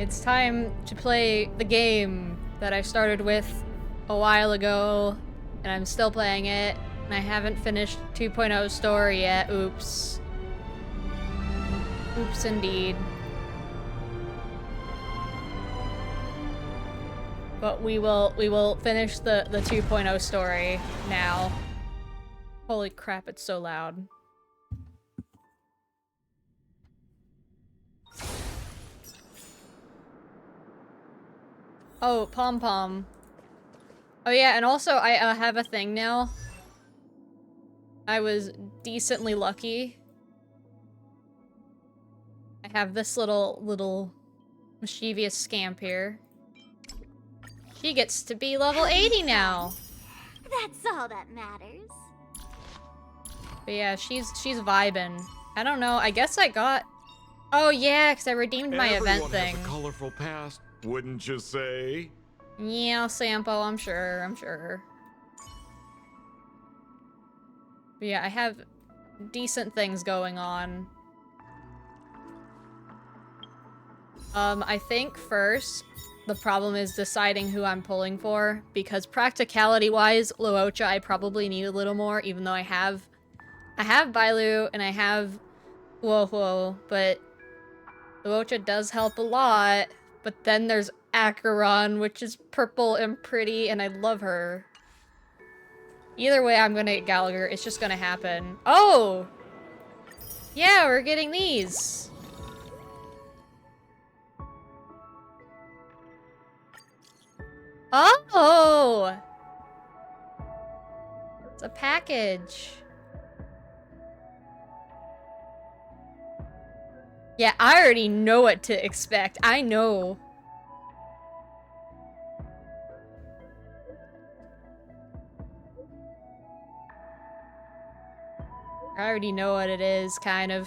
It's time to play the game that I started with a while ago, and I'm still playing it, and I haven't finished 2.0 story yet. Oops. Oops indeed. But we will finish the 2.0 story now. Holy crap, it's so loud. Oh, pom-pom. Oh yeah, and also I have a thing now. I was decently lucky. I have this little mischievous scamp here. She gets to be level 80 now. That's all that matters. But yeah, she's vibing. I don't know, I guess I got... Oh yeah, because I redeemed my event thing. Everyone has a colorful past, wouldn't you say? Yeah, Sampo, I'm sure. But yeah, I have decent things going on. I think first, the problem is deciding who I'm pulling for, because practicality-wise, Luocha I probably need a little more, even though I have Bailu and I have Huohuo, but Luocha does help a lot, but then there's Acheron, which is purple and pretty, and I love her. Either way, I'm gonna get Gallagher. It's just gonna happen. Oh! Yeah, we're getting these! Oh! It's a package. Yeah, I already know what to expect. I know. I already know what it is, kind of.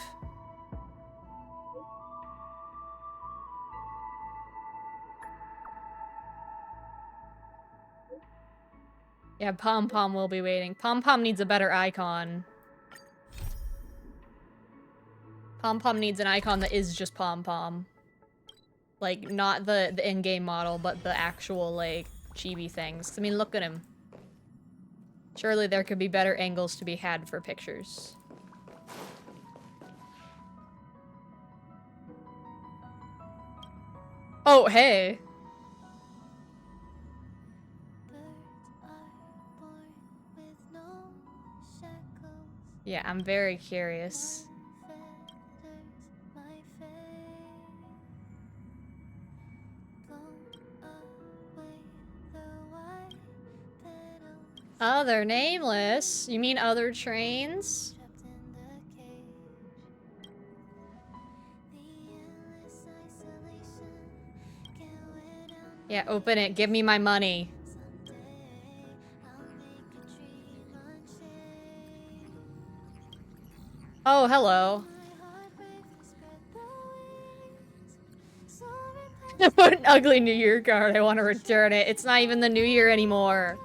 Yeah, Pom-Pom will be waiting. Pom-Pom needs a better icon. Pom-Pom needs an icon that is just Pom-Pom. Like, not the in-game model, but the actual, like, chibi things. I mean, look at him. Surely there could be better angles to be had for pictures. Oh, hey! Yeah, I'm very curious. Oh, they're nameless. You mean other trains? Yeah, open it. Give me my money. Oh, hello. What an ugly New Year card. I want to return it. It's not even the New Year anymore.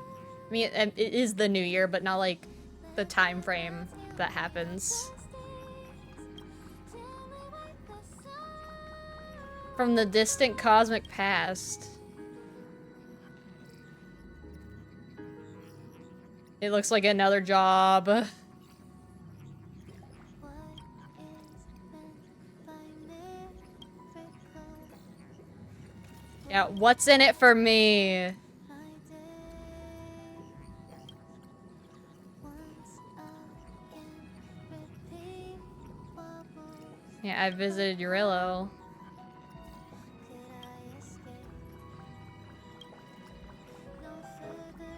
I mean, it is the New Year, but not like the time frame that happens. From the distant cosmic past. It looks like another job. Yeah, what's in it for me? Yeah, I visited Urillo.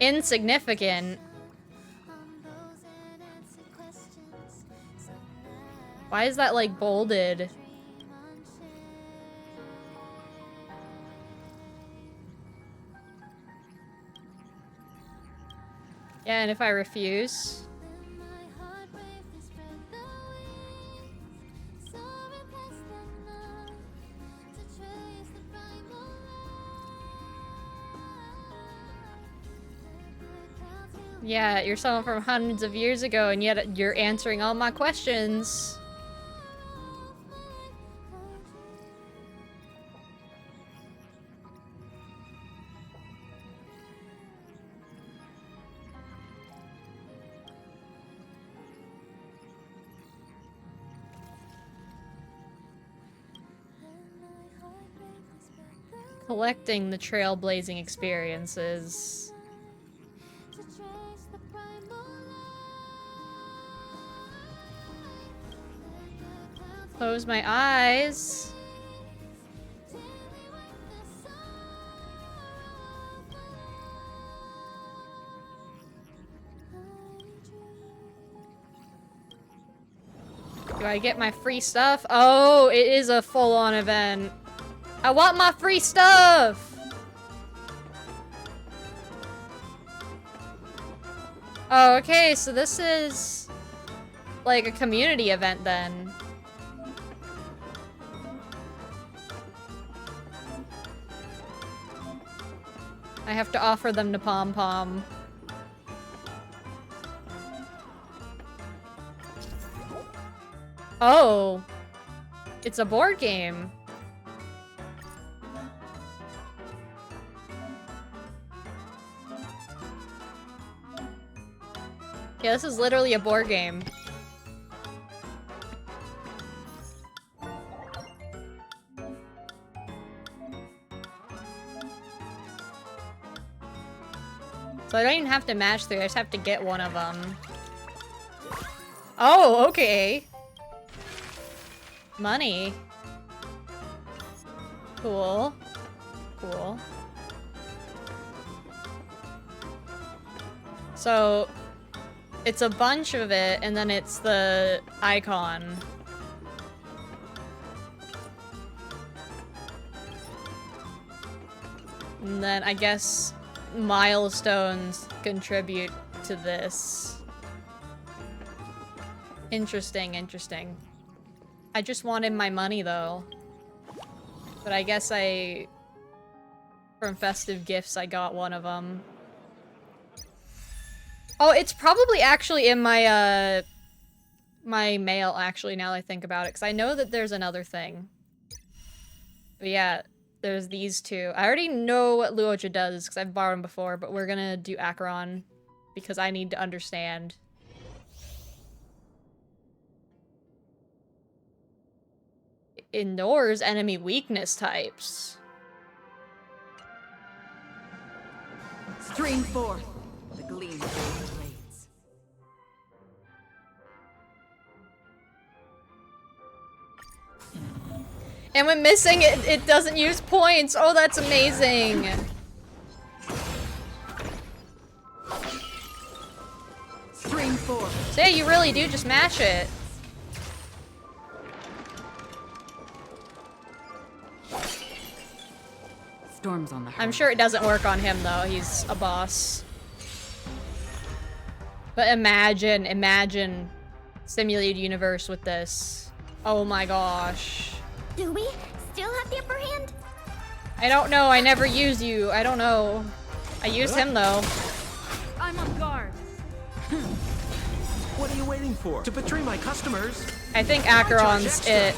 Insignificant. Why is that, like, bolded? Yeah, and if I refuse? Yeah, you're someone from hundreds of years ago, and yet you're answering all my questions. Collecting the trailblazing experiences. Close my eyes. Do I get my free stuff? Oh, it is a full-on event. I want my free stuff! Oh, okay, so this is like a community event then. I have to offer them to Pom Pom. Oh. It's a board game. Yeah, this is literally a board game. So I don't even have to match 3, I just have to get one of them. Oh, okay. Money. Cool. Cool. So, it's a bunch of it, and then it's the icon. And then I guess milestones contribute to this. Interesting, interesting. I just wanted my money though. But I guess from festive gifts I got one of them. Oh, it's probably actually in my my mail actually now that I think about it, because I know that there's another thing. But yeah, there's these two. I already know what Luocha does because I've borrowed them before, but we're gonna do Acheron because I need to understand. Ignores enemy weakness types. Stream forth the gleam of the blades. And when missing, it doesn't use points. Oh, that's amazing. Stream forth. Say, you really do just mash it. Storms on the I'm sure it doesn't work on him though. He's a boss. But imagine simulated universe with this. Oh my gosh. Do we still have the upper hand? I don't know. I never use you. I don't know. I use him though. I'm on guard. What are you waiting for? To betray my customers? I think Acheron's it.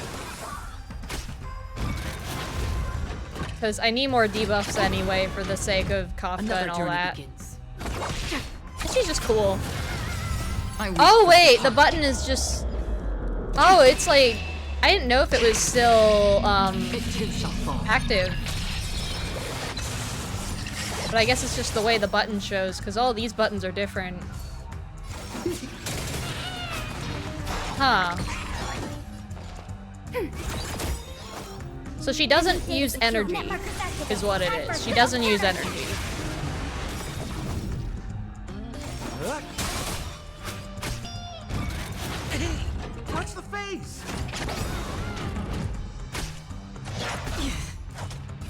Because I need more debuffs anyway for the sake of Kafka and all that. Begins. She's just cool. Oh wait, the button is just... Oh, it's like... I didn't know if it was still, active. But I guess it's just the way the button shows, because all these buttons are different. Huh. So she doesn't use energy, is what it is. She doesn't use energy. Watch the face!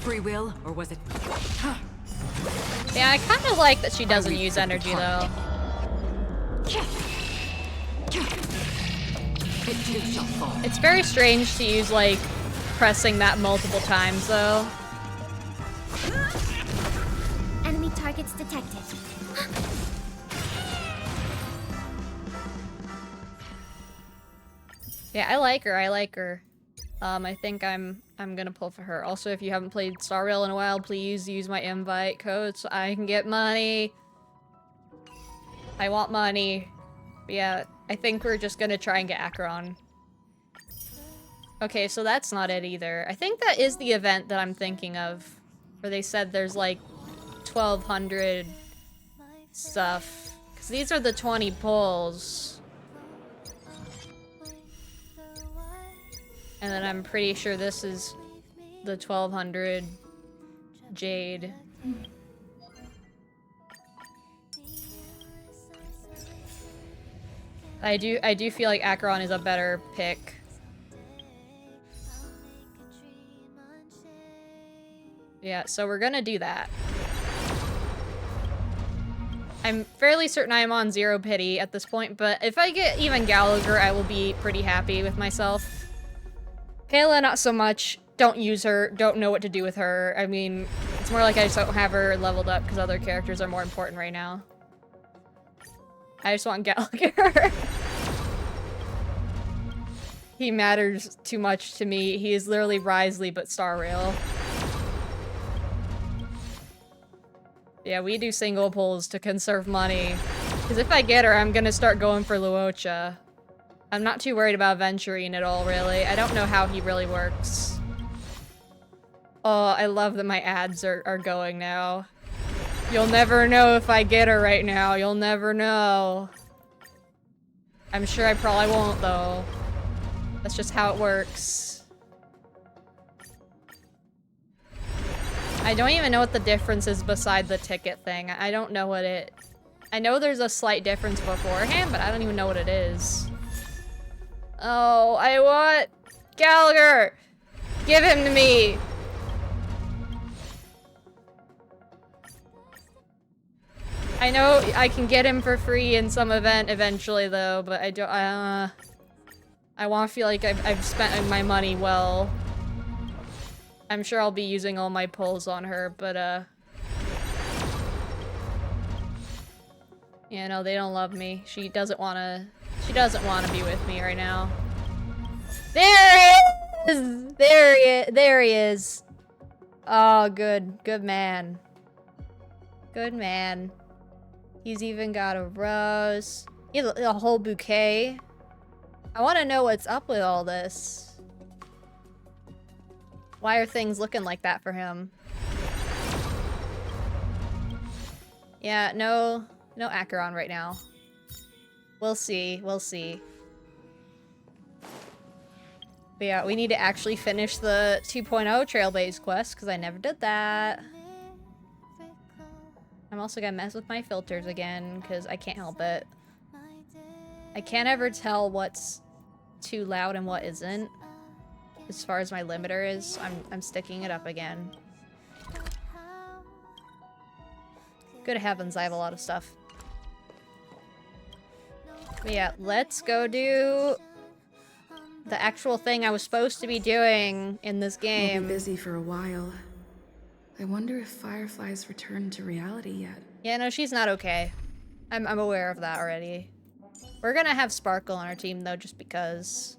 Free will, or was it? Yeah, I kind of like that she doesn't use energy, though. It too shall fall. It's very strange to use, like, pressing that multiple times, though. Enemy targets detected. Yeah, I like her. I like her. I think I'm gonna pull for her. Also, if you haven't played Star Rail in a while, please use my invite code so I can get money. I want money. But yeah, I think we're just gonna try and get Acheron. Okay, so that's not it either. I think that is the event that I'm thinking of. Where they said there's like 1,200 stuff. Because these are the 20 pulls. And then I'm pretty sure this is the 1,200 jade. I do feel like Acheron is a better pick. Yeah, so we're gonna do that. I'm fairly certain I am on 0 pity at this point, but if I get even Gallagher, I will be pretty happy with myself. Kayla, not so much. Don't use her. Don't know what to do with her. I mean, it's more like I just don't have her leveled up because other characters are more important right now. I just want Gallagher. He matters too much to me. He is literally Risley, but Star Rail. Yeah, we do single pulls to conserve money. Because if I get her, I'm gonna start going for Luocha. I'm not too worried about Venturine at all, really. I don't know how he really works. Oh, I love that my ads are going now. You'll never know if I get her right now. You'll never know. I'm sure I probably won't, though. That's just how it works. I don't even know what the difference is beside the ticket thing. I don't know what it... I know there's a slight difference beforehand, but I don't even know what it is. Oh, I want Gallagher! Give him to me! I know I can get him for free in some event eventually, though, but I don't, I want to feel like I've spent my money well. I'm sure I'll be using all my pulls on her, but, yeah, no, they don't love me. She doesn't want to be with me right now. There he is! There he is. Oh, good man. Good man. He's even got a rose. He has a whole bouquet. I want to know what's up with all this. Why are things looking like that for him? Yeah, no Acheron right now. We'll see, we'll see. But yeah, we need to actually finish the 2.0 trail-based quest, because I never did that. I'm also gonna mess with my filters again, because I can't help it. I can't ever tell what's too loud and what isn't. As far as my limiter is, I'm sticking it up again. Good heavens, I have a lot of stuff. But yeah, let's go do the actual thing I was supposed to be doing in this game. We'll be busy for a while. I wonder if Firefly's returned to reality yet. Yeah, no, she's not okay. I'm aware of that already. We're gonna have Sparkle on our team, though, just because.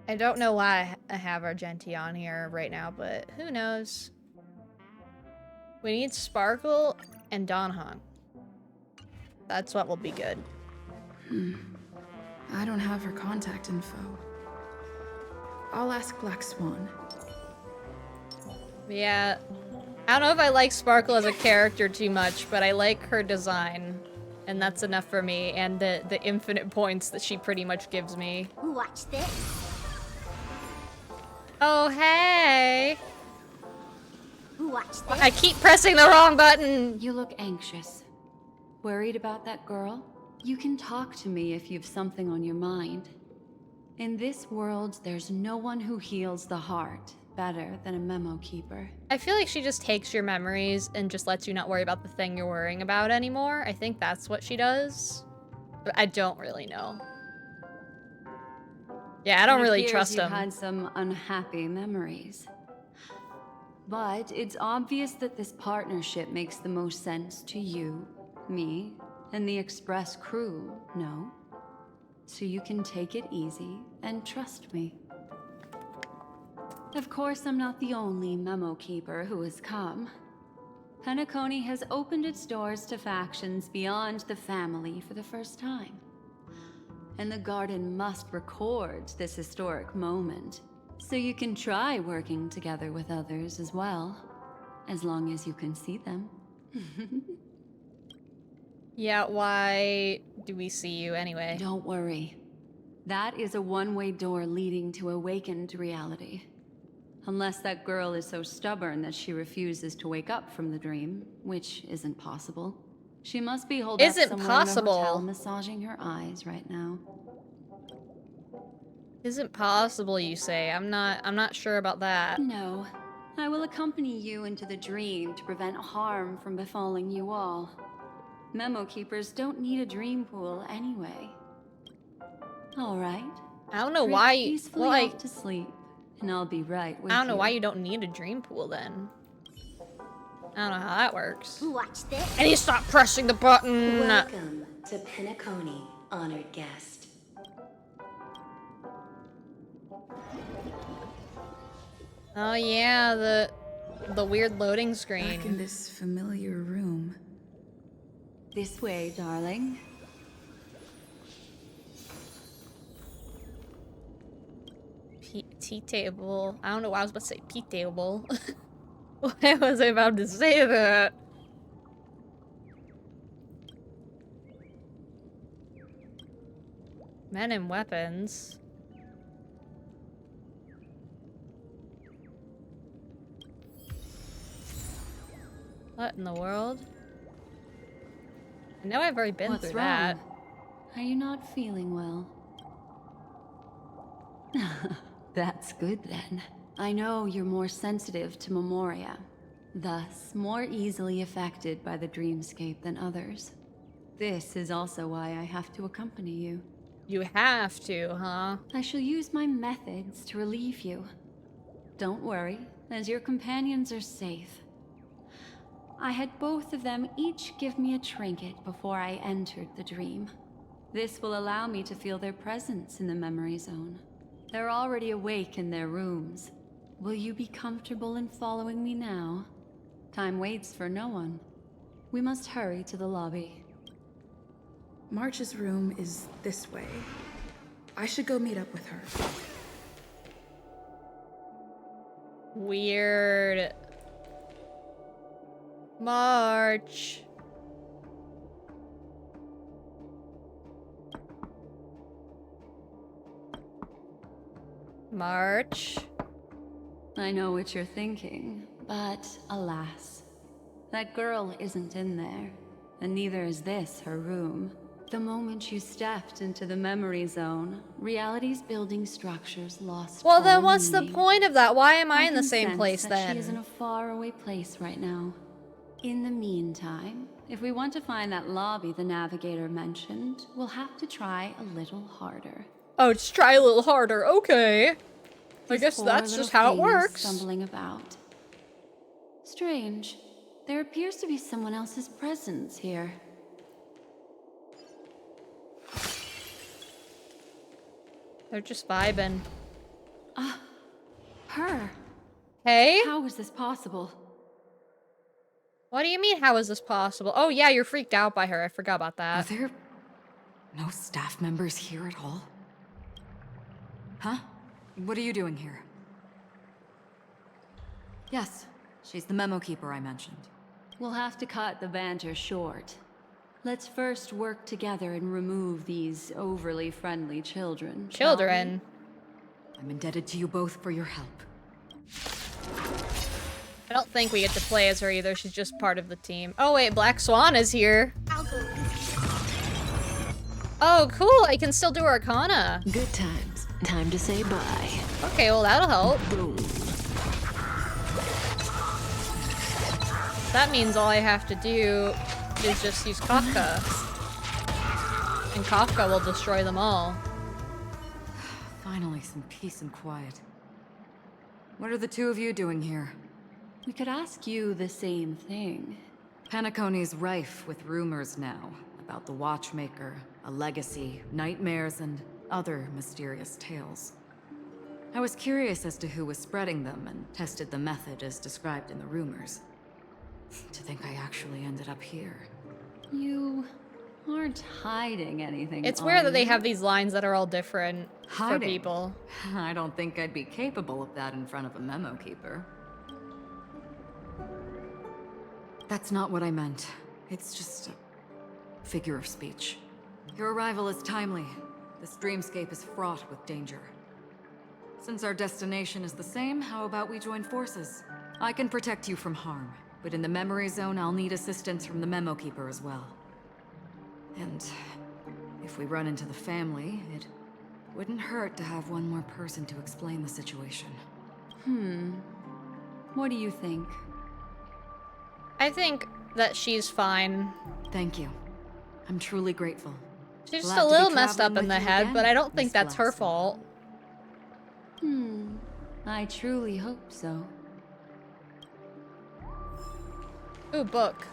I don't know why I have Argenti on here right now, but who knows? We need Sparkle and Donhong. That's what will be good. I don't have her contact info. I'll ask Black Swan. Yeah. I don't know if I like Sparkle as a character too much, but I like her design. And that's enough for me, and the infinite points that she pretty much gives me. Watch this. Oh, hey! Watch this. I keep pressing the wrong button! You look anxious. Worried about that girl? You can talk to me if you've something on your mind. In this world, there's no one who heals the heart better than a memo keeper. I feel like she just takes your memories and just lets you not worry about the thing you're worrying about anymore. I think that's what she does. But I don't really know. Yeah, I don't really trust you've him. Had some unhappy memories. But it's obvious that this partnership makes the most sense to you, me, and the Express crew, no? So you can take it easy and trust me. Of course, I'm not the only memo keeper who has come. Penacony has opened its doors to factions beyond the family for the first time. And the Garden must record this historic moment So you can try working together with others as well, as long as you can see them. Yeah, why do we see you anyway? Don't worry. That is a one-way door leading to awakened reality. Unless that girl is so stubborn that she refuses to wake up from the dream, which isn't possible. She must be holed up Isn't somewhere possible. in a hotel massaging her eyes right now. Isn't possible, you say. I'm not sure about that. No. I will accompany you into the dream to prevent harm from befalling you all. Memo keepers don't need a dream pool anyway. All right. I don't know Drift why. peacefully Well, off to sleep, and I'll be right with you. I don't know why you don't need a dream pool then. I don't know how that works. Watch this. And you stop pressing the button. Welcome to Pinacone, honored guest. Oh yeah, the weird loading screen. Back in this familiar room. This way, darling. Tea table. I don't know why I was about to say tea table. Why was I about to say that? Men and weapons. What in the world? I know I've already been What's through wrong? that. Are you not feeling well? That's good then. I know you're more sensitive to memoria, thus more easily affected by the dreamscape than others. This is also why I have to accompany you. You have to, huh? I shall use my methods to relieve you. Don't worry, as your companions are safe. I had both of them each give me a trinket before I entered the dream. This will allow me to feel their presence in the memory zone. They're already awake in their rooms. Will you be comfortable in following me now? Time waits for no one. We must hurry to the lobby. March's room is this way. I should go meet up with her. Weird. March. March. I know what you're thinking, but alas, that girl isn't in there, and neither is this her room. The moment you stepped into the memory zone, reality's building structures lost Well, then all what's the meaning. point of that? Why am I in the can same sense place that She is in then? a faraway place right now. In the meantime, if we want to find that lobby the navigator mentioned, we'll have to try a little harder. Oh, just try a little harder. Okay. I These guess poor that's little just how it things works. Stumbling about. Strange. There appears to be someone else's presence here. They're just vibing. Her. Hey? How is this possible? What do you mean, how is this possible? Oh yeah, you're freaked out by her. I forgot about Are that. there no staff members here at all? Huh? What are you doing here? Yes, she's the memo keeper I mentioned. We'll have to cut the banter short. Let's first work together and remove these overly friendly children. shall we? Children. I'm indebted to you both for your help. I don't think we get to play as her either. She's just part of the team. Oh wait, Black Swan is here. I'll go. Oh, cool. I can still do Arcana. Good times. Time to say bye. Okay, well, that'll help. Boom. That means all I have to do is just use Kafka. And Kafka will destroy them all. Finally, some peace and quiet. What are the two of you doing here? We could ask you the same thing. Panacone's rife with rumors now about the Watchmaker, a legacy, nightmares, and other mysterious tales. I was curious as to who was spreading them and tested the method as described in the rumors. To think I actually ended up here. You aren't hiding anything. It's weird are that they you? have these lines that are all different for Hiding? people. I don't think I'd be capable of that in front of a memo keeper. That's not what I meant. It's just a figure of speech. Your arrival is timely. This dreamscape is fraught with danger. Since our destination is the same, how about we join forces? I can protect you from harm, but in the memory zone, I'll need assistance from the memo keeper as well. And if we run into the family, it wouldn't hurt to have one more person to explain the situation. What do you think? I think that she's fine. Thank you. I'm truly grateful. She's Glad just a to be little messed up traveling in the with you head, again, but I don't think Miss that's her Blackstone. fault. I truly hope so. Ooh, book.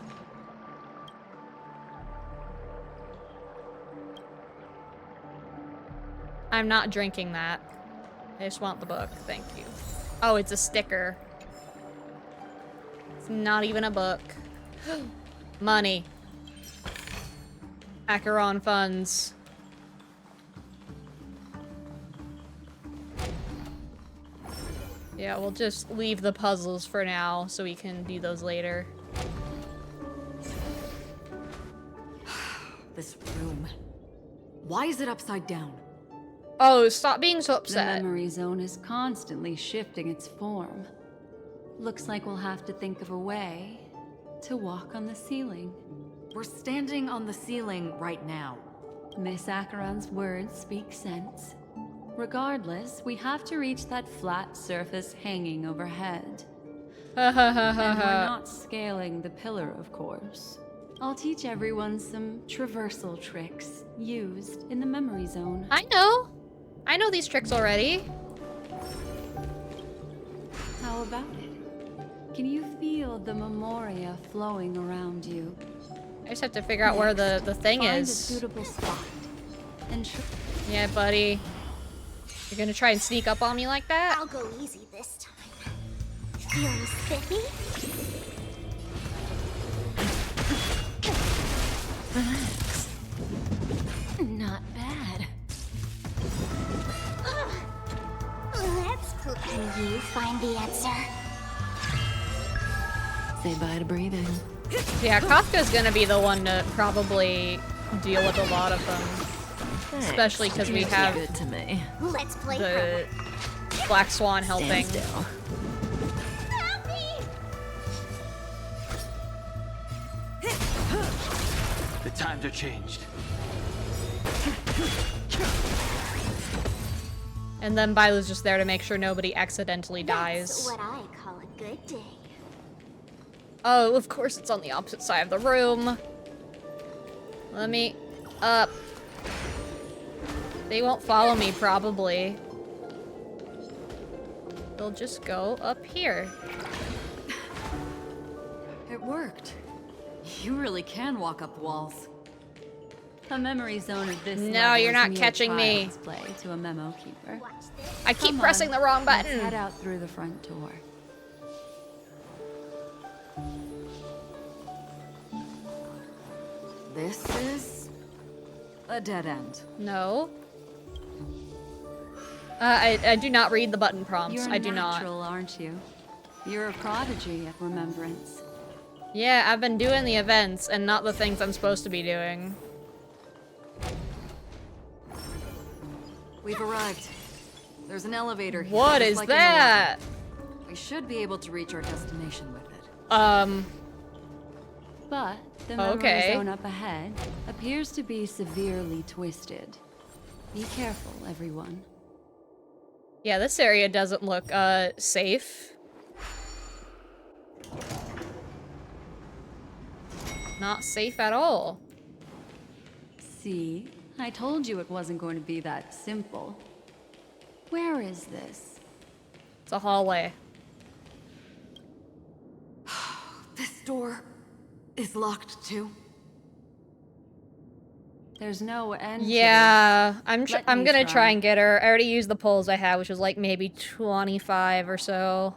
I'm not drinking that. I just want the book. Thank you. Oh, it's a sticker. It's not even a book. Money. Acheron funds. Yeah, we'll just leave the puzzles for now so we can do those later. This room. Why is it upside down? Oh, stop being so The upset. memory zone is constantly shifting its form. Looks like we'll have to think of a way to walk on the ceiling. We're standing on the ceiling right now. Miss Acheron's words speak sense. Regardless, we have to reach that flat surface hanging overhead. And we're not scaling the pillar, of course. I'll teach everyone some traversal tricks used in the memory zone. I know. I know these tricks already. How about it? Can you feel the memoria flowing around you? I just have to figure out where the thing Find is. a suitable spot and Yeah, buddy. You're gonna try and sneak up on me like that? I'll go easy this time. Feeling spiffy? Relax. Not bad. Let's play. Can you find the answer? Say bye to breathing. Yeah, Kafka's gonna be the one to probably deal with a lot of them. Thanks. Especially because we You're too have good to me. Let's play the Black Swan helping. Stand still. The times are changed. And then Bailu's just there to make sure nobody accidentally That's dies. what I call a good day. Oh, of course it's on the opposite side of the room. Let me up. They won't follow me, probably. They'll just go up here. It worked. You really can walk up walls. a memory zone of this No, level you're is not mere catching me. child's play to a memo keeper. Watch this. I keep Come pressing on, the wrong let's button. head out through the front door. This is a dead end. No. I do not read the button prompts. You're I do not. natural, aren't you? You're a prodigy at remembrance. Yeah, I've been doing the events and not the things I'm supposed to be doing. We've arrived. There's an elevator here. What just is like in the that? lobby. We should be able to reach our destination with it. But the memory Okay. zone up ahead appears to be severely twisted. Be careful, everyone. Yeah, this area doesn't look, safe. Not safe at all. See? I told you it wasn't going to be that simple. Where is this? It's a hallway. This door is locked too. There's no end Yeah, I'm Let I'm me gonna try try. and get her. I already used the pulls I had, which was like maybe 25 or so.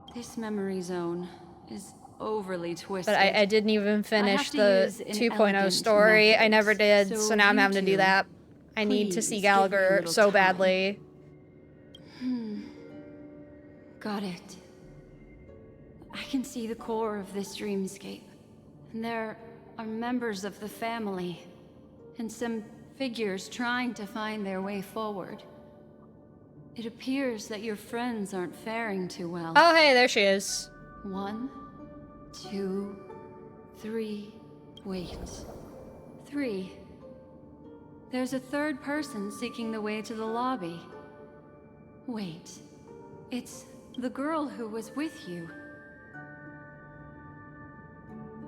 to this. This memory zone is overly twisted. But I didn't even finish to the use an 2.0 elegant story. I never method. did, so now I'm you having to do two, that. I need to please see give me a Gallagher little so time. badly. Got it. I can see the core of this dreamscape. And there are members of the family. And some figures trying to find their way forward. It appears that your friends aren't faring too well. Oh, hey, there she is. 1, 2, 3. Wait. 3. There's a third person seeking the way to the lobby. Wait. It's the girl who was with you.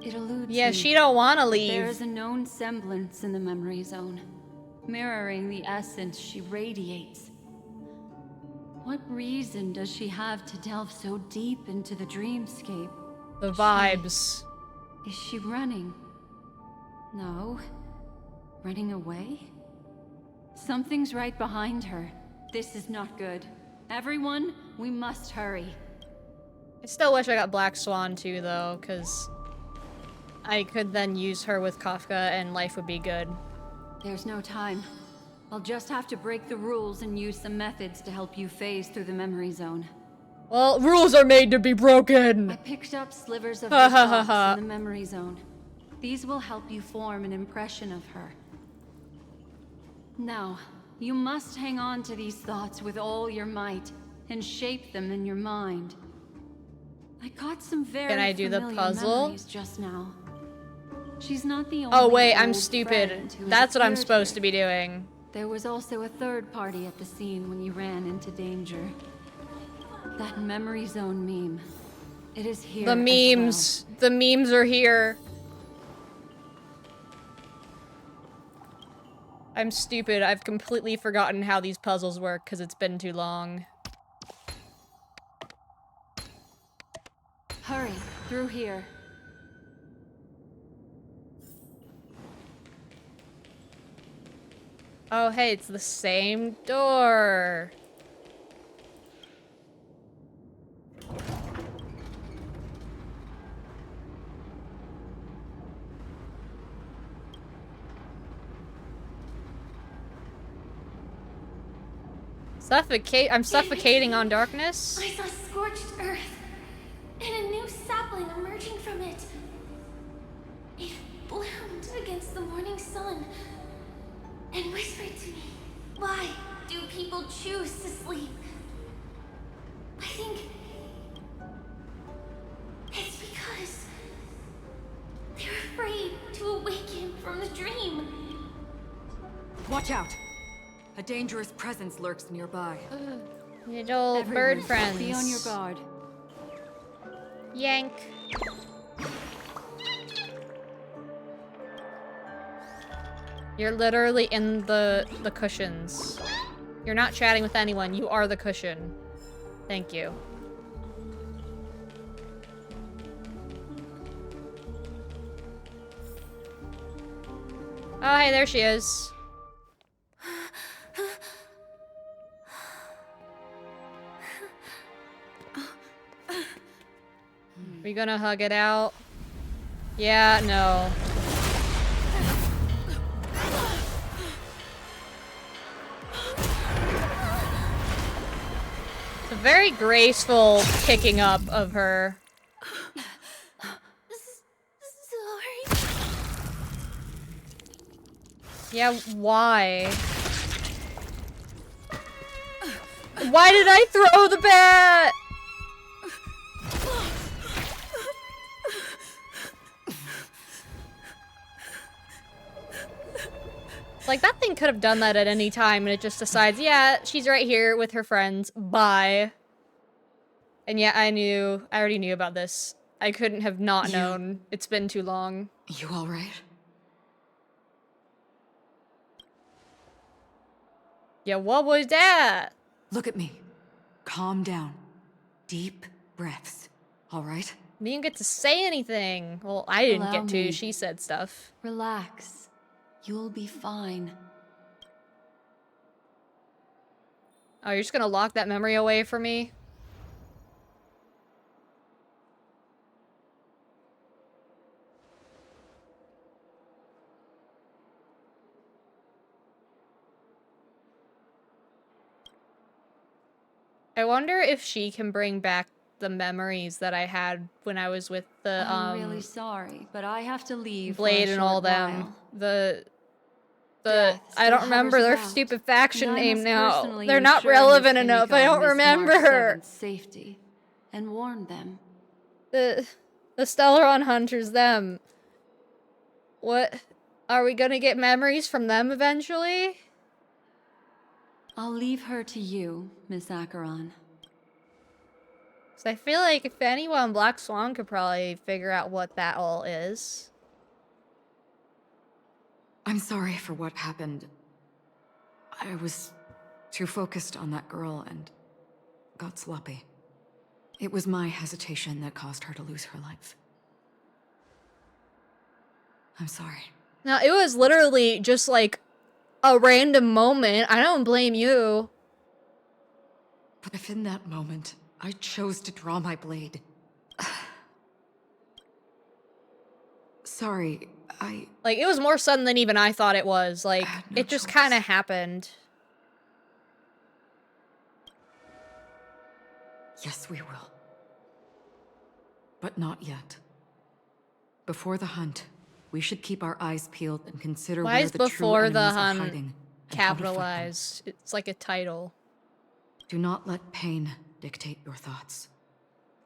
It eludes Yeah, me. she don't want to leave. There is a known semblance in the memory zone, mirroring the essence she radiates. What reason does she have to delve so deep into the dreamscape? The vibes. Is she running? No. Running away? Something's right behind her. This is not good. Everyone, we must hurry. I still wish I got Black Swan too, though, because I could then use her with Kafka and life would be good. There's no time. I'll just have to break the rules and use some methods to help you phase through the memory zone. Well, rules are made to be broken! I picked up slivers of Ha her ha ha ha. thoughts in the memory zone. These will help you form an impression of her. Now, you must hang on to these thoughts with all your might and shape them in your mind. I caught some very Can I do the familiar puzzle? memories just now. She's not the only Oh wait, I'm old stupid. friend who has That's what I'm appeared supposed to here. be doing. There was also a third party at the scene when you ran into danger. That memory zone meme. It is here The as memes. The memes are here. I'm stupid. I've completely forgotten how these puzzles work because it's been too long. well. Hurry, through here. Oh, hey, it's the same door. I'm suffocating on darkness. I saw scorched earth and a new sapling emerging from it. It bloomed against the morning sun and whispered to me, "Why do people choose to sleep?" I think it's because they're afraid to awaken from the dream. Watch out! A dangerous presence lurks nearby. Little Everyone, bird friends. be on your guard. Yank. You're literally in the cushions. You're not chatting with anyone. You are the cushion. Thank you. Oh, hey, there she is. Are you gonna hug it out? Yeah, no. It's a very graceful picking up of her. Sorry. Yeah, why? Why did I throw the bat? Like, that thing could have done that at any time, and it just decides, yeah, she's right here with her friends. Bye. And yeah, I already knew about this. I couldn't have not known. It's been too long. You alright? Yeah, what was that? Look at me. Calm down. Deep breaths. Alright? We didn't get to say anything. Well, I didn't Allow get to. me. She said stuff. Relax. You'll be fine. Oh, you're just gonna lock that memory away for me? I wonder if she can bring back the memories that I had when I was with the I'm really sorry, but I have to leave Blade for a and all short them. while. The Death I still don't remember hovers their about, stupid and faction I name must now. personally They're not ensure relevant Miss enough. I Himiko don't and Miss March remember. 7's safety, and warn them. The Stellaron Hunters, them. What? Are we gonna get memories from them eventually? I'll leave her to you, Miss Acheron. 'Cause I feel like if anyone, Black Swan could probably figure out what that all is. I'm sorry for what happened. I was too focused on that girl and got sloppy. It was my hesitation that caused her to lose her life. I'm sorry. Now, it was literally just like a random moment. I don't blame you. But if in that moment, I chose to draw my blade... Sorry, Like, it was more sudden than even I thought it was. Like, had no it just choice. kind of happened. Yes, we will. But not yet. Before the hunt, we should keep our eyes peeled and consider Why where is the true before the enemies are hunt hiding and how to fight them. capitalized? It's like a title. Do not let pain dictate your thoughts.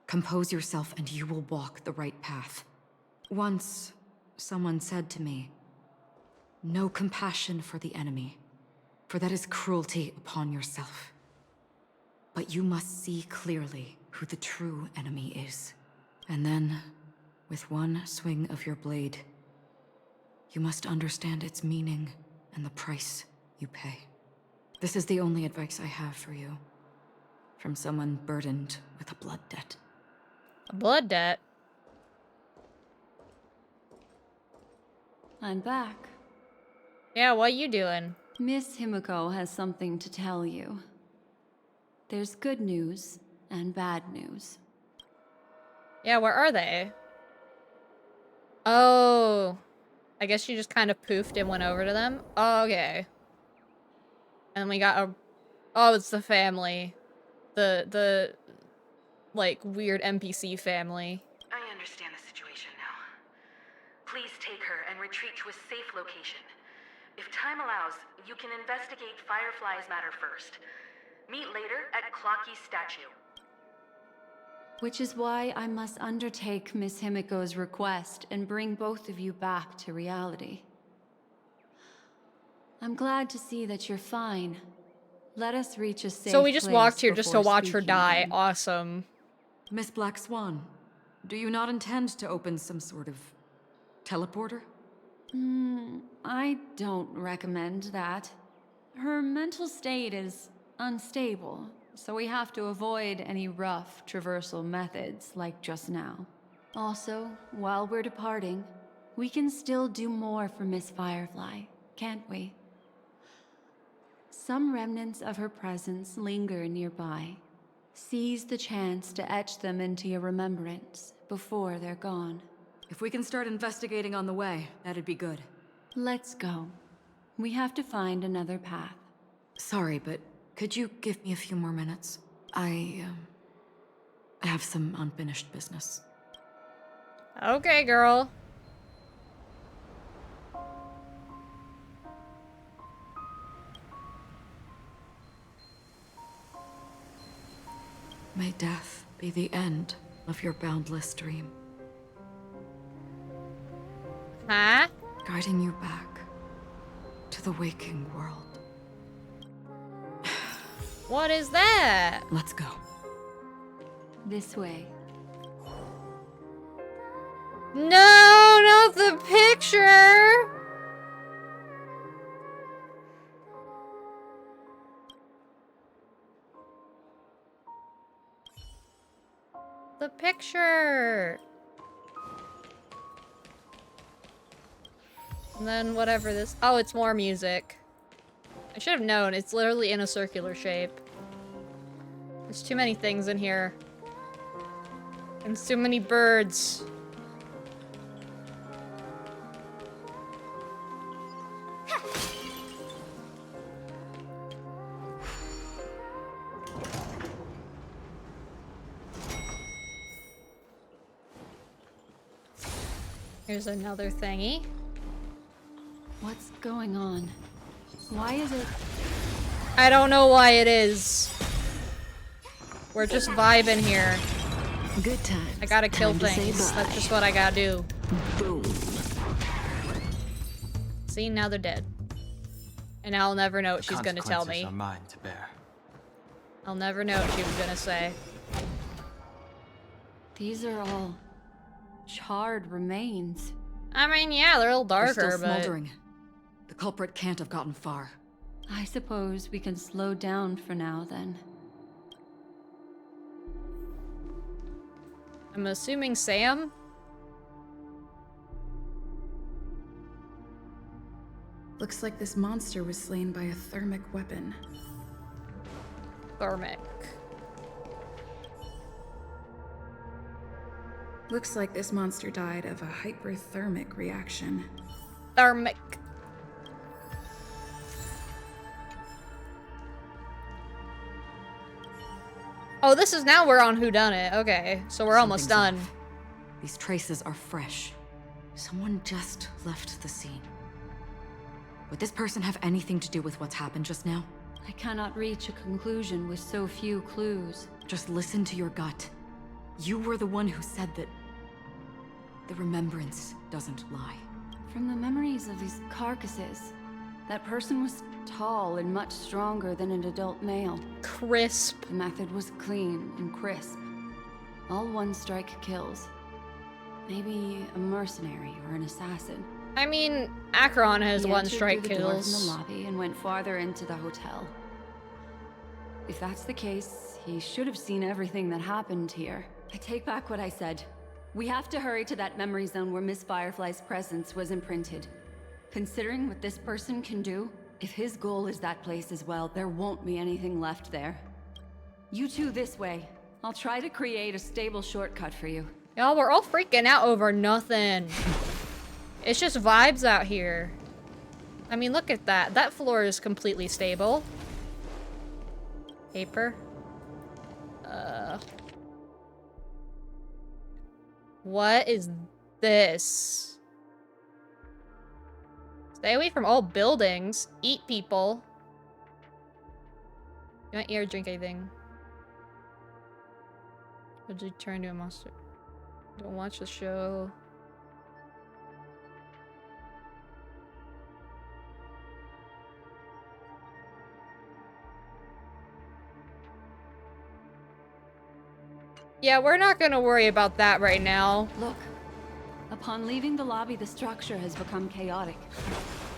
Compose yourself and you will walk the right path. Once, someone said to me, "No compassion for the enemy, for that is cruelty upon yourself. But you must see clearly who the true enemy is. And then, with one swing of your blade, you must understand its meaning and the price you pay." This is the only advice I have for you. From someone burdened with a blood debt. A blood debt? I'm back. Yeah, what you doing? Miss Himiko has something to tell you. There's good news and bad news. Yeah, where are they? Oh. I guess you just kind of poofed and went over to them? Oh, okay. And we got a... Oh, it's the family. The like, weird NPC family. I understand the situation now. Please take her and retreat to a safe location. If time allows, you can investigate Firefly's matter first. Meet later at Clocky's statue. Which is why I must undertake Miss Himiko's request and bring both of you back to reality. I'm glad to see that you're fine. Let us reach a safe So we just place walked here just to before watch her speaking die. again. Awesome. Miss Black Swan, do you not intend to open some sort of teleporter? I don't recommend that. Her mental state is unstable, so we have to avoid any rough traversal methods like just now. Also, while we're departing, we can still do more for Miss Firefly, can't we? Some remnants of her presence linger nearby. Seize the chance to etch them into your remembrance before they're gone. If we can start investigating on the way, that'd be good. Let's go. We have to find another path. Sorry, but could you give me a few more minutes? I have some unfinished business. Okay, girl. May death be the end of your boundless dream, Huh? guiding you back to the waking world. What is that? Let's go. This way. No, not the picture! The picture! And then whatever this... Oh, it's more music. I should have known. It's literally in a circular shape. There's too many things in here. And too many birds. Here's another thingy. What's going on? Why is it? I don't know why it is. We're just vibing here. Good times. I gotta kill Time to say things. bye. That's just what I gotta do. Boom. See, now they're dead. And I'll never know what she's gonna tell me. Consequences are mine to bear. I'll never know what she was gonna say. These are all charred remains. I mean, yeah, they're a little They're darker, still but... smoldering. The culprit can't have gotten far. I suppose we can slow down for now then. I'm assuming Sam? Looks like this monster was slain by a thermic weapon. Thermic. Looks like this monster died of a hyperthermic reaction. Thermic. Oh, this is now we're on whodunit. Okay, so we're almost done. Something's off. These traces are fresh. Someone just left the scene. Would this person have anything to do with what's happened just now? I cannot reach a conclusion with so few clues. Just listen to your gut. You were the one who said that the remembrance doesn't lie. From the memories of these carcasses, that person was tall and much stronger than an adult male. Crisp. The method was clean and crisp. All one-strike kills. Maybe a mercenary or an assassin. I mean, Acheron has He one entered strike through the doors in kills. the lobby and went farther into the hotel. If that's the case, he should have seen everything that happened here. I take back what I said. We have to hurry to that memory zone where Miss Firefly's presence was imprinted. Considering what this person can do, if his goal is that place as well, there won't be anything left there. You two this way. I'll try to create a stable shortcut for you. Y'all, we're all freaking out over nothing. It's just vibes out here. I mean, look at that. That floor is completely stable. Paper. What is this? Stay away from all buildings. Eat people. You want eat or drink anything? Or did you turn to a monster? Don't watch the show. Yeah, we're not gonna worry about that right now. Look. Upon leaving the lobby, the structure has become chaotic.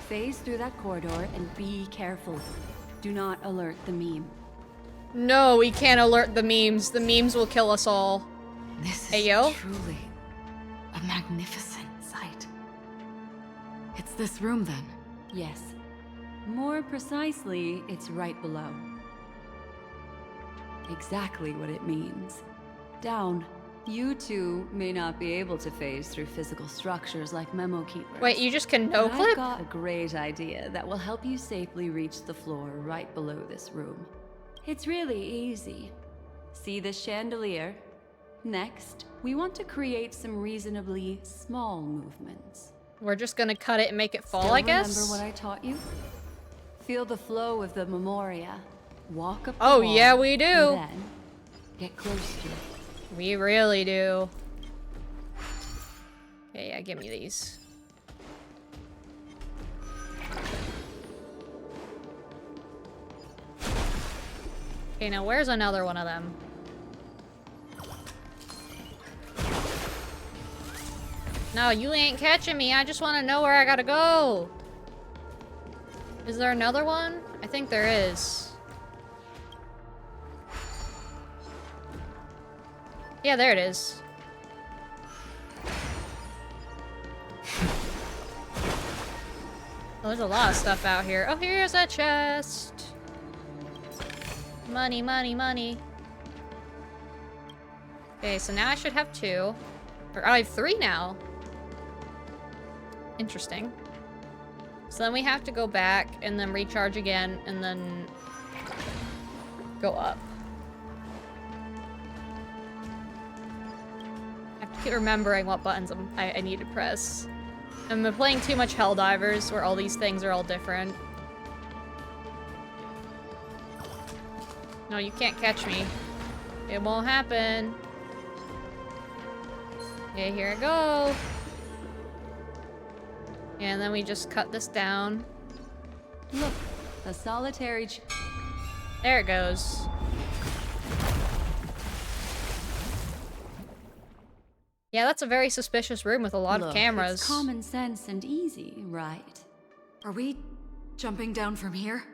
Phase through that corridor and be careful. Do not alert the meme. No, we can't alert the memes. The memes will kill us all. This is Hey, yo. truly a magnificent sight. It's this room, then. Yes. More precisely, it's right below. Exactly what it means. Down. You two may not be able to phase through physical structures like memo keepers. Wait, you just can no But I've clip? got a great idea that will help you safely reach the floor right below this room. It's really easy. See this chandelier? Next, we want to create some reasonably small movements. We're just gonna cut it and make it fall, Still I guess? remember what I taught you? Feel the flow of the memoria. Walk up the Oh, wall, yeah, we do. and then get close to it. We really do. Okay, yeah, give me these. Okay, now where's another one of them? No, you ain't catching me. I just want to know where I gotta go. Is there another one? I think there is. Yeah, there it is. Oh, there's a lot of stuff out here. Oh, here's a chest. Money, money, money. Okay, so now I should have 2. Or I have 3 now. Interesting. So then we have to go back and then recharge again and then go up. I have to remembering what buttons I need to press. I'm playing too much Helldivers, where all these things are all different. No, you can't catch me. It won't happen. Okay, here I go. And then we just cut this down. Look, a solitary There it goes. Yeah, that's a very suspicious room with a lot of cameras. It's common sense and easy, right? Are we jumping down from here?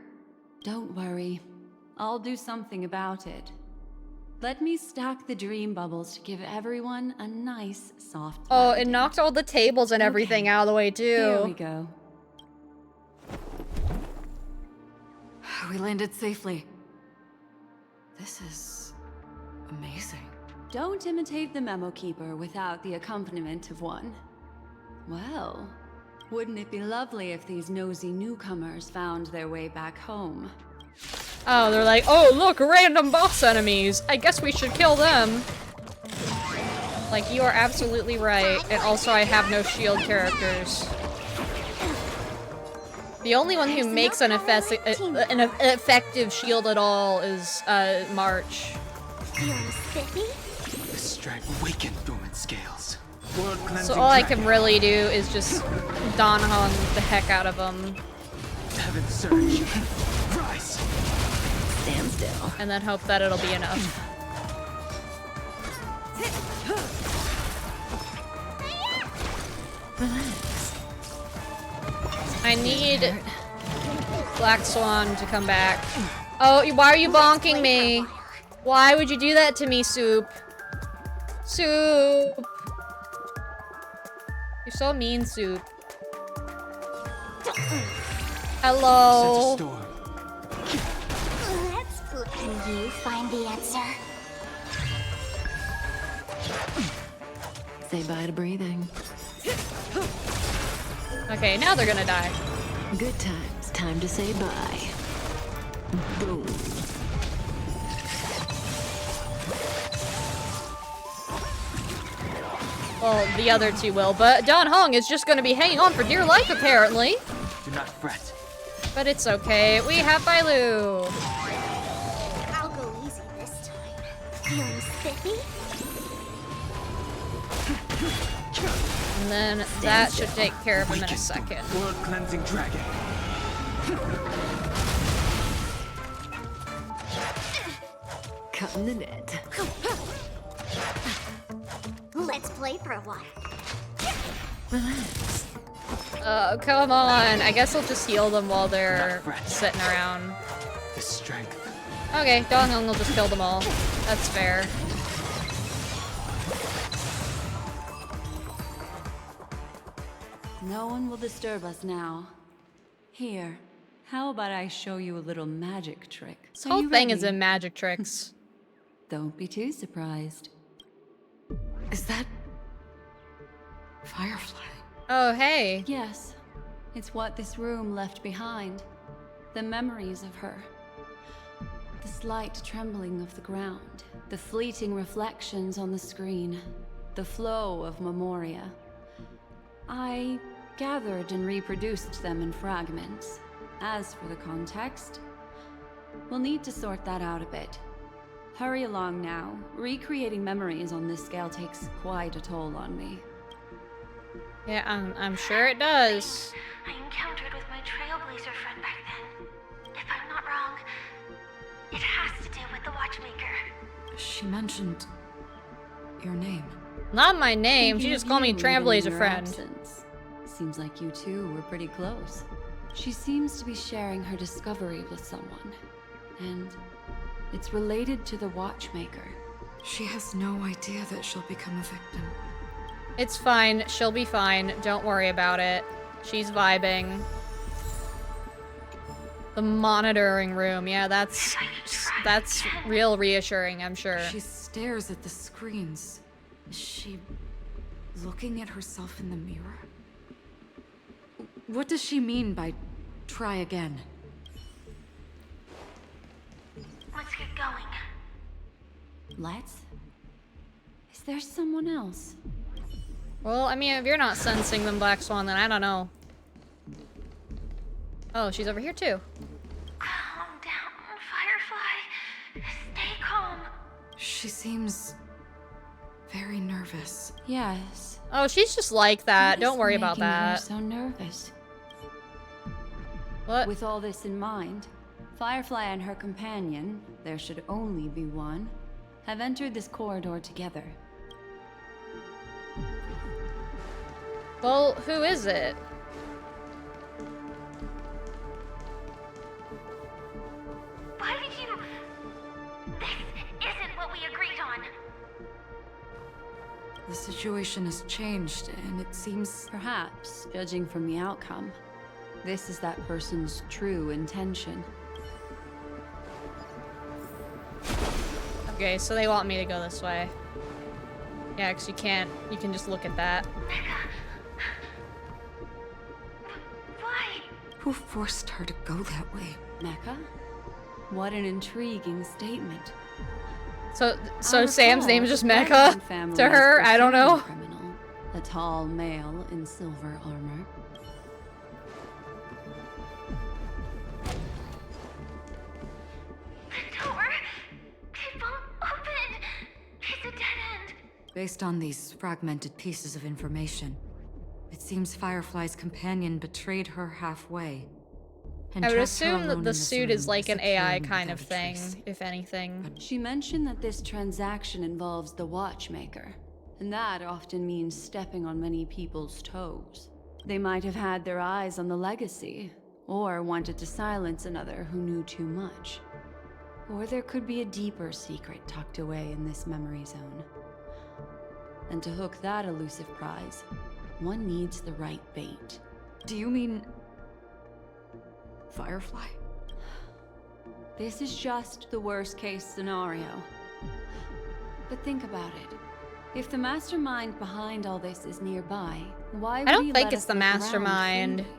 Don't worry. I'll do something about it. Let me stack the dream bubbles to give everyone a nice, soft Oh, it landing. knocked all the tables and everything out of the way, too. There we go. We landed safely. This is amazing. Don't imitate the memo keeper without the accompaniment of one. Well, wouldn't it be lovely if these nosy newcomers found their way back home? Oh, they're like, oh, look, random boss enemies. I guess we should kill them. Like, you are absolutely right. And also, I have no shield characters. The only one who makes an effective shield at all is, March. Feeling spiffy? The strength weakened dormant scales. So all I can really do is just Don Hung the heck out of him. Heaven surge. Rise. Stand still. And then hope that it'll be enough. I need Black Swan to come back. Oh, why are you bonking me? Why would you do that to me, Soup? Soup! You're so mean, Soup. Hello? Sense a storm. That's good. Can you find the answer? Say bye to breathing. Okay, now they're gonna die. Good times. Time to say bye. Boom. Well, the other two will, but Don Hong is just gonna be hanging on for dear life, apparently. Do not fret. But it's okay, we have Bailu. I'll go easy this time. Feeling spiffy? And then that should take care of him in a second. World cleansing dragon. Cutting the net. Let's play for a while. Come on. I guess I'll just heal them while they're sitting around. The strength. Okay, Don Hong will just kill them all. That's fair. No one will disturb us now. Here, how about I show you a little magic trick? This whole thing is in magic tricks. Don't be too surprised. Is that Firefly? Oh, hey. Yes, it's what this room left behind. The memories of her. The slight trembling of the ground. The fleeting reflections on the screen. The flow of memoria. I gathered and reproduced them in fragments. As for the context, we'll need to sort that out a bit. Hurry along now. Recreating memories on this scale takes quite a toll on me. Yeah, I'm sure it does. I encountered with my trailblazer friend back then. If I'm not wrong, it has to do with the Watchmaker. She mentioned your name. Not my name, she Thinking just of called me you even Trailblazer in your friend. absence. Seems like you two were pretty close. She seems to be sharing her discovery with someone. And it's related to the Watchmaker. She has no idea that she'll become a victim. It's fine, she'll be fine. Don't worry about it. She's vibing. The monitoring room, yeah, that's real reassuring, I'm sure. She stares at the screens. Is she looking at herself in the mirror? What does she mean by try again? Let's get going. Let's? Is there's someone else. Well, I mean, if you're not sensing them, Black Swan, then I don't know. Oh, she's over here too. Calm down, Firefly. Stay calm. She seems very nervous. Yes. Oh, she's just like that. What is Don't worry about making her that. so nervous. What? With all this in mind, Firefly and her companion, there should only be one, have entered this corridor together. Well, who is it? Why did you... This isn't what we agreed on. The situation has changed, and it seems... Perhaps, judging from the outcome, this is that person's true intention. Okay, so they want me to go this way. Yeah, because you can't. You can just look at that. Why? Who forced her to go that way? Mecca? What an intriguing statement. So I'll Sam's name is recall just the Mecca Brightman family to her? was I don't know. pursuing a criminal, a tall male in silver armor. The door! It won't open! It's a dead end! Based on these fragmented pieces of information, it seems Firefly's companion betrayed her halfway. And I would trapped her assume that alone the in suit room, is like an AI secure kind of without a thing, trace. if anything. She mentioned that this transaction involves the watchmaker, and that often means stepping on many people's toes. They might have had their eyes on the legacy, or wanted to silence another who knew too much. Or there could be a deeper secret tucked away in this memory zone. And to hook that elusive prize, one needs the right bait. Do you mean... Firefly? This is just the worst-case scenario. But think about it. If the mastermind behind all this is nearby, why would I don't he think let it's us the look around mastermind. freely?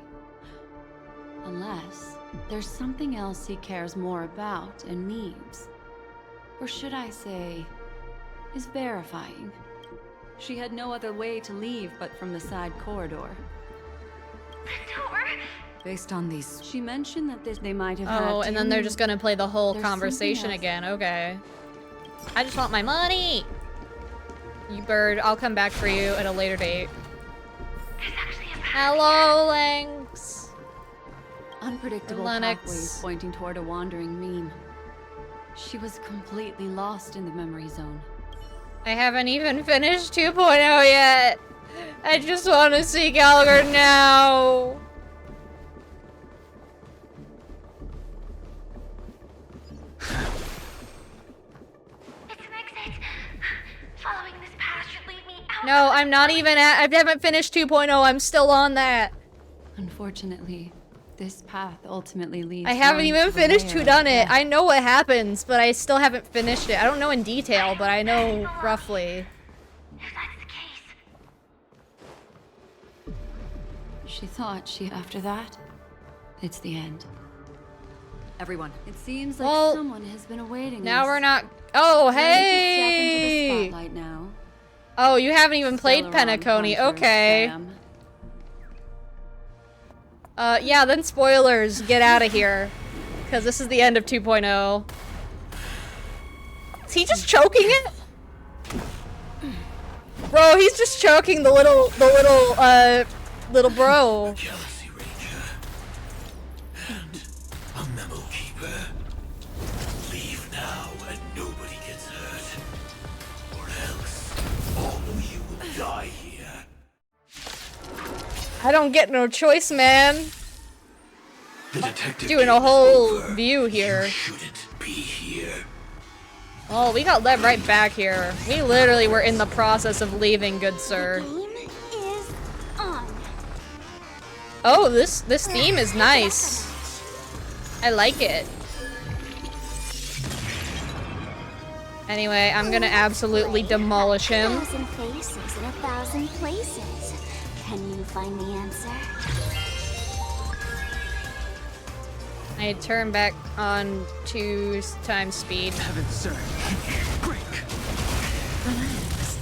Unless there's something else he cares more about and needs. Or should I say, is verifying. She had no other way to leave but from the side corridor. The door! Based on these... She mentioned that they might have had Oh, and then they're just gonna play the whole There's conversation something else. again. Okay. I just want my money! You bird, I'll come back for you at a later date. There's actually a path Hello, Lynx! unpredictable Lennox. pathways pointing toward a wandering meme. She was completely lost in the memory zone. I haven't even finished 2.0 yet! I just want to see Gallagher now! It's an exit. Following this path should lead me out. No, I'm not even at- I haven't finished 2.0, I'm still on that! Unfortunately, this path ultimately leads. I haven't one even to the finished lair who of done it. death. I know what happens, but I still haven't finished it. I don't know in detail, but I know roughly. If that's the case. She thought after that, it's the end. Everyone. It seems like Well, someone has been awaiting Now us. we're not- Oh, Ready to step into the hey! spotlight now. Oh, you haven't even played Celeron Penacony. Hunter, Okay. Sam. Yeah, then spoilers. Get out of here. Because this is the end of 2.0. Is he just choking it? Bro, he's just choking the little bro. Jealousy Ranger. And a memo keeper. Leave now and nobody gets hurt. Or else all of you will die here. I don't get no choice, man. The detective Doing game a is whole over. view here. You shouldn't be here. Oh, we got led right back here. We literally were in the process of leaving, good sir. Game is on. Oh, this theme is nice. I like it. Anyway, I'm gonna absolutely demolish him. 1,000 faces in 1,000 places. Can you find the answer? I turn back on 2 times speed. Heaven, sir. Break. Relax.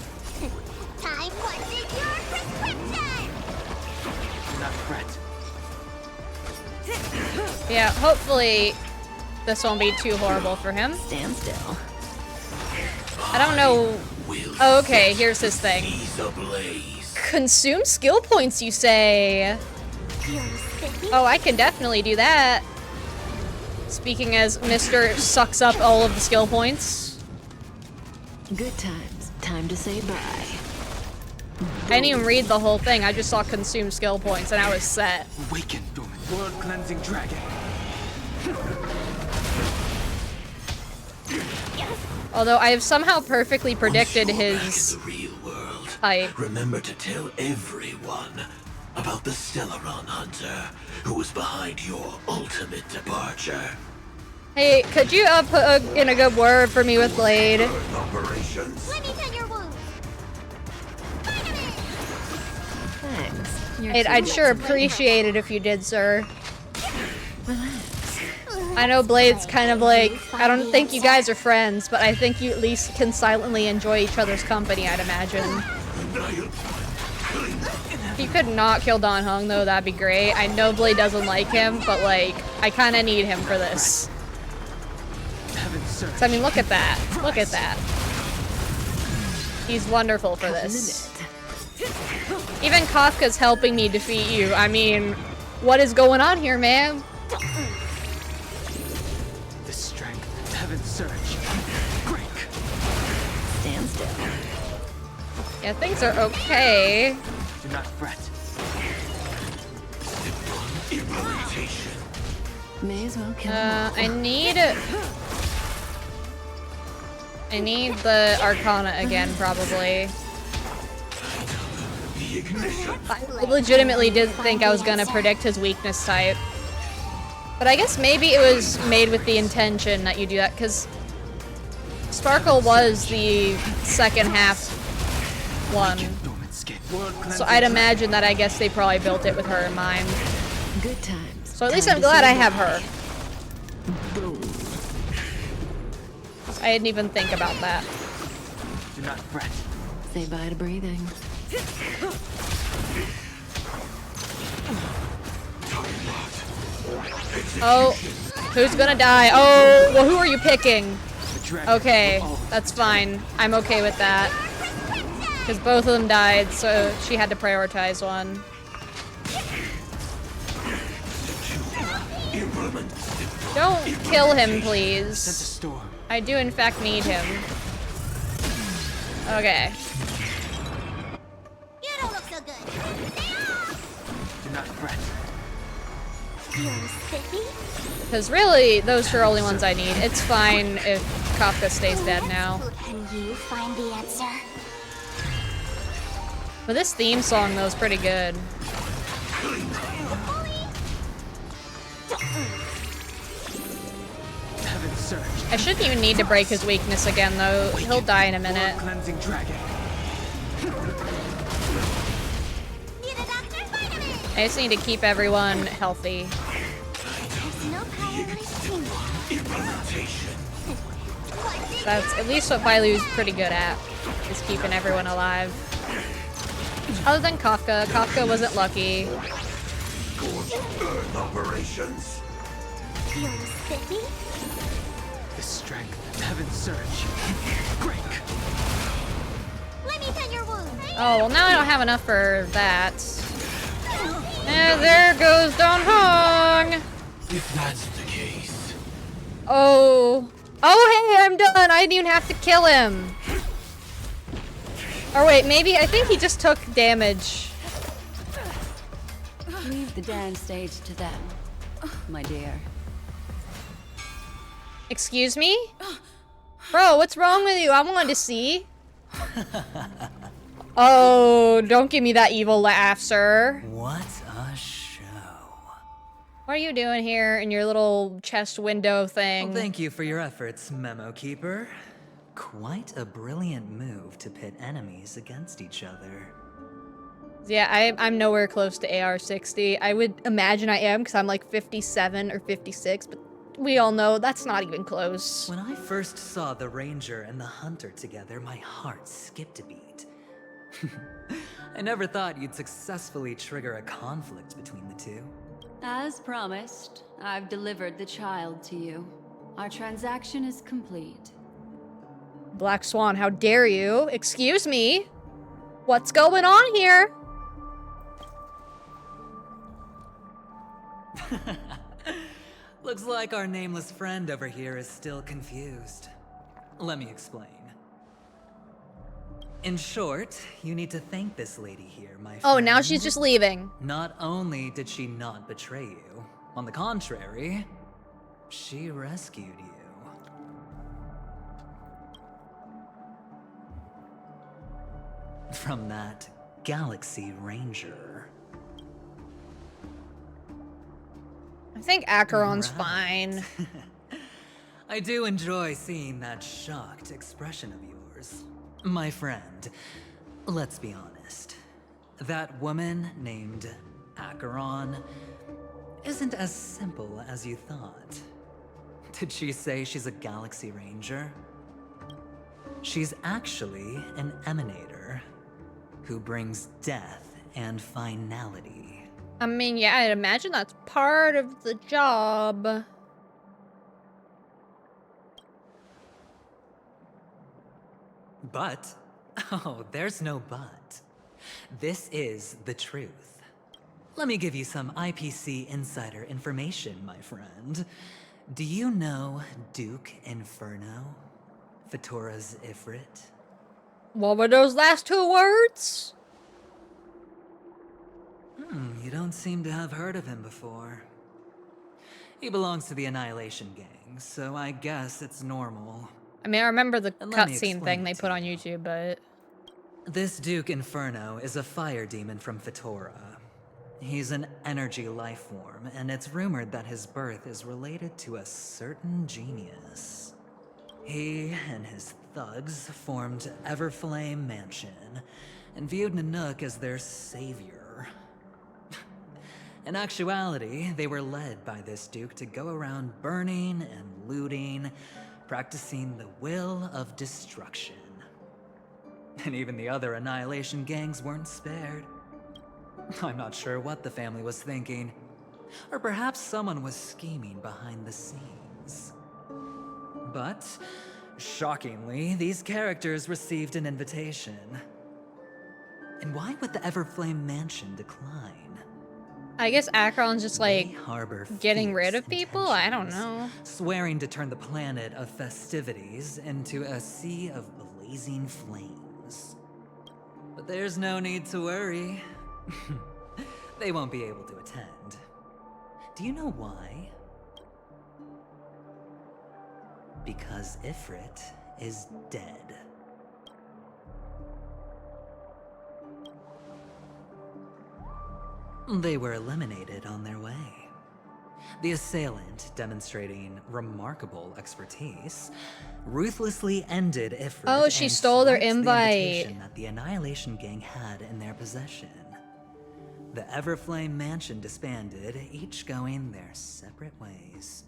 Yeah, hopefully this won't be too horrible for him. Stand still. I don't know. Oh, okay, here's his thing. He's ablaze. Consume skill points, you say? Oh, I can definitely do that. Speaking as Mr. sucks up all of the skill points. Good times. Time to say bye. I didn't even read the whole thing. I just saw consume skill points and I was set. Awaken, dormant. World cleansing dragon. Although I have somehow perfectly predicted Once you're back his in the real world, type. remember to tell everyone about the Stellaron Hunter who was behind your ultimate departure. Hey, could you put in a good word for me with Blade? Operations. Let me tend your wound. Thanks. I'd sure appreciate it if you did, sir. I know Blade's kind of like, I don't think you guys are friends, but I think you at least can silently enjoy each other's company, I'd imagine. If you could not kill Don Hung, though, that'd be great. I know Blade doesn't like him, but, like, I kind of need him for this. So, I mean, look at that. Look at that. He's wonderful for this. Even Kafka's helping me defeat you. I mean, what is going on here, man? The strength, heaven's surge. Break. Stand still. Yeah, things are okay. Do not fret. Implementation. May as well kill them all. I need the Arcana again, probably. The ignition. I legitimately didn't think I was gonna predict his weakness type. But I guess maybe it was made with the intention that you do that, because Sparkle was the second half one. So I'd imagine that I guess they probably built it with her in mind. Good times. So at least Time I'm to glad say I have bye. her. I didn't even think about that. Do not fret. Say bye to breathing. Oh, who's gonna die? Oh, well, who are you picking? The dragon Okay, will always that's fine. I'm okay with that. Because both of them died, so she had to prioritize one. Don't kill him, sense a please. storm. I do, in fact, need him. Okay. You don't look so good. Do not fret. Feeling spiffy? Because really, those are the only ones I need. It's fine if Kafka stays dead now. Can you find the answer? But this theme song, though, is pretty good. Heaven's surge. I shouldn't even need to break his weakness again, though. He'll die in a minute. World cleansing dragon. Need a doctor? Vitamin! I just need to keep everyone healthy. There's no power like teamwork. Implementation. That's at least what Bailu's pretty good at, is keeping everyone alive. Other than Kafka. Kafka wasn't lucky. Earth operations. Feeling spiffy? The strength, heaven's surge. Break. Let me tend your wound. Oh, well, now I don't have enough for that. And there goes Don Hong! If that's the case. Oh. Oh, hey, I'm done! I didn't even have to kill him! Or wait, maybe, I think he just took damage. Leave the dance stage to them, my dear. Excuse me? Bro, what's wrong with you? I wanted to see. Oh, don't give me that evil laugh, sir. What a show. What are you doing here in your little chest window thing? Well, thank you for your efforts, Memo Keeper. Quite a brilliant move to pit enemies against each other. Yeah, I'm nowhere close to AR-60. I would imagine I am because I'm like 57 or 56, but we all know that's not even close. When I first saw the Ranger and the Hunter together, my heart skipped a beat. I never thought you'd successfully trigger a conflict between the two. As promised, I've delivered the child to you. Our transaction is complete. Black Swan, how dare you? Excuse me? What's going on here? Looks like our nameless friend over here is still confused. Let me explain. In short, you need to thank this lady here, my friend. Oh, now she's just leaving. Not only did she not betray you, on the contrary, she rescued you. From that Galaxy Ranger. I think Acheron's fine. I do enjoy seeing that shocked expression of yours. My friend, let's be honest. That woman named Acheron isn't as simple as you thought. Did she say she's a Galaxy Ranger? She's actually an emanator who brings death and finality. I mean, yeah, I'd imagine that's part of the job. But, oh, there's no but. This is the truth. Let me give you some IPC insider information, my friend. Do you know Duke Inferno? Fatora's Ifrit? What were those last two words? You don't seem to have heard of him before. He belongs to the Annihilation Gang, so I guess it's normal. I mean, I remember the And let me cutscene explain thing it they to put on you. YouTube, but... This Duke Inferno is a fire demon from Fatora. He's an energy life form, and it's rumored that his birth is related to a certain genius. He and his thugs formed Everflame Mansion, and viewed Nanook as their savior. In actuality, they were led by this Duke to go around burning and looting, practicing the will of destruction. And even the other Annihilation gangs weren't spared. I'm not sure what the family was thinking. Or perhaps someone was scheming behind the scenes. But, shockingly, these characters received an invitation. And why would the Everflame Mansion decline? I guess Acheron's just like They harbor getting rid fierce of people? I don't intentions, know. swearing to turn the planet of festivities into a sea of blazing flames. But there's no need to worry. They won't be able to attend. Do you know why? Because Ifrit is dead. They were eliminated on their way. The assailant, demonstrating remarkable expertise, ruthlessly ended Ifrit. Oh, she and stole their swiped the invite. invitation that the Annihilation Gang had in their possession. The Everflame Mansion disbanded, each going their separate ways.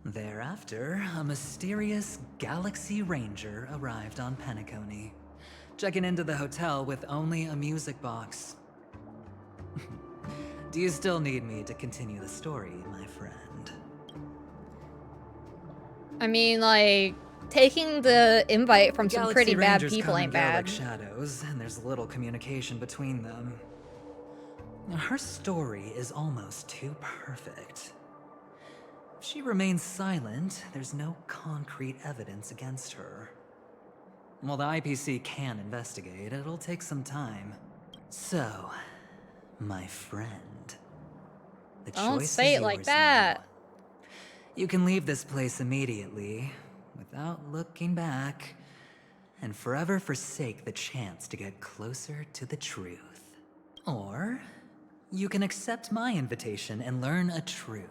Thereafter, a mysterious Galaxy Ranger arrived on Penacony, checking into the hotel with only a music box. Do you still need me to continue the story, my friend? I mean, like, taking the invite from some Galaxy pretty bad Rangers people come ain't and go bad. like shadows, and there's little communication between them. Her story is almost too perfect. If she remains silent, there's no concrete evidence against her. While the IPC can investigate, it'll take some time. So, my friend, the Don't choice say is it like yours that. now. You can leave this place immediately, without looking back, and forever forsake the chance to get closer to the truth. Or, you can accept my invitation and learn a truth.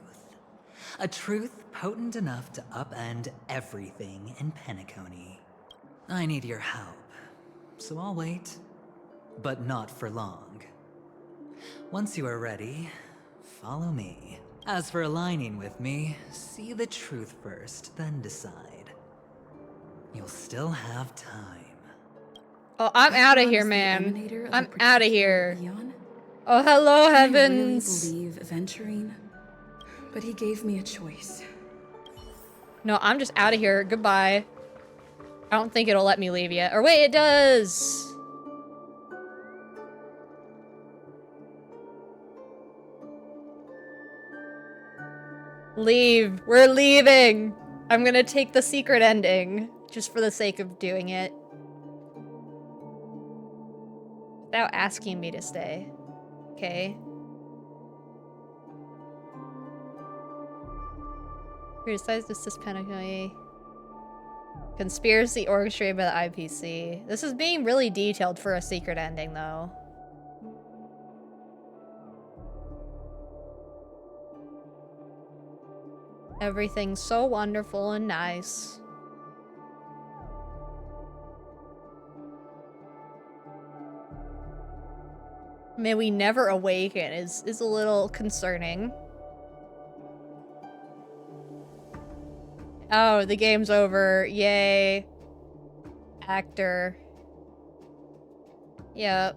A truth potent enough to upend everything in Penacony. I need your help, so I'll wait, but not for long. Once you are ready, follow me. As for aligning with me, see the truth first, then decide. You'll still have time. Oh, I'm out of Acheron here, is the man. emanator of I'm a out of particular here. Eon? Oh, hello, I really heavens. believe Venturine, but he gave me a choice. No, I'm just out of here. Goodbye. I don't think it'll let me leave yet. Or wait, it does! Leave. We're leaving! I'm gonna take the secret ending, just for the sake of doing it. Without asking me to stay. Okay. Criticized this Penacony. Conspiracy orchestrated by the IPC. This is being really detailed for a secret ending, though. Everything's so wonderful and nice. May we never awaken is a little concerning. Oh, the game's over. Yay. Actor. Yep.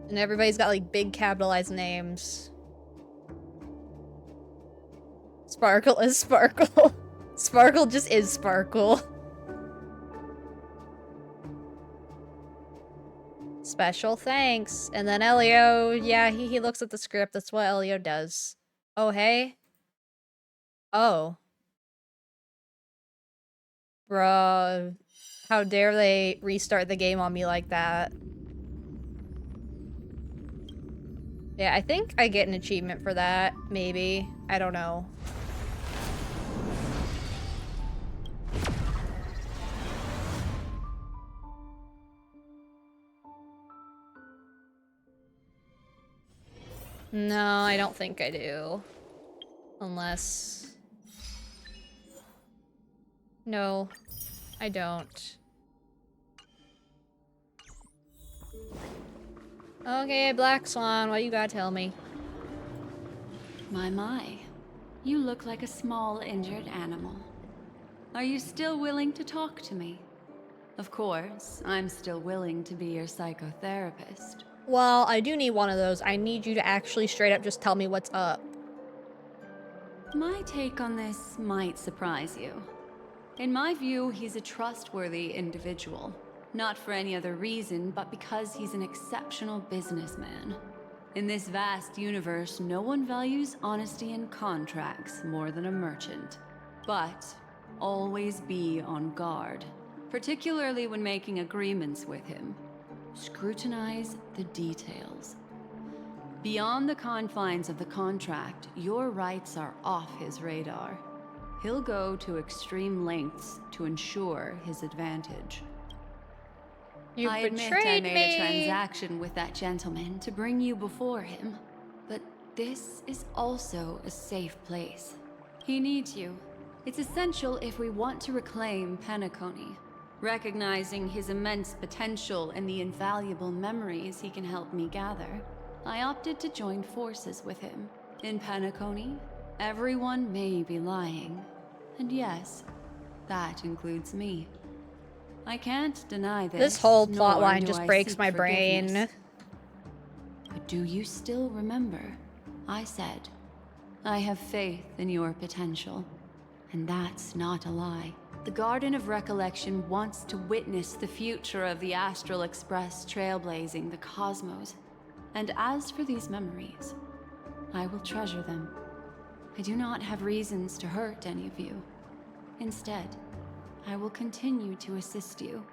And everybody's got like big capitalized names. Sparkle is Sparkle. Sparkle just is Sparkle. Special thanks. And then Elio, yeah, he looks at the script. That's what Elio does. Oh, hey? Oh. Bruh. How dare they restart the game on me like that? Yeah, I think I get an achievement for that. Maybe. I don't know. No, I don't think I do. Unless... No, I don't. Okay, Black Swan, what you gotta tell me? My. You look like a small, injured animal. Are you still willing to talk to me? Of course, I'm still willing to be your psychotherapist. Well, I do need one of those. I need you to actually straight up just tell me what's up. My take on this might surprise you. In my view, he's a trustworthy individual. Not for any other reason, but because he's an exceptional businessman. In this vast universe, no one values honesty in contracts more than a merchant. But always be on guard, particularly when making agreements with him. Scrutinize the details. Beyond the confines of the contract, your rights are off his radar. He'll go to extreme lengths to ensure his advantage. You I admit I made a transaction with that gentleman to bring you before him, but this is also a safe place. He needs you. It's essential if we want to reclaim Penacony. Recognizing his immense potential and the invaluable memories he can help me gather, I opted to join forces with him. In Penacony, everyone may be lying. And yes, that includes me. I can't deny this. This whole nor plot line do just I breaks seek my forgiveness. brain. But do you still remember? I said, I have faith in your potential. And that's not a lie. The Garden of Recollection wants to witness the future of the Astral Express trailblazing the cosmos. And as for these memories, I will treasure them. I do not have reasons to hurt any of you. Instead, I will continue to assist you.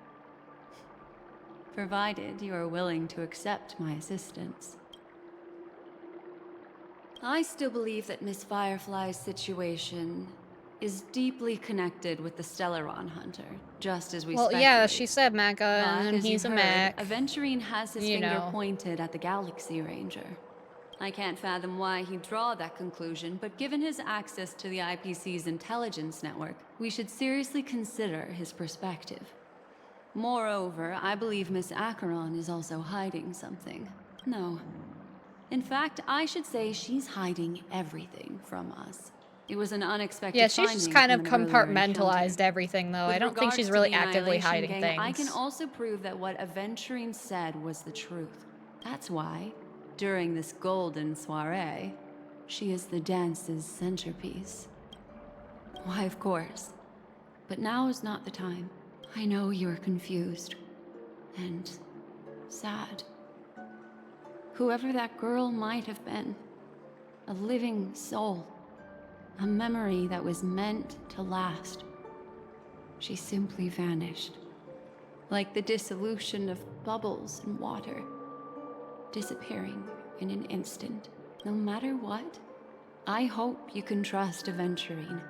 Provided you are willing to accept my assistance. I still believe that Miss Firefly's situation is deeply connected with the Stellaron Hunter, just as we Well, yeah, she said Mecha, and as he's a you've heard, mech. Aventurine has his You finger know. pointed at the Galaxy Ranger. I can't fathom why he'd draw that conclusion, but given his access to the IPC's intelligence network, we should seriously consider his perspective. Moreover, I believe Miss Acheron is also hiding something. No. In fact, I should say she's hiding everything from us. It was an unexpected Yeah, she's just finding kind of from an earlier compartmentalized encounter. everything, though. I With don't think regards she's to really the actively Annihilation hiding Gang, I can things. also prove that what Aventurine said was the truth. That's why during this golden soiree, she is the dance's centerpiece. Why, of course. But now is not the time. I know you're confused. And sad. Whoever that girl might have been, a living soul, a memory that was meant to last. She simply vanished, like the dissolution of bubbles in water, disappearing in an instant. No matter what, I hope you can trust Aventurine,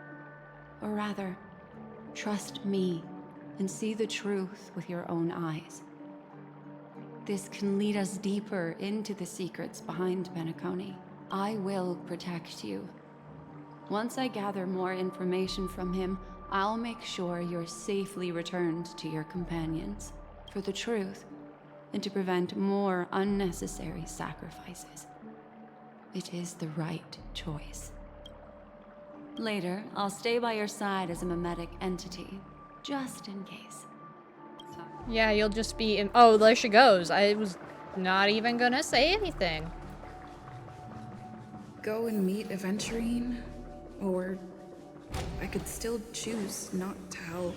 or rather, trust me and see the truth with your own eyes. This can lead us deeper into the secrets behind Penacony. I will protect you. Once I gather more information from him, I'll make sure you're safely returned to your companions for the truth and to prevent more unnecessary sacrifices. It is the right choice. Later, I'll stay by your side as a mimetic entity, just in case. Yeah, you'll just be in— oh, there she goes. I was not even gonna say anything. Go and meet Aventurine, or I could still choose not to help.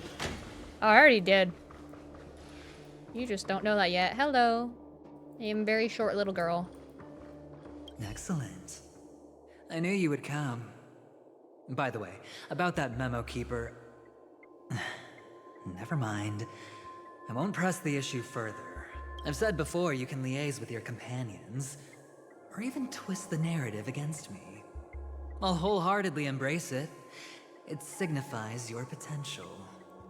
Oh, I already did. You just don't know that yet. Hello. I am a very short little girl. Excellent. I knew you would come. By the way, about that memo keeper... Never mind. I won't press the issue further. I've said before you can liaise with your companions, or even twist the narrative against me. I'll wholeheartedly embrace it. It signifies your potential.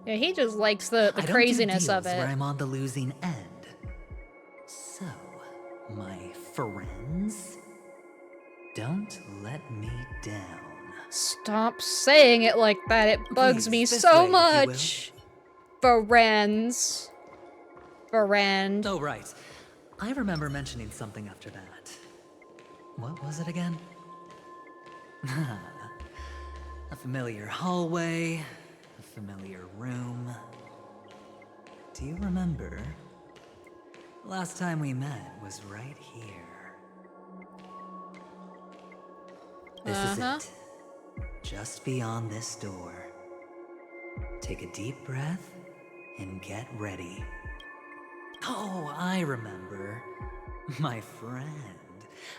Yeah, he just likes the craziness of it. Where I'm on the losing end. So, my friends, don't let me down. Stop saying it like that. It bugs me so much. Friends. Friend. Oh, right. I remember mentioning something after that. What was it again? A familiar hallway, a familiar room. Do you remember? Last time we met was right here. This is it. Just beyond this door. Take a deep breath and get ready. Oh, I remember. My friend.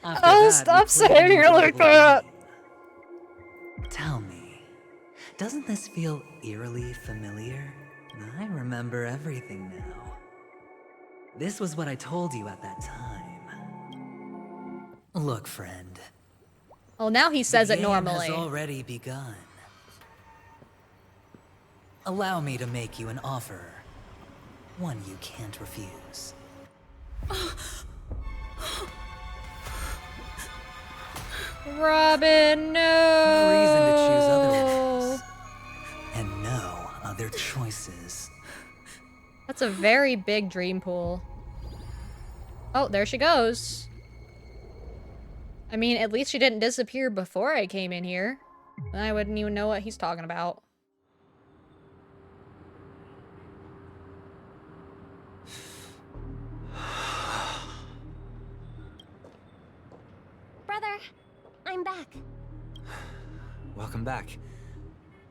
Oh, stop saying it like that! Tell me, doesn't this feel eerily familiar? I remember everything now. This was what I told you at that time. Look, friend. Oh, now he says it The normally. game has already begun. Allow me to make you an offer. One you can't refuse. Robin, no! No reason to choose otherwise. And no other choices. That's a very big dream pool. Oh, there she goes. I mean, at least she didn't disappear before I came in here. Then I wouldn't even know what he's talking about. Brother, I'm back. Welcome back.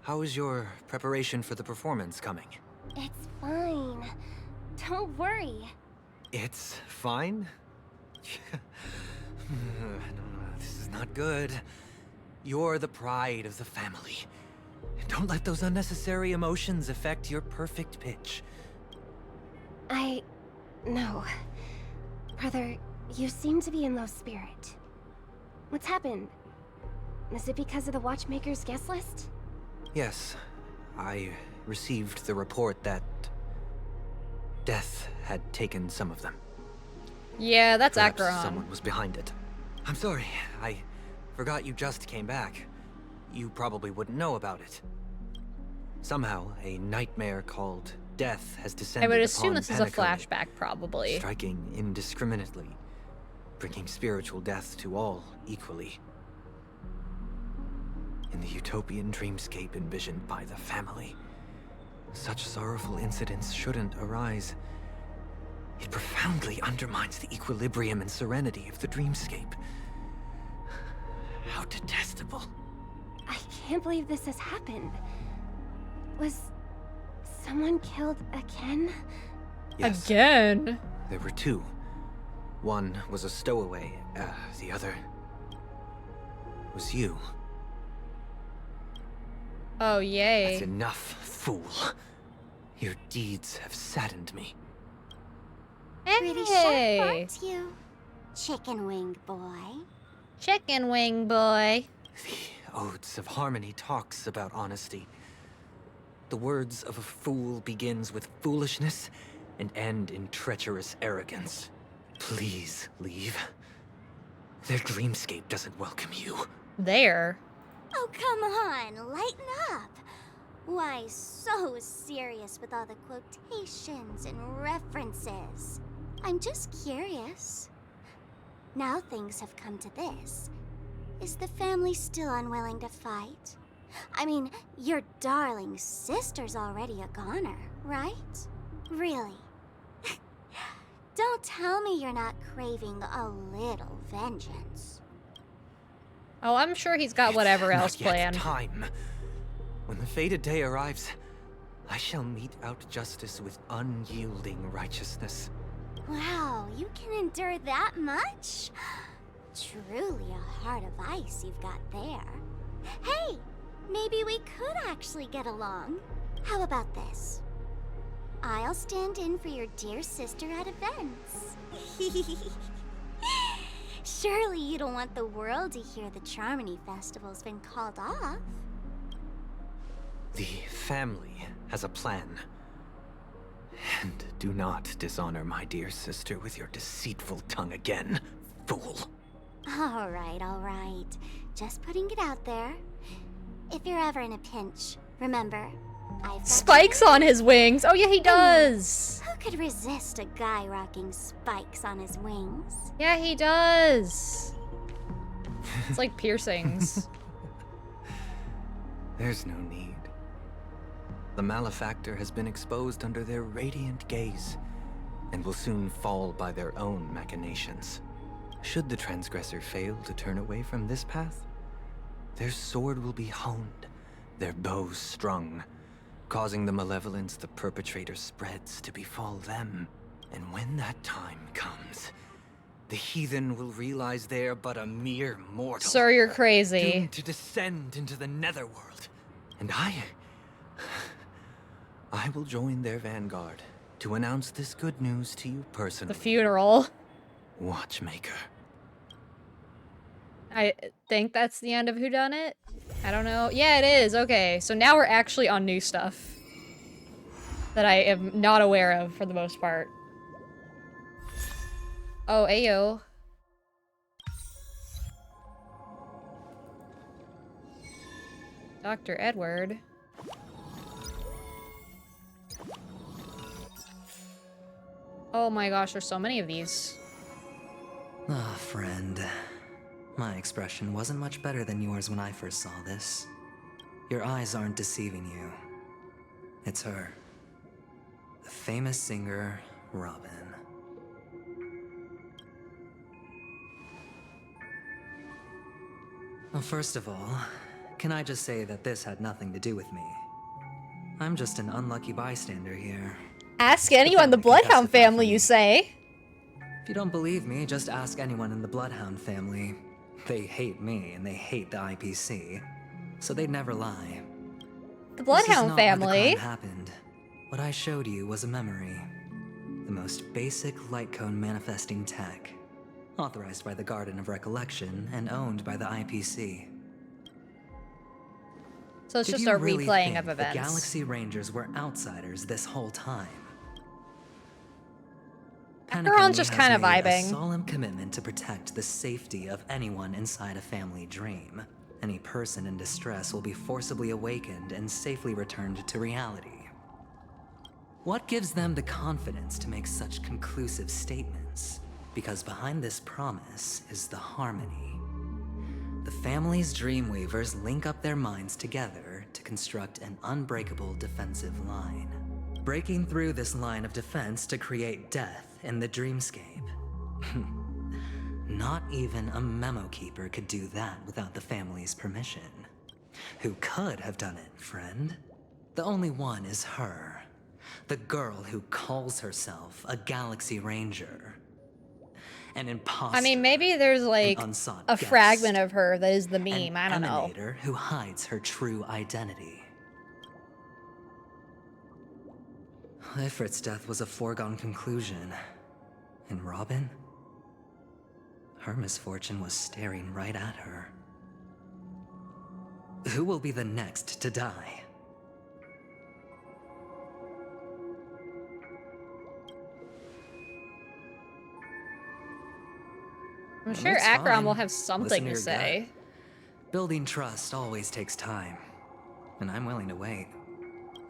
How is your preparation for the performance coming? It's fine. Don't worry. It's fine? No, this is not good. You're the pride of the family. Don't let those unnecessary emotions affect your perfect pitch. No. Brother, you seem to be in low spirit. What's happened? Is it because of the Watchmaker's guest list? Yes. I received the report that Death had taken some of them. Yeah, that's Perhaps Acheron. someone was behind it. I'm sorry, I forgot you just came back. You probably wouldn't know about it. Somehow, a nightmare called Death has descended I would upon assume this is a Penacony, flashback, probably. striking indiscriminately, bringing spiritual death to all equally. In the utopian dreamscape envisioned by the family, such sorrowful incidents shouldn't arise. It profoundly undermines the equilibrium and serenity of the dreamscape. How detestable. I can't believe this has happened. Was someone killed again? Yes. Again? There were two. One was a stowaway, the other was you. Oh, yay. That's enough, fool. Your deeds have saddened me. Pretty sharp, aren't you? Chicken wing boy. Chicken wing boy. The Odes of Harmony talks about honesty. The words of a fool begins with foolishness and end in treacherous arrogance. Please leave. Their dreamscape doesn't welcome you. There. Oh, come on, lighten up. Why so serious with all the quotations and references? I'm just curious. Now things have come to this. Is the family still unwilling to fight? I mean, your darling sister's already a goner, right? Really? Don't tell me you're not craving a little vengeance. Oh, I'm sure he's got whatever It's else not yet planned. time. When the fated day arrives, I shall mete out justice with unyielding righteousness. Wow, you can endure that much? Truly a heart of ice you've got there. Hey, maybe we could actually get along. How about this? I'll stand in for your dear sister at events. Surely you don't want the world to hear the Charmony Festival's been called off. The family has a plan. And do not dishonor my dear sister with your deceitful tongue again, fool. All right. Just putting it out there. If you're ever in a pinch, remember, I've got Spikes on his wings. Oh, yeah, he does. Who could resist a guy rocking spikes on his wings? Yeah, he does. It's like piercings. There's no need. The malefactor has been exposed under their radiant gaze, and will soon fall by their own machinations. Should the transgressor fail to turn away from this path, their sword will be honed, their bow strung, causing the malevolence the perpetrator spreads to befall them. And when that time comes, the heathen will realize they're but a mere mortal. Sir, you're crazy. Doomed to descend into the netherworld. And I will join their vanguard to announce this good news to you personally. The funeral. Watchmaker. I think that's the end of Whodunit? I don't know. Yeah, it is. Okay, so now we're actually on new stuff that I am not aware of for the most part. Oh, ayo. Dr. Edward. Oh my gosh, there's so many of these. Ah, friend. My expression wasn't much better than yours when I first saw this. Your eyes aren't deceiving you. It's her. The famous singer, Robin. Well, first of all, can I just say that this had nothing to do with me? I'm just an unlucky bystander here. Ask anyone, the Bloodhound family, you say? If you don't believe me, just ask anyone in the Bloodhound family. They hate me, and they hate the IPC, so they'd never lie. The Bloodhound family? Where the crime happened. What I showed you was a memory. The most basic light cone manifesting tech. Authorized by the Garden of Recollection and owned by the IPC. So it's Did just you a really replaying think of the events. Galaxy Rangers were outsiders this whole time? Everyone's just has kind of made vibing. A solemn commitment to protect the safety of anyone inside a family dream. Any person in distress will be forcibly awakened and safely returned to reality. What gives them the confidence to make such conclusive statements? Because behind this promise is the harmony. The family's Dreamweavers link up their minds together to construct an unbreakable defensive line. Breaking through this line of defense to create death in the dreamscape. Not even a memo keeper could do that without the family's permission. Who could have done it, friend? The only one is her. The girl who calls herself a Galaxy Ranger. An imposter. I mean, maybe there's like a fragment of her that is the meme. I don't know. An emanator who hides her true identity. Ifrit's death was a foregone conclusion. And Robin? Her misfortune was staring right at her. Who will be the next to die? I'm sure Acheron will have something to say. Building trust always takes time, and I'm willing to wait.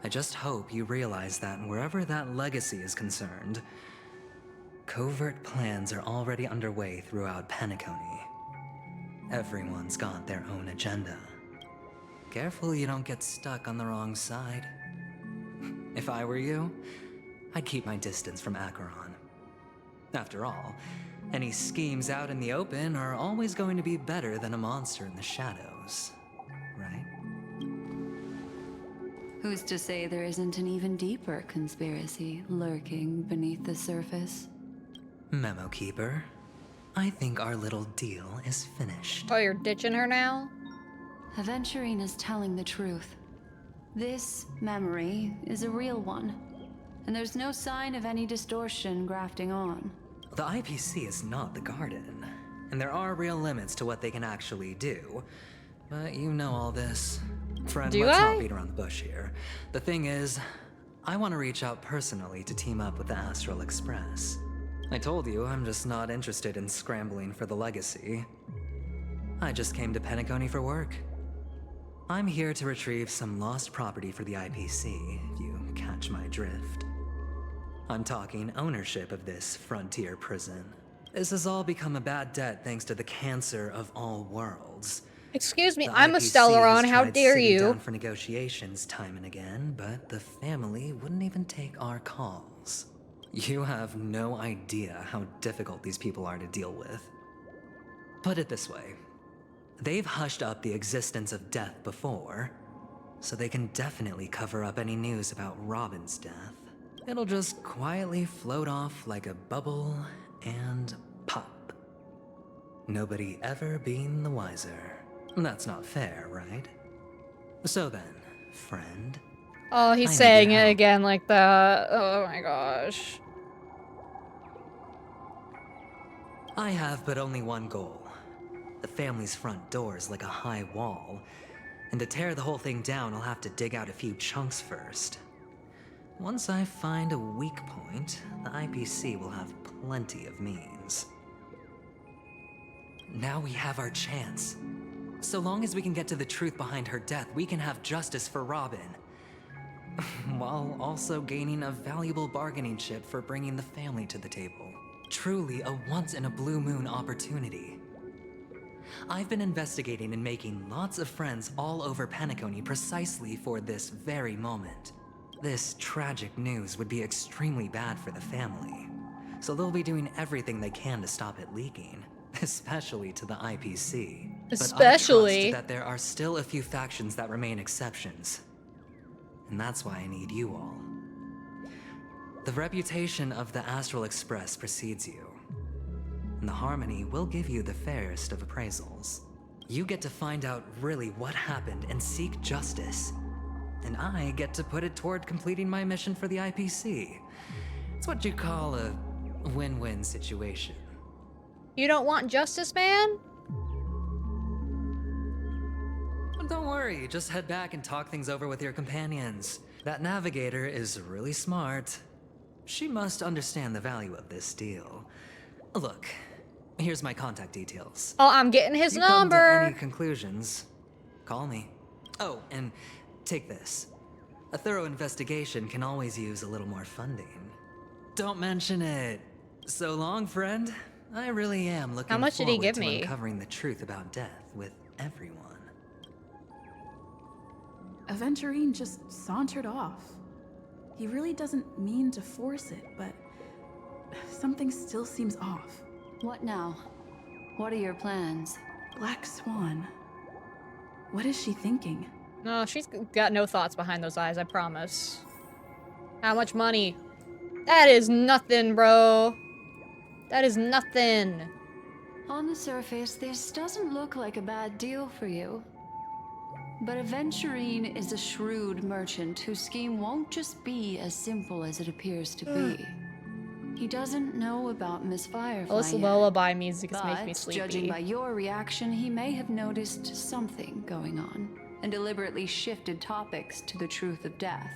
I just hope you realize that wherever that legacy is concerned, covert plans are already underway throughout Penacony. Everyone's got their own agenda. Careful you don't get stuck on the wrong side. If I were you, I'd keep my distance from Acheron. After all, any schemes out in the open are always going to be better than a monster in the shadows, right? Who's to say there isn't an even deeper conspiracy lurking beneath the surface? Memo Keeper, I think our little deal is finished. Oh, you're ditching her now? Aventurine is telling the truth. This memory is a real one, and there's no sign of any distortion grafting on. The IPC is not the Garden, and there are real limits to what they can actually do. But you know all this. Friend, let's not beat around the bush here. The thing is, I want to reach out personally to team up with the Astral Express. I told you I'm just not interested in scrambling for the legacy. I just came to Penacony for work. I'm here to retrieve some lost property for the IPC, if you catch my drift. I'm talking ownership of this frontier prison. This has all become a bad debt thanks to the cancer of all worlds. Excuse me, I'm a Stellaron, how dare you? Down for negotiations time and again, but the family wouldn't even take our calls. You have no idea how difficult these people are to deal with. Put it this way, they've hushed up the existence of death before, so they can definitely cover up any news about Robin's death. It'll just quietly float off like a bubble and pop. Nobody ever being the wiser. That's not fair, right? So then, friend. Oh, he's saying it again like that. Oh my gosh. I have but only one goal. The family's front door is like a high wall. And to tear the whole thing down, I'll have to dig out a few chunks first. Once I find a weak point, the IPC will have plenty of means. Now we have our chance. So long as we can get to the truth behind her death, we can have justice for Robin. While also gaining a valuable bargaining chip for bringing the family to the table. Truly a once-in-a-blue-moon opportunity. I've been investigating and making lots of friends all over Penacony precisely for this very moment. This tragic news would be extremely bad for the family, so they'll be doing everything they can to stop it leaking, especially to the IPC. Especially? But I trust that there are still a few factions that remain exceptions, and that's why I need you all. The reputation of the Astral Express precedes you, and the Harmony will give you the fairest of appraisals. You get to find out really what happened and seek justice. And I get to put it toward completing my mission for the IPC. It's what you call a win-win situation. You don't want justice, man? Don't worry, just head back and talk things over with your companions. That navigator is really smart. She must understand the value of this deal. Look, here's my contact details. Oh, I'm getting his If you number. come to any conclusions, call me. Oh, and take this. A thorough investigation can always use a little more funding. Don't mention it. So long, friend. I really am looking How much did he forward give to me? uncovering the truth about death with everyone. Aventurine just sauntered off. He really doesn't mean to force it, but something still seems off. What now? What are your plans? Black Swan. What is she thinking? No, she's got no thoughts behind those eyes, I promise. How much money? That is nothing, bro. That is nothing. On the surface, this doesn't look like a bad deal for you. But Aventurine is a shrewd merchant whose scheme won't just be as simple as it appears to be. He doesn't know about Miss Firefly This yet, lullaby music is making me but sleepy. judging by your reaction, he may have noticed something going on and deliberately shifted topics to the truth of death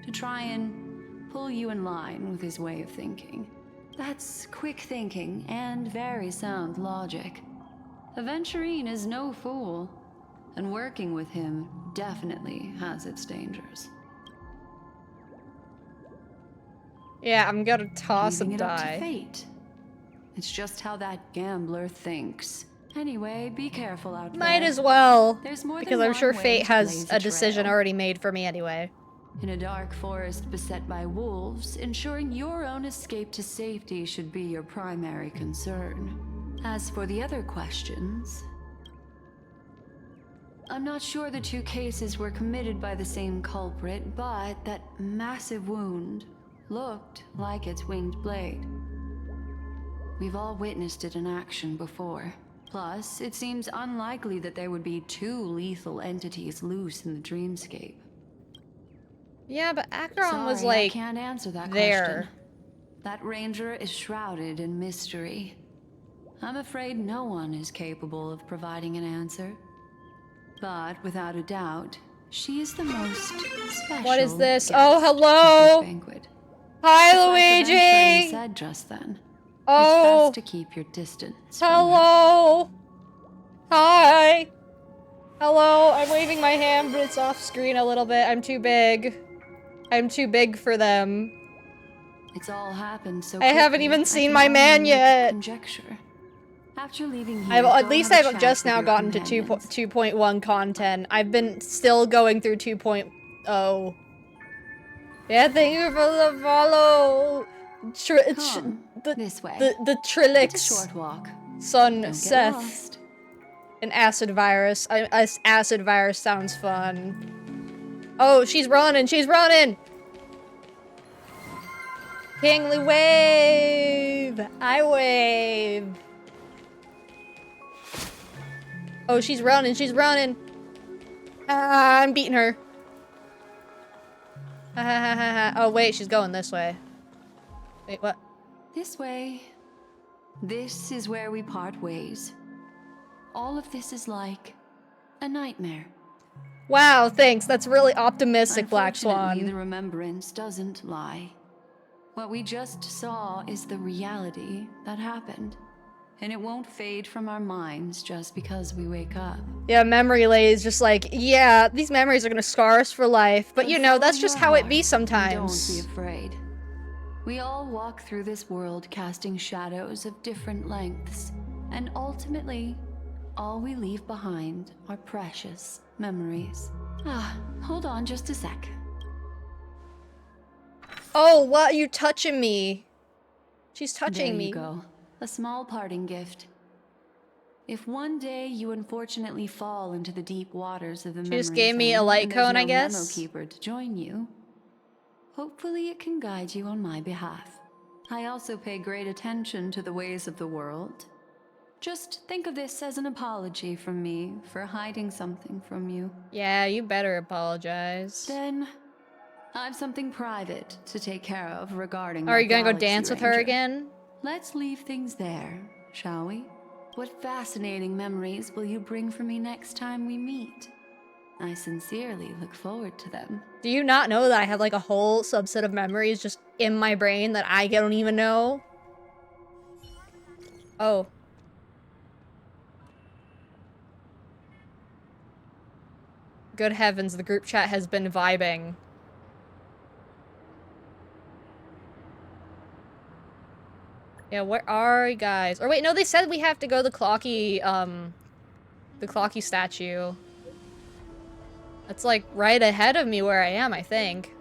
to try and pull you in line with his way of thinking. That's quick thinking and very sound logic. Aventurine is no fool, and working with him definitely has its dangers. Yeah, I'm gonna toss Leaving a it up to die. fate. It's just how that gambler thinks. Anyway, be careful out there. Might as well. There's more Because than I'm sure one way fate to has blaze a decision trail. already made for me anyway. In a dark forest beset by wolves, ensuring your own escape to safety should be your primary concern. As for the other questions, I'm not sure the two cases were committed by the same culprit, but that massive wound looked like its winged blade. We've all witnessed it in action before. Plus, it seems unlikely that there would be two lethal entities loose in the dreamscape. Yeah, but Acheron was Sorry, I like can't answer that there. question. That ranger is shrouded in mystery. I'm afraid no one is capable of providing an answer. But without a doubt, she is the most special. What is this? guest Oh, at hello. this banquet. Hi, Just like Aventurine Luigi. said just then. Oh. It's best to keep your distance. from her. Hello. Hi. Hello. I'm waving my hand, but it's off screen a little bit. I'm too big. I'm too big for them. It's all happened so I haven't quickly, even I seen can my only man make yet. Conjecture. After leaving here, At go least have a I've chat just with now your gotten to companions. 2.1 content. I've been still going through 2.0. Yeah, thank you for the follow. Come, this way. The It's a Trilix short walk. son Don't get Seth. lost. An acid virus. Acid virus sounds fun. Oh, she's running. She's running. Kingly wave. I wave. Oh, she's running. She's running. I'm beating her. Ha ha ha ha. Oh, wait. She's going this way. Wait, what? This way. This is where we part ways. All of this is like a nightmare. Wow, thanks. That's really optimistic, Black Unfortunately, the Swan. remembrance doesn't lie. What we just saw is the reality that happened. And it won't fade from our minds just because we wake up. Yeah, memory lane is just like, yeah, these memories are gonna scar us for life. But you know, that's just how it be sometimes. Don't be afraid. We all walk through this world casting shadows of different lengths. And ultimately, all we leave behind are precious memories. Ah, hold on just a sec. Oh, what? You touching me? She's touching There me. you go. A small parting gift. If one day you unfortunately fall into the deep waters of the memory just gave me a zone light and there's cone, I no guess? memo keeper to join you, hopefully it can guide you on my behalf. I also pay great attention to the ways of the world. Just think of this as an apology from me for hiding something from you. Yeah, you better apologize. Then, I've something private to take care of regarding Are that you gonna go Galaxy dance with her Ranger. again? Let's leave things there, shall we? What fascinating memories will you bring for me next time we meet? I sincerely look forward to them. Do you not know that I have like a whole subset of memories just in my brain that I don't even know? Oh. Good heavens, the group chat has been vibing. Yeah, where are you guys? Or wait, no, they said we have to go to the Clocky statue. That's like right ahead of me where I am, I think.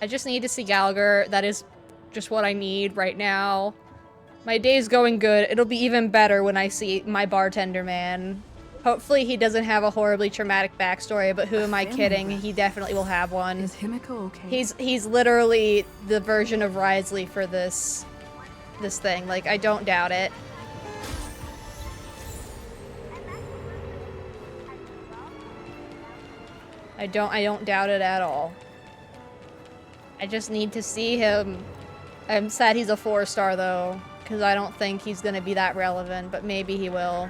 I just need to see Gallagher. That is just what I need right now. My day's going good. It'll be even better when I see my bartender man. Hopefully he doesn't have a horribly traumatic backstory, but who am I kidding? He definitely will have one. Is Himiko okay? He's literally the version of Risley for this thing. Like, I don't doubt it. I don't doubt it at all. I just need to see him. I'm sad he's a 4-star though, because I don't think he's gonna be that relevant, but maybe he will.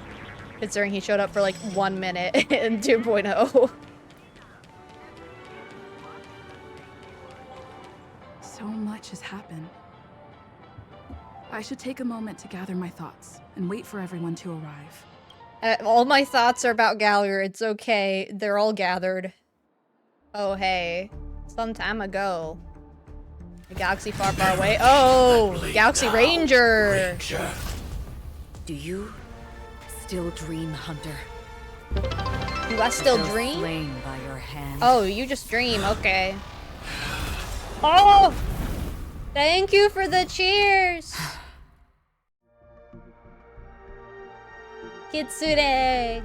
Considering he showed up for like 1 minute in 2.0. So much has happened. I should take a moment to gather my thoughts and wait for everyone to arrive. All my thoughts are about Gallagher. It's okay. They're all gathered. Oh, hey. Some time ago. A galaxy far, far away. Oh! Galaxy Ranger! Do you still dream, Hunter? Do I still dream? Slain by your hand. Oh, you just dream. Okay. Oh! Thank you for the cheers! Kitsune! I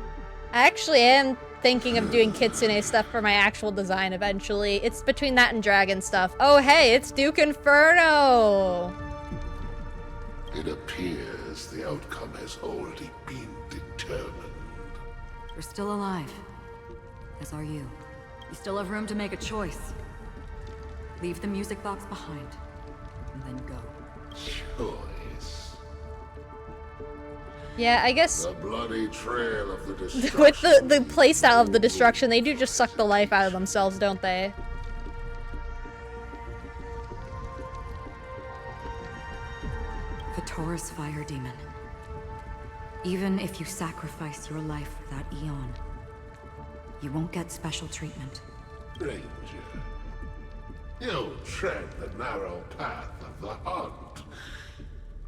actually am thinking of doing Kitsune stuff for my actual design eventually. It's between that and dragon stuff. Oh hey, it's Duke Inferno! It appears the outcome has already been determined. You're still alive. As are you. You still have room to make a choice. Leave the music box behind, and then go. Choice. Yeah, I guess The bloody trail of the destruction. with the playstyle of the destruction, they do just suck the life out of themselves, don't they? Fatora's fire demon. Even if you sacrifice your life for that eon, you won't get special treatment. Ranger, you tread the narrow path of the hunt.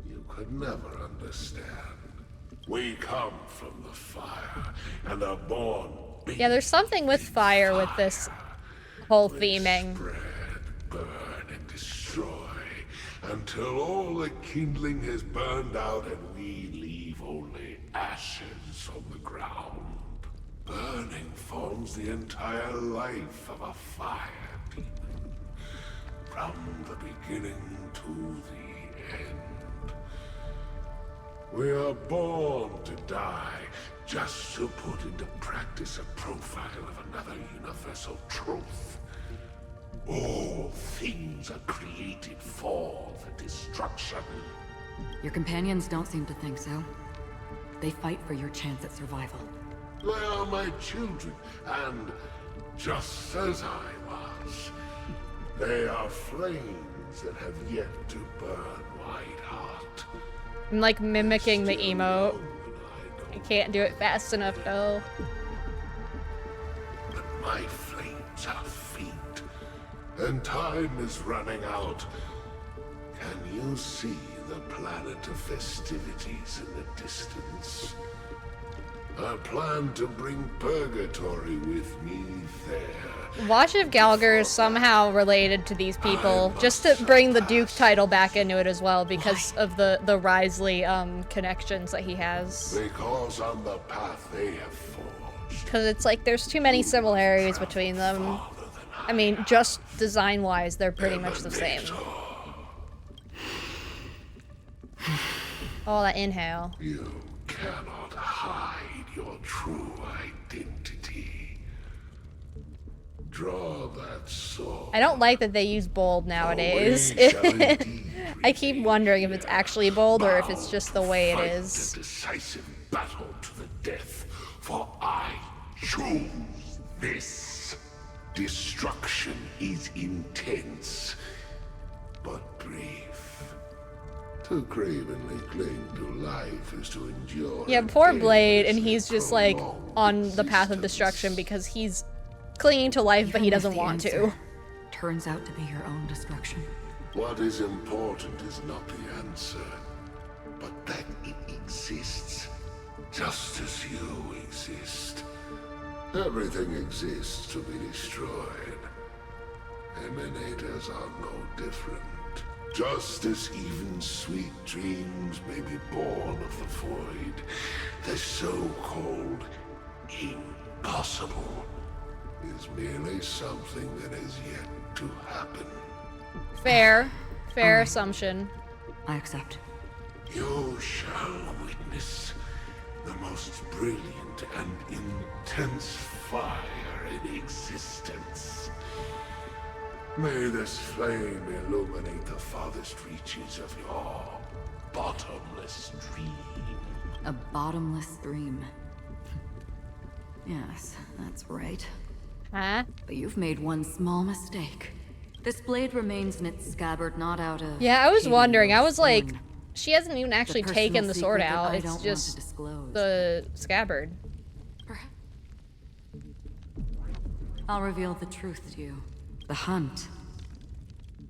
You could never understand. We come from the fire and are born. Yeah, there's something with fire with this whole theming. Spread, burn, and destroy until all the kindling has burned out and we leave only ashes on the ground. Burning forms the entire life of a fire demon, from the beginning to the end. We are born to die, just to put into practice a profile of another universal truth. All things are created for the destruction. Your companions don't seem to think so. They fight for your chance at survival. They are my children, and just as I was, they are flames that have yet to burn Whiteheart. I'm like mimicking the emote. I can't do it fast enough though. But my flames are faint, and time is running out. Can you see the planet of festivities in the distance? I plan to bring Purgatory with me there. Watch if Gallagher is somehow related to these people, just to bring the Duke title back into it as well, because of the Risley connections that he has. Because on the path they have forged. Because it's like there's too many similarities between them. I mean, just design-wise, they're pretty much the same. Oh, that inhale. You cannot hide your true identity. Draw that sword. I don't like that they use bold nowadays. I keep wondering if it's actually bold or if it's just the way it is. A decisive battle to the death, for I choose this. Destruction is intense, but brief. To cravenly cling to life is to endure. Yeah, poor Blade, and he's just like on the path of destruction because he's clinging to life, but he doesn't want to. Turns out to be your own destruction. What is important is not the answer, but that it exists, just as you exist. Everything exists to be destroyed. Emanators are no different. Just as even sweet dreams may be born of the void, the so-called impossible is merely something that is yet to happen. Fair. Fair assumption. I accept. You shall witness the most brilliant and intense fire in existence. May this flame illuminate the farthest reaches of your bottomless dream. A bottomless dream. Yes, that's right. Huh? But you've made one small mistake. This blade remains in its scabbard, not out of... Yeah, I was pity wondering. or I was like, scorn. she hasn't even actually The taken personal the sword secret that out. I It's don't want just to disclose. the scabbard. Perhaps. I'll reveal the truth to you. The hunt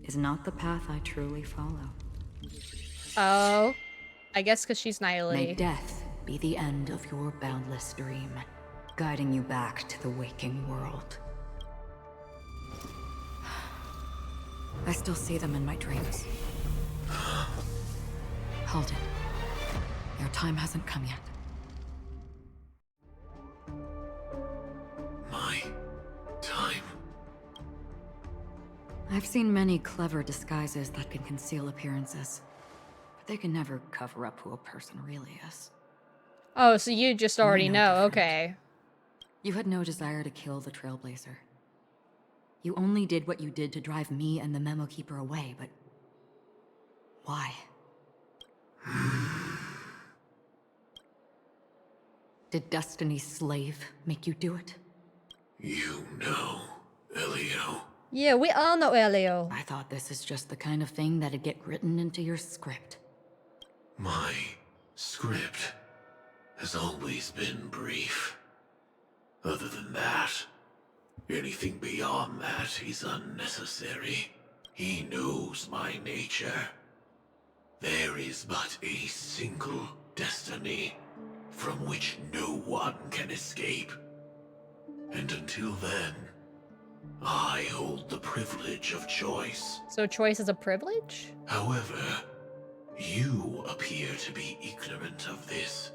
is not the path I truly follow. Oh. I guess because she's May Nihility. death be the end of your boundless dream, guiding you back to the waking world. I still see them in my dreams. Hold it. Your time hasn't come yet. My time. I've seen many clever disguises that can conceal appearances, but they can never cover up who a person really is. Oh, so you just already no know. different. Okay. You had no desire to kill the Trailblazer. You only did what you did to drive me and the Memo Keeper away, but... why? Did Destiny's slave make you do it? You know, Elio. Yeah, we all know Elio. I thought this is just the kind of thing that'd get written into your script. My script has always been brief. Other than that, anything beyond that is unnecessary. He knows my nature. There is but a single destiny from which no one can escape. And until then, I hold the privilege of choice. So choice is a privilege? However, you appear to be ignorant of this.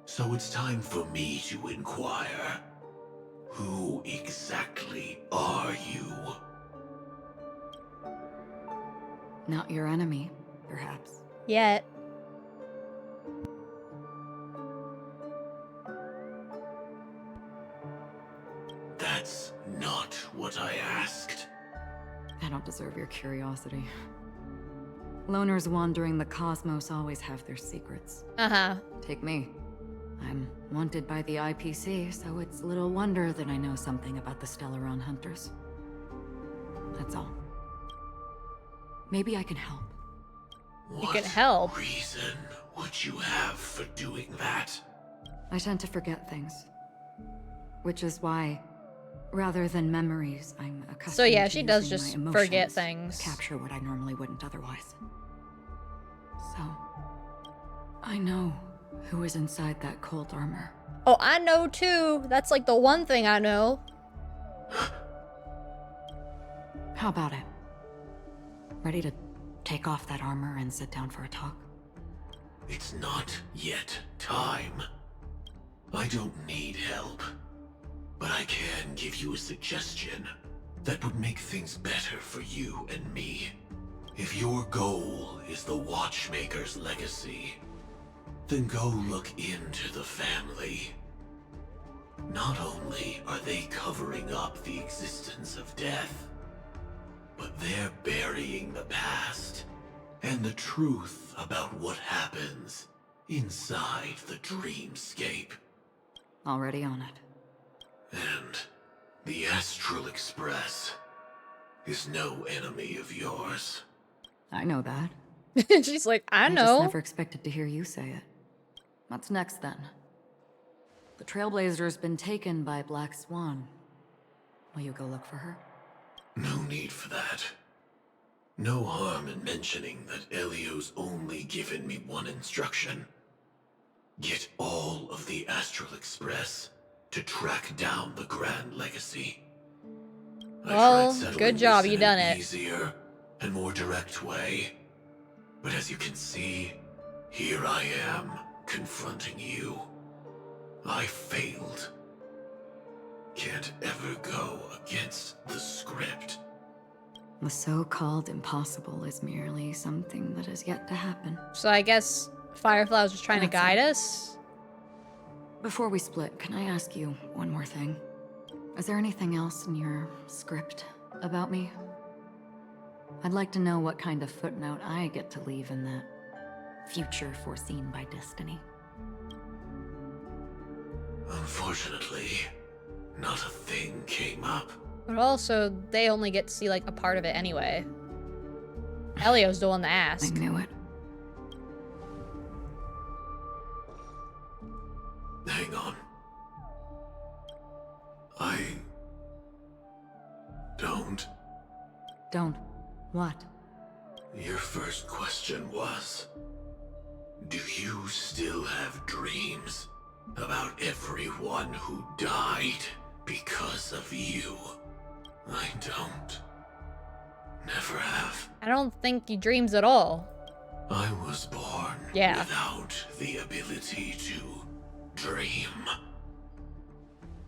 So it's time for me to inquire. Who exactly are you? Not your enemy, perhaps. Yet. That's not what I asked. I don't deserve your curiosity. Loners wandering the cosmos always have their secrets. Uh-huh. Take me. I'm wanted by the IPC, so it's little wonder that I know something about the Stellaron Hunters. That's all. Maybe I can help. You can help. What reason would you have for doing that? I tend to forget things. Which is why, rather than memories, I'm accustomed So yeah, to she does using just my forget emotions things. to capture what I normally wouldn't otherwise. So, I know who is inside that cold armor. Oh, I know too. That's like the one thing I know. How about it? Ready to take off that armor and sit down for a talk? It's not yet time. I don't need help. But I can give you a suggestion that would make things better for you and me. If your goal is the Watchmaker's legacy, then go look into the family. Not only are they covering up the existence of death, but they're burying the past and the truth about what happens inside the dreamscape. Already on it. And the Astral Express is no enemy of yours. I know that. She's like, I I just know. never expected to hear you say it. What's next then? The Trailblazer's been taken by Black Swan. Will you go look for her? No need for that. No harm in mentioning that Elio's only given me one instruction. Get all of the Astral Express to track down the Grand Legacy. I Well, tried settling good job, this you in done an it. Easier, and more direct way. But as you can see, here I am, confronting you. I failed. Can't ever go against the script. The so-called impossible is merely something that has yet to happen. So I guess Firefly was just trying to That's guide it. us? Before we split, can I ask you one more thing? Is there anything else in your script about me? I'd like to know what kind of footnote I get to leave in that future foreseen by destiny. Unfortunately, not a thing came up. But also, they only get to see, like, a part of it anyway. Elio's the one to I ask. knew it. Hang on. I don't. Don't. What? Your first question was, do you still have dreams about everyone who died because of you? I don't. Never have. I don't think he dreams at all. I was born without the ability to dream.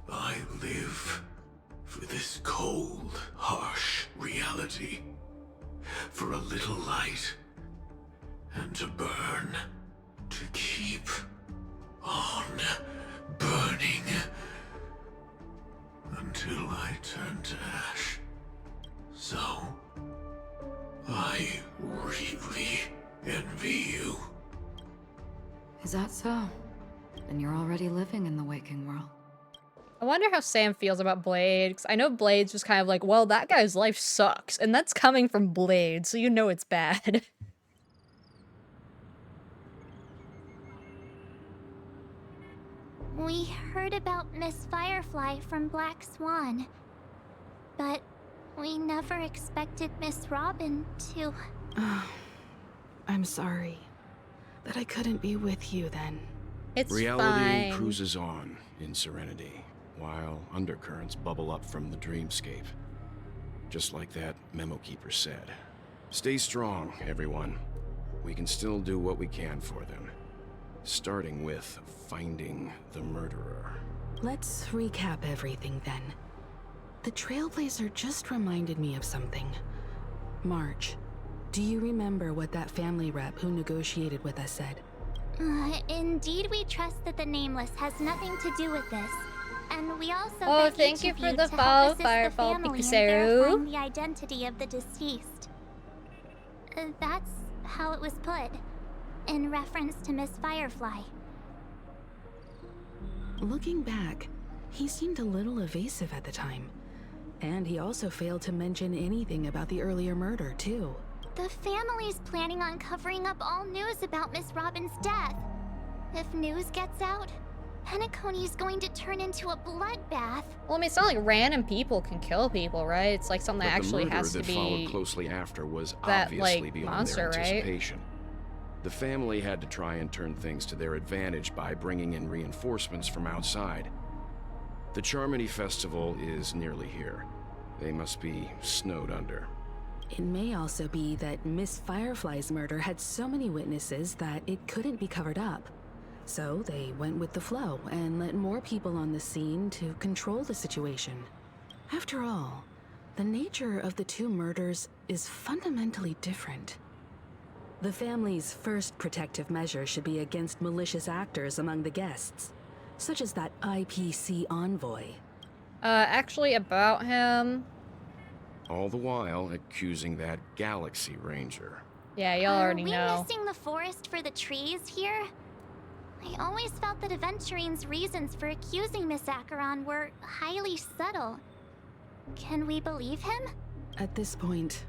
I live for this cold, harsh reality. For a little light, and to burn, to keep on burning, until I turn to ash. So, I really envy you. Is that so? Then you're already living in the waking world. I wonder how Sam feels about Blade, because I know Blade's just kind of like, well, that guy's life sucks, and that's coming from Blade, so you know it's bad. We heard about Miss Firefly from Black Swan, but we never expected Miss Robin to... I'm sorry that I couldn't be with you then. It's Reality fine. cruises on in serenity, while undercurrents bubble up from the dreamscape. Just like that memo keeper said. Stay strong, everyone. We can still do what we can for them. Starting with finding the murderer. Let's recap everything then. The Trailblazer just reminded me of something. March, do you remember what that family rep who negotiated with us said? Indeed, we trust that the Nameless has nothing to do with this. And we also Oh, beg thank each you of for you the to follow, help assist Firefall the family in Pikachu. verifying the identity of the deceased. That's how it was put, in reference to Miss Firefly. Looking back, he seemed a little evasive at the time. And he also failed to mention anything about the earlier murder, too. The family's planning on covering up all news about Miss Robin's death. If news gets out, Penacony's going to turn into a bloodbath. Well, I mean, it's not like random people can kill people, right? It's like something that But actually the murder has to that be followed closely after was that, obviously like, beyond monster, their right? anticipation. The family had to try and turn things to their advantage by bringing in reinforcements from outside. The Charmony Festival is nearly here. They must be snowed under. It may also be that Miss Firefly's murder had so many witnesses that it couldn't be covered up. So they went with the flow and let more people on the scene to control the situation. After all, the nature of the two murders is fundamentally different. The family's first protective measure should be against malicious actors among the guests, such as that IPC envoy. Actually about him. All the while accusing that Galaxy Ranger. Yeah, y'all already Are we know. missing the forest for the trees here? I always felt that Aventurine's reasons for accusing Miss Acheron were highly subtle. Can we believe him? At this point,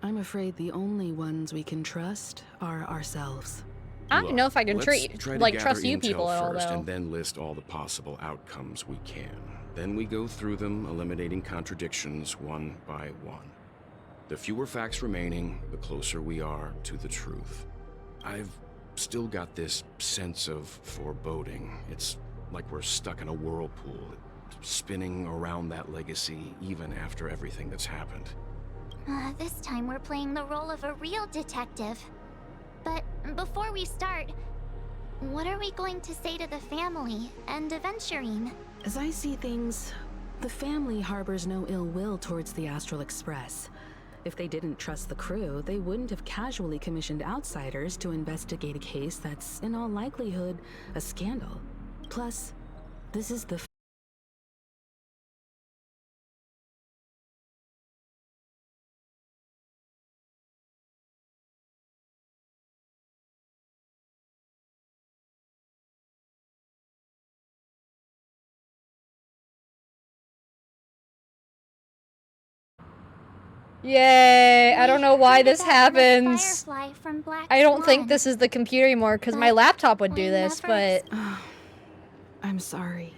I'm afraid the only ones we can trust are ourselves. I don't know if I can Let's try to trust gather you intel people at all, first, though. and then list all the possible outcomes we can. Then we go through them, eliminating contradictions one by one. The fewer facts remaining, the closer we are to the truth. I've still got this sense of foreboding. It's like we're stuck in a whirlpool, spinning around that legacy even after everything that's happened. This time we're playing the role of a real detective. But before we start, what are we going to say to the family and Aventurine? As I see things, the family harbors no ill will towards the Astral Express. If they didn't trust the crew, they wouldn't have casually commissioned outsiders to investigate a case that's, in all likelihood, a scandal. Plus, this is the Yay! I don't know why this Heard about Miss happens. Firefly from Black I don't think Swan. this is the computer anymore because my But laptop would do we this, never but I'm sorry.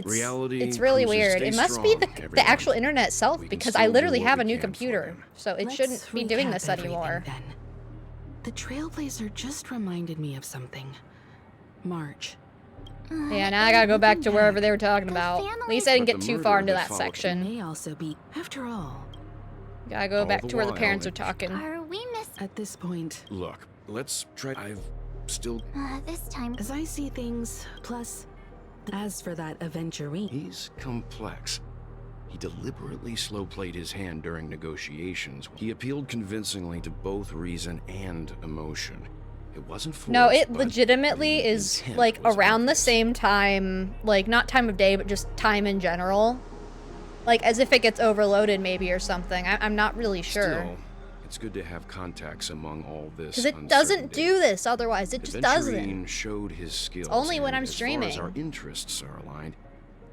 Reality it's really proves to weird. stay It must be strong, the everyone. actual internet itself We can because still I do literally what have we a new can for computer, them. so it Let's shouldn't be doing recap this everything anymore. Then. The Trailblazer just reminded me of something. March. Yeah, now I gotta go back to wherever they were talking The about. At families- least I didn't But get the too murder far into that that followed- section. May also be, after all, Gotta go All back the to where the while, parents are it- talking. Are we miss? at this point, Look, let's try. I've still. This time. as I see things, plus, as for that Aventurine, He's complex. He deliberately slow-played his hand during negotiations. He appealed convincingly to both reason and emotion. It wasn't forced, No, it but legitimately the is intent like was around the obvious. same time, like not time of day, but just time in general. Like as if it gets overloaded maybe or something. I'm not really sure. Still, it's good to have contacts among all this Because it doesn't uncertainty. do this otherwise. It just doesn't. Aventurine showed his skills. only when and I'm as far streaming. as our interests are aligned,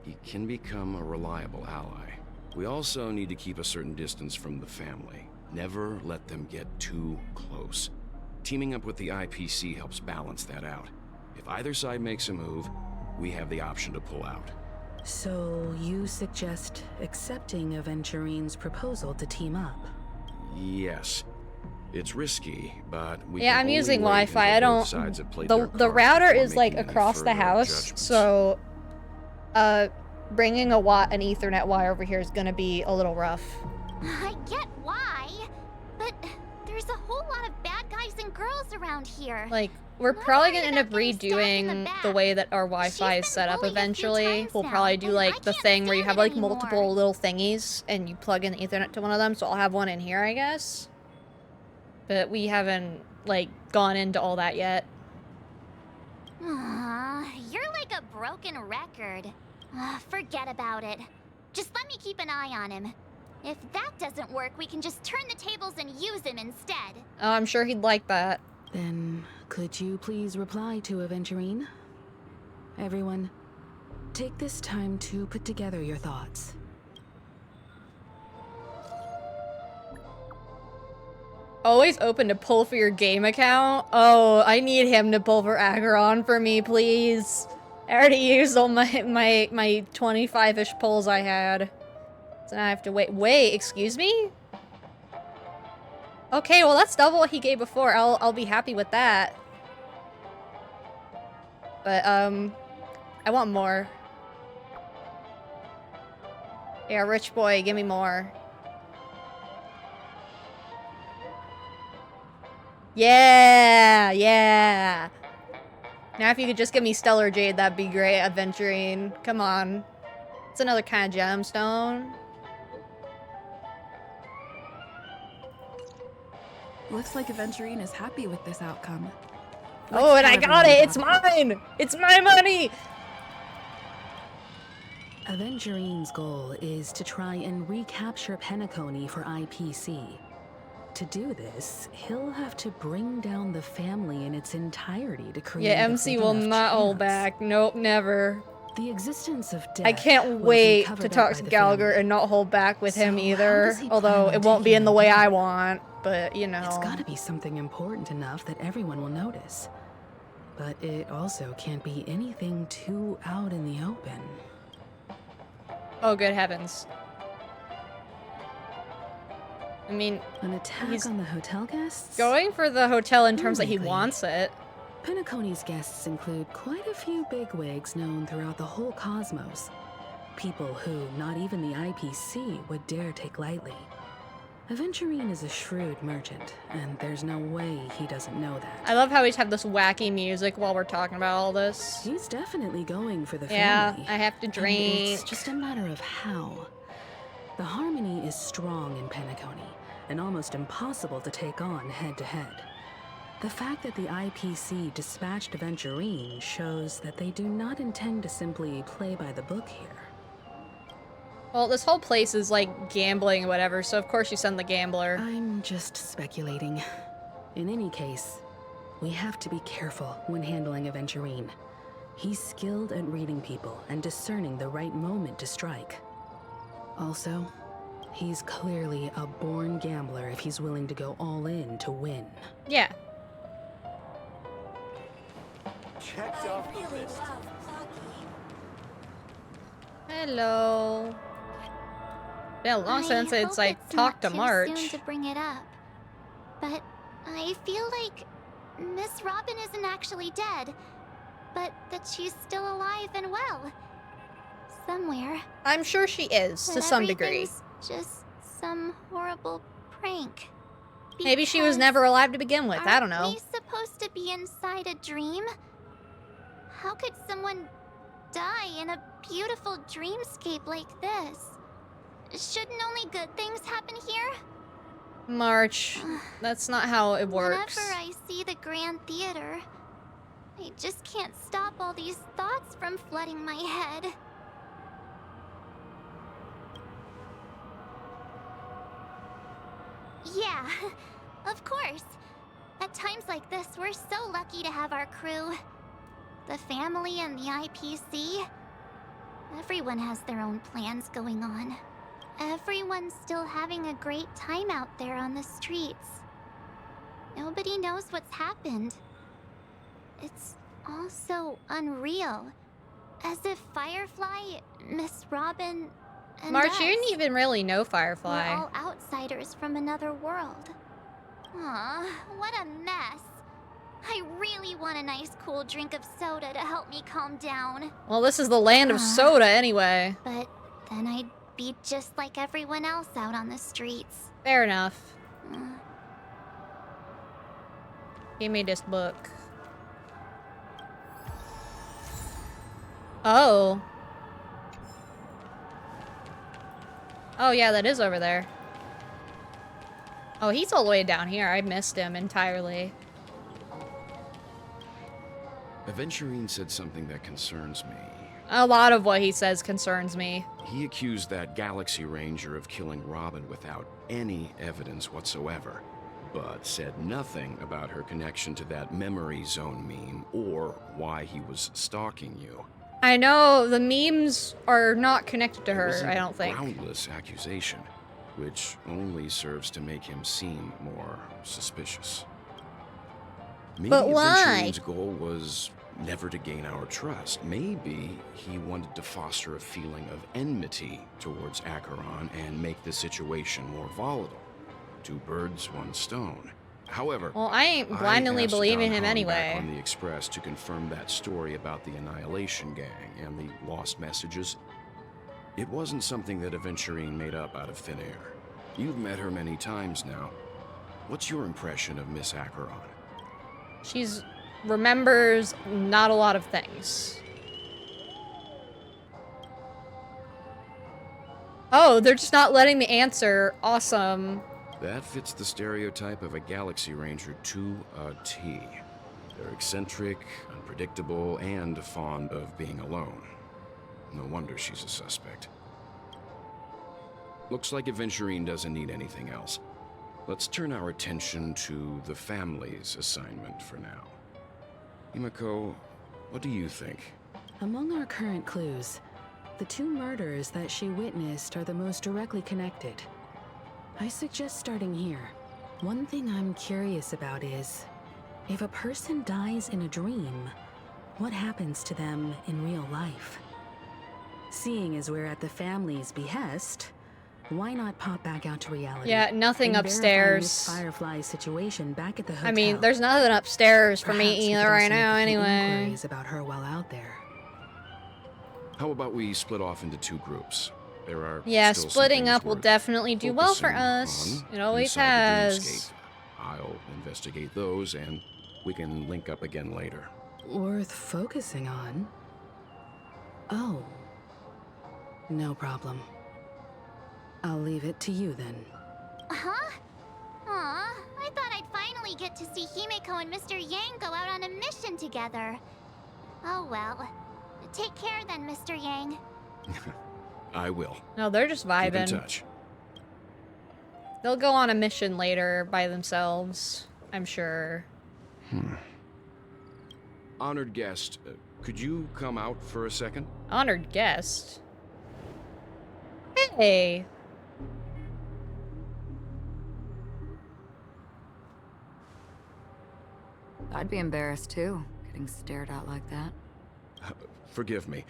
he can become a reliable ally. We also need to keep a certain distance from the family. Never let them get too close. Teaming up with the IPC helps balance that out. If either side makes a move, we have the option to pull out. so you suggest accepting Aventurine's proposal to team up? Yes. It's risky, but we Yeah, can I'm only using wait Wi-Fi. until I both don't. sides have played their The cards router before is like making any across the further house, judgments. so bringing an Ethernet wire over here is gonna be a little rough. I get why, but there's a whole lot of bad guys and girls around here. Like, we're Not probably worried gonna end up about getting stabbed in the redoing back. the way that our Wi-Fi is She's set been up bullied a few eventually. times We'll now, probably do and like I the can't thing where you stand have it like multiple anymore. little thingies and you plug in the Ethernet to one of them, so I'll have one in here, I guess. But we haven't like gone into all that yet. You're like a broken record. Forget about it. Just let me keep an eye on him. If that doesn't work, we can just turn the tables and use him instead. Oh, I'm sure he'd like that. Then, could you please reply to Aventurine? Everyone, take this time to put together your thoughts. Always open to pull for your game account. Oh, I need him to pull for Acheron for me, please. I already used all my 25-ish pulls I had. So now I have to wait. Wait, excuse me? Okay, well that's double what he gave before. I'll be happy with that. But I want more. Yeah, rich boy, give me more. Yeah, yeah. Now if you could just give me Stellar Jade, that'd be great, Aventurine. Come on. It's another kind of gemstone. Looks like Aventurine is happy with this outcome. Oh, and I Let's got tell it! everyone It's about mine! It's my money! Aventurine's goal is to try and recapture Penacony for IPC. To do this, he'll have to bring down the family in its entirety to create Yeah, a MC big will enough not hold chance. back. Nope, never. The existence of death I can't will be wait to covered up talk by to the Gallagher family. and not hold back with him So, how either. does he Although plan it on won't be taking in the them way down? I want. But, you know. It's gotta be something important enough that everyone will notice. But it also can't be anything too out in the open. Oh, good heavens. I mean, An attack he's on the hotel guests? going for the hotel in terms that he Unlikely. wants it. Penacony's guests include quite a few bigwigs known throughout the whole cosmos. People who not even the IPC would dare take lightly. Aventurine is a shrewd merchant, and there's no way he doesn't know that. I love how he's had this wacky music while we're talking about all this. He's definitely going for the Yeah, family. I have to drink. And it's just a matter of how. The harmony is strong in Penacony, and almost impossible to take on head-to-head. The fact that the IPC dispatched Aventurine shows that they do not intend to simply play by the book here. Well, this whole place is like gambling or whatever, so of course you send the gambler. I'm just speculating. In any case, we have to be careful when handling Aventurine. He's skilled at reading people and discerning the right moment to strike. Also, he's clearly a born gambler if he's willing to go all in to win. Yeah. Checked off the list. Hello. Been a long since I it's hope like it's talked to not too March. soon to bring it up, but I feel like Miss Robin isn't actually dead, but that she's still alive and well. Somewhere. I'm sure she is, to But some degree. everything's just some horrible prank. Maybe she was Because never alive to begin with, I don't know. aren't we supposed to be inside a dream? How could someone die in a beautiful dreamscape like this? Shouldn't only good things happen here? March, that's not how it works. Whenever I see the Grand Theater, I just can't stop all these thoughts from flooding my head. Yeah, of course. At times like this, we're so lucky to have our crew. The family and the IPC. Everyone has their own plans going on. Everyone's still having a great time out there on the streets. Nobody knows what's happened. It's all so unreal. As if Firefly, Miss Robin, and March, us you didn't even really know were Firefly. all outsiders from another world. Aw, what a mess. I really want a nice cool drink of soda to help me calm down. Well, this is the land of soda anyway. But then I'd be just like everyone else out on the streets. Fair enough. Give me this book. Oh. Oh yeah, that is over there. Oh, he's all the way down here. I missed him entirely. Aventurine said something that concerns me. A lot of what he says concerns me. He accused that Galaxy Ranger of killing Robin without any evidence whatsoever, but said nothing about her connection to that memory zone meme or why he was stalking you. I know the memes are not connected to It was her, a I don't think. groundless accusation, which only serves to make him seem more suspicious. Maybe But why? Aventurine's goal was never to gain our trust. Maybe he wanted to foster a feeling of enmity towards Acheron and make the situation more volatile. Two birds, one stone. However, Well, I ain't blindly asked believing Don him Hahn anyway. back on the Express to confirm that story about the Annihilation Gang and the lost messages. It wasn't something that Aventurine made up out of thin air. You've met her many times now. What's your impression of Miss Acheron? She's remembers not a lot of things. Oh, they're just not letting me answer. Awesome. That fits the stereotype of a Galaxy Ranger to a T. They're eccentric, unpredictable, and fond of being alone. No wonder she's a suspect. Looks like Aventurine doesn't need anything else. Let's turn our attention to the family's assignment for now. Himiko, what do you think? Among our current clues, the two murders that she witnessed are the most directly connected. I suggest starting here. One thing I'm curious about is, if a person dies in a dream, what happens to them in real life? Seeing as we're at the family's behest, why not pop back out to reality? Yeah, nothing and verify upstairs. Miss Firefly's situation back at the hotel. I mean, there's nothing upstairs for Perhaps me we either could right also now make a few anyway. inquiries about her while out there. How about we split off into two groups? There are Yeah, still some splitting things up will worth definitely do well for focusing us. on It always inside the has. dreamscape. I'll investigate those, and we can link up again later. Worth focusing on? Oh. No problem. I'll leave it to you then. Huh? Aw, I thought I'd finally get to see Himeko and Mr. Yang go out on a mission together. Oh well. Take care then, Mr. Yang. I will. No, they're just vibing. Keep in touch. They'll go on a mission later by themselves, I'm sure. Honored guest, could you come out for a second? Honored guest? Hey! I'd be embarrassed too, getting stared at like that. Forgive me.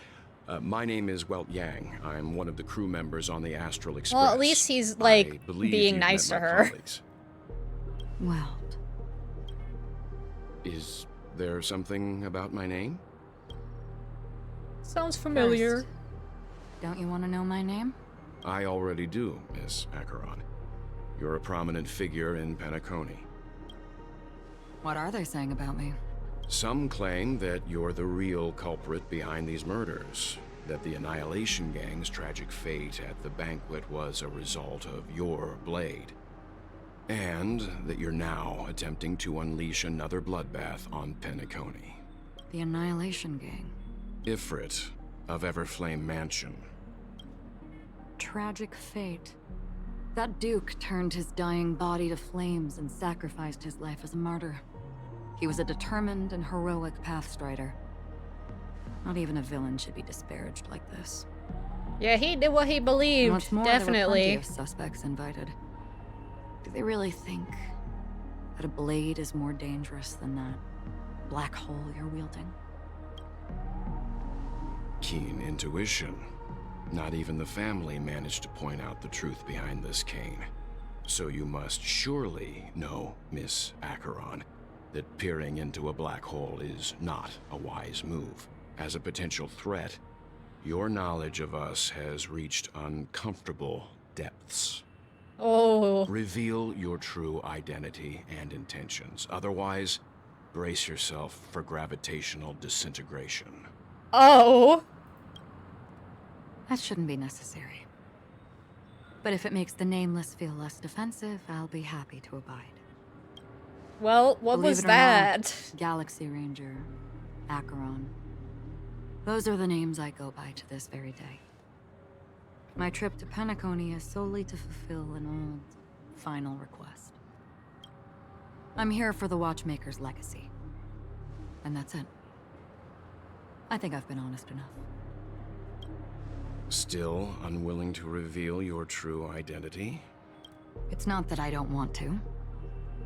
My name is Welt Yang. I'm one of the crew members on the Astral Express. Well, at least he's, like, I believe being you've nice met to my her. colleagues. Welt. Is there something about my name? Sounds familiar. First, don't you want to know my name? I already do, Miss Acheron. You're a prominent figure in Penacony. What are they saying about me? Some claim that you're the real culprit behind these murders, that the Annihilation Gang's tragic fate at the banquet was a result of your blade, and that you're now attempting to unleash another bloodbath on Penacony. The Annihilation Gang. Ifrit of Everflame Mansion. Tragic fate. That Duke turned his dying body to flames and sacrificed his life as a martyr. He was a determined and heroic pathstrider. Not even a villain should be disparaged like this. Yeah, he did what he believed, What's more, there were plenty definitely. of suspects invited. Do they really think that a blade is more dangerous than that black hole you're wielding? Keen intuition. Not even the family managed to point out the truth behind this cane. So you must surely know, Miss Acheron, that peering into a black hole is not a wise move. As a potential threat, your knowledge of us has reached uncomfortable depths. Oh. Reveal your true identity and intentions. Otherwise, brace yourself for gravitational disintegration. Oh. That shouldn't be necessary. But if it makes the Nameless feel less defensive, I'll be happy to abide. Well, what Believe was it or that? not, Galaxy Ranger, Acheron. Those are the names I go by to this very day. My trip to Penacony is solely to fulfill an old, final request. I'm here for the Watchmaker's legacy. And that's it. I think I've been honest enough. Still unwilling to reveal your true identity? It's not that I don't want to.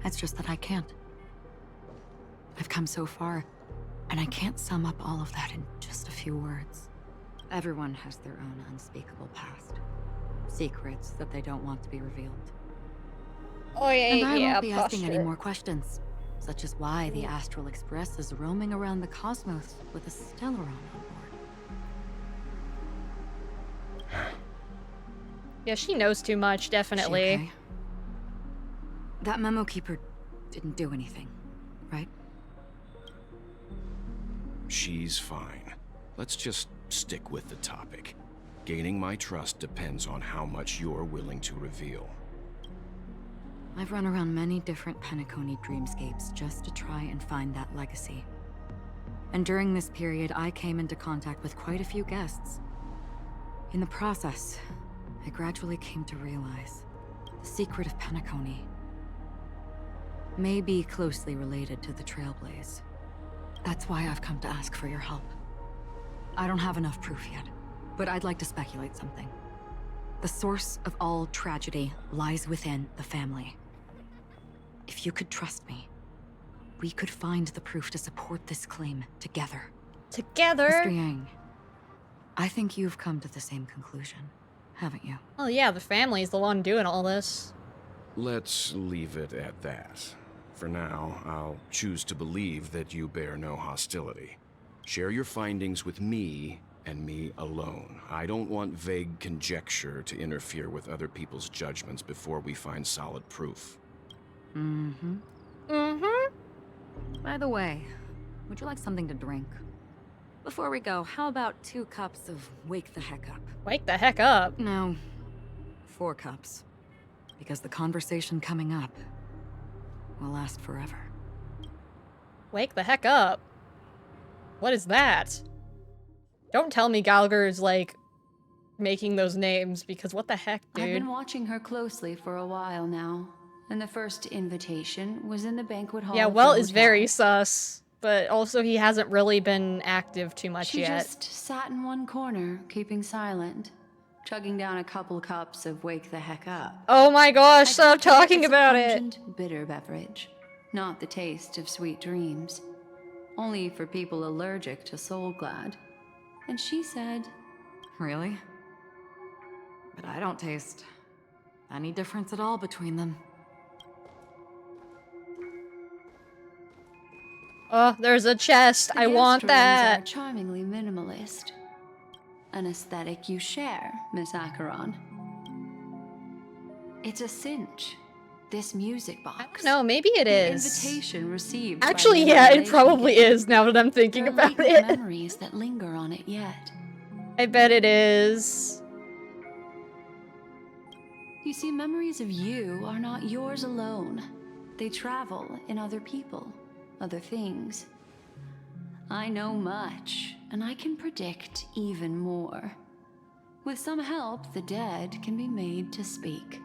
It's just that I can't. I've come so far, and I can't sum up all of that in just a few words. Everyone has their own unspeakable past. Secrets that they don't want to be revealed. Oh, yeah, And I yeah, won't be asking any posture. more questions, such as why the Astral Express is roaming around the cosmos with a Stellaron on board. Yeah, she knows too much, Is she definitely. okay? That memo keeper didn't do anything, right? She's fine. Let's just stick with the topic. Gaining my trust depends on how much you're willing to reveal. I've run around many different Penacony dreamscapes just to try and find that legacy. And during this period, I came into contact with quite a few guests. In the process, I gradually came to realize the secret of Penacony may be closely related to the Trailblaze. That's why I've come to ask for your help. I don't have enough proof yet, but I'd like to speculate something. The source of all tragedy lies within the family. If you could trust me, we could find the proof to support this claim together. Together? Mr. Yang, I think you've come to the same conclusion, haven't you? Oh yeah, the family's the one doing all this. Let's leave it at that. For now, I'll choose to believe that you bear no hostility. Share your findings with me, and me alone. I don't want vague conjecture to interfere with other people's judgments before we find solid proof. Mm-hmm. Mm-hmm. By the way, would you like something to drink? Before we go, how about 2 cups of Wake the Heck Up? Wake the heck up. No, 4 cups. Because the conversation coming up will last forever. Wake the heck up. What is that? Don't tell me Gallagher's, like, making those names, because what the heck, dude? I've been watching her closely for a while now, and the first invitation was in the banquet hall. Yeah, of Well the is hotel. very sus, but also he hasn't really been active too much She yet. just sat in one corner, keeping silent, chugging down a couple cups of Wake the Heck Up. Oh my gosh, I stop told her talking it's about a it! pungent, bitter beverage, not the taste of sweet dreams. Only for people allergic to Soul Glad. And she said, Really? But I don't taste any difference at all between them. Oh, there's a chest. the I guest want rooms that. are charmingly minimalist. An aesthetic you share, Miss Acheron. It's a cinch. This music box. No, maybe it The is. invitation received. by Actually, the yeah, it Annihilation probably Gang. is now that I'm thinking There are about latent it. memories that linger on it yet. I bet it is. You see, memories of you are not yours alone. They travel in other people, other things. I know much, and I can predict even more. With some help, the dead can be made to speak.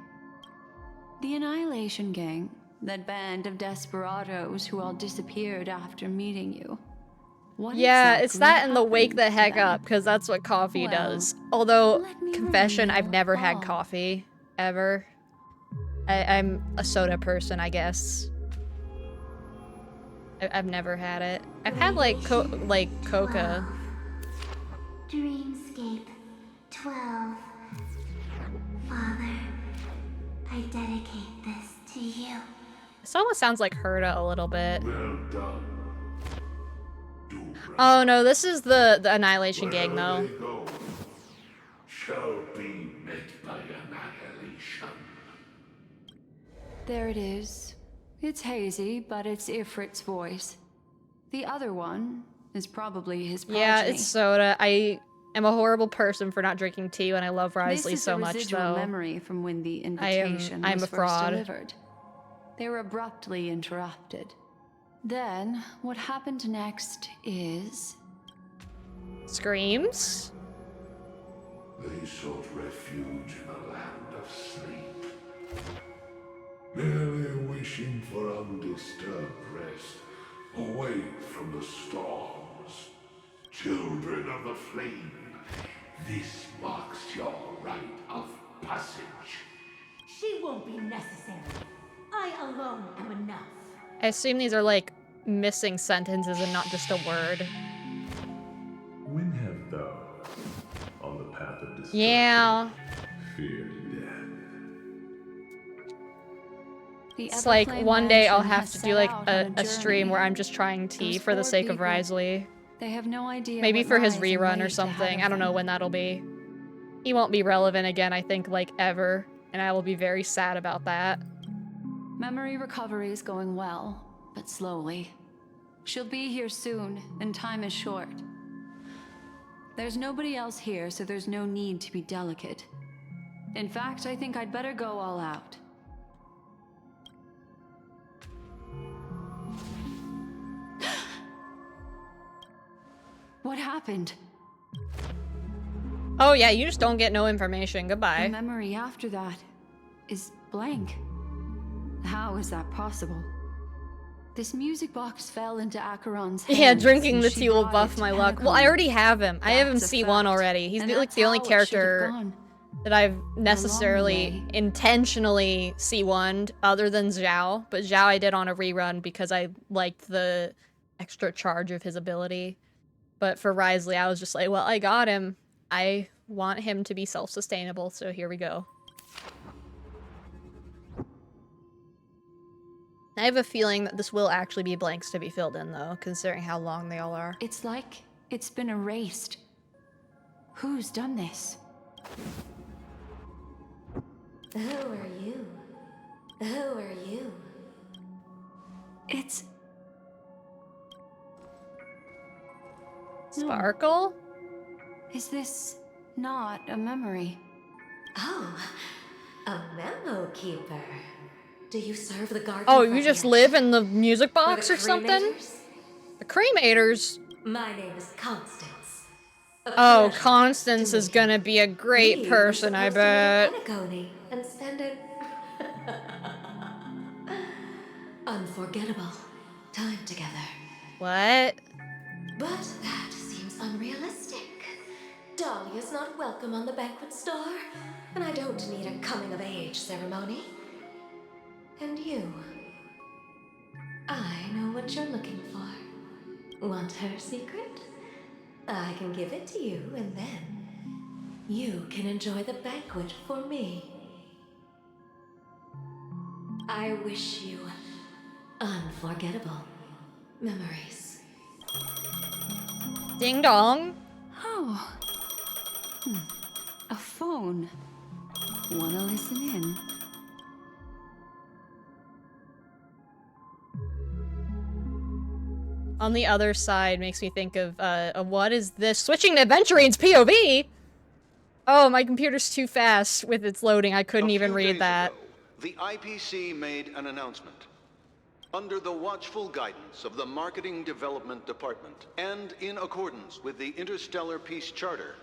The Annihilation Gang, that band of desperados who all disappeared after meeting you. What Yeah, it's exactly that and the wake the happened to heck them? up, because that's what coffee Well, does. Although, let me confession, I've reveal never had all. coffee. Ever. I'm a soda person, I guess. I've never had it. I've had, like, coca. Dreamscape 12. Father, I dedicate this to you. This almost sounds like Herta a little bit. Well done. Oh no, this is the Annihilation Gang, though. Wherever they go, shall be met by annihilation. There it is. It's hazy, but it's Ifrit's voice. The other one is probably his progeny. Yeah, it's soda. I am a horrible person for not drinking tea when I love This Risley is so a much, residual though. memory from when the invitation I'm was a first fraud. delivered. They were abruptly interrupted. Then, what happened next is... Screams? They sought refuge in a land of sleep, merely wishing for undisturbed rest, away from the storms. Children of the flame, this marks your rite of passage. She won't be necessary. I alone am enough. I assume these are, like, missing sentences and not just a word. When have thou, on the path of destruction, Yeah. feared death? It's like, one day I'll have to do, like, a stream where I'm just trying tea for the sake of Risley. They have no idea. Maybe what for his lies rerun or await something. ahead I of don't know them. when that'll be. He won't be relevant again, I think, like, ever. And I will be very sad about that. Memory recovery is going well, but slowly. She'll be here soon, and time is short. There's nobody else here, so there's no need to be delicate. In fact, I think I'd better go all out. What happened? Oh yeah, you just don't get no information. The Goodbye. memory after that is blank. How is that possible? This music box fell into Acheron's hands. Yeah, drinking and the she tea will brought buff it to my luck. Well, I Pentacon. already have him. I have him That's a C1 fact. already. He's And like that's the only how it should have character gone. that I've necessarily way. intentionally C1'd other than Zhao. But Zhao I did on a rerun because I liked the extra charge of his ability. But for Risley, I was just like, well, I got him. I want him to be self-sustainable, so here we go. I have a feeling that this will actually be blanks to be filled in, though, considering how long they all are. It's like it's been erased. Who's done this? Who are you? Who are you? It's... Sparkle? Is this not a memory? Oh, a memo keeper. Do you serve the guard? Oh, you just live in the music box or something? Cremators? The cremators? My name is Constance. A Oh, pleasure Constance to is meet gonna be a great We person, were I supposed to bet. meet at Pentagoney and spend an unforgettable time together. What? But that seems unrealistic. Dahlia's not welcome on the banquet star, and I don't need a coming-of-age ceremony. And you? I know what you're looking for. Want her secret? I can give it to you, and then you can enjoy the banquet for me. I wish you unforgettable memories. Ding dong. Oh. A phone. Wanna listen in? On the other side makes me think of what is this? Switching to Adventurine's POV? Oh, my computer's too fast with its loading. I couldn't even read that. The IPC made an announcement. Under the watchful guidance of the Marketing Development Department, and in accordance with the Interstellar Peace Charter,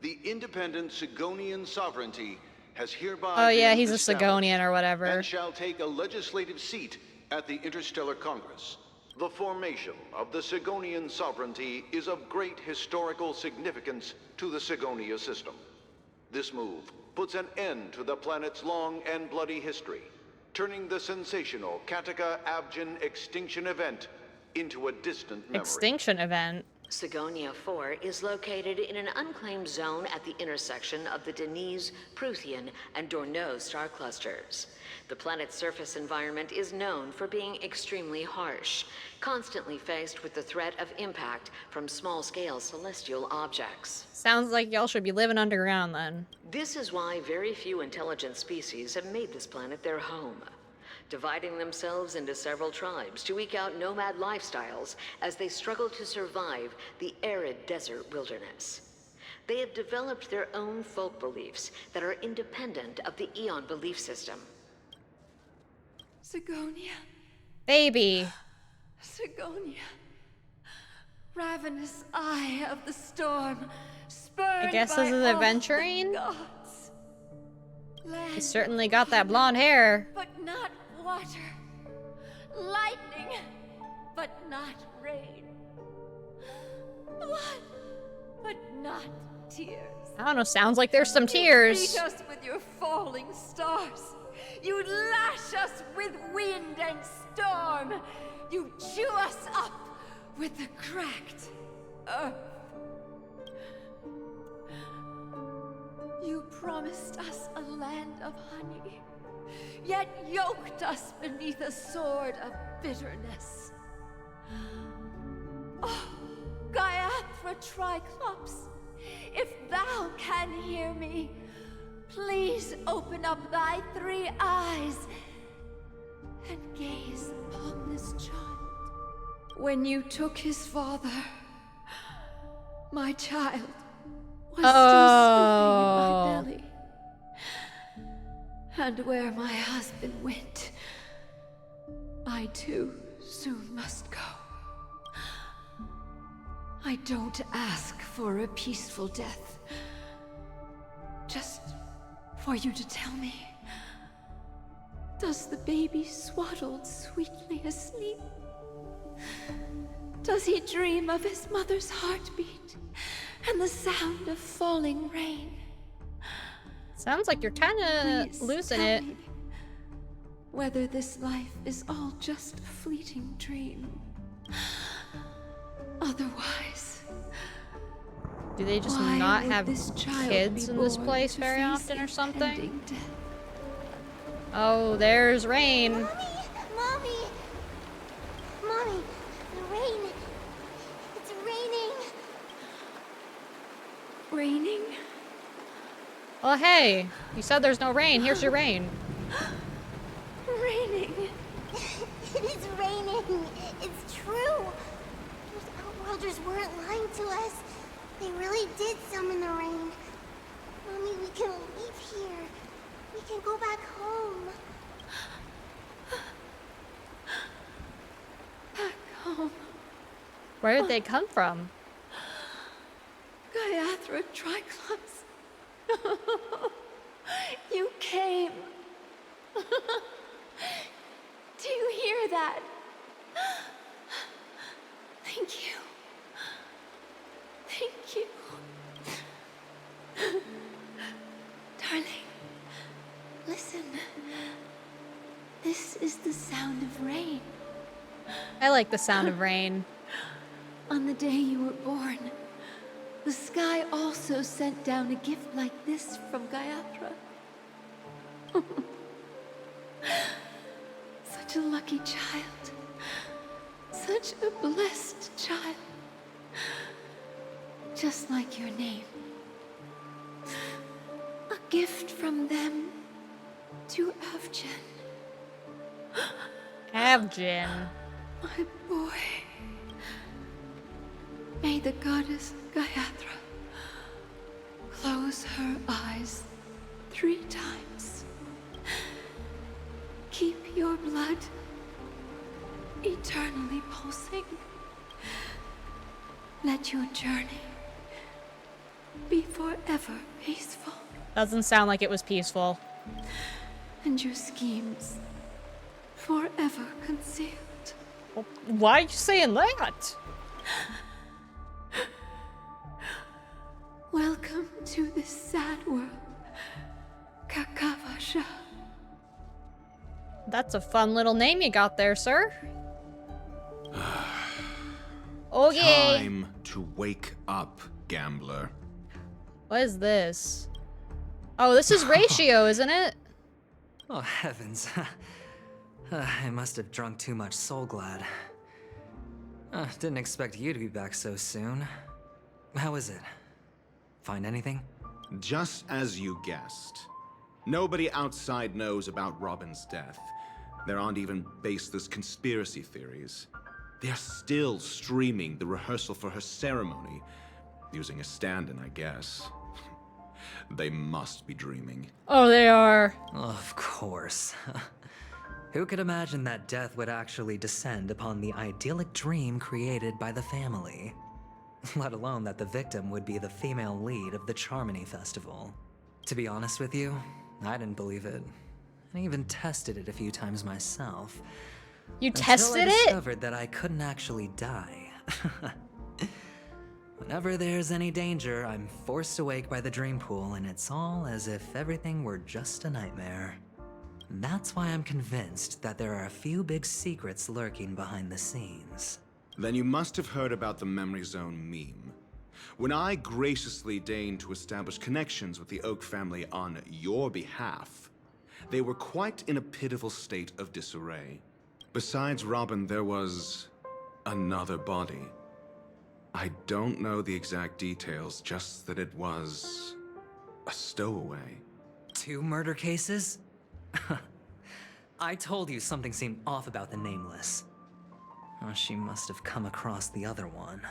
the independent Sigonian sovereignty has hereby Oh yeah, been he's a established Sigonian or whatever. and shall take a legislative seat at the Interstellar Congress. The formation of the Sigonian sovereignty is of great historical significance to the Sigonia system. This move puts an end to the planet's long and bloody history, turning the sensational Kataka-Abjin extinction event into a distant memory. Extinction event. Sigonia 4 is located in an unclaimed zone at the intersection of the Denise, Prothean, and Dorneau star clusters. The planet's surface environment is known for being extremely harsh, constantly faced with the threat of impact from small-scale celestial objects. Sounds like y'all should be living underground then. This is why very few intelligent species have made this planet their home, dividing themselves into several tribes to eke out nomad lifestyles as they struggle to survive the arid desert wilderness. They have developed their own folk beliefs that are independent of the Eon belief system. Sigonia. Baby. Sigonia. Ravenous eye of the storm. Spurned I guess by this is all Adventurine. the gods. He certainly got that blonde hair. But not water. Lightning, but not rain. Blood, but not tears. I don't know, sounds like there's some tears. You beat us with your falling stars. You lash us with wind and storm. You chew us up with the cracked earth. You promised us a land of honey, yet yoked us beneath a sword of bitterness. Oh, Gaiathra Triclops, if thou can hear me, please open up thy 3 eyes and gaze upon this child. When you took his father, my child was still sleeping in my belly. And where my husband went, I too soon must go. I don't ask for a peaceful death. Just for you to tell me, does the baby swaddled sweetly asleep? Does he dream of his mother's heartbeat and the sound of falling rain? Sounds like you're kinda losing it. Whether this life is all just a fleeting dream. Otherwise, do they just why not would have this child kids be in this born place to very face often or something? impending death? Oh, there's rain. Mommy! Mommy! The rain! It's raining! raining? Well, hey, you said there's no rain. Here's your rain. Raining. It is raining. It's true. Those Outworlders weren't lying to us. They really did summon the rain. Mommy, we can leave here. We can go back home. Back home. Where did they come from? Gaiathra Triclops. You came. Do you hear that? Thank you. Thank you. Darling, listen. This is the sound of rain. I like the sound of rain. On the day you were born, the sky also sent down a gift like this from Gaiathra. Such a lucky child. Such a blessed child. Just like your name. A gift from them to Avgen. Avgen. My boy. May the goddess Gaiathra close her eyes 3 times. Keep your blood eternally pulsing. Let your journey be forever peaceful. Doesn't sound like it was peaceful. And your schemes forever concealed. Well, why are you saying that? Welcome to this sad world, Kakavasha. That's a fun little name you got there, sir. Okay. Time to wake up, gambler. What is this? Oh, this is Ratio, isn't it? Oh, heavens. I must have drunk too much Soul Glad. Didn't expect you to be back so soon. How is it? Find anything? Just as you guessed. Nobody outside knows about Robin's death. There aren't even baseless conspiracy theories. They're still streaming the rehearsal for her ceremony, using a stand-in, I guess. They must be dreaming. Oh, they are. Of course. Who could imagine that death would actually descend upon the idyllic dream created by the family? Let alone that the victim would be the female lead of the Charmony Festival. To be honest with you, I didn't believe it. I even tested it a few times myself. You tested Until I it? discovered that I couldn't actually die. Whenever there's any danger, I'm forced awake by the dream pool, and it's all as if everything were just a nightmare. That's why I'm convinced that there are a few big secrets lurking behind the scenes. Then you must have heard about the Memory Zone meme. When I graciously deigned to establish connections with the Oak family on your behalf, they were quite in a pitiful state of disarray. Besides Robin, there was another body. I don't know the exact details, just that it was a stowaway. 2 murder cases? I told you something seemed off about the Nameless. Oh, she must have come across the other one.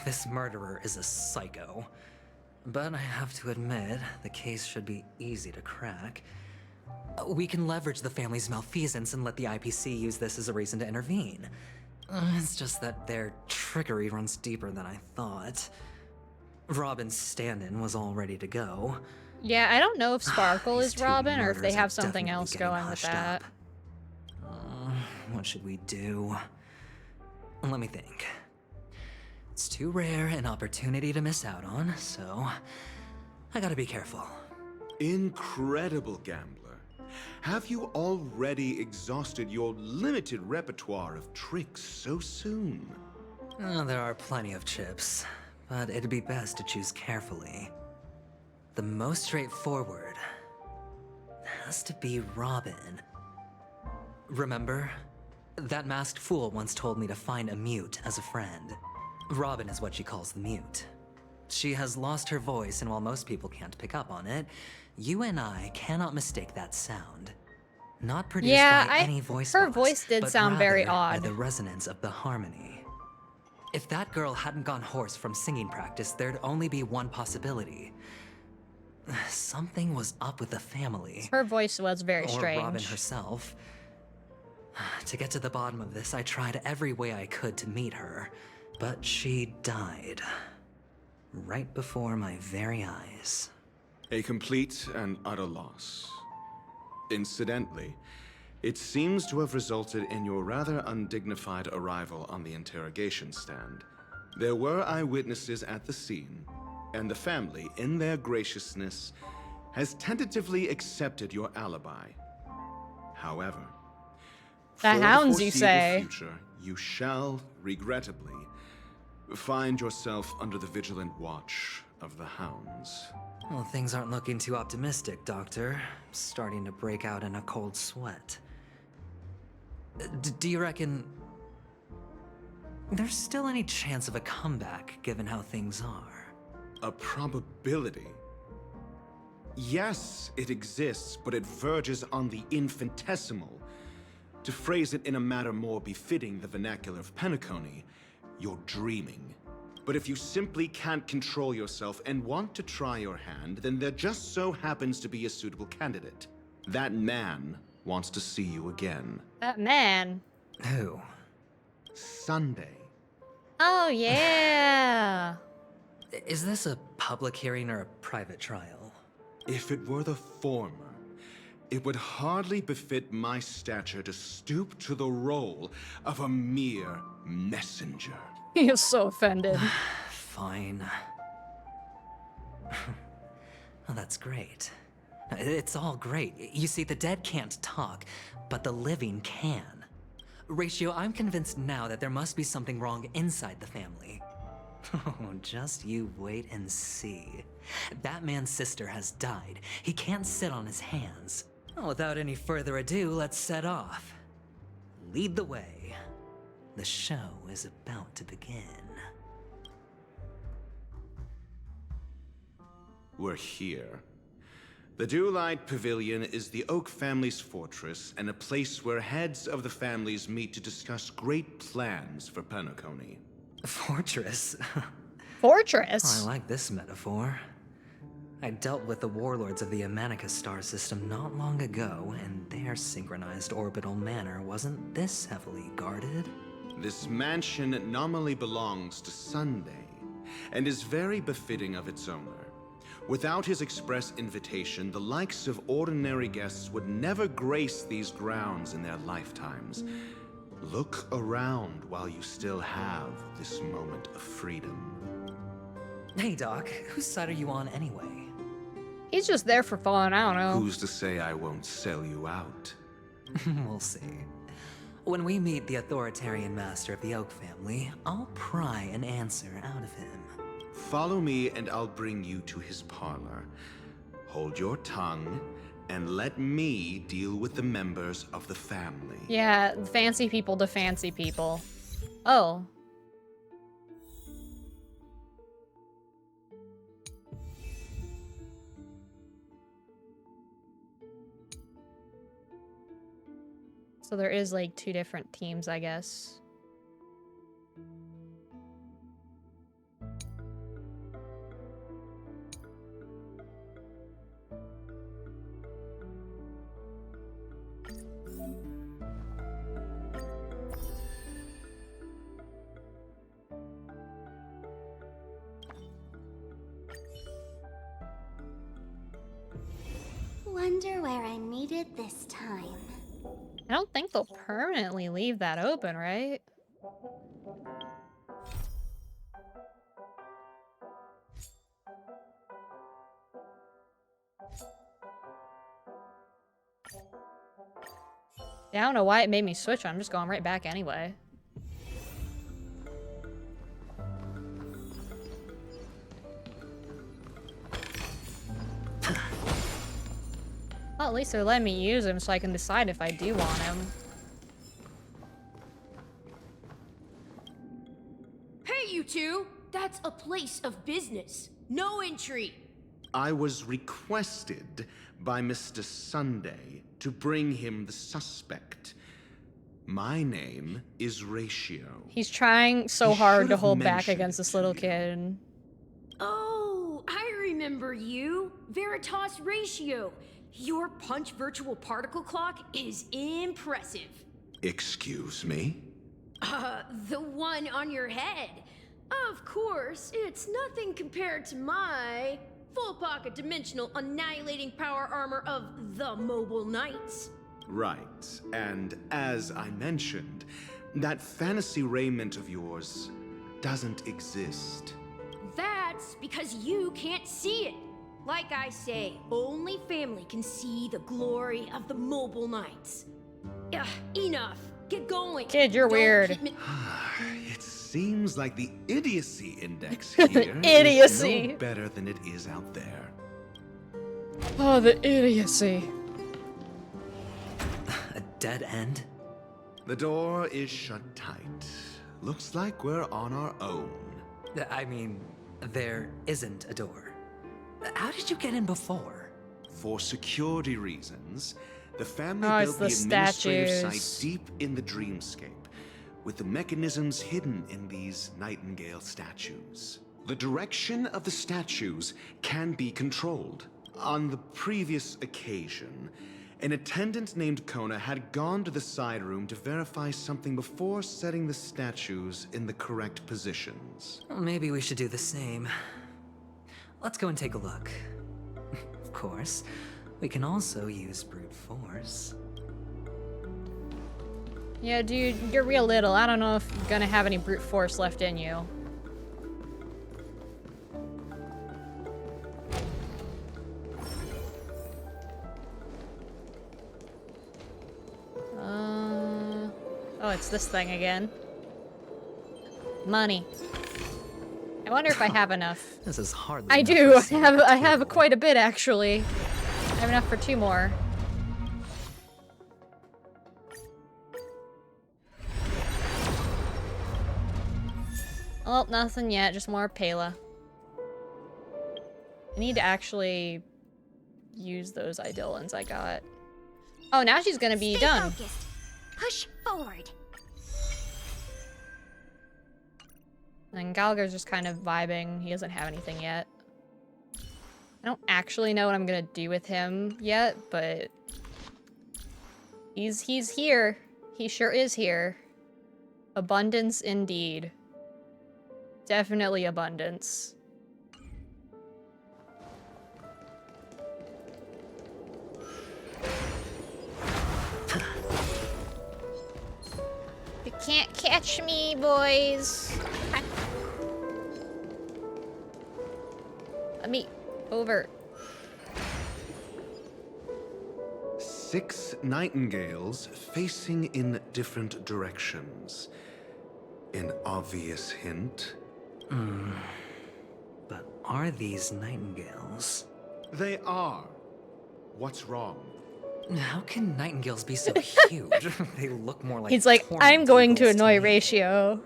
This murderer is a psycho. But I have to admit, the case should be easy to crack. We can leverage the family's malfeasance and let the IPC use this as a reason to intervene. It's just that their trickery runs deeper than I thought. Robin's stand-in was all ready to go. Yeah, I don't know if Sparkle is 2 Robin or if they murders have are something definitely else getting going with hushed that. up. What should we do? Let me think. It's too rare an opportunity to miss out on, so I gotta be careful. Incredible, gambler. Have you already exhausted your limited repertoire of tricks so soon? There are plenty of chips, but it'd be best to choose carefully. The most straightforward has to be Robin. Remember? That masked fool once told me to find a mute as a friend. Robin is what she calls the mute. She has lost her voice, and while most people can't pick up on it, you and I cannot mistake that sound. Not produced by any voice her box, voice did but sound very rather by odd. the resonance of the harmony. If that girl hadn't gone hoarse from singing practice, there'd only be one possibility. Something was up with the family. Her voice was very strange. Or Robin herself. To get to the bottom of this, I tried every way I could to meet her, but she died. Right before my very eyes. A complete and utter loss. Incidentally, it seems to have resulted in your rather undignified arrival on the interrogation stand. There were eyewitnesses at the scene, and the family, in their graciousness, has tentatively accepted your alibi. However, the for hounds, the you foreseeable say? future, you shall, regrettably, find yourself under the vigilant watch of the hounds. Well, things aren't looking too optimistic, Doctor. I'm starting to break out in a cold sweat. Do you reckon there's still any chance of a comeback, given how things are? A probability? Yes, it exists, but it verges on the infinitesimal. To phrase it in a manner more befitting the vernacular of Penacony, you're dreaming. But if you simply can't control yourself and want to try your hand, then there just so happens to be a suitable candidate. That man wants to see you again. That man? Who? Sunday. Oh, yeah. Is this a public hearing or a private trial? If it were the former, it would hardly befit my stature to stoop to the role of a mere messenger. He is so offended. Fine. Well, that's great. It's all great. You see, the dead can't talk, but the living can. Ratio, I'm convinced now that there must be something wrong inside the family. Oh, just you wait and see. That man's sister has died. He can't sit on his hands. Well, without any further ado, let's set off. Lead the way. The show is about to begin. We're here. The Dewlight Pavilion is the Oak family's fortress and a place where heads of the families meet to discuss great plans for Penacony. Fortress? Fortress? Oh, I like this metaphor. I dealt with the warlords of the Honkai Star system not long ago, and their synchronized orbital manor wasn't this heavily guarded. This mansion nominally belongs to Sunday, and is very befitting of its owner. Without his express invitation, the likes of ordinary guests would never grace these grounds in their lifetimes. Look around while you still have this moment of freedom. Hey, Doc, whose side are you on anyway? He's just there for fun, I don't know. Who's to say I won't sell you out? We'll see. When we meet the authoritarian master of the Oak family, I'll pry an answer out of him. Follow me and I'll bring you to his parlor. Hold your tongue and let me deal with the members of the family. Yeah, fancy people to fancy people. Oh. So there is like two different teams, I guess. Wonder where I needed this time. I don't think they'll permanently leave that open, right? Yeah, I don't know why it made me switch. I'm just going right back anyway. Well, at least they're letting me use him so I can decide if I do want him. Hey, you two! That's a place of business. No entry. I was requested by Mr. Sunday to bring him the suspect. My name is Ratio. He's trying so He hard should to have hold back mentioned against this little kid. Oh, I remember you. Veritas Ratio. Your punch virtual particle clock is impressive. Excuse me? The one on your head. Of course, it's nothing compared to my full pocket dimensional annihilating power armor of the Mobile Knights. Right, and as I mentioned, that fantasy raiment of yours doesn't exist. That's because you can't see it. Like I say, only family can see the glory of the Mobile Knights. Ugh, enough. Get going. Kid, you're weird. It seems like the idiocy index here Idiocy. is no better than it is out there. Oh, the idiocy. A dead end? The door is shut tight. Looks like we're on our own. I mean, there isn't a door. How did you get in before? For security reasons, the family Oh, built it's the the administrative statues. site deep in the dreamscape, with the mechanisms hidden in these Nightingale statues. The direction of the statues can be controlled. On the previous occasion, an attendant named Kona had gone to the side room to verify something before setting the statues in the correct positions. Well, maybe we should do the same. Let's go and take a look. Of course, we can also use brute force. Yeah, dude, you're real little. I don't know if you're gonna have any brute force left in you. Oh, it's this thing again. Money. I wonder if I have enough. This is hardly. I enough do. for I have quite a bit actually. I have enough for 2 more. Oh, nothing yet. Just more Pela. I need to actually use those Eidolons I got. Oh, now she's gonna be done. Focused. Push forward. And Gallagher's just kind of vibing. He doesn't have anything yet. I don't actually know what I'm gonna do with him yet, but he's here. He sure is here. Abundance indeed. Definitely abundance. You can't catch me, boys. Let me over. 6 nightingales facing in different directions. An obvious hint. But are these nightingales? They are. What's wrong? How can nightingales be so huge? They look more like. He's like, I'm going to annoy Ratio.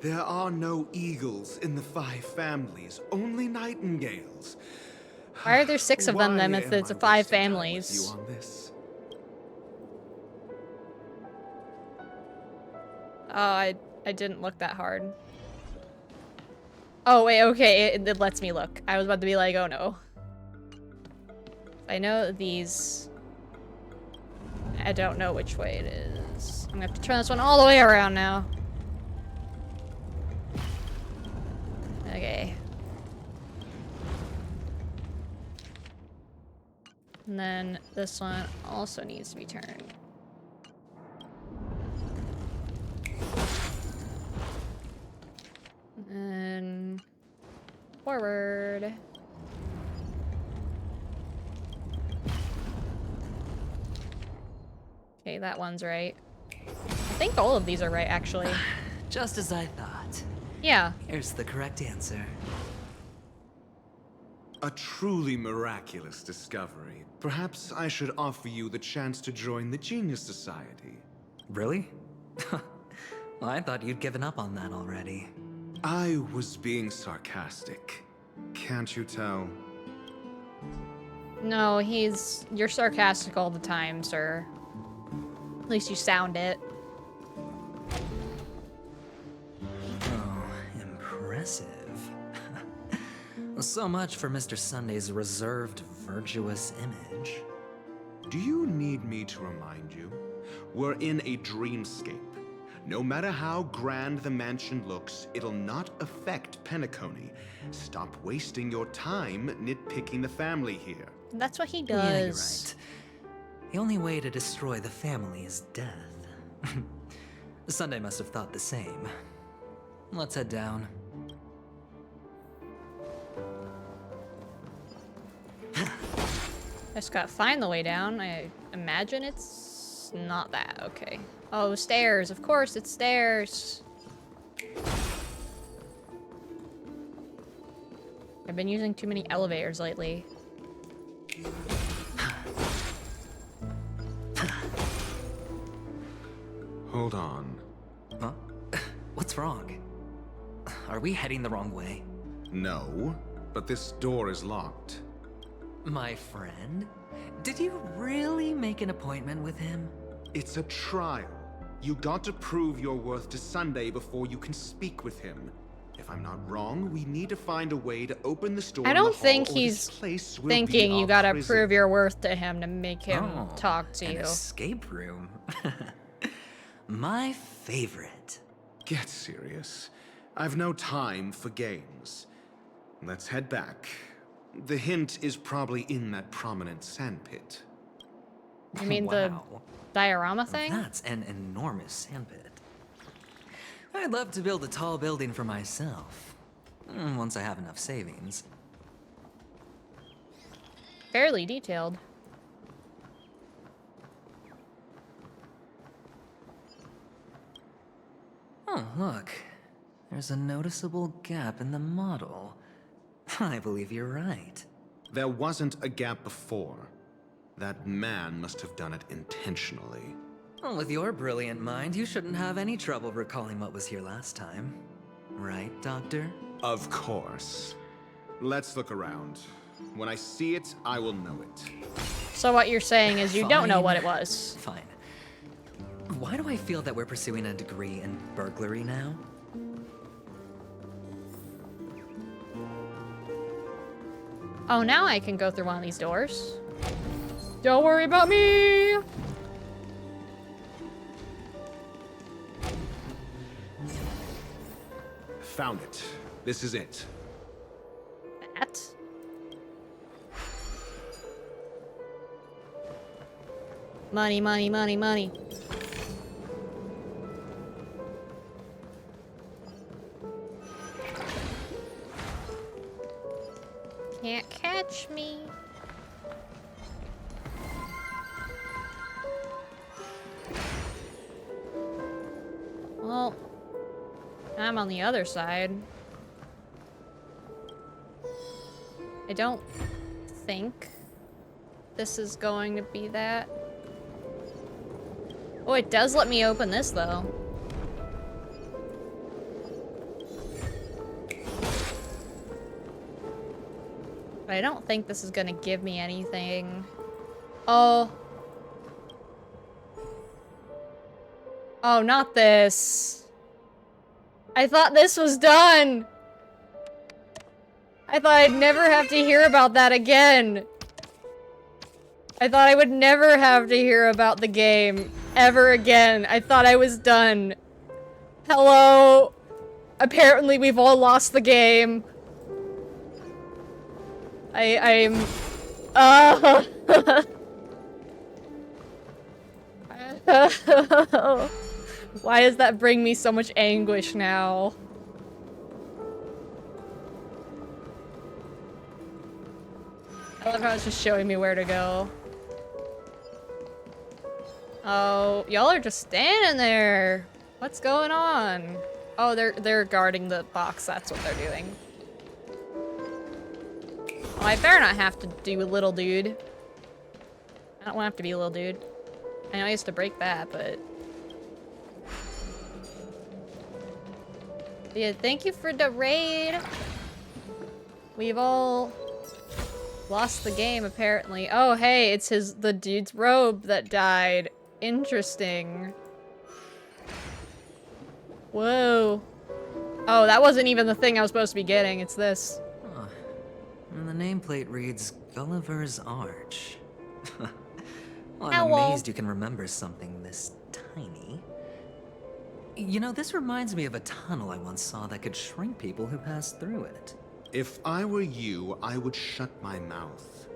There are no eagles in the 5 families, only nightingales. Why are there 6 of them then if it's 5 families? You on this? Oh, I didn't look that hard. Oh, wait, okay, it lets me look. I was about to be like, oh no. I know these... I don't know which way it is. I'm gonna have to turn this one all the way around now. Okay. And then this one also needs to be turned. And forward. Okay, that one's right. I think all of these are right, actually. Just as I thought. Yeah. Here's the correct answer. A truly miraculous discovery. Perhaps I should offer you the chance to join the Genius Society. Really? Well, I thought you'd given up on that already. I was being sarcastic. Can't you tell? No, you're sarcastic all the time, sir. At least you sound it. Oh, impressive. So much for Mr. Sunday's reserved, virtuous image. Do you need me to remind you? We're in a dreamscape. No matter how grand the mansion looks, it'll not affect Penacony. Stop wasting your time nitpicking the family here. That's what he does. Yeah, you're right. The only way to destroy the family is death. Sunday must have thought the same. Let's head down. I just gotta find the way down. I imagine it's not that. Okay. Oh, stairs. Of course it's stairs. I've been using too many elevators lately. Hold on. Huh? What's wrong? Are we heading the wrong way? No, but this door is locked. My friend? Did you really make an appointment with him? It's a trial. You got to prove your worth to Sunday before you can speak with him. If I'm not wrong, we need to find a way to open this door. I don't think he's thinking you gotta prove your worth to him to make him talk to an you. Escape room. My favorite. Get serious. I've no time for games. Let's head back. The hint is probably in that prominent sandpit. You mean the diorama thing? That's an enormous sandpit. I'd love to build a tall building for myself. Once I have enough savings. Fairly detailed. Oh, look. There's a noticeable gap in the model. I believe you're right. There wasn't a gap before. That man must have done it intentionally. Well, with your brilliant mind, you shouldn't have any trouble recalling what was here last time. Right, Doctor? Of course. Let's look around. When I see it, I will know it. So what you're saying is you don't know what it was. Fine. Why do I feel that we're pursuing a degree in burglary now? Oh, now I can go through one of these doors. Don't worry about me! Found it. This is it. That? Money, money, money, money. Can't catch me. Well, I'm on the other side. I don't think this is going to be that. Oh, it does let me open this, though. But I don't think this is gonna give me anything. Oh. Oh, not this. I thought this was done. I thought I'd never have to hear about that again. I thought I would never have to hear about the game ever again. I thought I was done. Hello. Apparently we've all lost the game. I'm why does that bring me so much anguish now? I love how it's just showing me where to go. Oh, y'all are just standing there. What's going on? Oh, they're guarding the box. That's what they're doing. Oh, I better not have to do a little dude. I don't want to have to be a little dude. I know I used to break that, but... Yeah, thank you for the raid. We've all lost the game, apparently. Oh, hey, it's the dude's robe that died. Interesting. Whoa. Oh, that wasn't even the thing I was supposed to be getting. It's this. Huh. And the nameplate reads Gulliver's Arch. Well, I'm amazed you can remember something this tiny. You know, this reminds me of a tunnel I once saw that could shrink people who passed through it. If I were you, I would shut my mouth.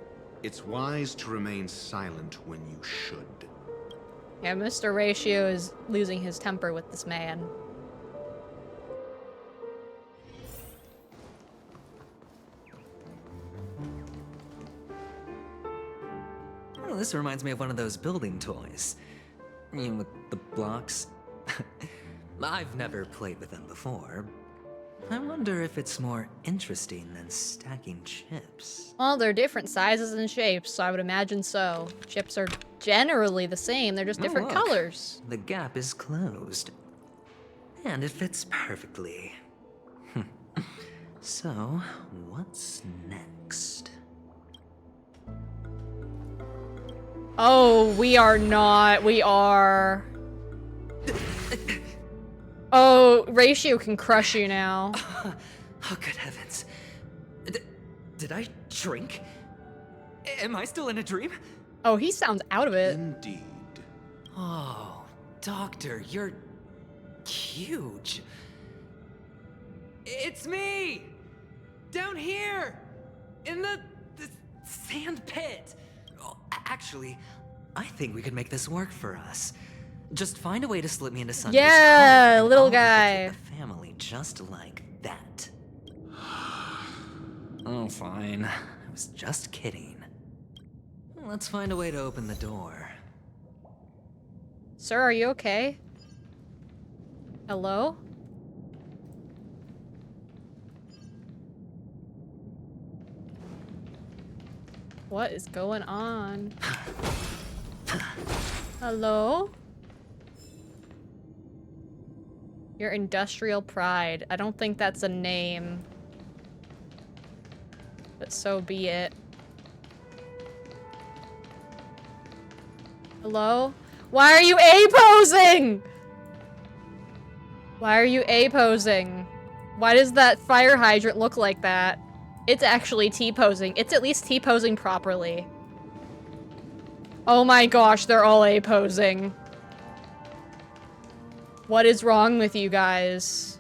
It's wise to remain silent when you should. Yeah, Mr. Ratio is losing his temper with this man. Oh, this reminds me of one of those building toys. You know, with the blocks. I've never played with them before. I wonder if it's more interesting than stacking chips. Well, they're different sizes and shapes, so I would imagine so. Chips are generally the same, they're just different look. colors. The gap is closed. And it fits perfectly. So, what's next? Oh, we are not. We are. Oh, Ratio can crush you now. Oh, good heavens. Did I shrink? Am I still in a dream? Oh, he sounds out of it. Indeed. Oh, Doctor, you're huge. It's me! Down here! In the sand pit! Oh, actually, I think we could make this work for us. Just find a way to slip me into Sunday's Yeah, home, little and I'll guy. replicate the family just like that. Oh, fine. I was just kidding. Let's find a way to open the door. Sir, are you okay? Hello? What is going on? Hello? Your industrial pride. I don't think that's a name. But so be it. Hello? Why are you A-posing? Why are you A-posing? Why does that fire hydrant look like that? It's actually T-posing. It's at least T-posing properly. Oh my gosh, they're all A-posing. What is wrong with you guys?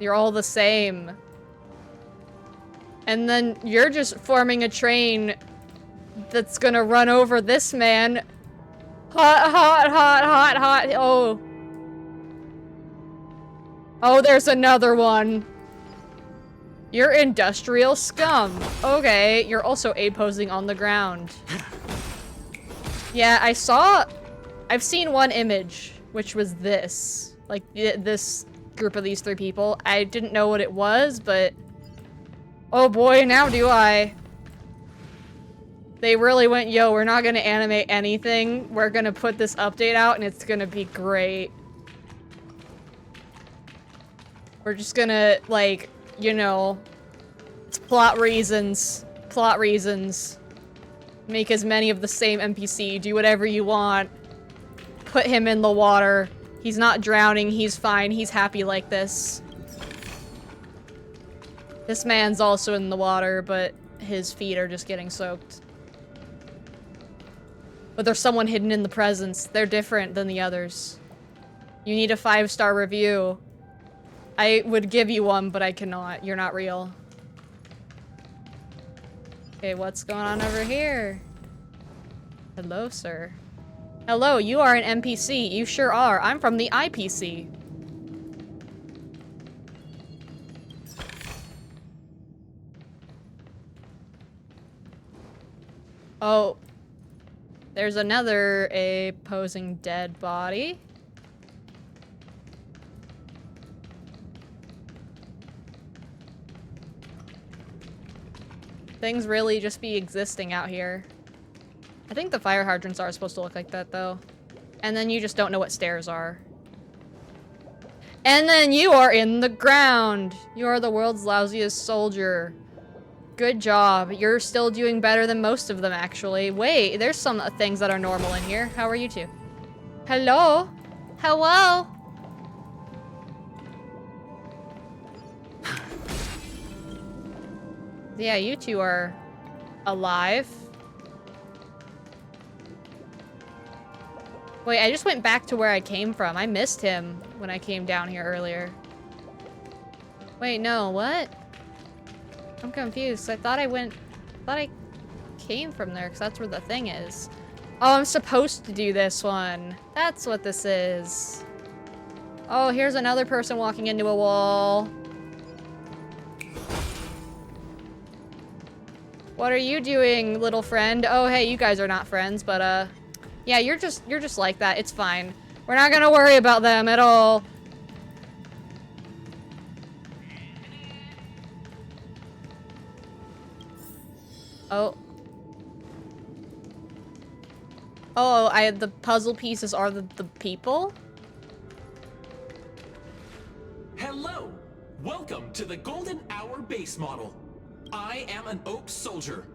You're all the same. And then you're just forming a train that's gonna run over this man. Hot, hot, hot, hot, hot. Oh. Oh, there's another one. You're industrial scum. Okay, you're also A-posing on the ground. Yeah, I've seen one image, which was this. Like, this group of these three people. I didn't know what it was, but... oh boy, now do I. They really went, yo, we're not gonna animate anything. We're gonna put this update out and it's gonna be great. We're just gonna, like, you know, it's plot reasons. Plot reasons. Make as many of the same NPC. Do whatever you want. Put him in the water. He's not drowning. He's fine. He's happy like this. This man's also in the water, but his feet are just getting soaked. But there's someone hidden in the presence. They're different than the others. You need a 5-star review. I would give you one, but I cannot. You're not real. Okay, what's going on over here? Hello, sir. Hello, you are an NPC. You sure are. I'm from the IPC. Oh. There's another posing dead body. Things really just be existing out here. I think the fire hydrants are supposed to look like that, though. And then you just don't know what stairs are. And then you are in the ground. You are the world's lousiest soldier. Good job. You're still doing better than most of them, actually. Wait, there's some things that are normal in here. How are you two? Hello? Hello? Yeah, you two are alive. Wait, I just went back to where I came from. I missed him when I came down here earlier. Wait, no, what? I'm confused. I thought I came from there because that's where the thing is. Oh, I'm supposed to do this one. That's what this is. Oh, here's another person walking into a wall. What are you doing, little friend? Oh, hey, you guys are not friends, but yeah, you're just like that. It's fine. We're not gonna worry about them at all. Oh. Oh, the puzzle pieces are the people? Hello! Welcome to the Golden Hour base model. I am an Oak Soldier.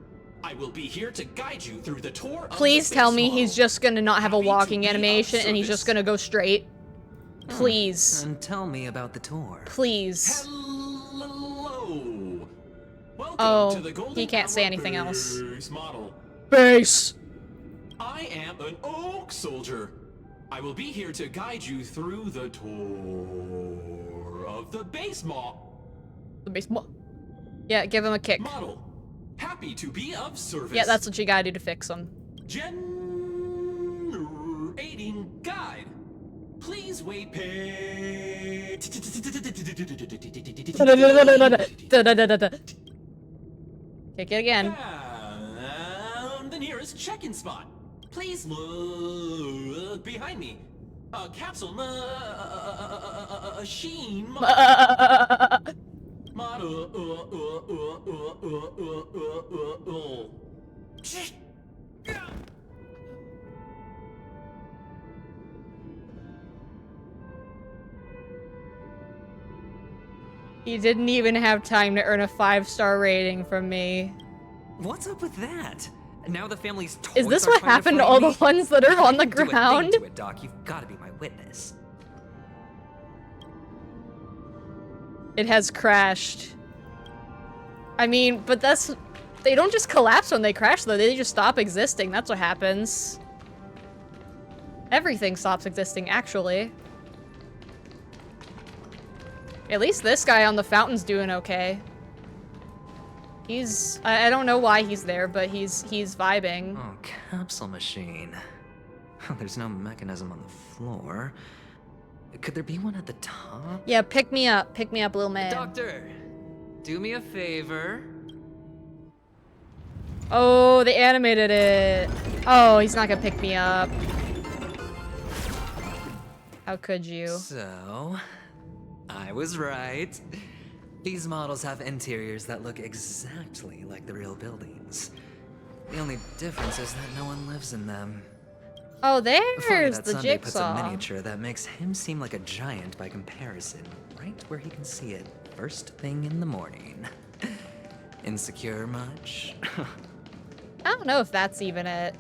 I will be here to guide you through the tour of Please the tell base me model. he's just gonna not have a walking animation and he's just gonna go straight. Please. And tell me about the tour. Please. Hello. Welcome Oh, to the Golden he can't say Hour anything else. base model. Base! I am an Oak Soldier. I will be here to guide you through the tour of the base model. The base model. Yeah, give him a kick. Model. Happy to be of service. Yeah, that's what you gotta do to fix him. Generating guide. Please wait. Kick it again. And the nearest check-in spot. Please look behind me. Capsule machine model. He didn't even have time to earn a 5-star rating from me. What's up with that? Now the family's toys Is this are what trying happened to find all me? the ones that are on the Do a thing ground? to it, Doc. You've got to be my witness. It has crashed. I mean, but that's... They don't just collapse when they crash, though. They just stop existing. That's what happens. Everything stops existing, actually. At least this guy on the fountain's doing okay. He's... I don't know why he's there, but he's vibing. Oh, capsule machine. There's no mechanism on the floor. Could there be one at the top? Yeah, pick me up. Pick me up, little man. Doctor, do me a favor. Oh, they animated it. Oh, he's not gonna pick me up. How could you? So, I was right. These models have interiors that look exactly like the real buildings. The only difference is that no one lives in them. Oh, Funny there's that the Sunday puts a jigsaw. miniature that makes him seem like a giant by comparison, right where he can see it first thing in the morning. Insecure much? I don't know if that's even it.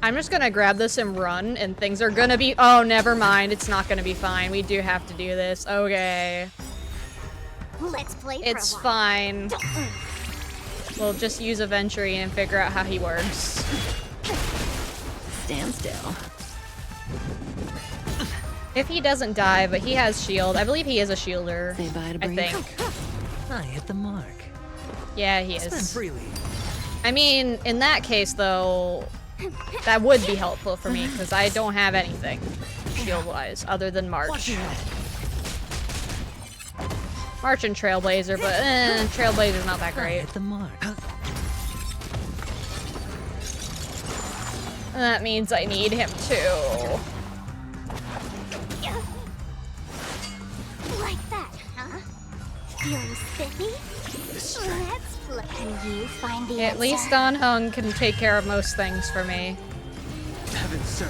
I'm just gonna grab this and run, and things are gonna be- Oh, never mind. It's not gonna be fine. We do have to do this. Okay. Let's play for It's a while. fine. We'll just use a Venturi and figure out how he works. Stand still. If he doesn't die, but he has shield. I believe he is a shielder. Say bye to I Bree. think. I hit the mark. Yeah, he Spend is. freely. I mean, in that case, though, that would be helpful for me, because I don't have anything shield-wise, other than March. March and Trailblazer, but Trailblazer's not that great. Hit the mark. That means I need him too. Like that, huh? Feeling spiffy? Let's flip. Can you find the At answer? least Don Hung can take care of most things for me. Heaven, sir.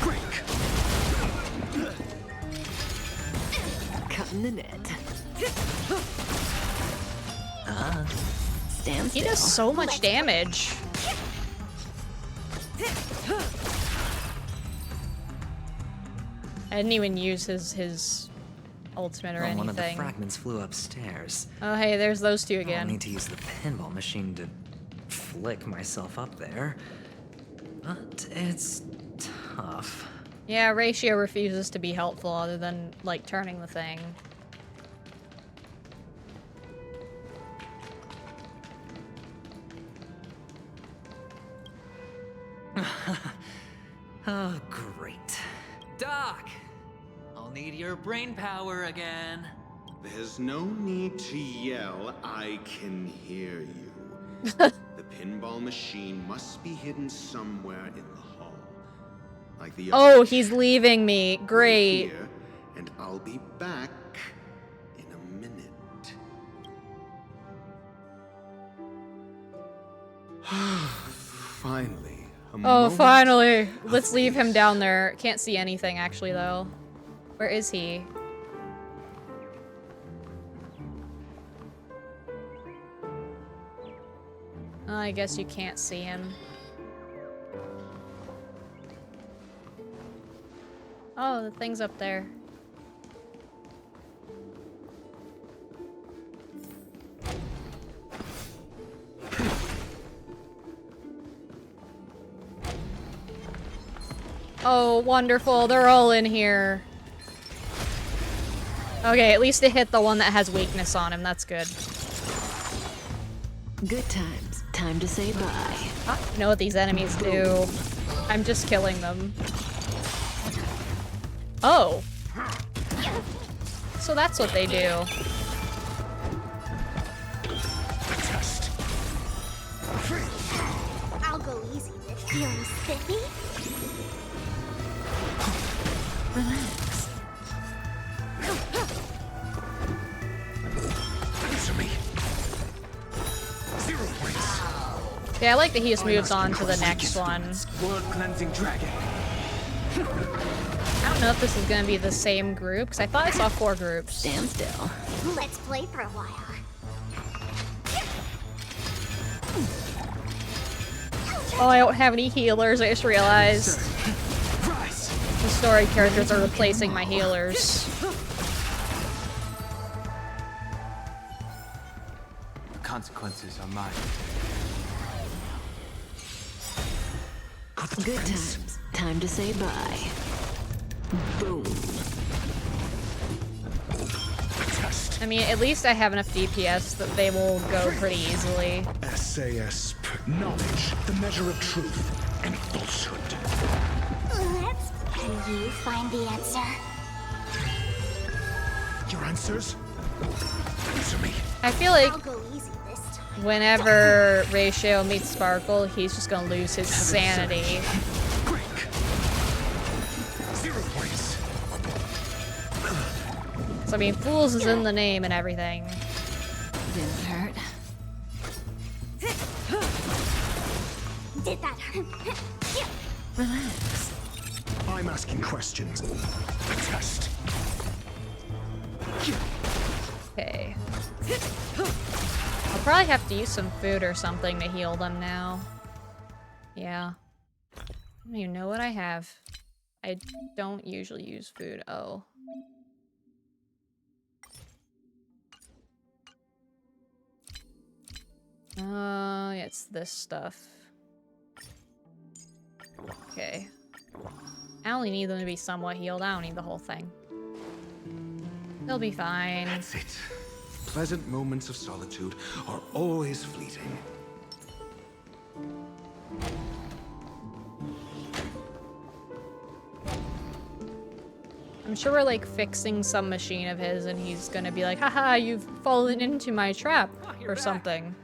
Quick. caught in the net. Stand He still. does so much damage. I didn't even use his ultimate or anything. One of the fragments flew upstairs. Oh, hey, there's those two I'll again. need to use the pinball machine to flick myself up there. But it's tough. Yeah, Ratio refuses to be helpful other than, like, turning the thing. Oh, great. Doc! I'll need your brain power again. There's no need to yell, I can hear you. The pinball machine must be hidden somewhere in the hall. Like the Oh, he's leaving me. Great. Here, and I'll be back in a minute. Finally. Oh, finally. Let's leave him down there. Can't see anything, actually, though. Where is he? Oh, I guess you can't see him. Oh, the thing's up there. Oh, wonderful. They're all in here. Okay, at least it hit the one that has weakness on him. That's good. Good times. Time to say bye. I don't know what these enemies do. I'm just killing them. Oh. So that's what they do. I'll go easy. Feeling spiffy? Relax. Answer me. 0 points. Yeah, I like that he just moves on to the next one. Blood cleansing dragon. I don't know if this is gonna be the same group, because I thought I saw 4 groups. Stand still. Let's play for a while. Oh, I don't have any healers, I just realized. The story characters are replacing my healers. The consequences are mine. Good times. Time to say bye. Boom. I mean, at least I have enough DPS that they will go pretty easily. SAS. Knowledge, the measure of truth and falsehood. Can you find the answer? Your answers? Answer me. I feel like I'll go easy this time. whenever Ratio meets Sparkle, he's just gonna lose his sanity. 0 points. So I mean, Fools is in the name and everything. Didn't hurt. Did that hurt? Relax. I'm asking questions. A test. Okay. I'll probably have to use some food or something to heal them now. Yeah. I don't even know what I have. I don't usually use food. Oh. It's this stuff. Okay. I only need them to be somewhat healed. I don't need the whole thing. They'll be fine. That's it. Pleasant moments of solitude are always fleeting. I'm sure we're like fixing some machine of his and he's gonna be like, haha, you've fallen into my trap or something.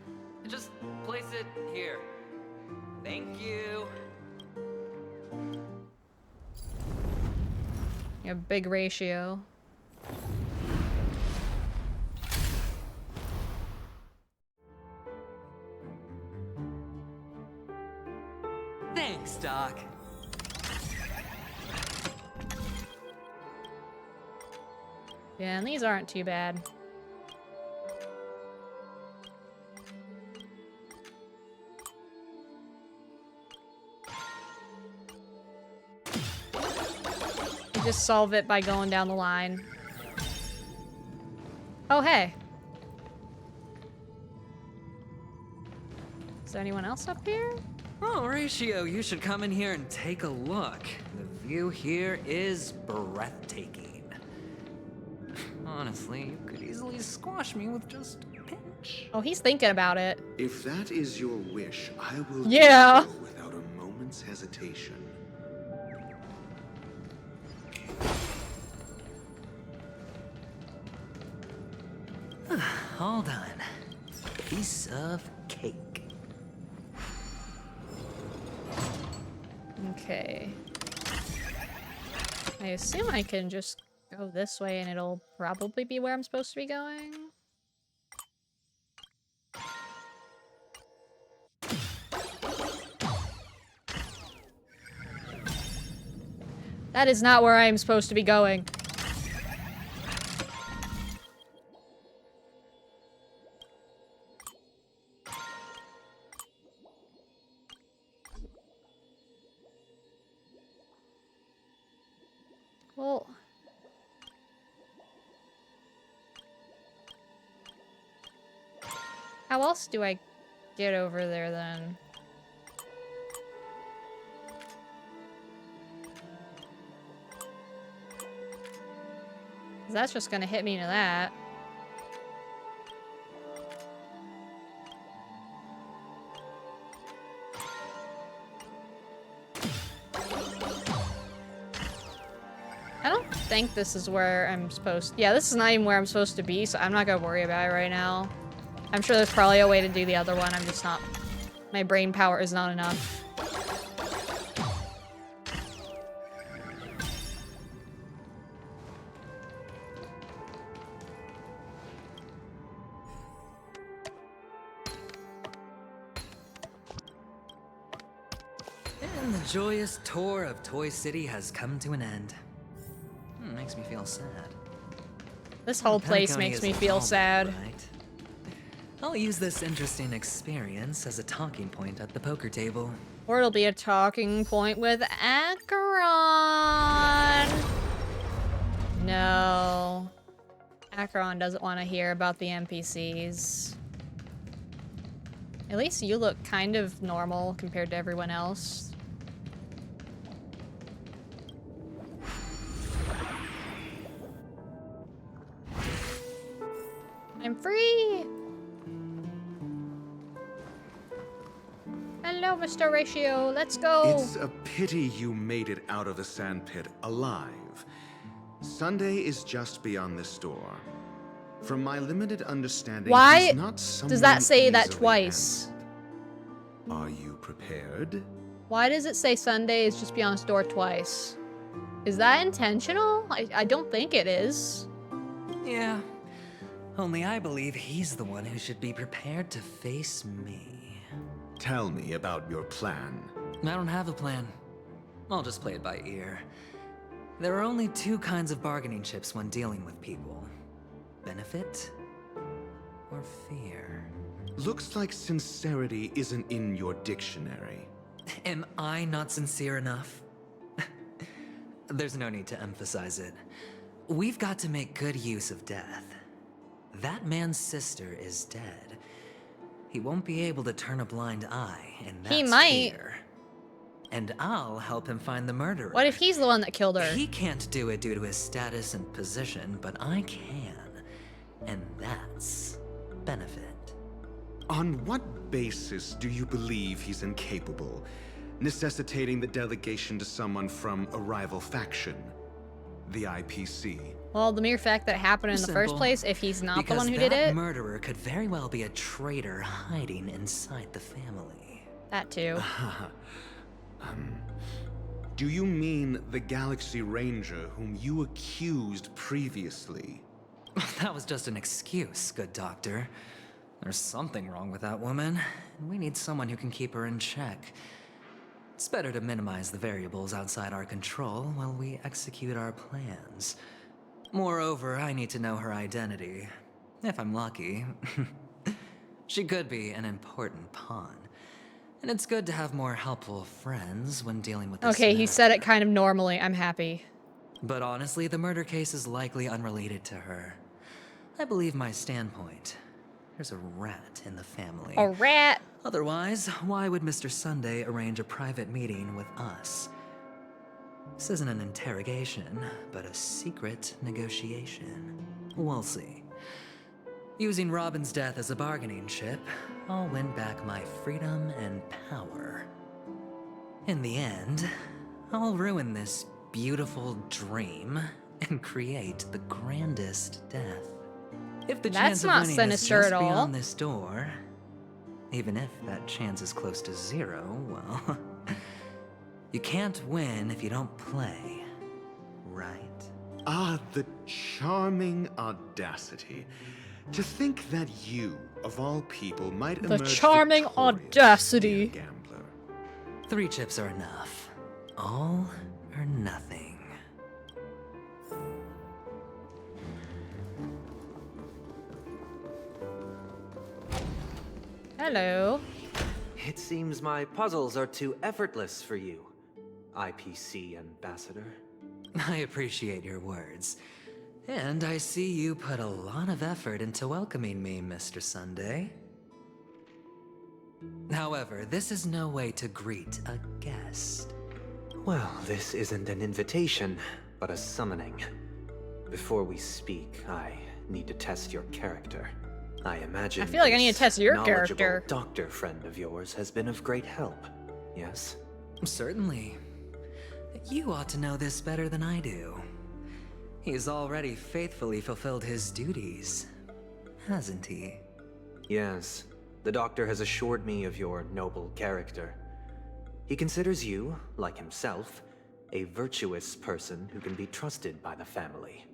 Just place it here. Thank you. Yeah, big Ratio. Thanks, Doc. Yeah, and these aren't too bad. You just solve it by going down the line. Oh, hey. Is there anyone else up here? Oh, Ratio, you should come in here and take a look. The view here is breathtaking. Honestly, you could easily squash me with just a pinch. Oh, he's thinking about it. If that is your wish, I will Yeah. do so without a moment's hesitation. All done. Piece of cake. Okay. I assume I can just go this way and it'll probably be where I'm supposed to be going. That is not where I'm supposed to be going. Well... how else do I get over there then? That's just gonna hit me into that. I don't think this is where I'm supposed... yeah, this is not even where I'm supposed to be, so I'm not gonna worry about it right now. I'm sure there's probably a way to do the other one, I'm just not... my brain power is not enough. And the joyous tour of Toy City has come to an end. Makes me feel sad. This whole place makes me feel sad. Right? I'll use this interesting experience as a talking point at the poker table. Or it'll be a talking point with Acheron. No. Acheron doesn't want to hear about the NPCs. At least you look kind of normal compared to everyone else. I'm free! Hello, Mr. Ratio. Let's go! It's a pity you made it out of the sandpit alive. Sunday is just beyond this door. From my limited understanding, Why he's not does that someone say that easily twice? handled. Are you prepared? Why does it say Sunday is just beyond this door twice? Is that intentional? I don't think it is. Yeah. Only I believe he's the one who should be prepared to face me. Tell me about your plan. I don't have a plan. I'll just play it by ear. There are only two kinds of bargaining chips when dealing with people. Benefit or fear. Looks like sincerity isn't in your dictionary. Am I not sincere enough? There's no need to emphasize it. We've got to make good use of death. That man's sister is dead. He won't be able to turn a blind eye, and that's He might. fear. And I'll help him find the murderer. What if he's the one that killed her? He can't do it due to his status and position, but I can. And that's benefit. On what basis do you believe he's incapable, necessitating the delegation to someone from a rival faction? The IPC. Well, the mere fact that it happened in the first Simple. place, if he's not the Because one who did that it, murderer could very well be a traitor hiding inside the family. that too. Do you mean the Galaxy Ranger whom you accused previously? That was just an excuse, good doctor. There's something wrong with that woman, and we need someone who can keep her in check. It's better to minimize the variables outside our control while we execute our plans. Moreover, I need to know her identity. If I'm lucky. She could be an important pawn. And it's good to have more helpful friends when dealing with this Okay, he matter. said it kind of normally. I'm happy. But honestly, the murder case is likely unrelated to her. I believe my standpoint. There's a rat in the family. A rat? Otherwise, why would Mr. Sunday arrange a private meeting with us? This isn't an interrogation, but a secret negotiation. We'll see. Using Robin's death as a bargaining chip, I'll win back my freedom and power. In the end, I'll ruin this beautiful dream and create the grandest death. If the chance of winning is sinister just at all. beyond this door, even if that chance is close to zero, well, you can't win if you don't play, right? Ah, the charming audacity. To think that you, of all people, might The emerge charming victorious, audacity. dear gambler. 3 chips are enough. All or nothing. Hello. It seems my puzzles are too effortless for you, IPC Ambassador. I appreciate your words. And I see you put a lot of effort into welcoming me, Mr. Sunday. However, this is no way to greet a guest. Well, this isn't an invitation, but a summoning. Before we speak, I need to test your character. I imagine I feel like I need to test your knowledgeable character. doctor friend of yours has been of great help, yes? Certainly. You ought to know this better than I do. He's already faithfully fulfilled his duties, hasn't he? Yes. The doctor has assured me of your noble character. He considers you, like himself, a virtuous person who can be trusted by the family.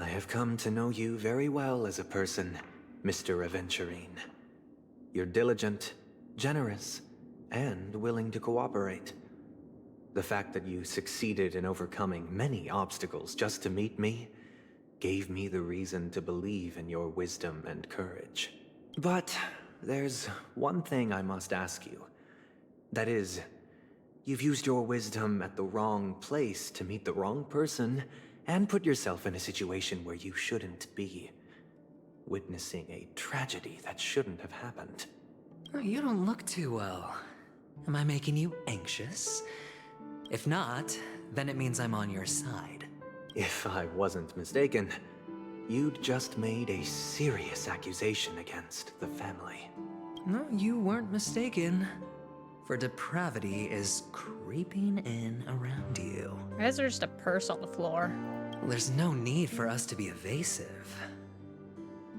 I have come to know you very well as a person, Mr. Aventurine. You're diligent, generous, and willing to cooperate. The fact that you succeeded in overcoming many obstacles just to meet me gave me the reason to believe in your wisdom and courage. But there's one thing I must ask you. That is, you've used your wisdom at the wrong place to meet the wrong person and put yourself in a situation where you shouldn't be, witnessing a tragedy that shouldn't have happened. You don't look too well. Am I making you anxious? If not, then it means I'm on your side. If I wasn't mistaken, you'd just made a serious accusation against the family. No, you weren't mistaken. For depravity is creeping in around you. Why is there just a purse on the floor? There's no need for us to be evasive.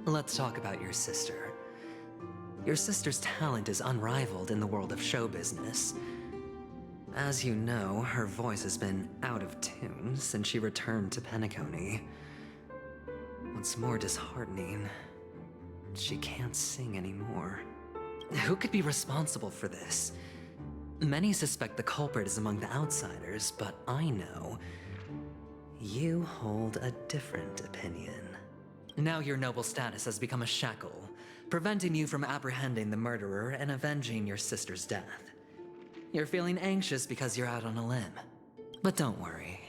Let's talk about your sister. Your sister's talent is unrivaled in the world of show business. As you know, her voice has been out of tune since she returned to Penacony. What's more disheartening, she can't sing anymore. Who could be responsible for this? Many suspect the culprit is among the outsiders, but I know you hold a different opinion. Now your noble status has become a shackle, preventing you from apprehending the murderer and avenging your sister's death. You're feeling anxious because you're out on a limb. But don't worry,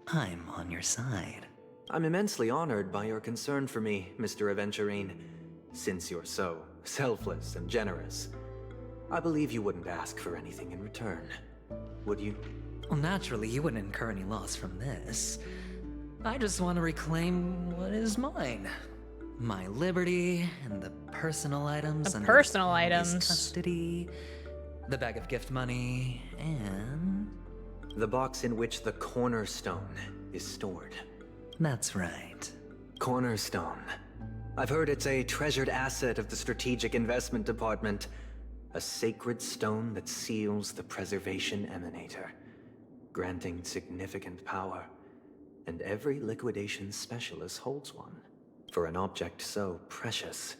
I'm on your side. I'm immensely honored by your concern for me, Mr. Aventurine. Since you're so selfless and generous, I believe you wouldn't ask for anything in return, would you? Well, naturally, you wouldn't incur any loss from this. I just want to reclaim what is mine. My liberty and the personal items The under personal the family's items. custody, the bag of gift money, and... The box in which the cornerstone is stored. That's right. Cornerstone. I've heard it's a treasured asset of the Strategic Investment Department. A sacred stone that seals the Preservation Emanator, granting significant power. And every liquidation specialist holds one. For an object so precious,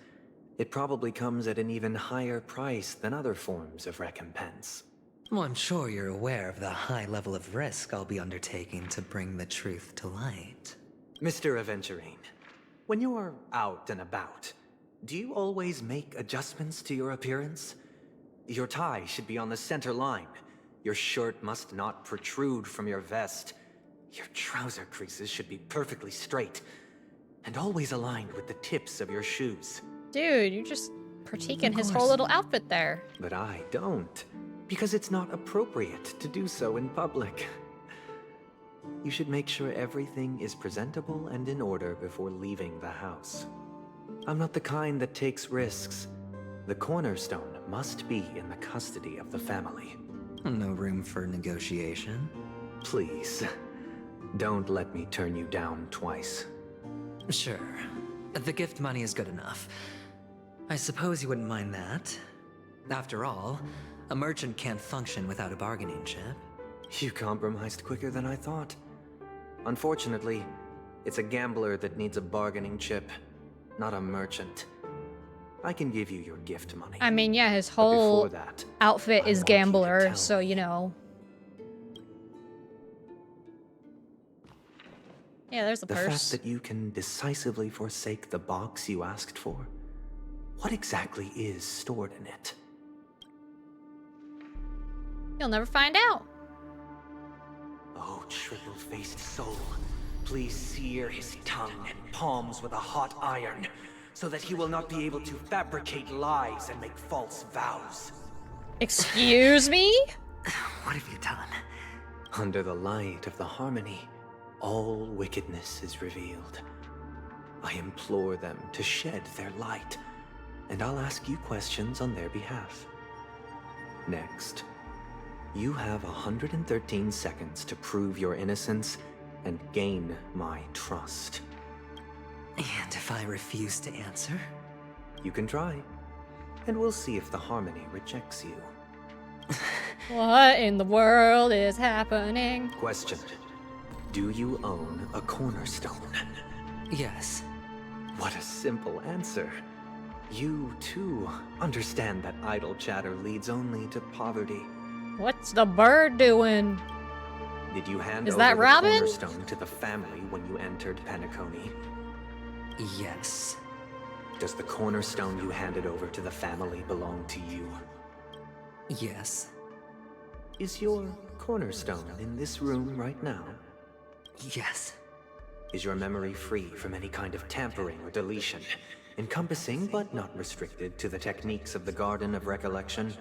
it probably comes at an even higher price than other forms of recompense. Well, I'm sure you're aware of the high level of risk I'll be undertaking to bring the truth to light. Mr. Aventurine, when you're out and about, do you always make adjustments to your appearance? Your tie should be on the center line. Your shirt must not protrude from your vest. Your trouser creases should be perfectly straight, and always aligned with the tips of your shoes. Dude, you just critiquing his whole little outfit there. But I don't, because it's not appropriate to do so in public. You should make sure everything is presentable and in order before leaving the house. I'm not the kind that takes risks. The cornerstone must be in the custody of the family. No room for negotiation? Please, don't let me turn you down twice. Sure. The gift money is good enough. I suppose you wouldn't mind that. After all, a merchant can't function without a bargaining chip. You compromised quicker than I thought. Unfortunately, it's a gambler that needs a bargaining chip, not a merchant. I can give you your gift money. I mean, yeah, his whole outfit is gambler, so you know. Yeah, there's the purse. The fact that you can decisively forsake the box you asked for. What exactly is stored in it? You'll never find out. Oh, triple-faced soul, please sear his tongue and palms with a hot iron, so that he will not be able to fabricate lies and make false vows. Excuse me? What have you done? Under the light of the harmony, all wickedness is revealed. I implore them to shed their light, and I'll ask you questions on their behalf. Next, you have 113 seconds to prove your innocence and gain my trust. And if I refuse to answer? You can try, and we'll see if the harmony rejects you. What in the world is happening? Question. Do you own a cornerstone? Yes. What a simple answer. You, too, understand that idle chatter leads only to poverty. What's the bird doing? Did you hand Is over that the Robin? cornerstone to the family when you entered Penacony? Yes. Does the cornerstone you handed over to the family belong to you? Yes. Is your cornerstone in this room right now? Yes. Is your memory free from any kind of tampering or deletion, encompassing but not restricted to the techniques of the Garden of Recollection?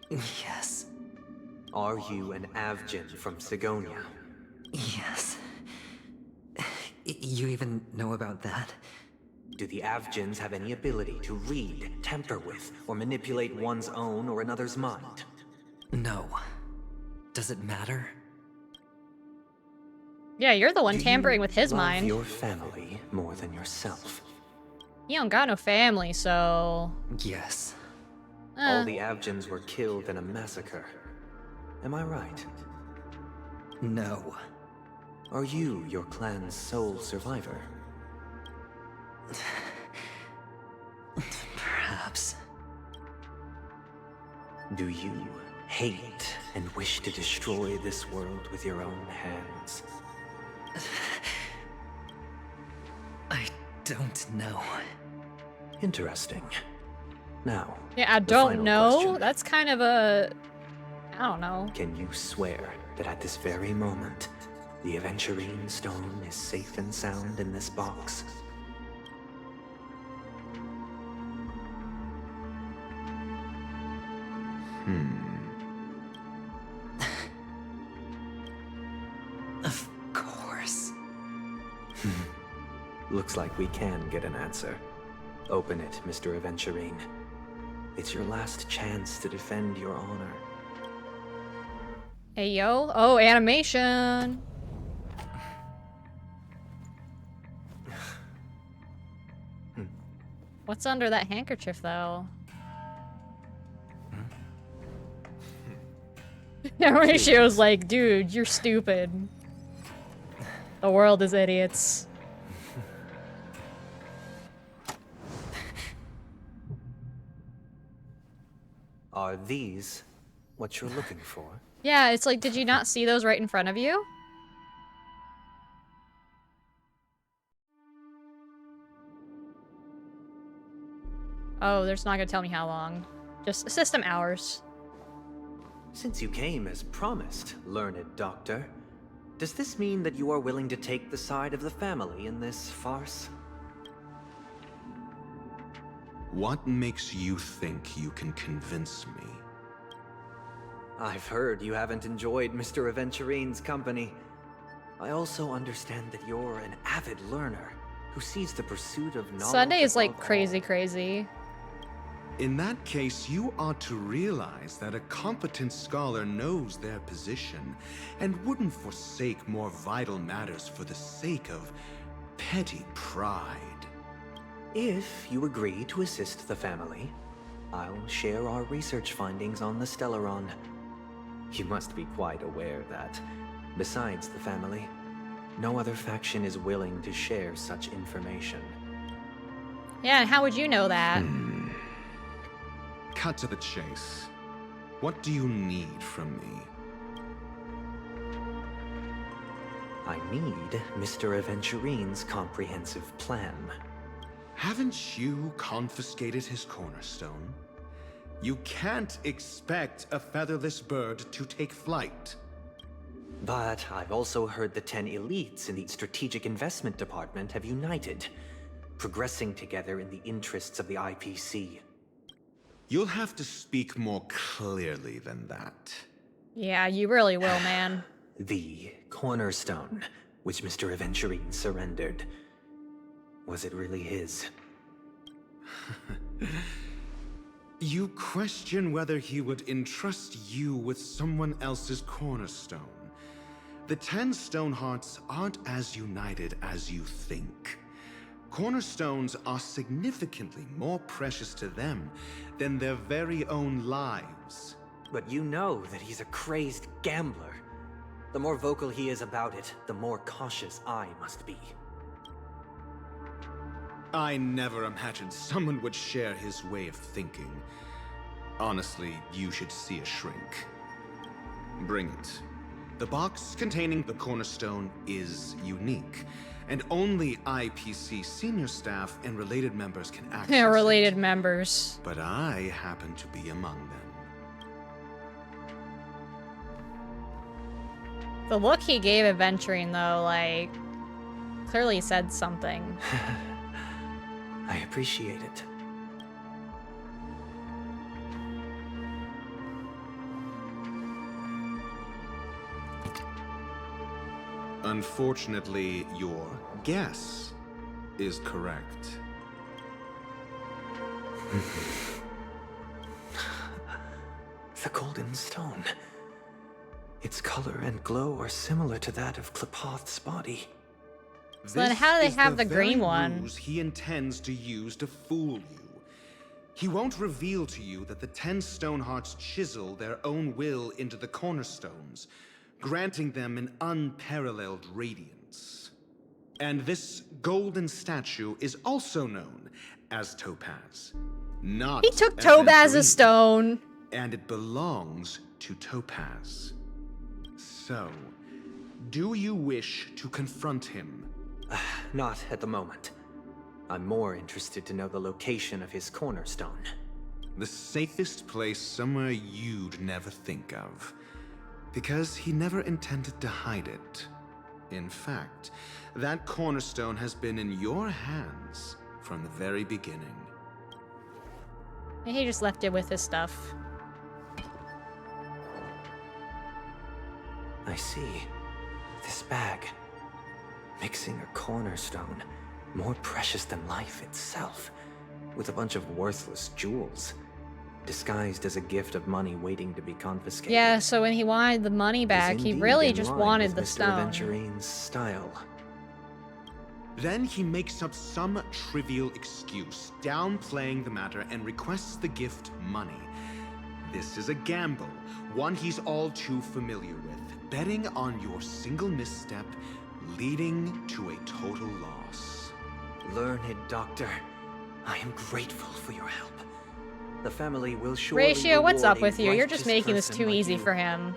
Yes. Are you an Avgin from Sigonia? Yes. You even know about that? Do the Avgins have any ability to read, tamper with, or manipulate one's own or another's mind? No. Does it matter? Yeah, you're the one Do tampering you with his love mind. your family more than yourself? You don't got no family, so... Yes. All the Avgins were killed in a massacre. Am I right? No. Are you your clan's sole survivor? Perhaps. Do you hate and wish to destroy this world with your own hands? I don't know. Interesting. Now, Yeah, I the don't final know. question. That's kind of a... I don't know. Can you swear that at this very moment, the Aventurine Stone is safe and sound in this box? Of course. Looks like we can get an answer. Open it, Mr. Aventurine. It's your last chance to defend your honor. Hey, yo. Oh, animation. What's under that handkerchief, though? Horatio's like, dude, you're stupid. The world is idiots. Are these what you're looking for? Yeah, it's like, did you not see those right in front of you? Oh, there's not gonna tell me how long. Just system hours. Since you came as promised, learned doctor, does this mean that you are willing to take the side of the family in this farce? What makes you think you can convince me? I've heard you haven't enjoyed Mr. Aventurine's company. I also understand that you're an avid learner who sees the pursuit of knowledge. Sunday is like above crazy. In that case, you ought to realize that a competent scholar knows their position and wouldn't forsake more vital matters for the sake of petty pride. If you agree to assist the family, I'll share our research findings on the Stellaron. You must be quite aware that, besides the family, no other faction is willing to share such information. Yeah, and how would you know that? Cut to the chase. What do you need from me? I need Mr. Aventurine's comprehensive plan. Haven't you confiscated his cornerstone? You can't expect a featherless bird to take flight. But I've also heard the 10 elites in the Strategic Investment Department have united, progressing together in the interests of the IPC. You'll have to speak more clearly than that. Yeah, you really will, man. The cornerstone, which Mr. Aventurine surrendered. Was it really his? You question whether he would entrust you with someone else's cornerstone. The 10 Stonehearts aren't as united as you think. Cornerstones are significantly more precious to them than their very own lives. But you know that he's a crazed gambler. The more vocal he is about it, the more cautious I must be. I never imagined someone would share his way of thinking. Honestly, you should see a shrink. Bring it. The box containing the cornerstone is unique, and only IPC senior staff and related members can access Yeah, related members. But I happen to be among them. The look he gave Aventurine, though, like, clearly said something. I appreciate it. Unfortunately, your guess is correct. The golden stone. Its color and glow are similar to that of Klepoth's body. So then how do they have the green one? Ruse he intends to use to fool you. He won't reveal to you that the 10 Stonehearts chisel their own will into the cornerstones, granting them an unparalleled radiance. And this golden statue is also known as Topaz. Not He took Topaz's stone. And it belongs to Topaz. So, do you wish to confront him? Not at the moment. I'm more interested to know the location of his cornerstone. The safest place somewhere you'd never think of. Because he never intended to hide it. In fact, that cornerstone has been in your hands from the very beginning. He just left it with his stuff. I see. This bag. Mixing a cornerstone, more precious than life itself, with a bunch of worthless jewels, disguised as a gift of money waiting to be confiscated. Yeah, so when he wanted the money back, he really just wanted the stone. Mr. Aventurine's style. Then he makes up some trivial excuse, downplaying the matter, and requests the gift money. This is a gamble, one he's all too familiar with, betting on your single misstep, leading to a total loss. Learned doctor, I am grateful for your help. The family will surely Ratio, what's reward up with a you? You're just righteous making this person too like easy you. for him.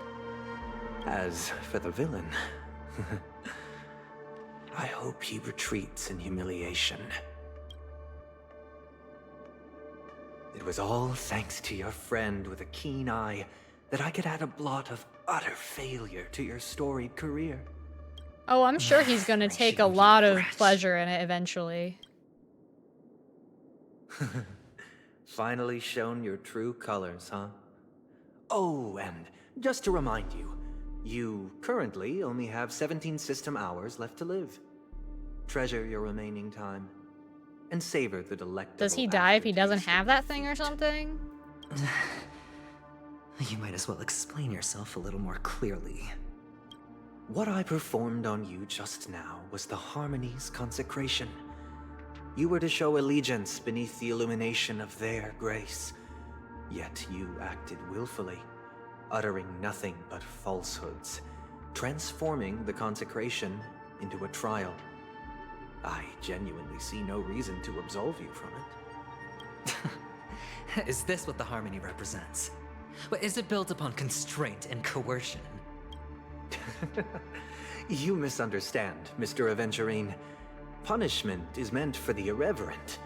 As for the villain, I hope he retreats in humiliation. It was all thanks to your friend with a keen eye that I could add a blot of utter failure to your storied career. Oh, I'm sure he's gonna take a lot of pleasure in it eventually. Finally shown your true colors, huh? Oh, and just to remind you, you currently only have 17 system hours left to live. Treasure your remaining time, and savor the delectable. Does he die if he doesn't have that thing or something? You might as well explain yourself a little more clearly. What I performed on you just now was the Harmony's consecration. You were to show allegiance beneath the illumination of their grace. Yet you acted willfully, uttering nothing but falsehoods, transforming the consecration into a trial. I genuinely see no reason to absolve you from it. Is this what the Harmony represents? But is it built upon constraint and coercion? You misunderstand, Mr. Aventurine. Punishment is meant for the irreverent,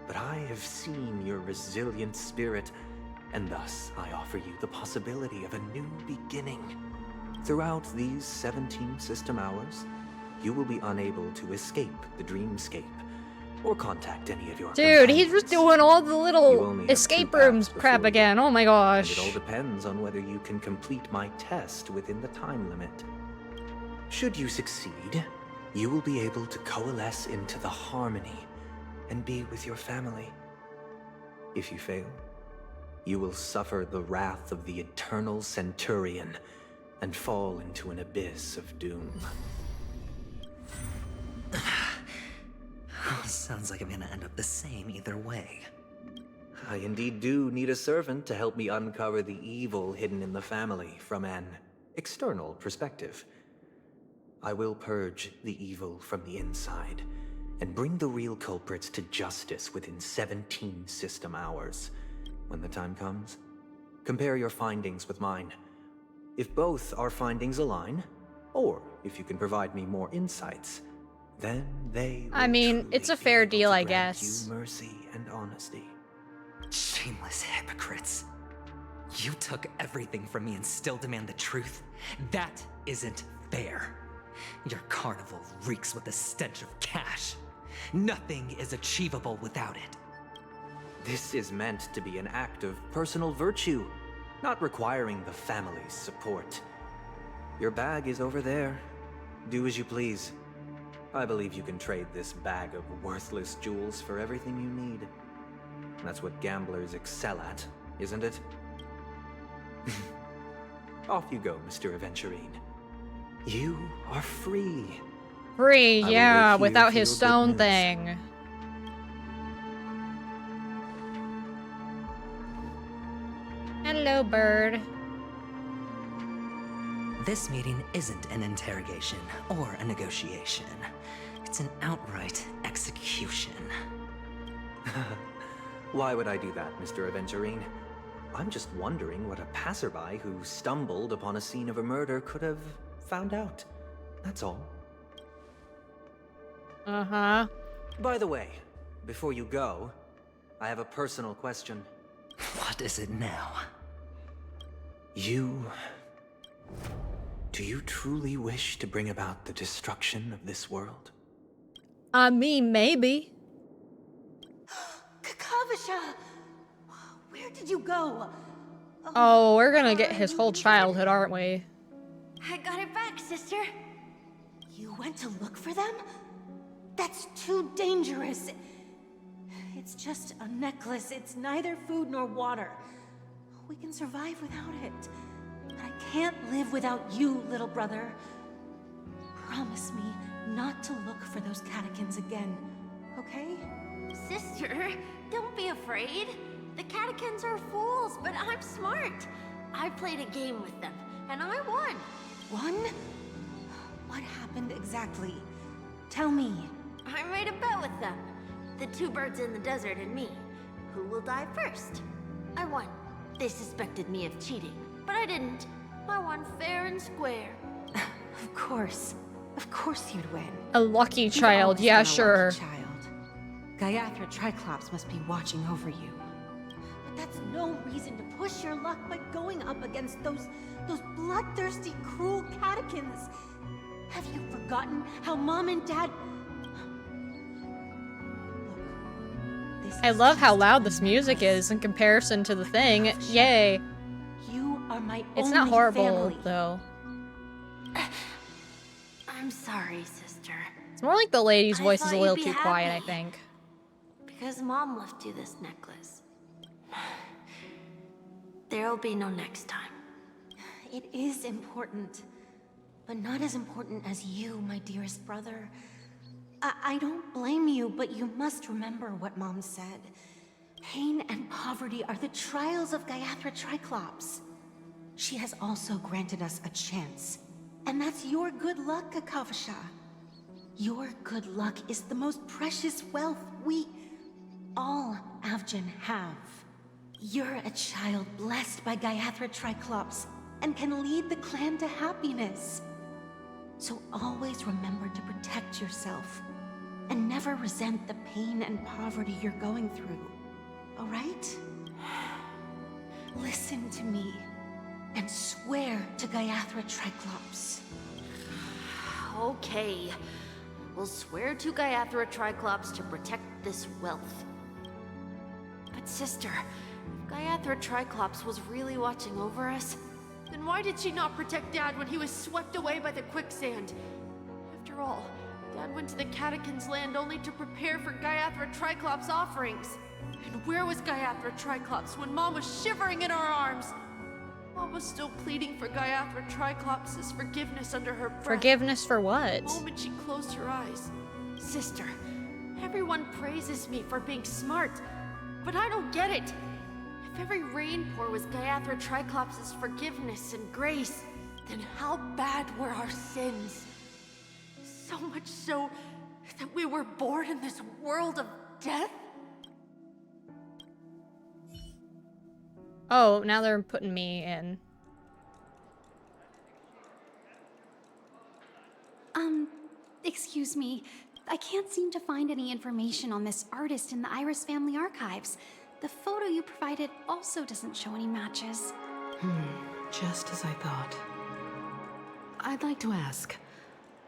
but I have seen your resilient spirit, and thus I offer you the possibility of a new beginning. Throughout these 17 system hours, you will be unable to escape the dreamscape or contact any of your Dude, he's just doing all the You little only have escape 2 rooms paths crap before you, again. Oh my and gosh. it all depends on whether you can complete my test within the time limit. Should you succeed, you will be able to coalesce into the Harmony and be with your family. If you fail, you will suffer the wrath of the eternal Centurion and fall into an abyss of doom. Sounds like I'm gonna end up the same either way. I indeed do need a servant to help me uncover the evil hidden in the family from an external perspective. I will purge the evil from the inside and bring the real culprits to justice within 17 system hours. When the time comes, compare your findings with mine. If both our findings align, or if you can provide me more insights, then they will I mean, it's a fair deal, I guess. you mercy and honesty. Shameless hypocrites. You took everything from me and still demand the truth? That isn't fair. Your carnival reeks with the stench of cash. Nothing is achievable without it. This is meant to be an act of personal virtue, not requiring the family's support. Your bag is over there. Do as you please. I believe you can trade this bag of worthless jewels for everything you need. That's what gamblers excel at, isn't it? Off you go, Mr. Aventurine. You are free. Free, I will yeah, wait here without for his your stone good news. thing. Hello, bird. This meeting isn't an interrogation or a negotiation. It's an outright execution. Why would I do that, Mr. Aventurine? I'm just wondering what a passerby who stumbled upon a scene of a murder could have found out. That's all. Uh-huh. By the way, before you go, I have a personal question. What is it now? Do you truly wish to bring about the destruction of this world? I mean, maybe. Kakavasha! Where did you go? Oh, we're gonna get his whole childhood, aren't we? I got it back, sister. You went to look for them? That's too dangerous. It's just a necklace. It's neither food nor water. We can survive without it. But I can't live without you, little brother. Promise me not to look for those catechins again, okay? Sister, don't be afraid. The catechins are fools, but I'm smart. I played a game with them, and I won. Won? What happened exactly? Tell me. I made a bet with them. The 2 birds in the desert and me. Who will die first? I won. They suspected me of cheating, but I didn't. I won fair and square. Of course. Of course you'd win. A lucky You've child, always yeah, been a sure. lucky child. Gaiathra Triclops must be watching over you. that's no reason to push your luck by going up against those bloodthirsty, cruel catechins. Have you forgotten how Mom and Dad... I love how loud this music is in comparison to the thing. Yay. You are my It's not only horrible, family. though. I'm sorry, sister. It's more like the lady's I voice is thought a you'd little be too quiet, I happy. think. Because Mom left you this necklace. There'll be no next time. It is important, but not as important as you, my dearest brother. I don't blame you, but you must remember what Mom said. Pain and poverty are the trials of Gayathra Triclops. She has also granted us a chance. And that's your good luck, Akavasha. Your good luck is the most precious wealth we, all Avgin, have. You're a child blessed by Gayathra Triclops and can lead the clan to happiness. So always remember to protect yourself and never resent the pain and poverty you're going through. All right? Listen to me and swear to Gayathra Triclops. Okay. We'll swear to Gayathra Triclops to protect this wealth. But sister, if Gayathra Triclops was really watching over us, Then why did she not protect Dad when he was swept away by the quicksand? After all, Dad went to the Catechins' land only to prepare for Gayathra Triclops' offerings. And where was Gayathra Triclops when Mom was shivering in our arms? Mom was still pleading for Gayathra Triclops' forgiveness under her breath. Forgiveness for what? The moment she closed her eyes. Sister, everyone praises me for being smart, but I don't get it. If every rainpour was Gayathra Triclops' forgiveness and grace, then how bad were our sins? So much so that we were born in this world of death? Oh, now they're putting me in. Excuse me. I can't seem to find any information on this artist in the Iris family archives. The photo you provided also doesn't show any matches. Just as I thought. I'd like to ask,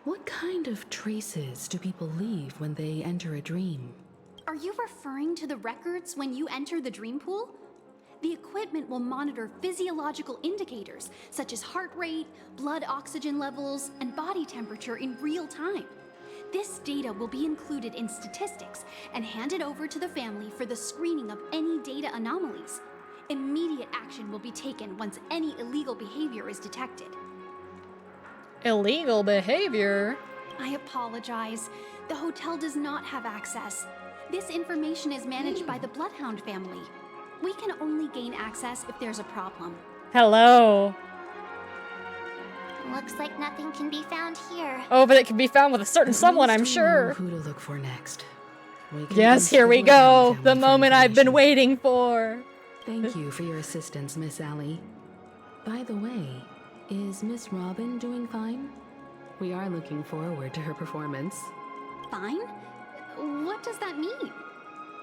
what kind of traces do people leave when they enter a dream? Are you referring to the records when you enter the dream pool? The equipment will monitor physiological indicators such as heart rate, blood oxygen levels, and body temperature in real time. This data will be included in statistics and handed over to the family for the screening of any data anomalies. Immediate action will be taken once any illegal behavior is detected. Illegal behavior? I apologize. The hotel does not have access. This information is managed by the Bloodhound family. We can only gain access if there's a problem. Hello. Looks like nothing can be found here. Oh, but it can be found with a certain someone, I'm sure. Who to look for next? Yes, here we go. The moment I've been waiting for. Thank you for your assistance, Miss Allie. By the way, is Miss Robin doing fine? We are looking forward to her performance. Fine? What does that mean?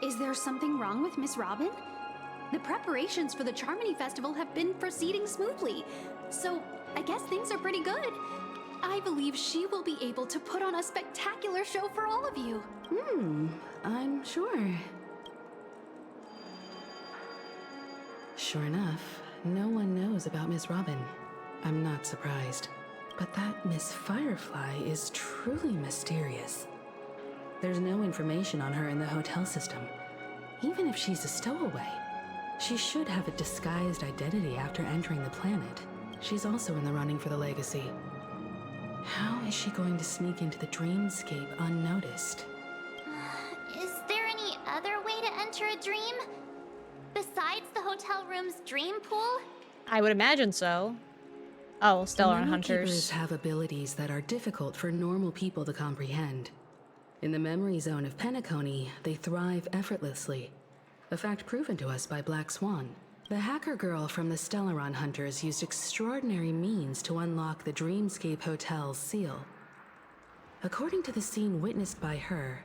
Is there something wrong with Miss Robin? The preparations for the Charmony Festival have been proceeding smoothly, so I guess things are pretty good. I believe she will be able to put on a spectacular show for all of you. I'm sure. Sure enough, no one knows about Miss Robin. I'm not surprised. But that Miss Firefly is truly mysterious. There's no information on her in the hotel system. Even if she's a stowaway, she should have a disguised identity after entering the planet. She's also in the running for the legacy. How is she going to sneak into the dreamscape unnoticed? Is there any other way to enter a dream? Besides the hotel room's dream pool? I would imagine so. Oh, Stellar The Hunters. Keepers have abilities that are difficult for normal people to comprehend. In the memory zone of Penacony, they thrive effortlessly. A fact proven to us by Black Swan. The hacker girl from the Stellaron Hunters used extraordinary means to unlock the Dreamscape Hotel's seal. According to the scene witnessed by her,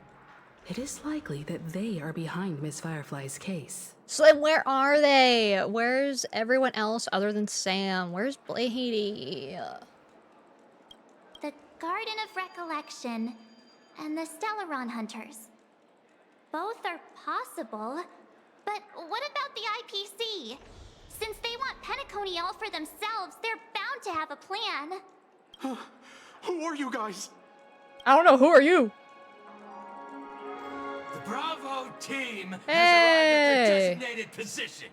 It is likely that they are behind Miss Firefly's case. So then where are they? Where's everyone else other than Sam? Where's Blady? The Garden of Recollection and the Stellaron Hunters. Both are possible, but what about the IPC? Since they want Penacony all for themselves, they're bound to have a plan. Who are you guys? I don't know, who are you? The Bravo team has Hey! arrived at their designated position,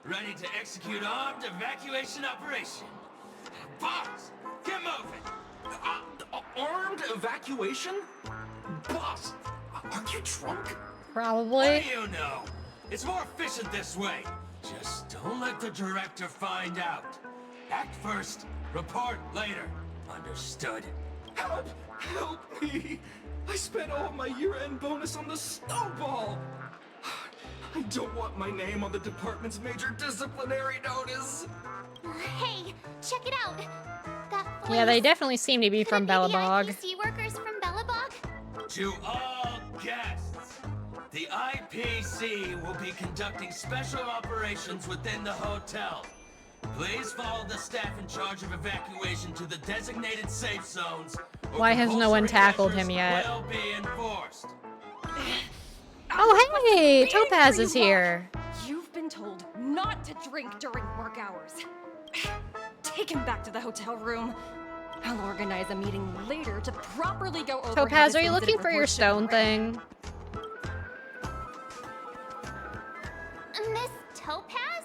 ready to execute armed evacuation operation. Boss, get moving! Armed evacuation? Boss, are you drunk? Probably. What do you know? It's more efficient this way. Just don't let the director find out. Act first, report later. Understood? Help! Help me! I spent all my year-end bonus on the snowball! I don't want my name on the department's major disciplinary notice! Hey, check it out! That Yeah, they place. definitely seem to be from Could it be Bellabog. the IPC workers from Bellabog? To all guests, the IPC will be conducting special operations within the hotel. Please follow the staff in charge of evacuation to the designated safe zones. Why has no one tackled him yet? Will be enforced. Oh, hey! Topaz is here. You've been told not to drink during work hours. Take him back to the hotel room. I'll organize a meeting later to properly go over. Topaz, are you looking for your stone thing? Miss Topaz?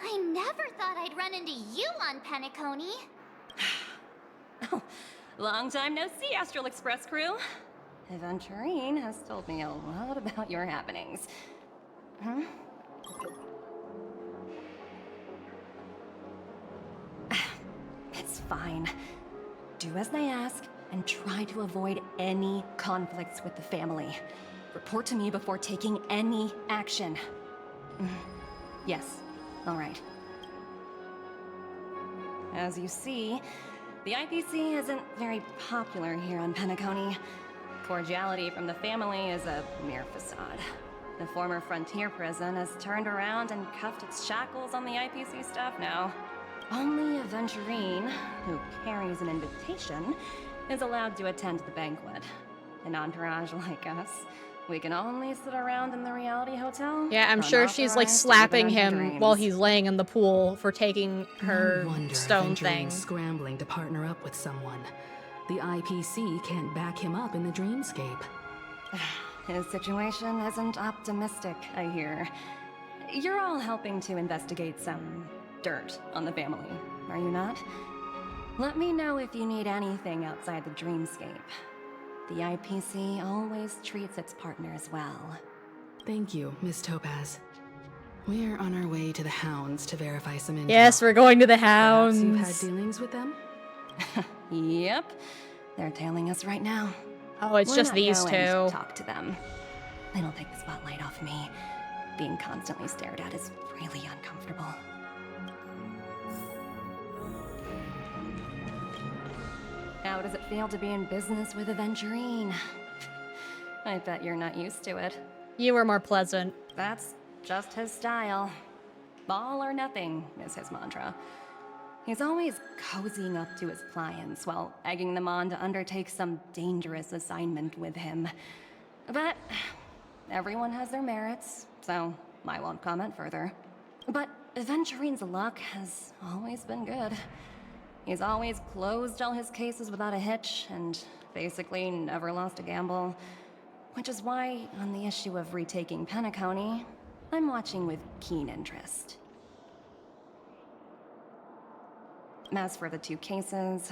I never thought I'd run into you on Penacony. Long time no see, Astral Express crew. Aventurine has told me a lot about your happenings. Huh? It's fine. Do as they ask and try to avoid any conflicts with the family. Report to me before taking any action. Yes, all right. As you see, the IPC isn't very popular here on Penacony. Cordiality from the family is a mere facade. The former frontier prison has turned around and cuffed its shackles on the IPC staff now. Only Aventurine, who carries an invitation, is allowed to attend the banquet. An entourage like us, we can only sit around in the reality hotel. Yeah, I'm sure she's like slapping him while he's laying in the pool for taking her No wonder stone Aventurine thing. scrambling to partner up with someone. The IPC can't back him up in the dreamscape. His situation isn't optimistic, I hear. You're all helping to investigate some dirt on the family, are you not? Let me know if you need anything outside the dreamscape. The IPC always treats its partners well. Thank you, Miss Topaz. We're on our way to the Hounds to verify some info. Yes, we're going to the Perhaps you've had Hounds. dealings with them? Yep, they're tailing us right now. Oh, it's Why just not these go and two. talk to them. It'll take the spotlight off me. Being constantly stared at is really uncomfortable. How does it feel to be in business with Aventurine? I bet you're not used to it. You were more pleasant. That's just his style. All or nothing is his mantra. He's always cozying up to his clients while egging them on to undertake some dangerous assignment with him. But everyone has their merits, so I won't comment further. But Aventurine's luck has always been good. He's always closed all his cases without a hitch and basically never lost a gamble. Which is why, on the issue of retaking Penacony, I'm watching with keen interest. As for the two cases,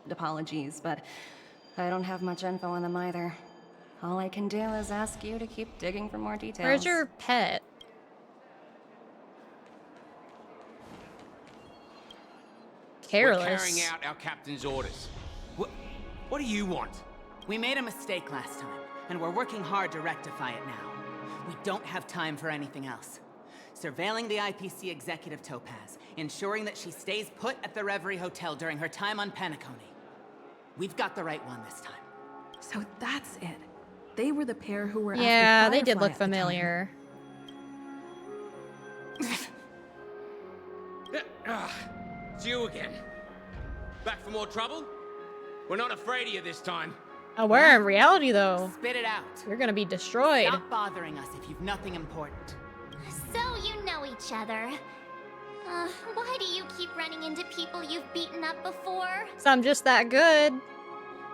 apologies, but I don't have much info on them either. All I can do is ask you to keep digging for more details. Where's your pet? Careless. We're carrying out our captain's orders. What do you want? We made a mistake last time, and we're working hard to rectify it now. We don't have time for anything else. Surveilling the IPC executive Topaz, ensuring that she stays put at the Reverie Hotel during her time on Penacony. We've got the right one this time. So that's it. They were the pair who were Yeah, after they did Firefly look at the time. familiar. It's you again. Back for more trouble? We're not afraid of you this time. Oh, we're in reality though. Spit it out. You're gonna be destroyed. Stop bothering us if you've nothing important. So you know each other. Why do you keep running into people you've beaten up before? So I'm just that good.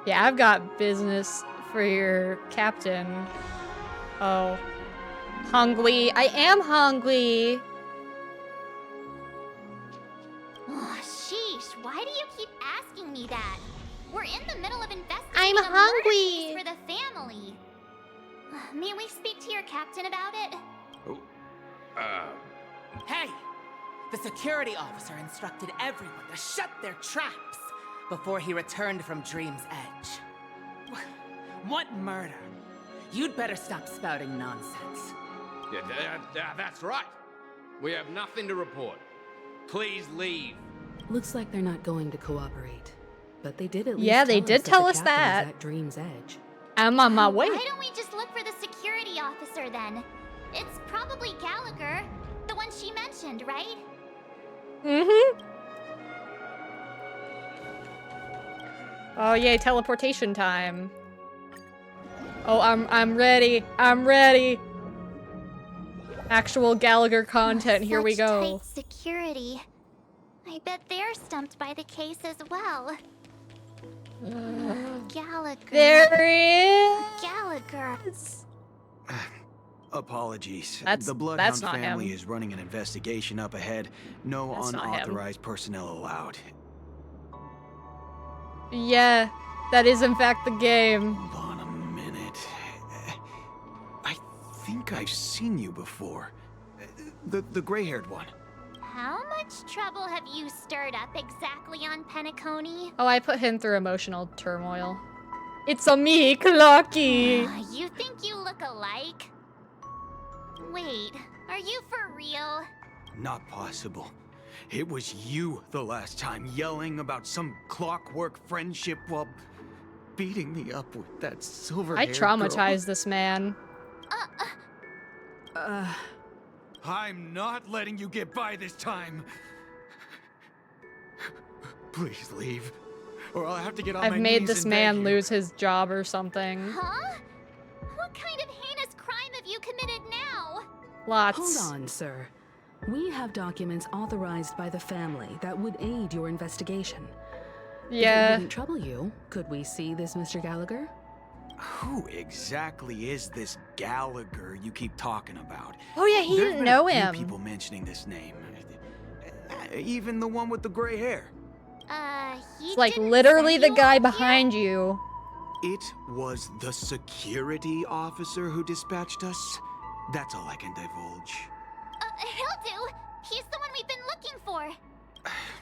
Yeah, I've got business for your captain. Oh. Hungry. I am hungry. Oh, sheesh. Why do you keep asking me that? We're in the middle of investigating I'm a murder hungry. case for the family. May we speak to your captain about it? Hey! The security officer instructed everyone to shut their traps before he returned from Dream's Edge. What murder? You'd better stop spouting nonsense. Yeah, that's right. We have nothing to report. Please leave. Looks like they're not going to cooperate. But they did at least Yeah, they did tell us the captain that. was at Dream's Edge. I'm on my way. Why don't we just look for the security officer then? It's probably Gallagher, the one she mentioned, right? Mm-hmm. Oh yay, teleportation time. Oh, I'm ready. I'm ready. Actual Gallagher content. Here we Such go. tight security. I bet they're stumped by the case as well. Gallagher. There he is. Gallagher. Apologies. That's the Bloodhound not family him. is running an investigation up ahead. No That's not him. unauthorized personnel allowed. Yeah, that is in fact the game. Hold on a minute. I think I've seen you before. The gray-haired one. How much trouble have you stirred up exactly on Penacony? Oh, I put him through emotional turmoil. It's a me, Clocky. You think you look alike? Wait, are you for real? Not possible. It was you the last time yelling about some clockwork friendship while beating me up with that silver I traumatized this man. I'm not letting you get by this time. Please leave, or I'll have to get on my I've knees made this and man beg you. lose his job or something. Huh? What kind of heinous crime have you committed now? Lots. Hold on, sir. We have documents authorized by the family that would aid your investigation. If it Yeah. wouldn't trouble you, could we see this, Mr. Gallagher? Who exactly is this Gallagher you keep talking about? Oh yeah, he There's didn't been know a few him. people mentioning this name. Even the one with the gray hair. He It's like didn't literally send the you guy out behind you. It was the security officer who dispatched us. That's all I can divulge. He'll do. He's the one we've been looking for.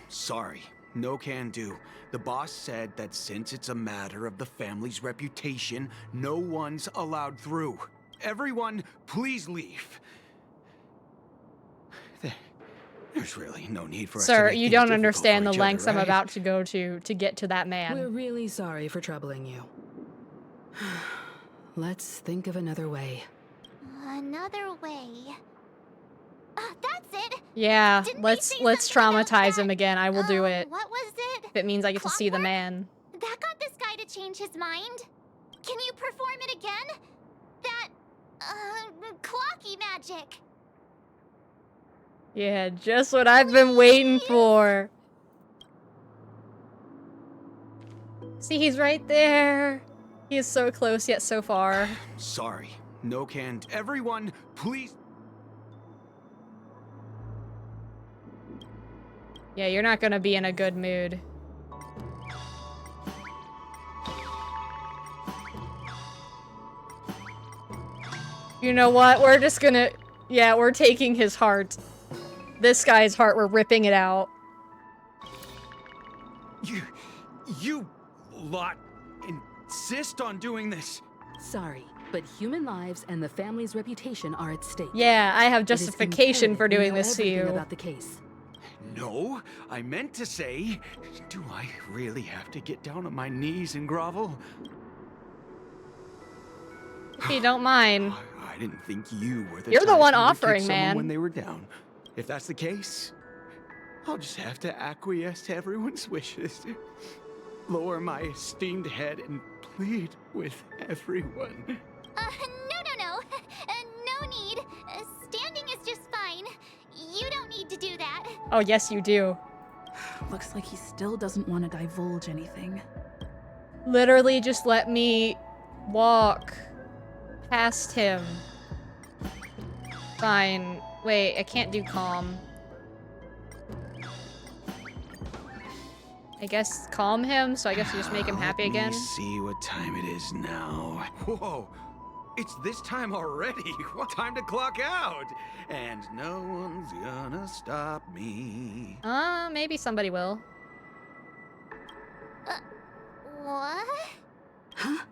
Sorry, no can do. The boss said that since it's a matter of the family's reputation, no one's allowed through. Everyone, please leave. There's really no need for us to Sir, make you things don't difficult understand for the each lengths other, I'm right? about to go to get to that man. We're really sorry for troubling you. Let's think of another way. Another way. That's it. Yeah, Didn't they let's say traumatize him again. I will do it. What was it? If it means I get to see the man. That got this guy to change his mind. Can you perform it again? That, clocky magic. Yeah, just what I've been waiting for. See, he's right there. He is so close yet so far. Sorry, no can. Everyone, please. Yeah, you're not gonna be in a good mood. You know what? We're just gonna... Yeah, we're taking his heart. This guy's heart, we're ripping it out. You lot insist on doing this. Sorry, but human lives and the family's reputation are at stake. Yeah, I have It is justification for imperative we doing know this to everything you. about the case. No, I meant to say, do I really have to get down on my knees and grovel? If you don't mind. I didn't think you were the You're the type one who would kick offering, someone man. when they were down. If that's the case, I'll just have to acquiesce to everyone's wishes. Lower my esteemed head and plead with everyone. No. No need. Standing is just fine. You don't need to do that. Oh, yes, you do. Looks like he still doesn't want to divulge anything. Literally just let me walk past him. Fine. Wait, I can't do calm. I guess calm him, so I guess you just make him happy again. Let me see what time it is now. Whoa, it's this time already. What time to clock out? And no one's gonna stop me. Maybe somebody will. What? Huh?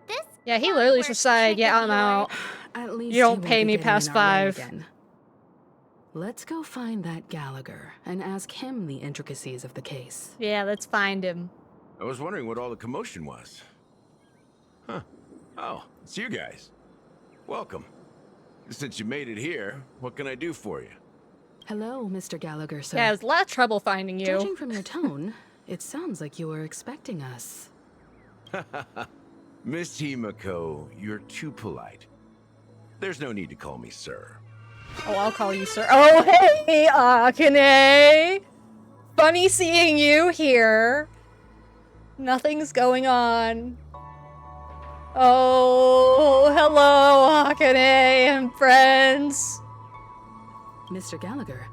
This. Yeah, he literally just decided, yeah, I'm out. At least You don't he pay won't me be past getting in our way 5. again. Let's go find that Gallagher and ask him the intricacies of the case. Yeah, let's find him. I was wondering what all the commotion was. Huh. Oh, it's you guys. Welcome. Since you made it here, what can I do for you? Hello, Mr. Gallagher, sir. Yeah, it's a lot of trouble finding you. Judging from your tone, it sounds like you were expecting us. Miss Himiko, you're too polite. There's no need to call me sir. Oh, I'll call you sir. Oh, hey, Akane! Funny seeing you here. Nothing's going on. Oh, hello, Akane and friends. Mr. Gallagher,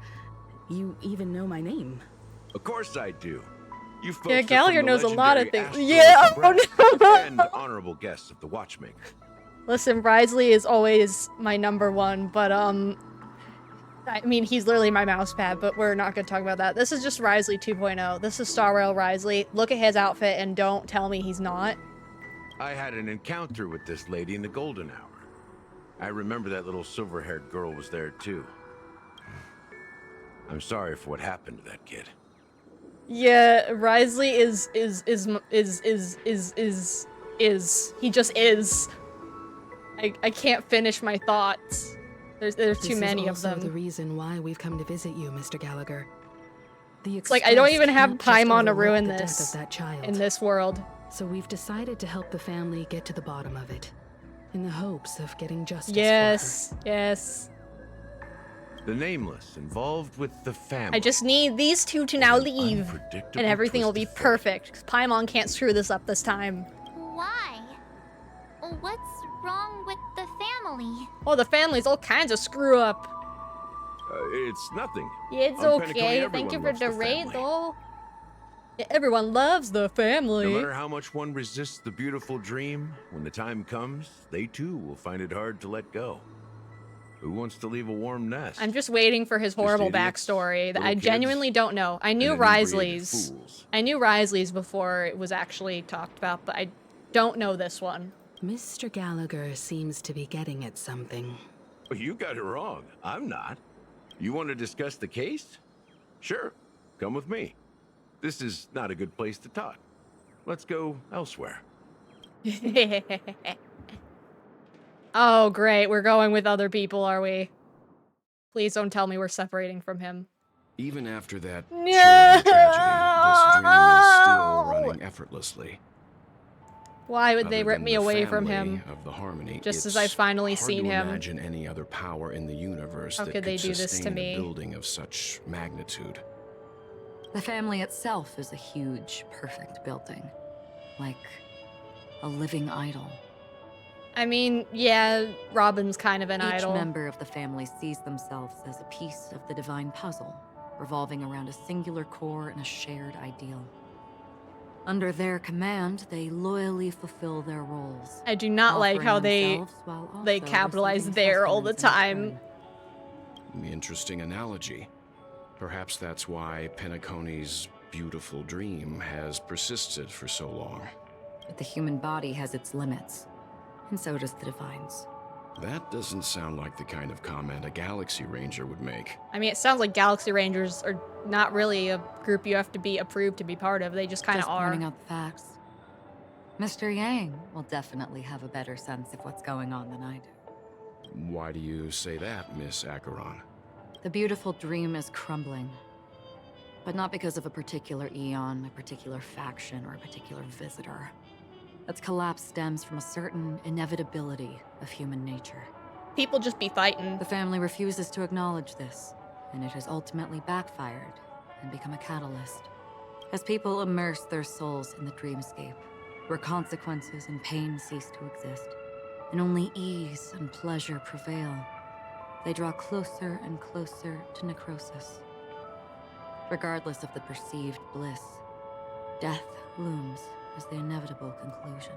you even know my name. Of course I do. You folks Yeah, are Gallagher from the knows a lot of legendary things. Yeah, oh Astro no! and honorable guests of the Watchmaker. Listen, Risley is always my #1, but I mean, he's literally my mouse pad, but we're not gonna talk about that. This is just Risley 2.0. This is Star Rail Risley. Look at his outfit and don't tell me he's not. I had an encounter with this lady in the golden hour. I remember that little silver-haired girl was there too. I'm sorry for what happened to that kid. Yeah, Risley is. He just is. I can't finish my thoughts. There's too many of them. This is also the reason why we've come to visit you, Mr. Gallagher. It's like I don't even have Paimon to ruin the death this of that child. in this world. So we've decided to help the family get to the bottom of it, in the hopes of getting justice Yes, for her. yes. The Nameless involved with the family. I just need these two to now leave, and everything will be perfect. 'Cause Paimon can't screw this up this time. Why? What's wrong with the family? Oh, the family's all kinds of screw up. It's nothing. It's On Penacony, okay. Thank you everyone for loves the the raid, family. though. Yeah, everyone loves the family. No matter how much one resists the beautiful dream, when the time comes, they too will find it hard to let go. Who wants to leave a warm nest? I'm just waiting for his horrible idiots, backstory that I little kids, genuinely don't know. I knew and inebriated Risley's. fools. I knew Risley's before it was actually talked about, but I don't know this one. Mr. Gallagher seems to be getting at something. Well, you got it wrong. I'm not. You want to discuss the case? Sure. Come with me. This is not a good place to talk. Let's go elsewhere. Oh, great. We're going with other people, are we? Please don't tell me we're separating from him. Even after that No! chilling tragedy, this dream is still running effortlessly. Why would they Other rip than me the away from family him? Of the Harmony, Just as it's I've finally hard seen to him. imagine any other power in the universe How that could they do this to sustain me? a building of such magnitude. The family itself is a huge, perfect building. Like a living idol. I mean, yeah, Robin's kind of an Each idol. member of the family sees themselves as a piece of the divine puzzle, revolving around a singular core and a shared ideal. Under their command, they loyally fulfill their roles. I do not like offering how they themselves while also capitalize receiving there all the sustenance in time. Interesting analogy. Perhaps that's why Penacony's beautiful dream has persisted for so long. But the human body has its limits, and so does the divine's. That doesn't sound like the kind of comment a Galaxy Ranger would make. I mean, it sounds like Galaxy Rangers are not really a group you have to be approved to be part of. They just kind of Just are. pointing out the facts. Mr. Yang will definitely have a better sense of what's going on than I do. Why do you say that, Miss Acheron? The beautiful dream is crumbling. But not because of a particular eon, a particular faction, or a particular visitor. Its collapse stems from a certain inevitability of human nature. People just be fighting. The family refuses to acknowledge this, and it has ultimately backfired and become a catalyst. As people immerse their souls in the dreamscape, where consequences and pain cease to exist, and only ease and pleasure prevail, they draw closer and closer to necrosis. Regardless of the perceived bliss, death looms as the inevitable conclusion.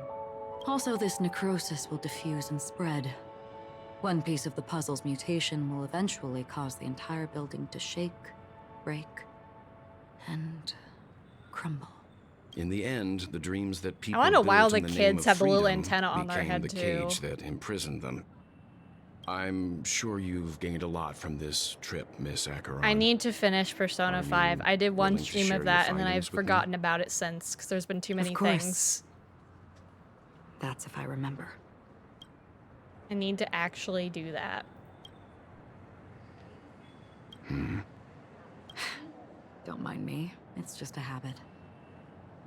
Also, this necrosis will diffuse and spread. One piece of the puzzle's mutation will eventually cause the entire building to shake, break, and crumble. In the end, the dreams that people I wonder why all built the in the name kids of have a little freedom antenna on their became head the too. cage that imprisoned them. I'm sure you've gained a lot from this trip, Miss Acheron. I need to finish Persona 5. I did one willing to stream share of your that and then findings I've with me? forgotten about it since because there's been too many course. things. That's if I remember. I need to actually do that. Don't mind me. It's just a habit.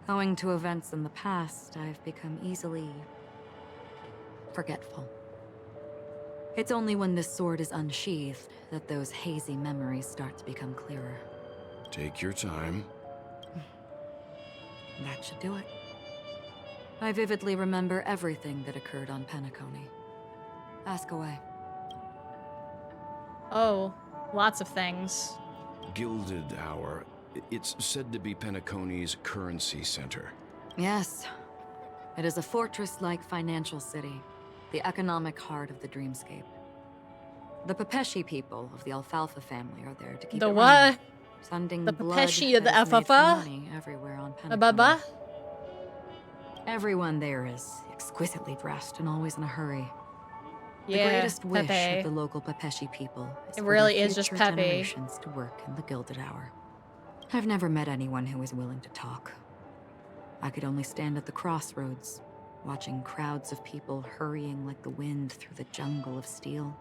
Owing to events in the past, I've become easily forgetful. It's only when this sword is unsheathed that those hazy memories start to become clearer. Take your time. That should do it. I vividly remember everything that occurred on Penacony. Ask away. Oh, lots of things. Gilded Hour. It's said to be Penacony's currency center. Yes. It is a fortress-like financial city, the economic heart of the dreamscape. The Pepeshi people of the Alfalfa family are there to keep The it what? running, sending The blood Pepeshi of the that is made from Alfalfa? money everywhere on A Penacony. baba? Everyone there is exquisitely dressed and always in a hurry. The Yeah, greatest wish Pepe. of the local Pepeshi people is It for really their is just future Pepe. generations to work in the Gilded Hour. I've never met anyone who was willing to talk. I could only stand at the crossroads, watching crowds of people hurrying like the wind through the jungle of steel,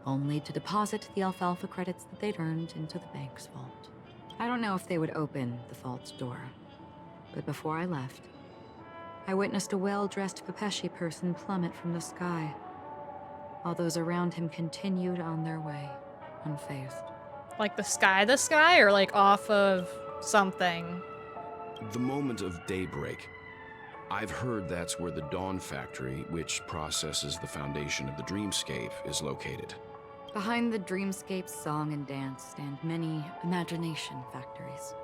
only to deposit the alfalfa credits that they'd earned into the bank's vault. I don't know if they would open the vault's door, but before I left, I witnessed a well-dressed Pepeshi person plummet from the sky, while those around him continued on their way, unfazed. Like the sky, or like off of something? The moment of daybreak. I've heard that's where the Dawn Factory, which processes the foundation of the dreamscape, is located. Behind the dreamscape's song and dance stand many imagination factories.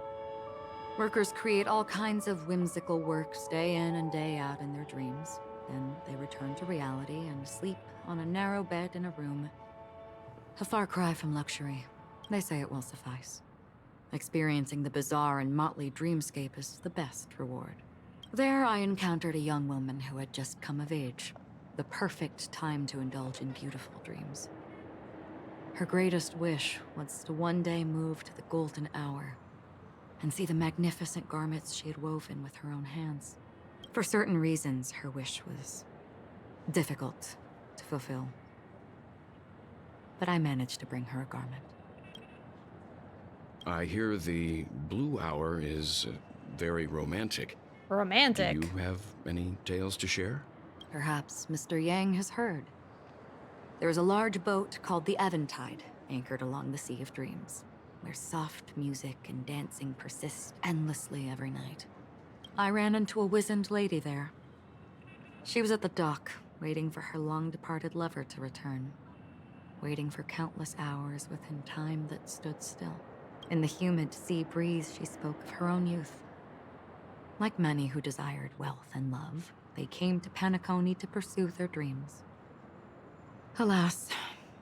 Workers create all kinds of whimsical works day in and day out in their dreams. Then they return to reality and sleep on a narrow bed in a room. A far cry from luxury. They say it will suffice. Experiencing the bizarre and motley dreamscape is the best reward. There I encountered a young woman who had just come of age. The perfect time to indulge in beautiful dreams. Her greatest wish was to one day move to the Golden Hour and see the magnificent garments she had woven with her own hands. For certain reasons, her wish was difficult to fulfill. But I managed to bring her a garment. I hear the Blue Hour is very romantic. Romantic? Do you have any tales to share? Perhaps Mr. Yang has heard. There is a large boat called the Eventide, anchored along the Sea of Dreams, where soft music and dancing persist endlessly every night. I ran into a wizened lady there. She was at the dock, waiting for her long-departed lover to return, waiting for countless hours within time that stood still. In the humid sea breeze, she spoke of her own youth. Like many who desired wealth and love, they came to Penacony to pursue their dreams. Alas,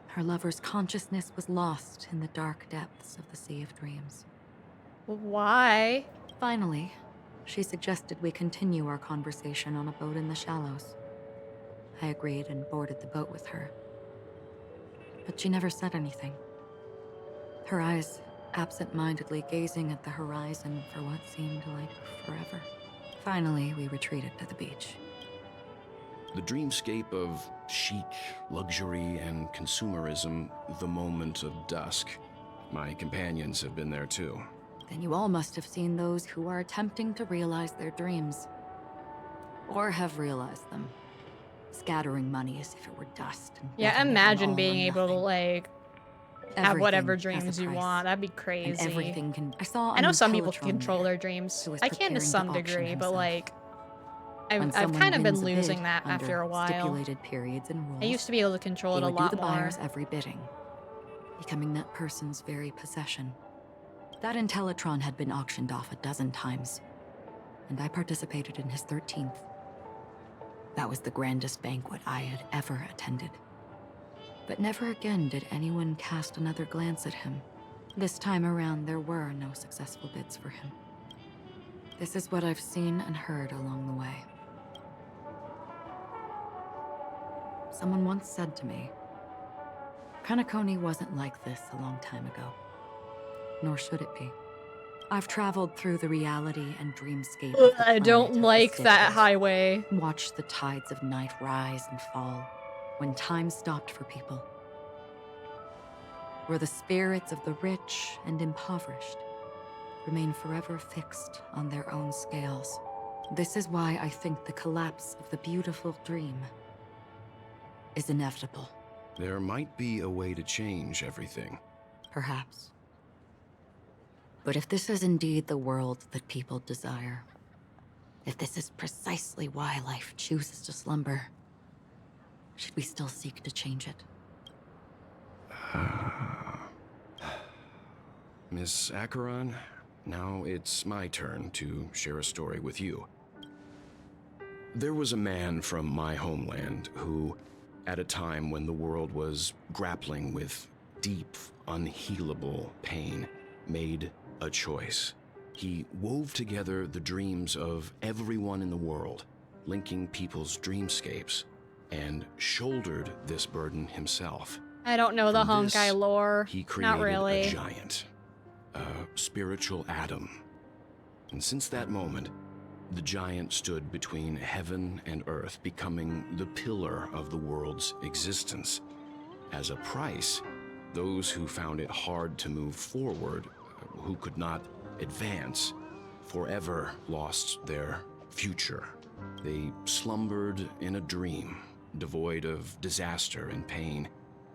her lover's consciousness was lost in the dark depths of the Sea of Dreams. Why? Finally, she suggested we continue our conversation on a boat in the shallows. I agreed and boarded the boat with her. But she never said anything. Her eyes absent-mindedly gazing at the horizon for what seemed like forever. Finally, we retreated to the beach. The dreamscape of chic, luxury, and consumerism, the moment of dusk. My companions have been there too. Then you all must have seen those who are attempting to realize their dreams. Or have realized them. Scattering money as if it were dust. And Yeah, betting it on imagine all being or able to, nothing. like, have Everything whatever has a dreams you price. want. That'd be crazy. And everything can. I saw. I know some people can control their dreams. who was I can to preparing to some auction degree, but himself. like, When I've someone kind of been wins a losing bid that after under a while. stipulated periods and rules, I used to be able to control he it a would lot do the more. buyer's every bidding, becoming that person's very possession. That Intellitron had been auctioned off a dozen times, and I participated in his 13th. That was the grandest banquet I had ever attended. But never again did anyone cast another glance at him. This time around, there were no successful bids for him. This is what I've seen and heard along the way. Someone once said to me, Kanakoni wasn't like this a long time ago. Nor should it be. I've traveled through the reality and dreamscape of the I don't planet of like the that Stygians. highway. Watched the tides of night rise and fall when time stopped for people. Where the spirits of the rich and impoverished remain forever fixed on their own scales. This is why I think the collapse of the beautiful dream is inevitable. There might be a way to change everything. Perhaps. But if this is indeed the world that people desire, if this is precisely why life chooses to slumber, should we still seek to change it? Miss Acheron, now it's my turn to share a story with you. There was a man from my homeland who, at a time when the world was grappling with deep, unhealable pain, made a choice. He wove together the dreams of everyone in the world, linking people's dreamscapes, and shouldered this burden himself. I don't know the From this, Honkai lore. He created Not really. a giant, a spiritual atom. And since that moment, the giant stood between heaven and earth, becoming the pillar of the world's existence. As a price, those who found it hard to move forward, who could not advance, forever lost their future. They slumbered in a dream, devoid of disaster and pain,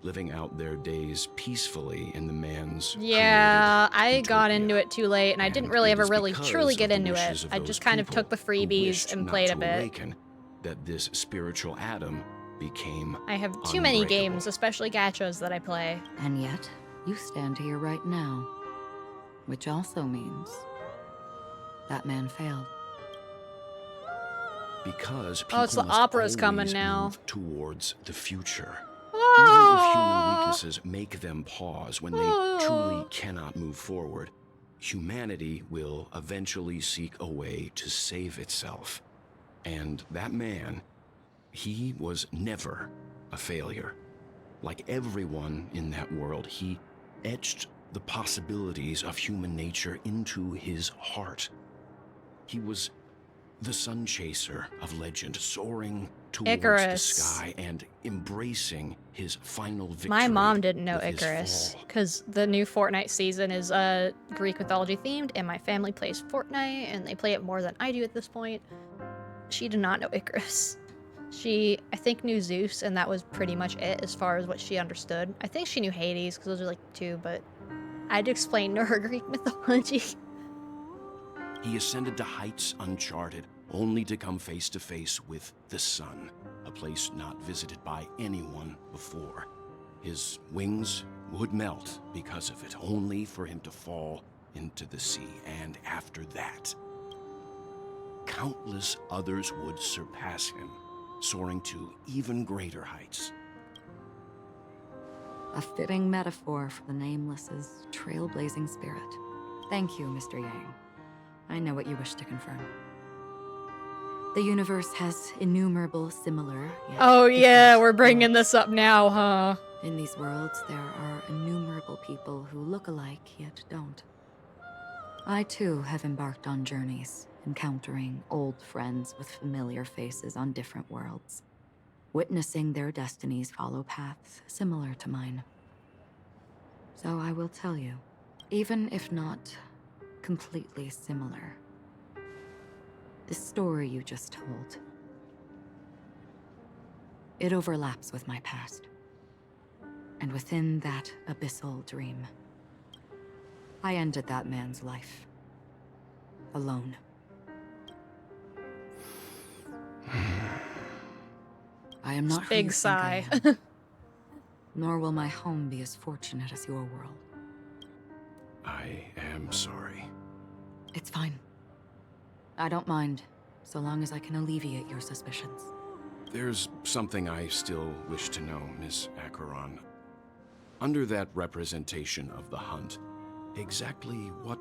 living out their days peacefully in the man's Yeah, I got into it too late, and I didn't really it ever is really because truly of get the into wishes it. of I those just kind of took the people who freebies wished and not played a to bit. awaken, that this spiritual atom became I have too many unbreakable. games, especially gachas, that I play. And yet, you stand here right now. Which also means that man failed. Because Oh, it's people the must opera's coming always now. move towards the future. Oh! Even if human weaknesses make them pause when they truly cannot move forward, humanity will eventually seek a way to save itself. And that man, he was never a failure. Like everyone in that world, he etched the possibilities of human nature into his heart. He was the sun chaser of legend, soaring towards Icarus. the sky and embracing his final victory. My mom didn't know with his Icarus, fall. because the new Fortnite season is Greek mythology themed, and my family plays Fortnite, and they play it more than I do at this point. She did not know Icarus. She, I think, knew Zeus, and that was pretty much it as far as what she understood. I think she knew Hades, because those are like two, but I had to explain to her Greek mythology. He ascended to heights uncharted, only to come face to face with the sun, a place not visited by anyone before. His wings would melt because of it, only for him to fall into the sea. And after that, countless others would surpass him, soaring to even greater heights. A fitting metaphor for the Nameless's trailblazing spirit. Thank you, Mr. Yang. I know what you wish to confirm. The universe has innumerable similar, yet Oh yeah, different we're bringing worlds. this up now, huh? In these worlds, there are innumerable people who look alike yet don't. I too have embarked on journeys encountering old friends with familiar faces on different worlds, witnessing their destinies follow paths similar to mine. So I will tell you, even if not completely similar, the story you just told, it overlaps with my past. And within that abyssal dream, I ended that man's life. Alone. I am not who you Big think I sigh. am. Nor will my home be as fortunate as your world. I am sorry. It's fine. I don't mind, so long as I can alleviate your suspicions. There's something I still wish to know, Miss Acheron. Under that representation of the hunt, exactly what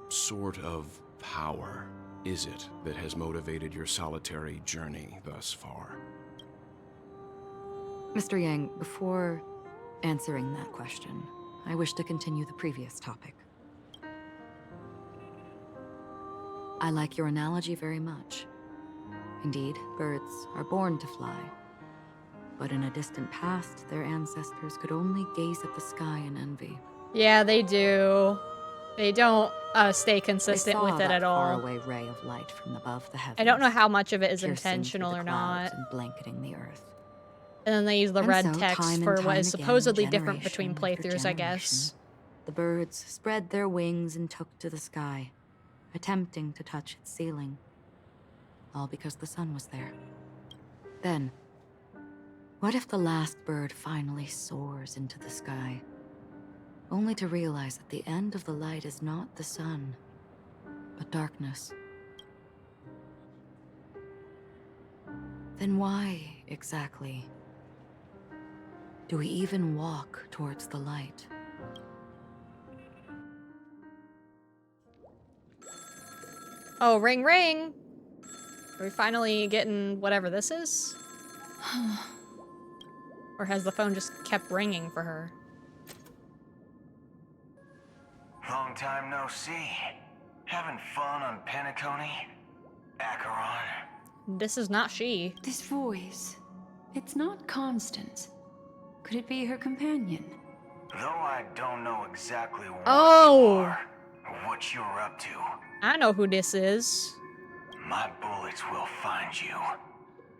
sort of power is it that has motivated your solitary journey thus far? Mr. Yang, before answering that question, I wish to continue the previous topic. I like your analogy very much. Indeed, birds are born to fly. But in a distant past, their ancestors could only gaze at the sky in envy. Yeah, they do. They don't stay consistent with it at all. Faraway ray of light from above the heavens. I don't know how much of it is piercing intentional through the or clouds not. and blanketing the earth. And then they use the And red so, text time for and what time is again, supposedly different generation between after playthroughs, I generation, guess. The birds spread their wings and took to the sky, attempting to touch its ceiling. All because the sun was there. Then, what if the last bird finally soars into the sky, only to realize that the end of the light is not the sun, but darkness? Then why, exactly, do we even walk towards the light? Oh, ring ring! Are we finally getting whatever this is? Or has the phone just kept ringing for her? Long time no see. Having fun on Penacony? Acheron? This is not she. This voice, it's not Constance. Could it be her companion? Though I don't know exactly what you Oh! are, or what you're up to, I know who this is. my bullets will find you.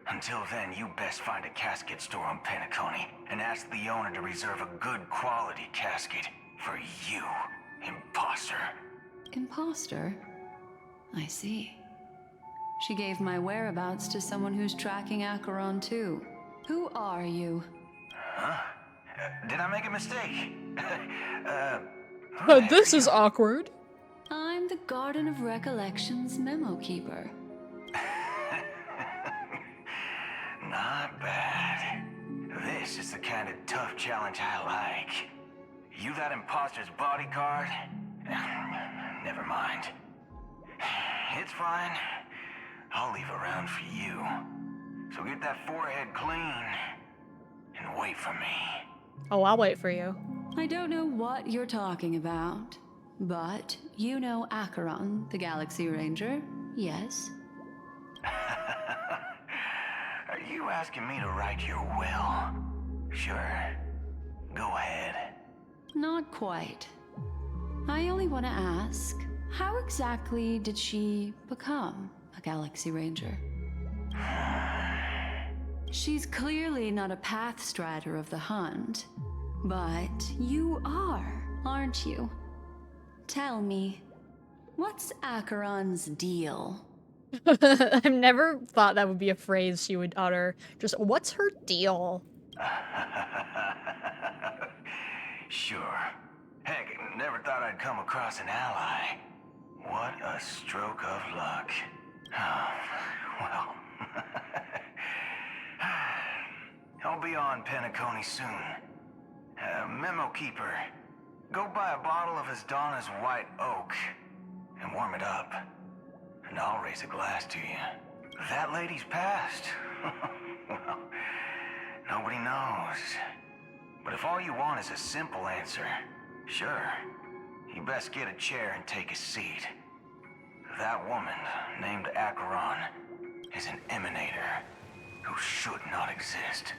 Until then, you best find a casket store on Penacony and ask the owner to reserve a good quality casket for you, imposter. Imposter? I see. She gave my whereabouts to someone who's tracking Acheron too. Who are you? Huh? Did I make a mistake? This is awkward. I'm the Garden of Recollection's memo keeper. Not bad. This is the kind of tough challenge I like. You that imposter's bodyguard? Never mind. It's fine. I'll leave a round for you. So get that forehead clean and wait for me. Oh, I'll wait for you. I don't know what you're talking about, but you know Acheron, the Galaxy Ranger, yes? Are you asking me to write your will? Sure. Go ahead. Not quite. I only want to ask, how exactly did she become a Galaxy Ranger? She's clearly not a path strider of the hunt, but you are, aren't you? Tell me, what's Acheron's deal? I've never thought that would be a phrase she would utter. Just, what's her deal? Sure. Heck, never thought I'd come across an ally. What a stroke of luck. Oh, well. I'll be on Penacony soon. Memo keeper, go buy a bottle of Donna's white oak and warm it up. And I'll raise a glass to you. That lady's passed. Well, nobody knows. But if all you want is a simple answer, sure. You best get a chair and take a seat. That woman, named Acheron, is an emanator who should not exist.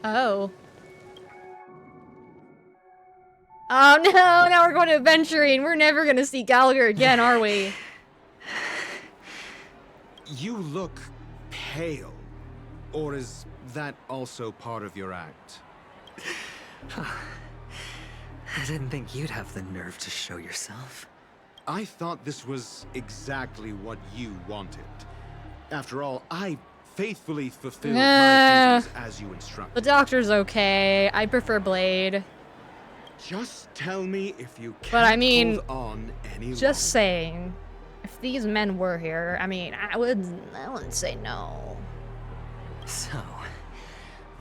Oh. Oh no, now we're going to adventuring. We're never gonna see Gallagher again, are we? You look pale. Or is that also part of your act? I didn't think you'd have the nerve to show yourself. I thought this was exactly what you wanted. After all, I faithfully fulfilled my duties as you instructed. The doctor's okay. I prefer Blade. Just tell me if you can't But I mean, hold on any longer. just saying, if these men were here, I mean, I wouldn't say no. So,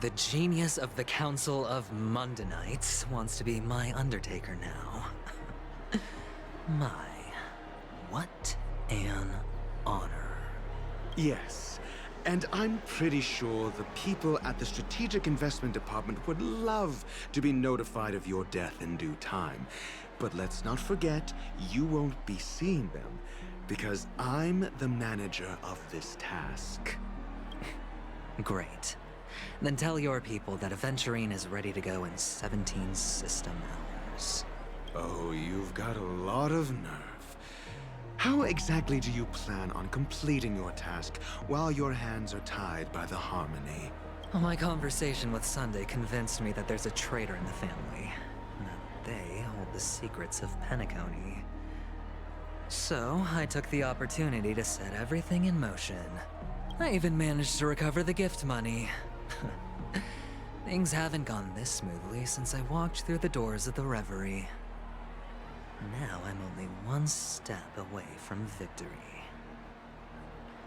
the genius of the Council of Mundanites wants to be my Undertaker now. What an honor. Yes, and I'm pretty sure the people at the Strategic Investment Department would love to be notified of your death in due time. But let's not forget, you won't be seeing them, because I'm the manager of this task. Great. Then tell your people that Aventurine is ready to go in 17 system hours. Oh, you've got a lot of nerve. How exactly do you plan on completing your task while your hands are tied by the Harmony? My conversation with Sunday convinced me that there's a traitor in the family, and that they hold the secrets of Penacony. So, I took the opportunity to set everything in motion. I even managed to recover the gift money. Things haven't gone this smoothly since I walked through the doors of the Reverie. Now I'm only one step away from victory.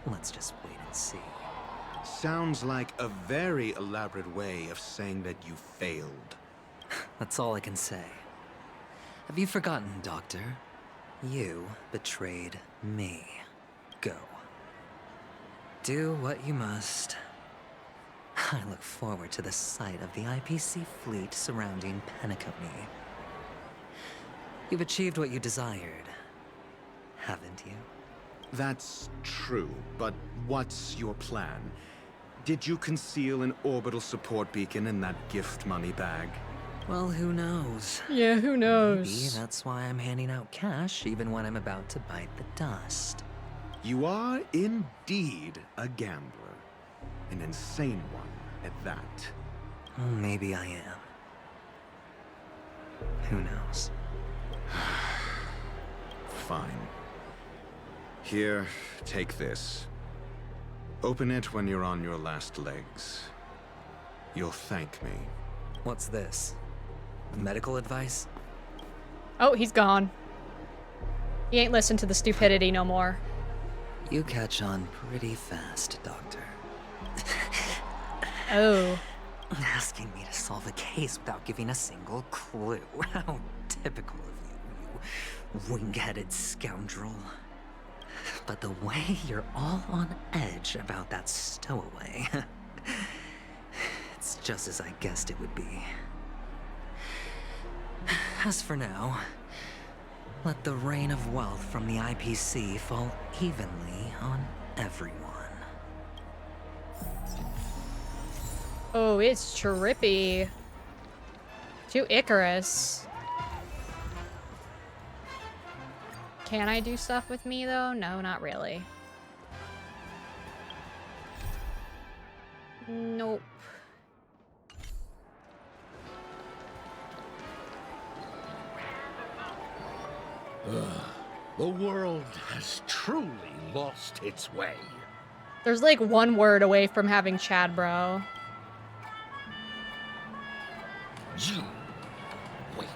Let's just wait and see. Sounds like a very elaborate way of saying that you failed. That's all I can say. Have you forgotten, Doctor? You betrayed me. Go. Do what you must. I look forward to the sight of the IPC fleet surrounding Penacony. You've achieved what you desired, haven't you? That's true, but what's your plan? Did you conceal an orbital support beacon in that gift money bag? Well, who knows? Yeah, who knows? Maybe that's why I'm handing out cash even when I'm about to bite the dust. You are indeed a gambler. An insane one at that. Maybe I am. Who knows? Fine. Here, take this. Open it when you're on your last legs. You'll thank me. What's this? Medical advice? Oh, he's gone. He ain't listened to the stupidity no more. You catch on pretty fast, Doctor. Oh. Asking me to solve a case without giving a single clue. How typical of you, you wing-headed scoundrel. But the way you're all on edge about that stowaway, it's just as I guessed it would be. As for now, let the rain of wealth from the IPC fall evenly on everyone. Oh, it's trippy. To Icarus. Can I do stuff with me, though? No, not really. Nope. The world has truly lost its way. There's like one word away from having Chad, bro. You. Wait.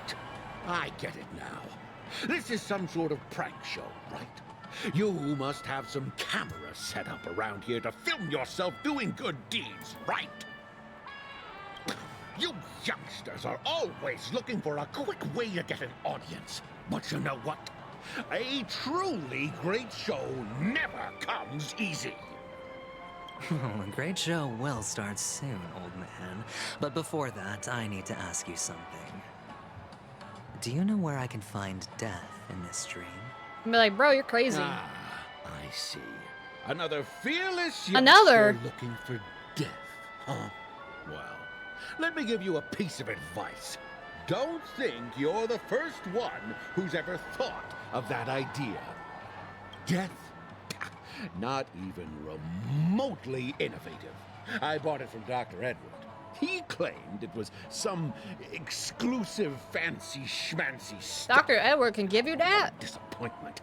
I get it now. This is some sort of prank show, right? You must have some cameras set up around here to film yourself doing good deeds, right? You youngsters are always looking for a quick way to get an audience. But you know what? A truly great show never comes easy. A great show will start soon, old man. But before that, I need to ask you something. Do you know where I can find death in this dream? I'm like, bro, you're crazy. Ah, I see. Another fearless Another? youngster looking for death, huh? Well, let me give you a piece of advice. Don't think you're the first one who's ever thought of that idea. Death? Not even remotely innovative. I bought it from Dr. Edward. He claimed it was some exclusive fancy schmancy stuff. Dr. Edward can give you that? Disappointment.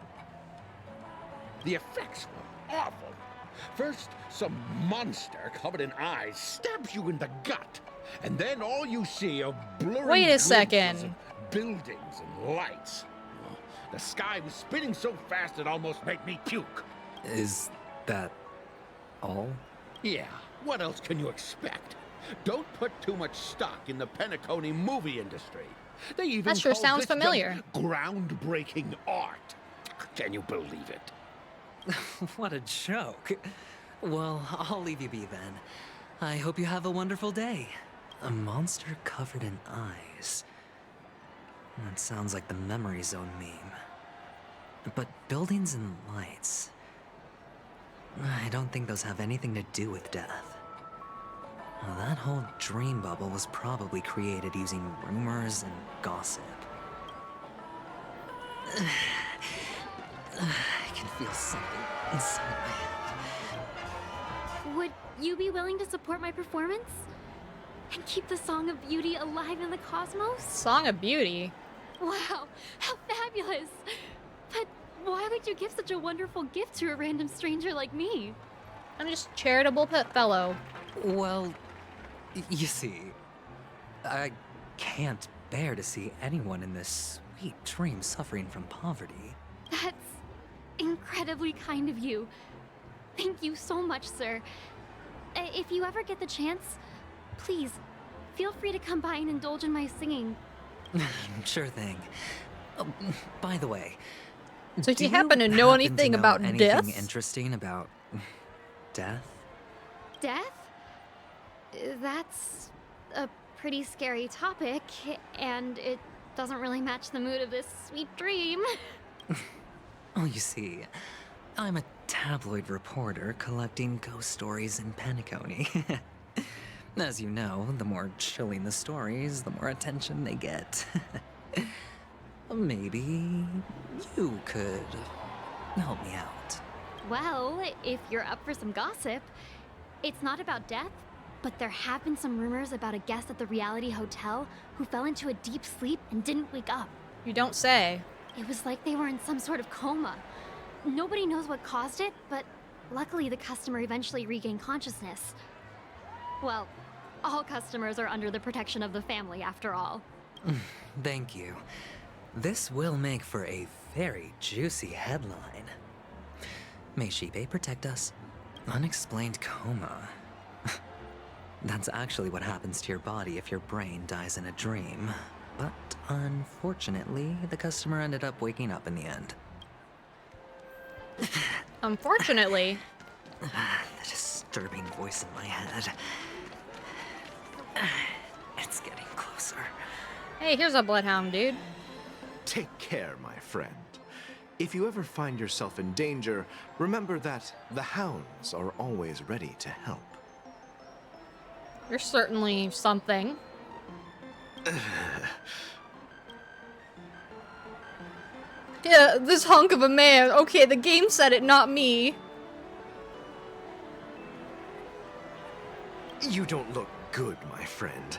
The effects were awful. First, some monster covered in eyes stabs you in the gut, and then all you see are blurry Wait a glimpses second. of buildings and lights. The sky was spinning so fast it almost made me puke. Is that all? Yeah, what else can you expect? Don't put too much stock in the Penacony movie industry. They even That sure call sounds this familiar. junk groundbreaking art. Can you believe it? What a joke. Well, I'll leave you be then. I hope you have a wonderful day. A monster covered in eyes. That sounds like the Memory Zone meme. But buildings and lights... I don't think those have anything to do with death. Well, that whole dream bubble was probably created using rumors and gossip. I can feel something inside my head. Would you be willing to support my performance? And keep the Song of Beauty alive in the cosmos? Song of Beauty? Wow, how fabulous! But why would you give such a wonderful gift to a random stranger like me? I'm just charitable pet fellow. Well, you see, I can't bear to see anyone in this sweet dream suffering from poverty. That's incredibly kind of you. Thank you so much, sir. If you ever get the chance, please, feel free to come by and indulge in my singing. Sure thing. By the way, So do you happen to know anything about anything death? interesting about death? Death? That's a pretty scary topic, and it doesn't really match the mood of this sweet dream. Oh, you see, I'm a tabloid reporter collecting ghost stories in Penacony. As you know, the more chilling the stories, the more attention they get. Maybe you could help me out. Well, if you're up for some gossip, it's not about death, but there have been some rumors about a guest at the Reality Hotel who fell into a deep sleep and didn't wake up. You don't say. It was like they were in some sort of coma. Nobody knows what caused it, but luckily the customer eventually regained consciousness. Well, all customers are under the protection of the family, after all. Thank you. This will make for a very juicy headline. May Shibe protect us. Unexplained coma. That's actually what happens to your body if your brain dies in a dream. But unfortunately, the customer ended up waking up in the end. Unfortunately. The disturbing voice in my head. It's getting closer. Hey, here's a bloodhound, dude. Take care, my friend. If you ever find yourself in danger, remember that the hounds are always ready to help. You're certainly something. Yeah, this hunk of a man. Okay, the game said it, not me. You don't look good, my friend.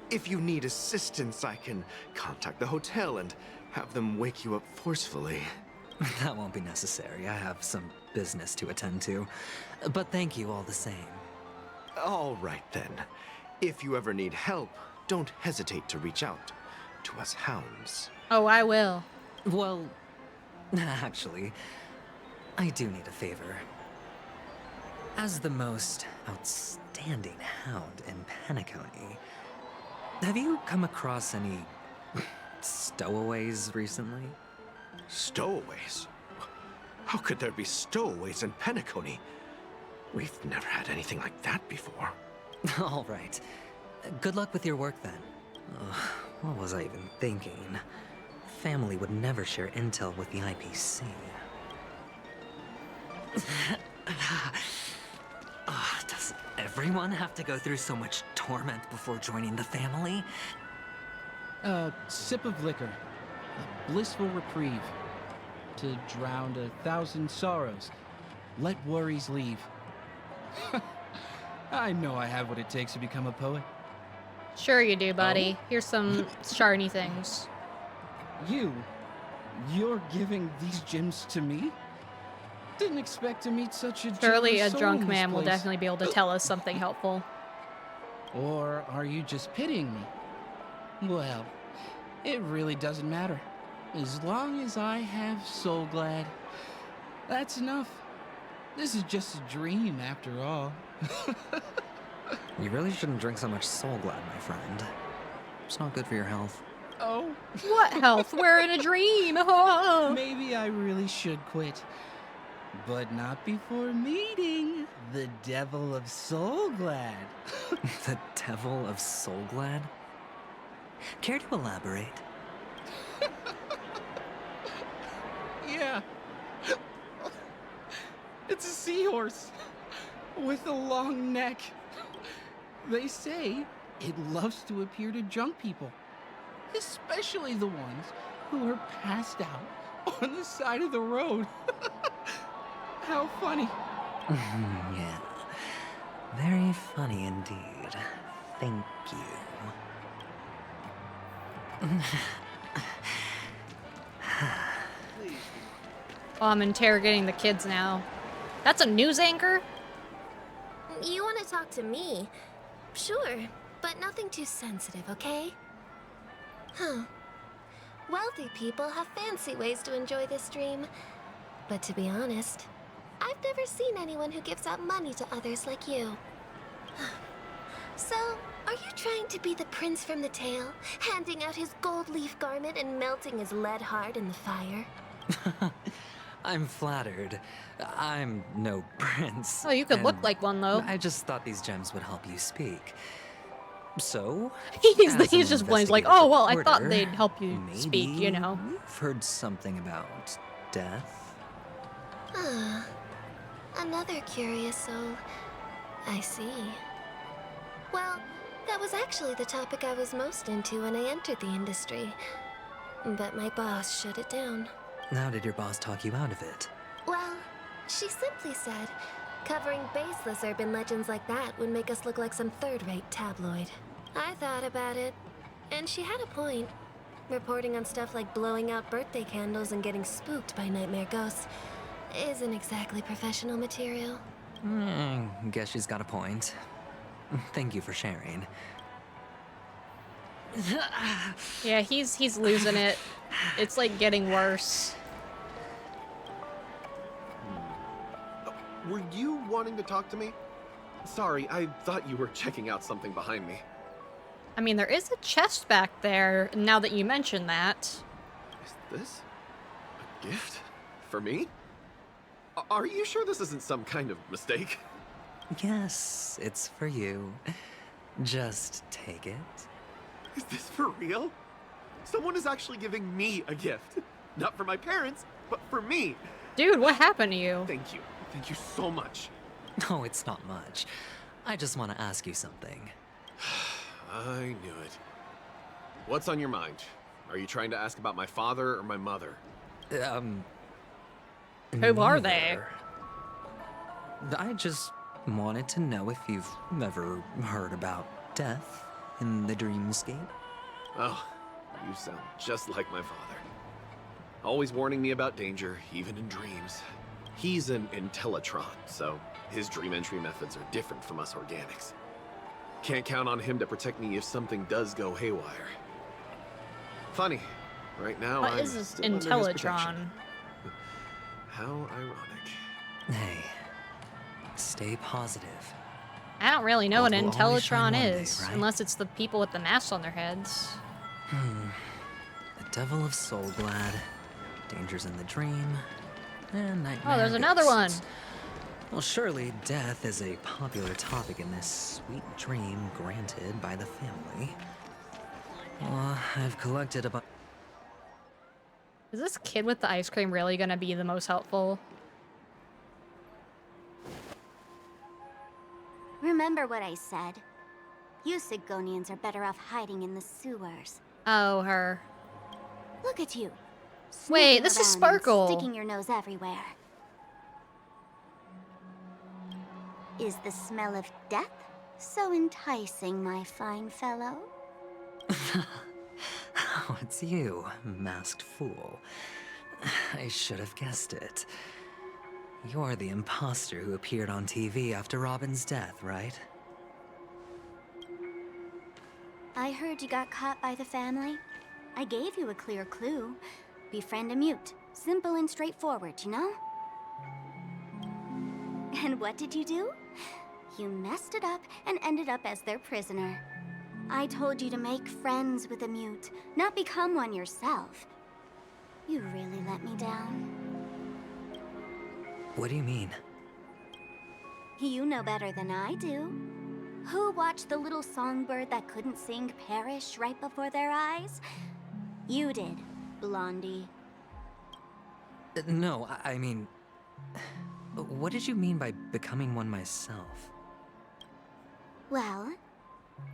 If you need assistance, I can contact the hotel and have them wake you up forcefully. That won't be necessary. I have some business to attend to. But thank you all the same. All right, then. If you ever need help, don't hesitate to reach out to us hounds. Oh, I will. Well, actually, I do need a favor. As the most outstanding hound in Penacony, have you come across any stowaways recently? Stowaways? How could there be stowaways in Penacony? We've never had anything like that before. All right. Good luck with your work then. What was I even thinking? family would never share intel with the IPC. Does everyone have to go through so much torment before joining the family? A sip of liquor. A blissful reprieve. To drown 1,000 sorrows. Let worries leave. I know I have what it takes to become a poet. Sure you do, buddy. Here's some shiny things. You're giving these gems to me? Didn't expect to meet such a Surely a generous soul drunk in this man will place. definitely be able to tell us something helpful. Or are you just pitying me? Well, it really doesn't matter. As long as I have Soul Glad, that's enough. This is just a dream after all. You really shouldn't drink so much Soul Glad, my friend. It's not good for your health. Oh. What health? We're in a dream. Oh. Maybe I really should quit. But not before meeting the Devil of Soul Glad. The Devil of Soul Glad? Care to elaborate? Yeah. It's a seahorse with a long neck. They say it loves to appear to drunk people, especially the ones who are passed out on the side of the road. How funny. Yeah. Very funny indeed. Thank you. Oh, I'm interrogating the kids now. That's a news anchor? You want to talk to me? Sure, but nothing too sensitive, okay? Huh. Wealthy people have fancy ways to enjoy this dream. But to be honest, I've never seen anyone who gives out money to others like you. So, are you trying to be the prince from the tale, handing out his gold leaf garment and melting his lead heart in the fire? I'm flattered. I'm no prince. Oh, you could look and like one, though. I just thought these gems would help you speak. So, he's as an just blames like, investigative oh, well, I thought reporter, they'd help you maybe speak, you know. You've heard something about death? Ah, another curious soul. I see. Well, that was actually the topic I was most into when I entered the industry. But my boss shut it down. How did your boss talk you out of it? Well, she simply said, covering baseless urban legends like that would make us look like some third-rate tabloid. I thought about it, and she had a point. Reporting on stuff like blowing out birthday candles and getting spooked by nightmare ghosts isn't exactly professional material. Guess she's got a point. Thank you for sharing. Yeah, he's losing it. It's like getting worse. Were you wanting to talk to me? Sorry, I thought you were checking out something behind me. I mean, there is a chest back there, now that you mention that. Is this a gift? For me? Are you sure this isn't some kind of mistake? Yes, it's for you. Just take it. Is this for real? Someone is actually giving me a gift. Not for my parents, but for me. Dude, what happened to you? Thank you. Thank you so much. No, it's not much. I just want to ask you something. I knew it. What's on your mind? Are you trying to ask about my father or my mother? Who are they? I just wanted to know if you've ever heard about death in the dreamscape. Oh, you sound just like my father. Always warning me about danger, even in dreams. He's an Intellitron, so his dream entry methods are different from us organics. Can't count on him to protect me if something does go haywire. Funny, right now What I'm is this still under his protection. Intellitron? How ironic. Hey, stay positive. I don't really know what an World will always shine Intellitron one day, is, right? unless it's the people with the masks on their heads. The Devil of Soul Glad, Dangers in the Dream, and Nightmare Oh, there's another one. Ghosts. Well, surely death is a popular topic in this sweet dream granted by the family. Well, I've collected a bunch. Is this kid with the ice cream really gonna be the most helpful? Remember what I said. You Sigonians are better off hiding in the sewers. Oh, her. Look at you. Wait, snooping this is around and Sparkle. Sticking your nose everywhere. Is the smell of death so enticing, my fine fellow? Oh, it's you, masked fool. I should have guessed it. You're the imposter who appeared on TV after Robin's death, right? I heard you got caught by the family. I gave you a clear clue. Befriend a mute. Simple and straightforward, you know? And what did you do? You messed it up and ended up as their prisoner. I told you to make friends with a mute, not become one yourself. You really let me down. What do you mean? You know better than I do. Who watched the little songbird that couldn't sing perish right before their eyes? You did, Blondie. No, I mean... What did you mean by becoming one myself? Well,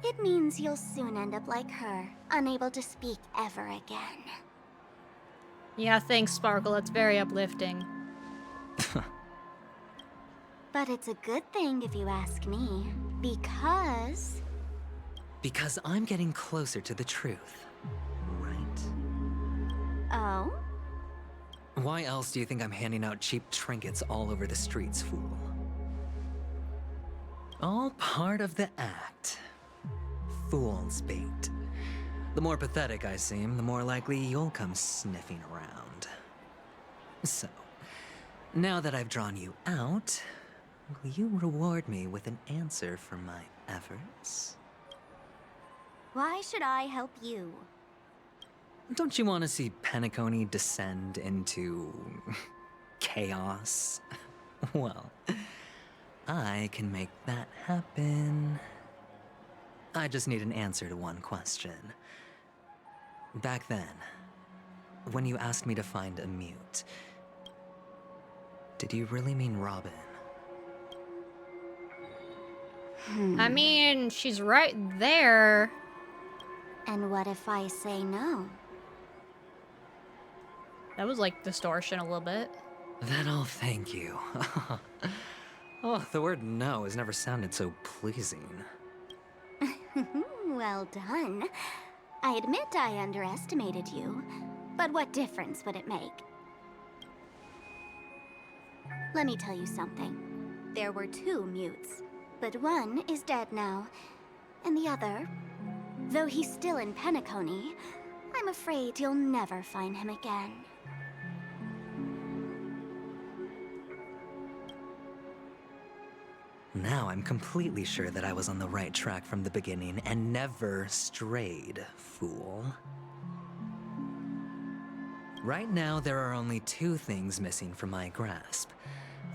it means you'll soon end up like her, unable to speak ever again. Yeah, thanks, Sparkle. It's very uplifting. But it's a good thing if you ask me, because... Because I'm getting closer to the truth, right? Oh? Why else do you think I'm handing out cheap trinkets all over the streets, fool? All part of the act. Fool's bait. The more pathetic I seem, the more likely you'll come sniffing around. So, now that I've drawn you out, will you reward me with an answer for my efforts? Why should I help you? Don't you want to see Penacony descend into... chaos? Well, I can make that happen. I just need an answer to one question. Back then, when you asked me to find a mute, did you really mean Robin? I mean, she's right there. And what if I say no? That was like distortion a little bit. Then I'll thank you. Oh, the word no has never sounded so pleasing. Well done. I admit I underestimated you, but what difference would it make? Let me tell you something. There were two mutes, but one is dead now, and the other, though he's still in Penacony, I'm afraid you'll never find him again. Now I'm completely sure that I was on the right track from the beginning and never strayed, fool. Right now, there are only two things missing from my grasp.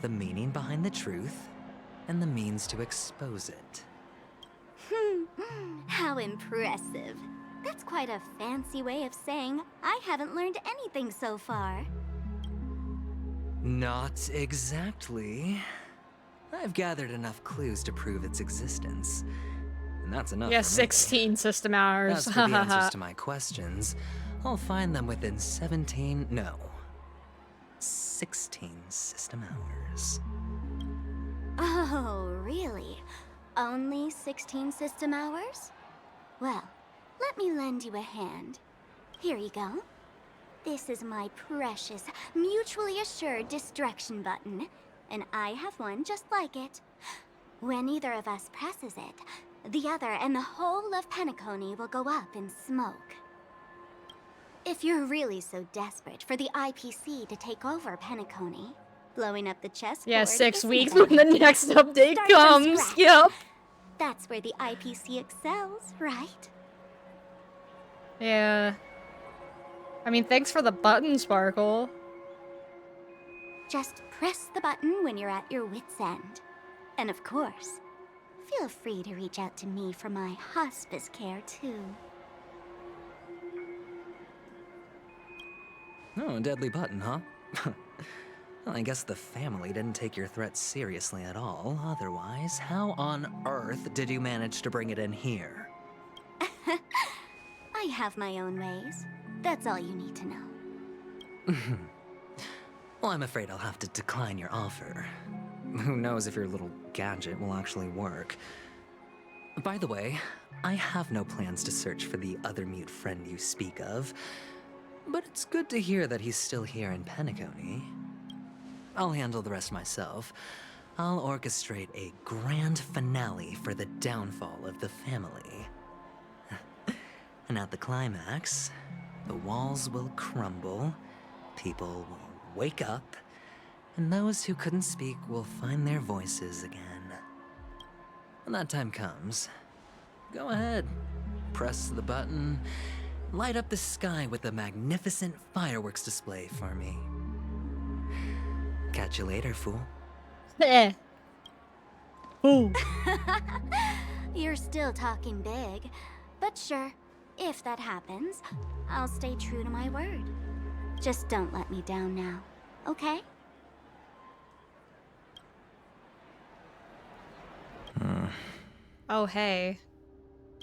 The meaning behind the truth, and the means to expose it. How impressive. That's quite a fancy way of saying I haven't learned anything so far. Not exactly. I've gathered enough clues to prove its existence. And that's enough. Yeah, for me. 16 system hours. As for the answers to my questions, I'll find them within 16 system hours. Oh, really? Only 16 system hours? Well, let me lend you a hand. Here you go. This is my precious, mutually assured destruction button, and I have one just like it. When either of us presses it, the other and the whole of Penacony will go up in smoke. If you're really so desperate for the IPC to take over Penacony, blowing up the chessboard... Yeah, 6 isn't weeks it? when the next update Start from comes. scratch. Yep. That's where the IPC excels, right? Yeah. I mean, thanks for the button, Sparkle. Just press the button when you're at your wit's end. And of course, feel free to reach out to me for my hospice care, too. Oh, a deadly button, huh? Well, I guess the family didn't take your threat seriously at all. Otherwise, how on earth did you manage to bring it in here? I have my own ways. That's all you need to know. Well, I'm afraid I'll have to decline your offer. Who knows if your little gadget will actually work. By the way, I have no plans to search for the other mute friend you speak of, but it's good to hear that he's still here in Penacony. I'll handle the rest myself. I'll orchestrate a grand finale for the downfall of the family. And at the climax, the walls will crumble, people will wake up, and those who couldn't speak will find their voices again. When that time comes, go ahead, press the button, light up the sky with a magnificent fireworks display for me. Catch you later, fool. Eh. Ooh. You're still talking big, but sure, if that happens, I'll stay true to my word. Just don't let me down now, okay? Oh, hey.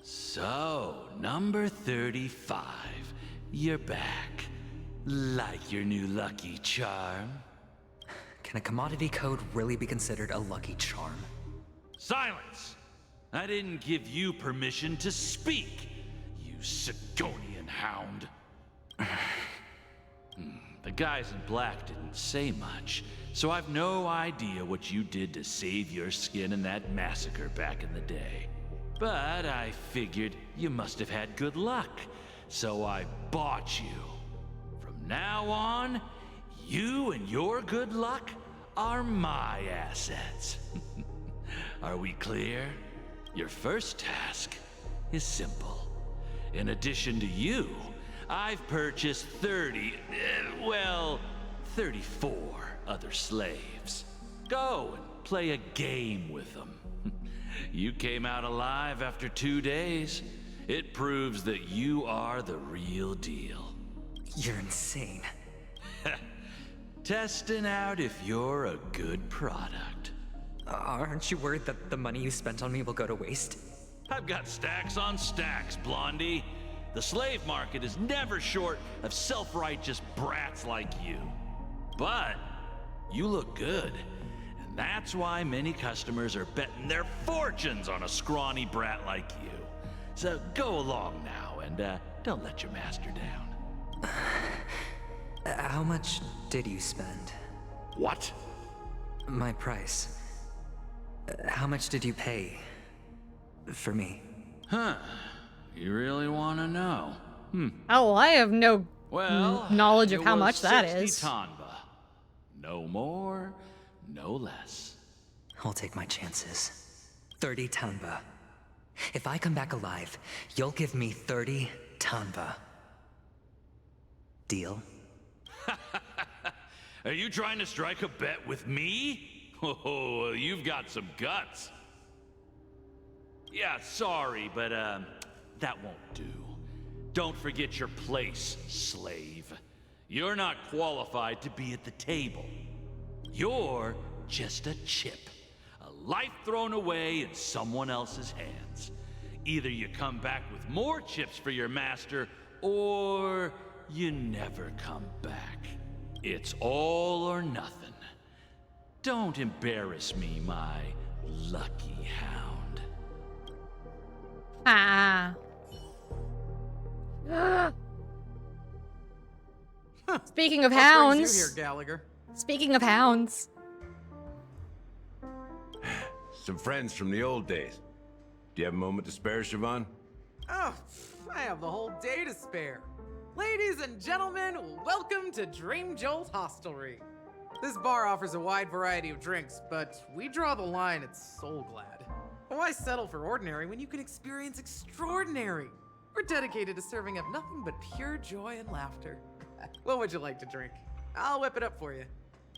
So, number 35. You're back. Like your new lucky charm? Can a commodity code really be considered a lucky charm? Silence! I didn't give you permission to speak, you Sigonian hound. The guys in black didn't say much, so I've no idea what you did to save your skin in that massacre back in the day. But I figured you must have had good luck, so I bought you. From now on, you and your good luck are my assets. Are we clear? Your first task is simple. In addition to you, I've purchased 34 other slaves. Go and play a game with them. You came out alive after 2 days. It proves that you are the real deal. You're insane. Testing out if you're a good product. Aren't you worried that the money you spent on me will go to waste? I've got stacks on stacks, Blondie. The slave market is never short of self-righteous brats like you. But you look good, and that's why many customers are betting their fortunes on a scrawny brat like you. So go along now, and don't let your master down. How much did you spend? What? My price. How much did you pay for me? Huh. You really want to know? Oh, I have no knowledge of it how was much that 60 is. Tanba. No more, no less. I'll take my chances. 30 Tanba. If I come back alive, you'll give me 30 Tanba. Deal? Are you trying to strike a bet with me? Oh, you've got some guts. Yeah, sorry, but that won't do. Don't forget your place, slave. You're not qualified to be at the table. You're just a chip. A life thrown away in someone else's hands. Either you come back with more chips for your master, or you never come back. It's all or nothing. Don't embarrass me, my lucky hound. Ah. Speaking of What brings hounds. you here, Gallagher? Speaking of hounds. Some friends from the old days. Do you have a moment to spare, Siobhan? Oh, I have the whole day to spare. Ladies and gentlemen, welcome to Dream Jolt Hostelry. This bar offers a wide variety of drinks, but we draw the line at Soul Glad. Why settle for ordinary when you can experience extraordinary? We're dedicated to serving up nothing but pure joy and laughter. What would you like to drink? I'll whip it up for you.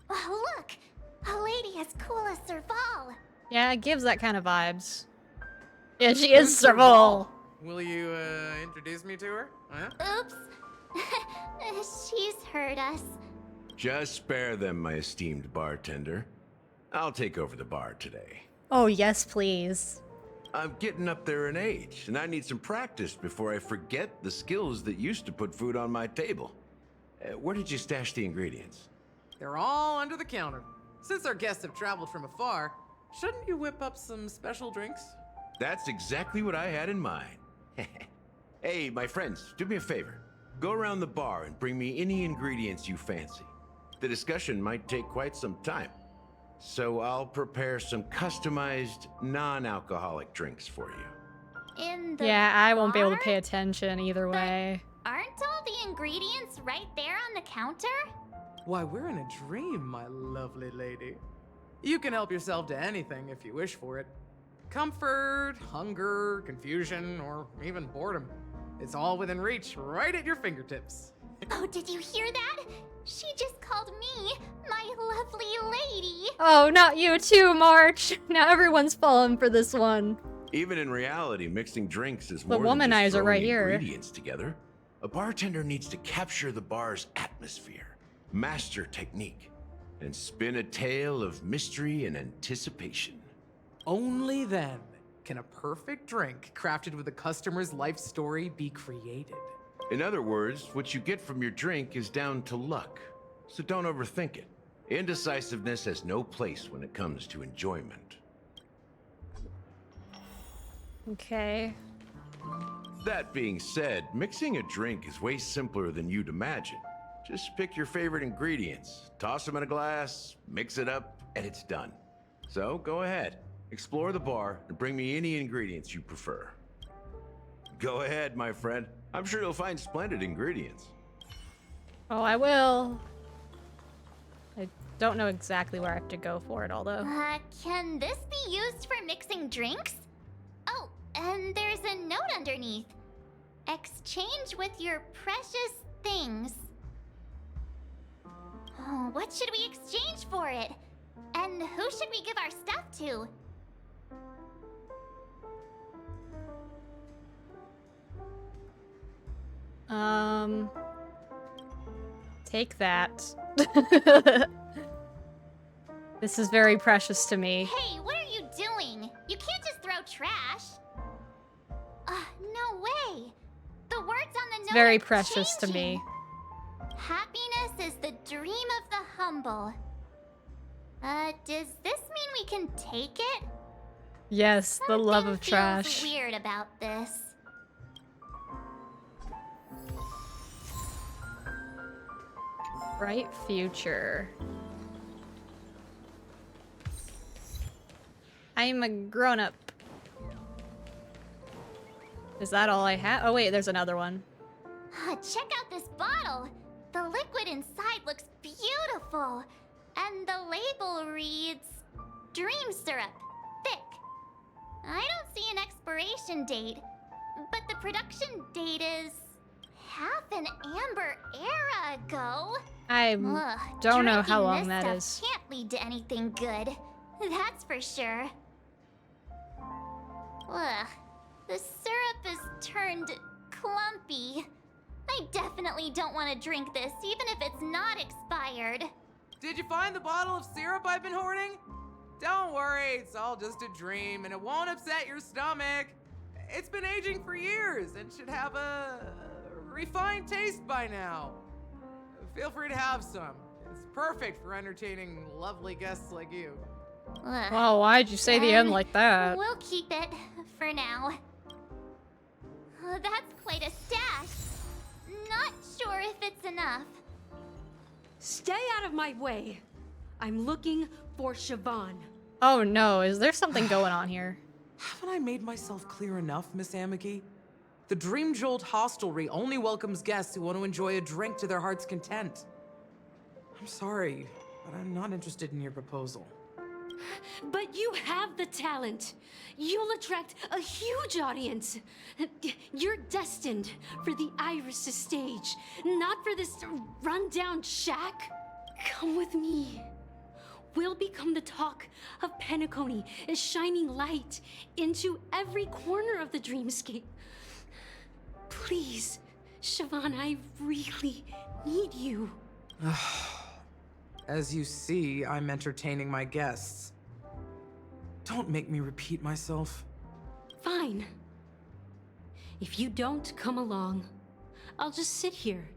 Oh, look! A lady as cool as Serval. Yeah, it gives that kind of vibes. Yeah, she is Serval. Will you introduce me to her? Huh? Oops. She's heard us. Just spare them, my esteemed bartender. I'll take over the bar today. Oh, yes, please. I'm getting up there in age, and I need some practice before I forget the skills that used to put food on my table. Where did you stash the ingredients? They're all under the counter. Since our guests have traveled from afar, shouldn't you whip up some special drinks? That's exactly what I had in mind. Hey, my friends, do me a favor. Go around the bar and bring me any ingredients you fancy. The discussion might take quite some time, so I'll prepare some customized, non-alcoholic drinks for you. In the Yeah, I won't be able to bar? pay attention either way. Aren't all the ingredients right there on the counter? Why, we're in a dream, my lovely lady. You can help yourself to anything if you wish for it. Comfort, hunger, confusion, or even boredom. It's all within reach, right at your fingertips. Oh, did you hear that? She just called me my lovely lady. Oh, not you too, March. Now everyone's falling for this one. Even in reality, mixing drinks is The more than just womanizer right throwing here. ingredients together. A bartender needs to capture the bar's atmosphere, master technique, and spin a tale of mystery and anticipation. Only then can a perfect drink crafted with a customer's life story be created. In other words, what you get from your drink is down to luck, so don't overthink it. Indecisiveness has no place when it comes to enjoyment. Okay. That being said, mixing a drink is way simpler than you'd imagine. Just pick your favorite ingredients, toss them in a glass, mix it up, and it's done. So go ahead, explore the bar, and bring me any ingredients you prefer. Go ahead, my friend. I'm sure you'll find splendid ingredients. Oh, I will. I don't know exactly where I have to go for it, although. Can this be used for mixing drinks? Oh, and there's a note underneath. Exchange with your precious things. Oh, what should we exchange for it? And who should we give our stuff to? Take that. This is very precious to me. Hey, what are you doing? You can't just throw trash. No way. The words on the note It's very are precious to changing. me. Happiness is the dream of the humble. Does this mean we can take it? Yes, the love of Feels trash. weird about this. Bright future. I'm a grown-up. Is that all I have? Oh wait, there's another one. Check out this bottle. The liquid inside looks beautiful. And the label reads, Dream Syrup, thick. I don't see an expiration date, but the production date is half an amber era ago. I don't know how long Drinking that this is. stuff can't lead to anything good. That's for sure. Ugh, the syrup is turned clumpy. I definitely don't want to drink this, even if it's not expired. Did you find the bottle of syrup I've been hoarding? Don't worry, it's all just a dream and it won't upset your stomach. It's been aging for years and should have a refined taste by now. Feel free to have some. It's perfect for entertaining lovely guests like you. Ugh. Wow, why'd you say the end like that? We'll keep it for now. That's quite a stash. Not sure if it's enough. Stay out of my way. I'm looking for Siobhan. Oh no, is there something going on here? Haven't I made myself clear enough, Miss Amiki? The Dream Jolt Hostelry only welcomes guests who want to enjoy a drink to their heart's content. I'm sorry, but I'm not interested in your proposal. But you have the talent. You'll attract a huge audience. You're destined for the Iris' stage, not for this rundown shack. Come with me. We'll become the talk of Penacony, shining light into every corner of the dreamscape. Please, Siobhan, I really need you. As you see, I'm entertaining my guests. Don't make me repeat myself. Fine. If you don't come along, I'll just sit here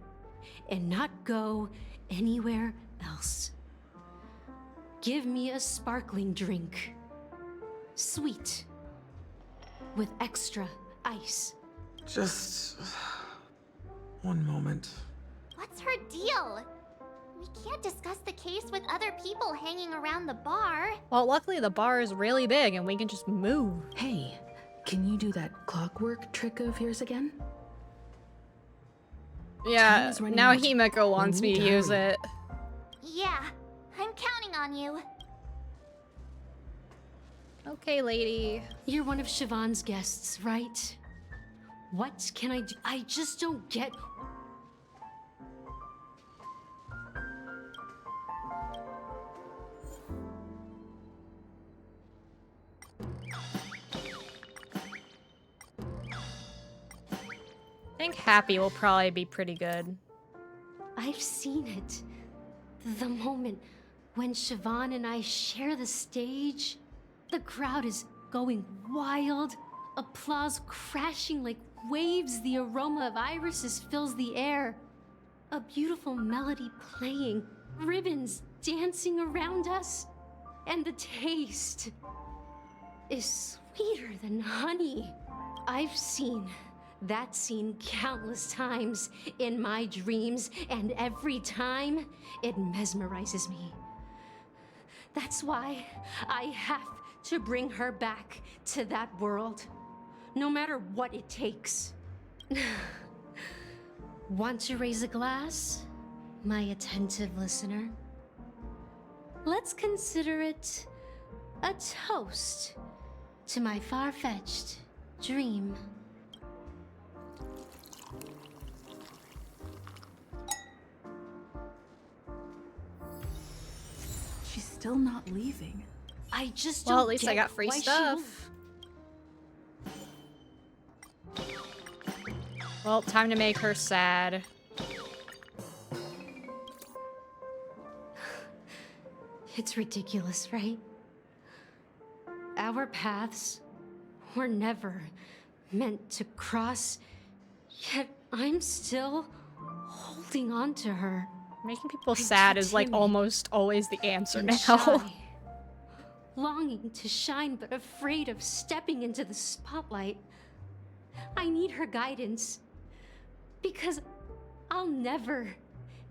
and not go anywhere else. Give me a sparkling drink. Sweet. With extra ice. Just one moment. What's her deal? We can't discuss the case with other people hanging around the bar. Well, luckily the bar is really big and we can just move. Hey, can you do that clockwork trick of yours again? Yeah, now Himeko wants me to use it. Yeah, I'm counting on you. Okay, lady. You're one of Siobhan's guests, right? What can I do? I just don't get... I think Happy will probably be pretty good. I've seen it. The moment when Siobhan and I share the stage, the crowd is going wild, applause crashing like waves, the aroma of irises fills the air, a beautiful melody playing, ribbons dancing around us, and the taste is sweeter than honey. I've seen that scene countless times in my dreams, and every time it mesmerizes me. That's why I have to bring her back to that world, no matter what it takes. Want to raise a glass, my attentive listener? Let's consider it a toast to my far-fetched dream. She's still not leaving. I just Well, don't at least I get got free why she stuff. Well, time to make her sad. It's ridiculous, right? Our paths were never meant to cross, yet I'm still holding on to her. Making people sad is like almost always the answer and now. shy, longing to shine but afraid of stepping into the spotlight. I need her guidance because I'll never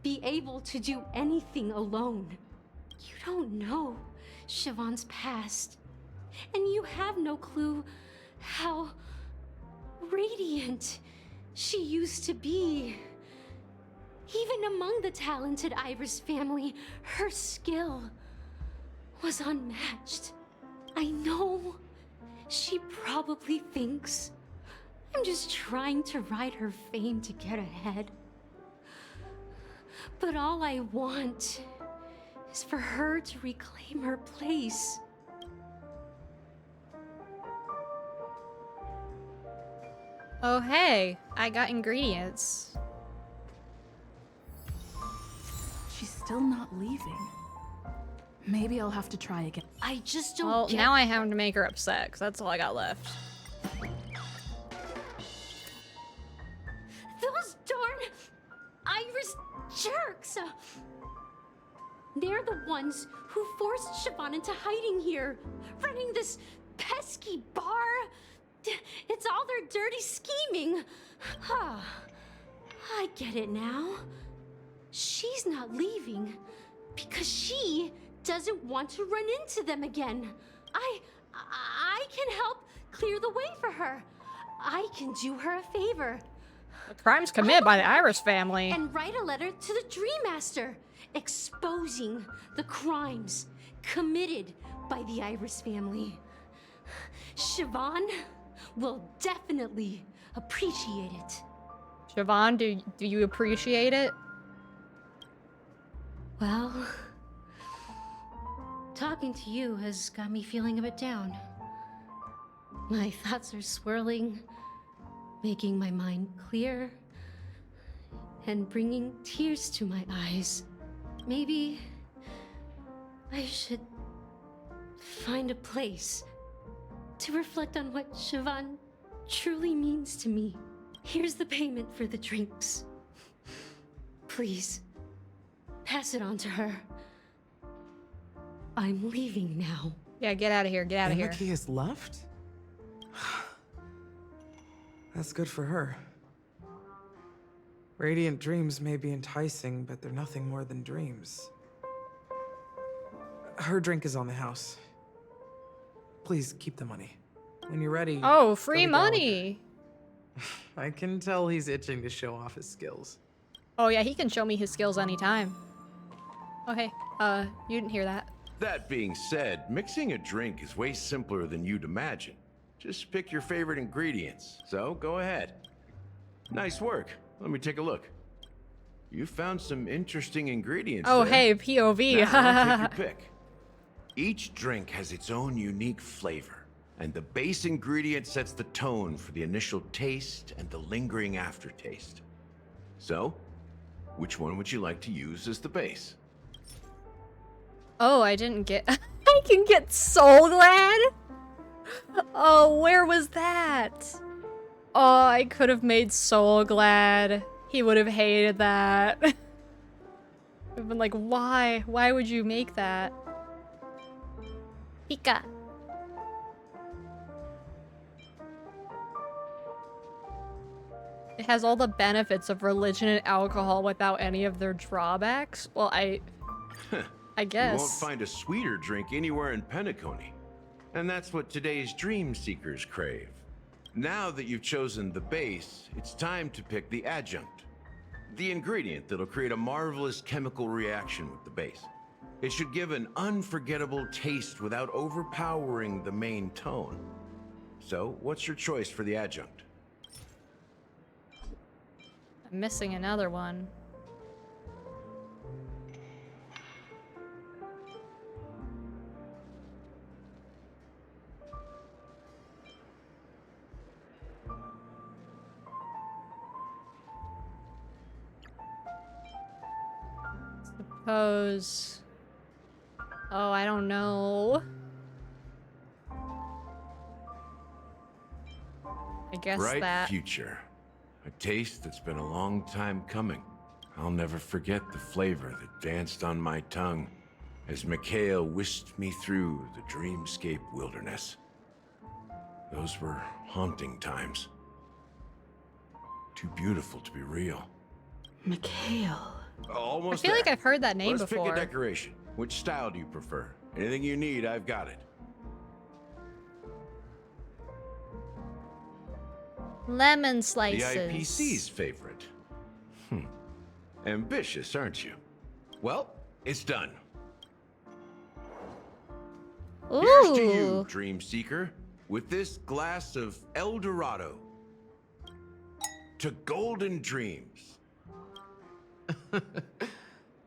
be able to do anything alone. You don't know Siobhan's past, and you have no clue how radiant she used to be. Even among the talented Iris family, her skill was unmatched. I know she probably thinks I'm just trying to ride her fame to get ahead. But all I want is for her to reclaim her place. Oh, hey, I got ingredients. She's still not leaving. Maybe I'll have to try again. I just don't Well, get... now I have to make her upset, because that's all I got left. Those darn Iris jerks! They're the ones who forced Siobhan into hiding here, running this pesky bar. It's all their dirty scheming. I get it now. She's not leaving because she doesn't want to run into them again. I can help clear the way for her. I can do her a favor. The crimes committed by the Iris family. And write a letter to the Dream Master, exposing the crimes committed by the Iris family. Siobhan will definitely appreciate it. Siobhan, do you appreciate it? Well, talking to you has got me feeling a bit down. My thoughts are swirling, making my mind clear, and bringing tears to my eyes. Maybe I should find a place to reflect on what Siobhan truly means to me. Here's the payment for the drinks. Please, pass it on to her. I'm leaving now. Yeah, get out of here. Get out of here. Emiki has left? That's good for her. Radiant dreams may be enticing, but they're nothing more than dreams. Her drink is on the house. Please keep the money. When you're ready. Oh, free money. I can tell he's itching to show off his skills. Oh yeah, he can show me his skills anytime. Oh hey, you didn't hear that. That being said, mixing a drink is way simpler than you'd imagine. Just pick your favorite ingredients. So, go ahead. Nice work. Let me take a look. You found some interesting ingredients Oh there. hey, POV. Now, take your pick. Each drink has its own unique flavor, and the base ingredient sets the tone for the initial taste and the lingering aftertaste. So, which one would you like to use as the base? Oh, I didn't get... I can get Soul Glad? Oh, where was that? Oh, I could have made Soul Glad. He would have hated that. I've been like, why? Why would you make that? Pika. It has all the benefits of religion and alcohol without any of their drawbacks. Well, I guess. You won't find a sweeter drink anywhere in Penacony. And that's what today's dream seekers crave. Now that you've chosen the base, it's time to pick the adjunct. The ingredient that'll create a marvelous chemical reaction with the base. It should give an unforgettable taste without overpowering the main tone. So, what's your choice for the adjunct? I'm missing another one. Suppose... Oh, I don't know. I guess Bright that... future. A taste that's been a long time coming. I'll never forget the flavor that danced on my tongue as Mikhail whisked me through the dreamscape wilderness. Those were haunting times. Too beautiful to be real. Mikhail. Almost I feel like there. I've heard that name Let's before. pick a decoration. Which style do you prefer? Anything you need, I've got it. Lemon slices. The IPC's favorite. Ambitious, aren't you? Well, it's done. Ooh. Here's to you, Dream Seeker, with this glass of El Dorado. To golden dreams.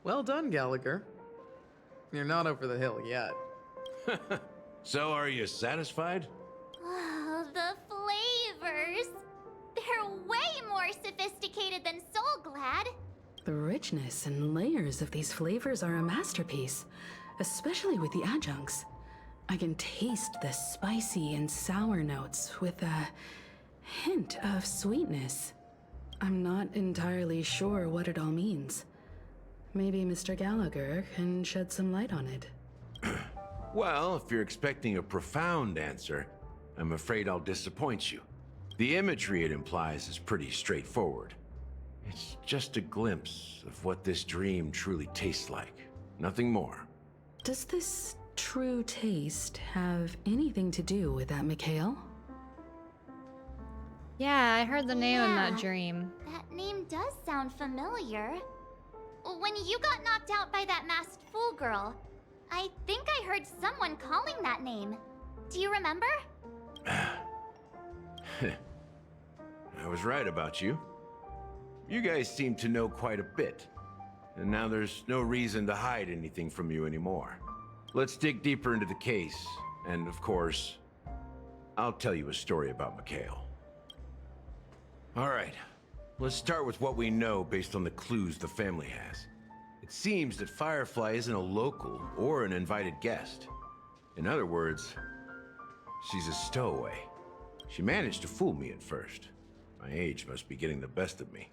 Well done, Gallagher. You're not over the hill yet. So, are you satisfied? Oh, the flavors. They're way more sophisticated than Soul Glad. The richness and layers of these flavors are a masterpiece, especially with the adjuncts. I can taste the spicy and sour notes with a hint of sweetness. I'm not entirely sure what it all means. Maybe Mr. Gallagher can shed some light on it. Well, if you're expecting a profound answer, I'm afraid I'll disappoint you. The imagery it implies is pretty straightforward. It's just a glimpse of what this dream truly tastes like. Nothing more. Does this true taste have anything to do with that Mikhail? Yeah, I heard the name in that Yeah. dream. That name does sound familiar. When you got knocked out by that masked fool girl, I think I heard someone calling that name. Do you remember? I was right about you. You guys seem to know quite a bit. And now there's no reason to hide anything from you anymore. Let's dig deeper into the case. And of course, I'll tell you a story about Mikhail. All right. Let's start with what we know based on the clues the family has. It seems that Firefly isn't a local or an invited guest. In other words, she's a stowaway. She managed to fool me at first. My age must be getting the best of me.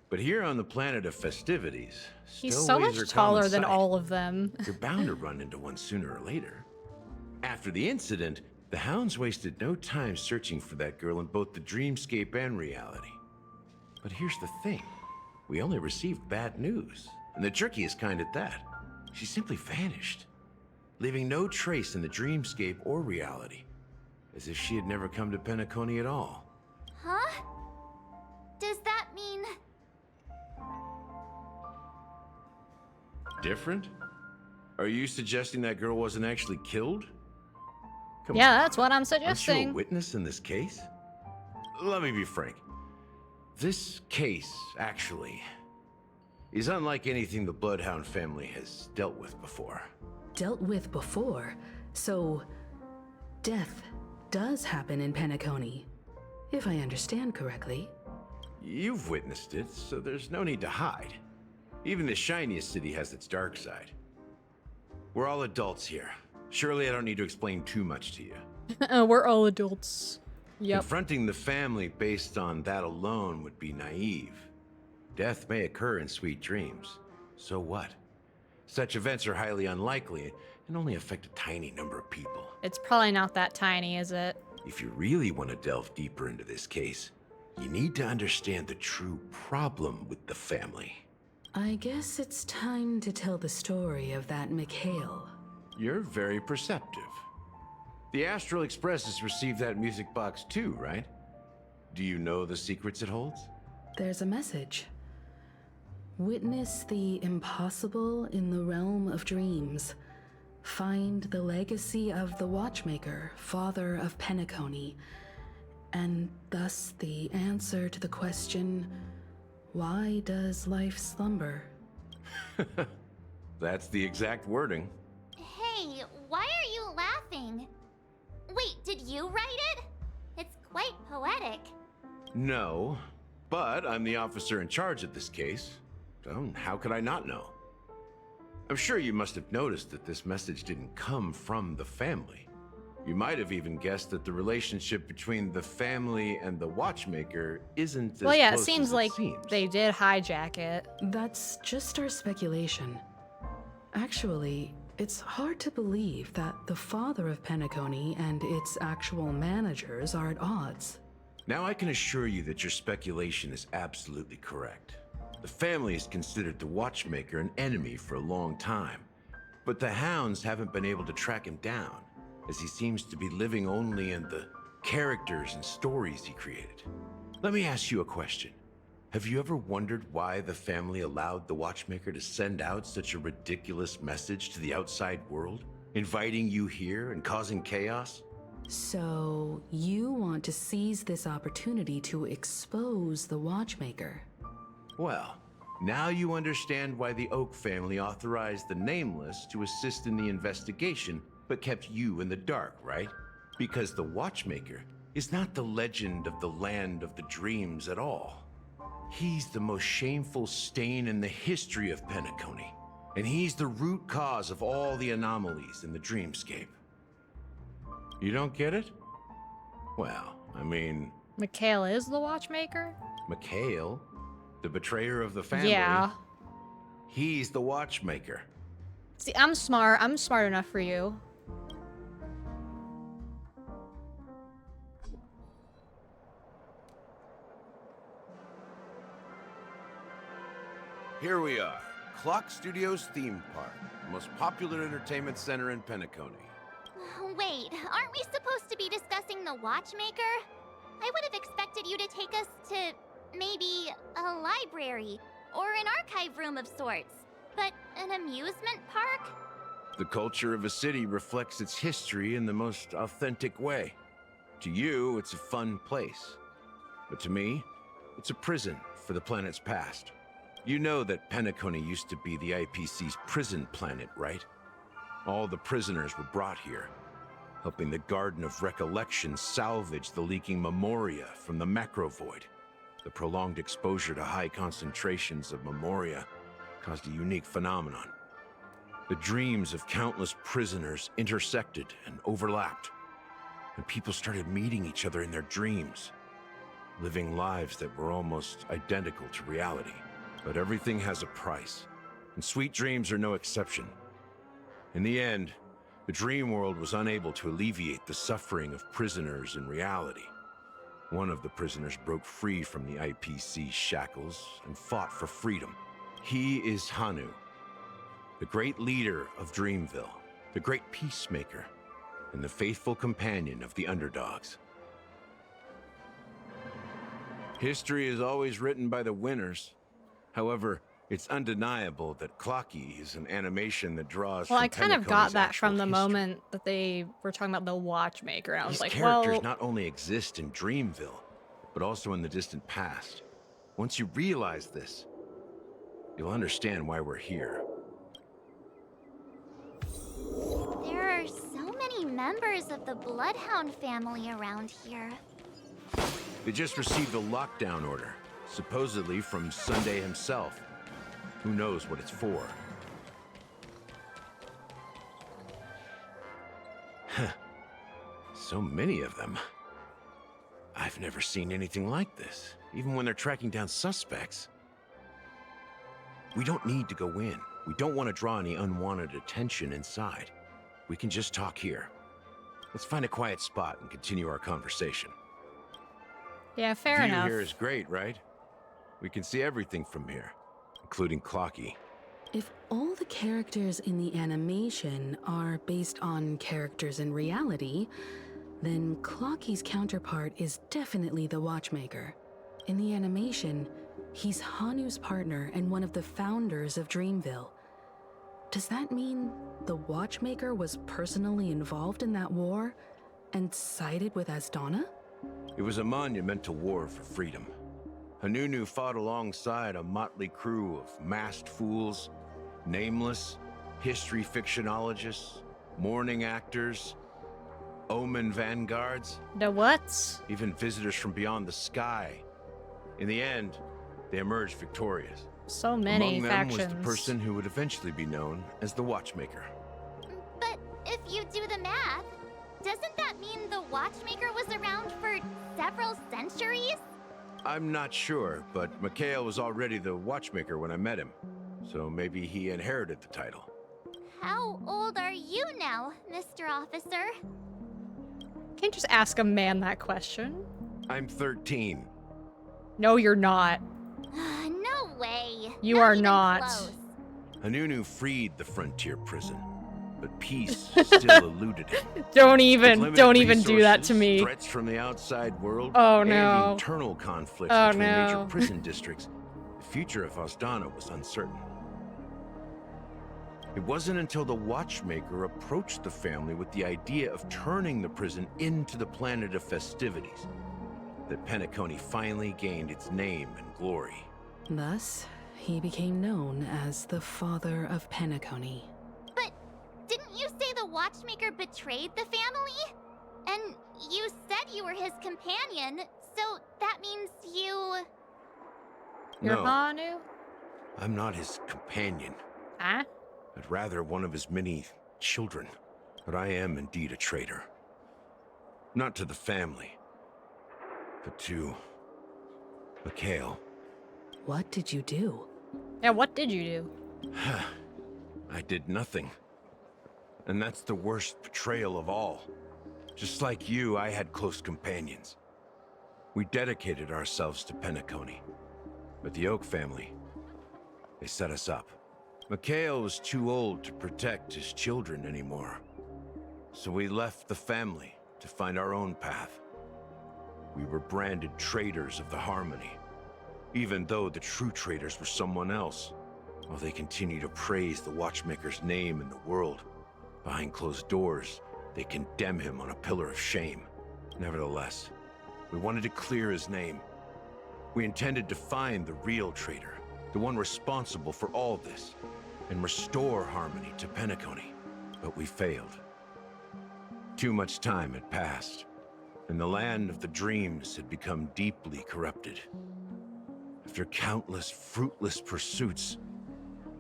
But here on the planet of festivities, he's so much taller than all of them. You're bound to run into one sooner or later. After the incident, the hounds wasted no time searching for that girl in both the dreamscape and reality. But here's the thing. We only received bad news, and the trickiest kind at that. She simply vanished, leaving no trace in the dreamscape or reality, as if she had never come to Penacony at all. Huh? Does that mean... Different? Are you suggesting that girl wasn't actually killed? Come yeah, on. that's what I'm Aren't you suggesting. a witness in this case? Let me be frank. This case, actually, is unlike anything the Bloodhound family has dealt with before. Dealt with before? So, death does happen in Penacony, if I understand correctly. You've witnessed it, so there's no need to hide. Even the shiniest city has its dark side. We're all adults here. Surely I don't need to explain too much to you. We're all adults. Yep. Confronting the family based on that alone would be naive. Death may occur in sweet dreams. So what? Such events are highly unlikely and only affect a tiny number of people. It's probably not that tiny, is it? If you really want to delve deeper into this case, you need to understand the true problem with the family. I guess it's time to tell the story of that Mikhail. You're very perceptive. The Astral Express has received that music box too, right? Do you know the secrets it holds? There's a message. Witness the impossible in the realm of dreams. Find the legacy of the Watchmaker, father of Penacony, and thus the answer to the question, why does life slumber? That's the exact wording. Hey, why are you laughing? Wait, did you write it? It's quite poetic. No, but I'm the officer in charge of this case. So how could I not know? I'm sure you must have noticed that this message didn't come from the family. You might have even guessed that the relationship between the family and the Watchmaker isn't as Well, yeah, it close seems as like seems. they did hijack it. That's just our speculation. Actually, it's hard to believe that the father of Penacony and its actual managers are at odds. Now I can assure you that your speculation is absolutely correct. The family has considered the Watchmaker an enemy for a long time, but the hounds haven't been able to track him down, as he seems to be living only in the characters and stories he created. Let me ask you a question. Have you ever wondered why the family allowed the Watchmaker to send out such a ridiculous message to the outside world, inviting you here and causing chaos? So, you want to seize this opportunity to expose the Watchmaker? Well, now you understand why the Oak family authorized the Nameless to assist in the investigation, but kept you in the dark, right? Because the Watchmaker is not the legend of the Land of the Dreams at all. He's the most shameful stain in the history of Penacony, and he's the root cause of all the anomalies in the dreamscape. You don't get it? Well, I mean... Mikhail is the Watchmaker? Mikhail, the betrayer of the family. Yeah. He's the Watchmaker. See, I'm smart. I'm smart enough for you. Here we are, Clock Studios theme park, the most popular entertainment center in Penacony. Wait, aren't we supposed to be discussing the Watchmaker? I would have expected you to take us to maybe a library or an archive room of sorts. But an amusement park? The culture of a city reflects its history in the most authentic way. To you, it's a fun place. But to me, it's a prison for the planet's past. You know that Penacony used to be the IPC's prison planet, right? All the prisoners were brought here, helping the Garden of Recollection salvage the leaking memoria from the macro void. The prolonged exposure to high concentrations of memoria caused a unique phenomenon. The dreams of countless prisoners intersected and overlapped, and people started meeting each other in their dreams, living lives that were almost identical to reality. But everything has a price, and sweet dreams are no exception. In the end, the dream world was unable to alleviate the suffering of prisoners in reality. One of the prisoners broke free from the IPC shackles and fought for freedom. He is Hanu, the great leader of Dreamville, the great peacemaker, and the faithful companion of the underdogs. History is always written by the winners. However, it's undeniable that Clocky is an animation that draws Well, from I kind of Penacony's got that actual from the history. moment that they were talking about the Watchmaker. I was These like, characters well, not only exist in Dreamville, but also in the distant past. Once you realize this, you'll understand why we're here. There are so many members of the Bloodhound family around here. They just received a lockdown order, supposedly from Sunday himself. Who knows what it's for? So many of them. I've never seen anything like this, even when they're tracking down suspects. We don't need to go in. We don't want to draw any unwanted attention inside. We can just talk here. Let's find a quiet spot and continue our conversation. yeah, fair View enough. here is great, right? We can see everything from here, including Clocky. If all the characters in the animation are based on characters in reality, then Clocky's counterpart is definitely the Watchmaker. In the animation, he's Hanu's partner and one of the founders of Dreamville. Does that mean the Watchmaker was personally involved in that war and sided with Asdana? It was a monumental war for freedom. Hanunu fought alongside a motley crew of masked fools, nameless, history fictionologists, mourning actors, omen vanguards. The what? Even visitors from beyond the sky. In the end, they emerged victorious. So many Among them factions. was the person who would eventually be known as the Watchmaker. But if you do the math, doesn't that mean the Watchmaker was around for several centuries? I'm not sure, but Mikhail was already the Watchmaker when I met him. So maybe he inherited the title. How old are you now, Mr. Officer? Can't just ask a man that question. I'm 13. No, you're not. No way. You Not are even not. close. Hanunu freed the frontier prison, but peace still eluded him. Don't With even limited do that to resources, me. Threats from the outside world, Oh, and no. internal conflicts Oh, between major no. prison districts, the future of Asdana was uncertain. It wasn't until the Watchmaker approached the family with the idea of turning the prison into the planet of festivities that Penacony finally gained its name and glory. Thus, he became known as the father of Penacony. But didn't you say the Watchmaker betrayed the family? And you said you were his companion, so that means you... You're No. Hanu? I'm not his companion, Huh? but rather one of his many children. But I am indeed a traitor. Not to the family, but to Mikhail. What did you do? Yeah, what did you do? I did nothing. And that's the worst betrayal of all. Just like you, I had close companions. We dedicated ourselves to Penacony. But the Oak family, they set us up. Mikhail was too old to protect his children anymore. So we left the family to find our own path. We were branded traitors of the Harmony, even though the true traitors were someone else. While they continue to praise the Watchmaker's name in the world, behind closed doors, they condemn him on a pillar of shame. Nevertheless, we wanted to clear his name. We intended to find the real traitor, the one responsible for all this, and restore harmony to Penacony. But we failed. Too much time had passed, and the land of the dreams had become deeply corrupted. After countless fruitless pursuits,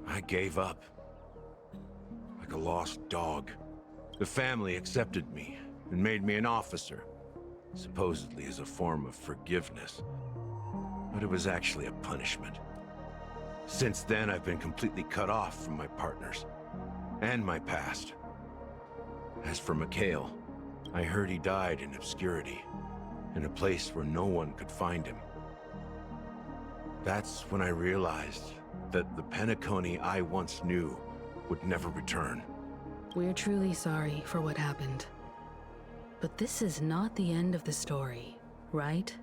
I gave up. Like a lost dog. The family accepted me and made me an officer, supposedly as a form of forgiveness. But it was actually a punishment. Since then, I've been completely cut off from my partners and my past. As for Recoyale, I heard he died in obscurity, in a place where no one could find him. That's when I realized that the Penacony I once knew would never return. We're truly sorry for what happened. But this is not the end of the story, right?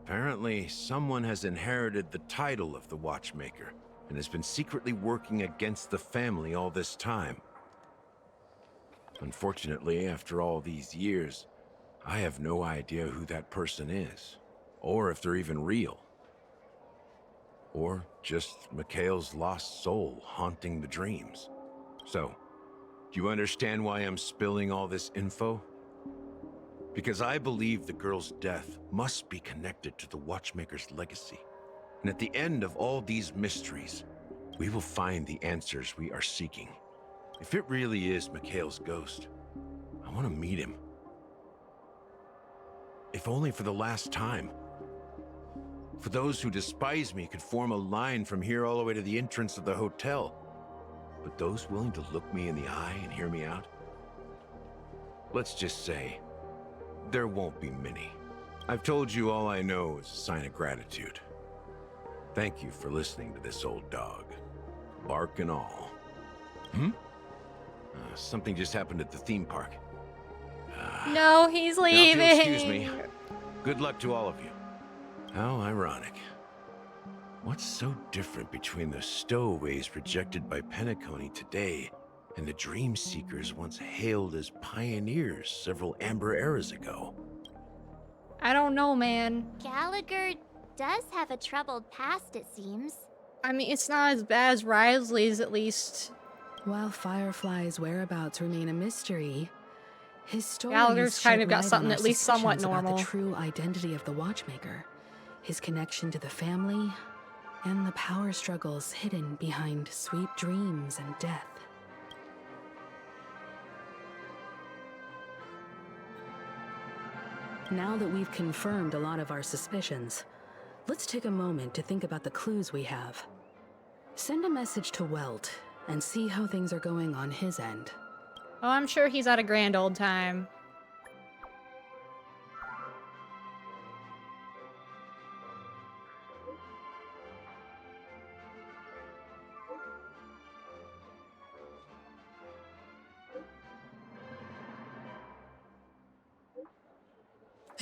Apparently, someone has inherited the title of the Watchmaker and has been secretly working against the family all this time. Unfortunately, after all these years, I have no idea who that person is, or if they're even real. Or just Recoyale's lost soul haunting the dreams. So, do you understand why I'm spilling all this info? Because I believe the girl's death must be connected to the Watchmaker's legacy. And at the end of all these mysteries, we will find the answers we are seeking. If it really is Recoyale's ghost, I want to meet him. If only for the last time. For those who despise me could form a line from here all the way to the entrance of the hotel. But those willing to look me in the eye and hear me out? Let's just say, there won't be many. I've told you all I know is a sign of gratitude. Thank you for listening to this old dog. Bark and all. Something just happened at the theme park. No, he's Now, if leaving. you'll excuse me. Good luck to all of you. How ironic. What's so different between the stowaways rejected by Penacony today and the dream seekers once hailed as pioneers several amber eras ago? I don't know, man. Gallagher does have a troubled past, it seems. I mean, it's not as bad as Risley's, at least. While Firefly's whereabouts remain a mystery, his story Gallagher's has kind shed of got light something on at our least somewhat suspicions about normal. the true identity of the Watchmaker, his connection to the family, and the power struggles hidden behind sweet dreams and death. Now that we've confirmed a lot of our suspicions, let's take a moment to think about the clues we have. Send a message to Welt and see how things are going on his end. Oh, I'm sure he's had a grand old time.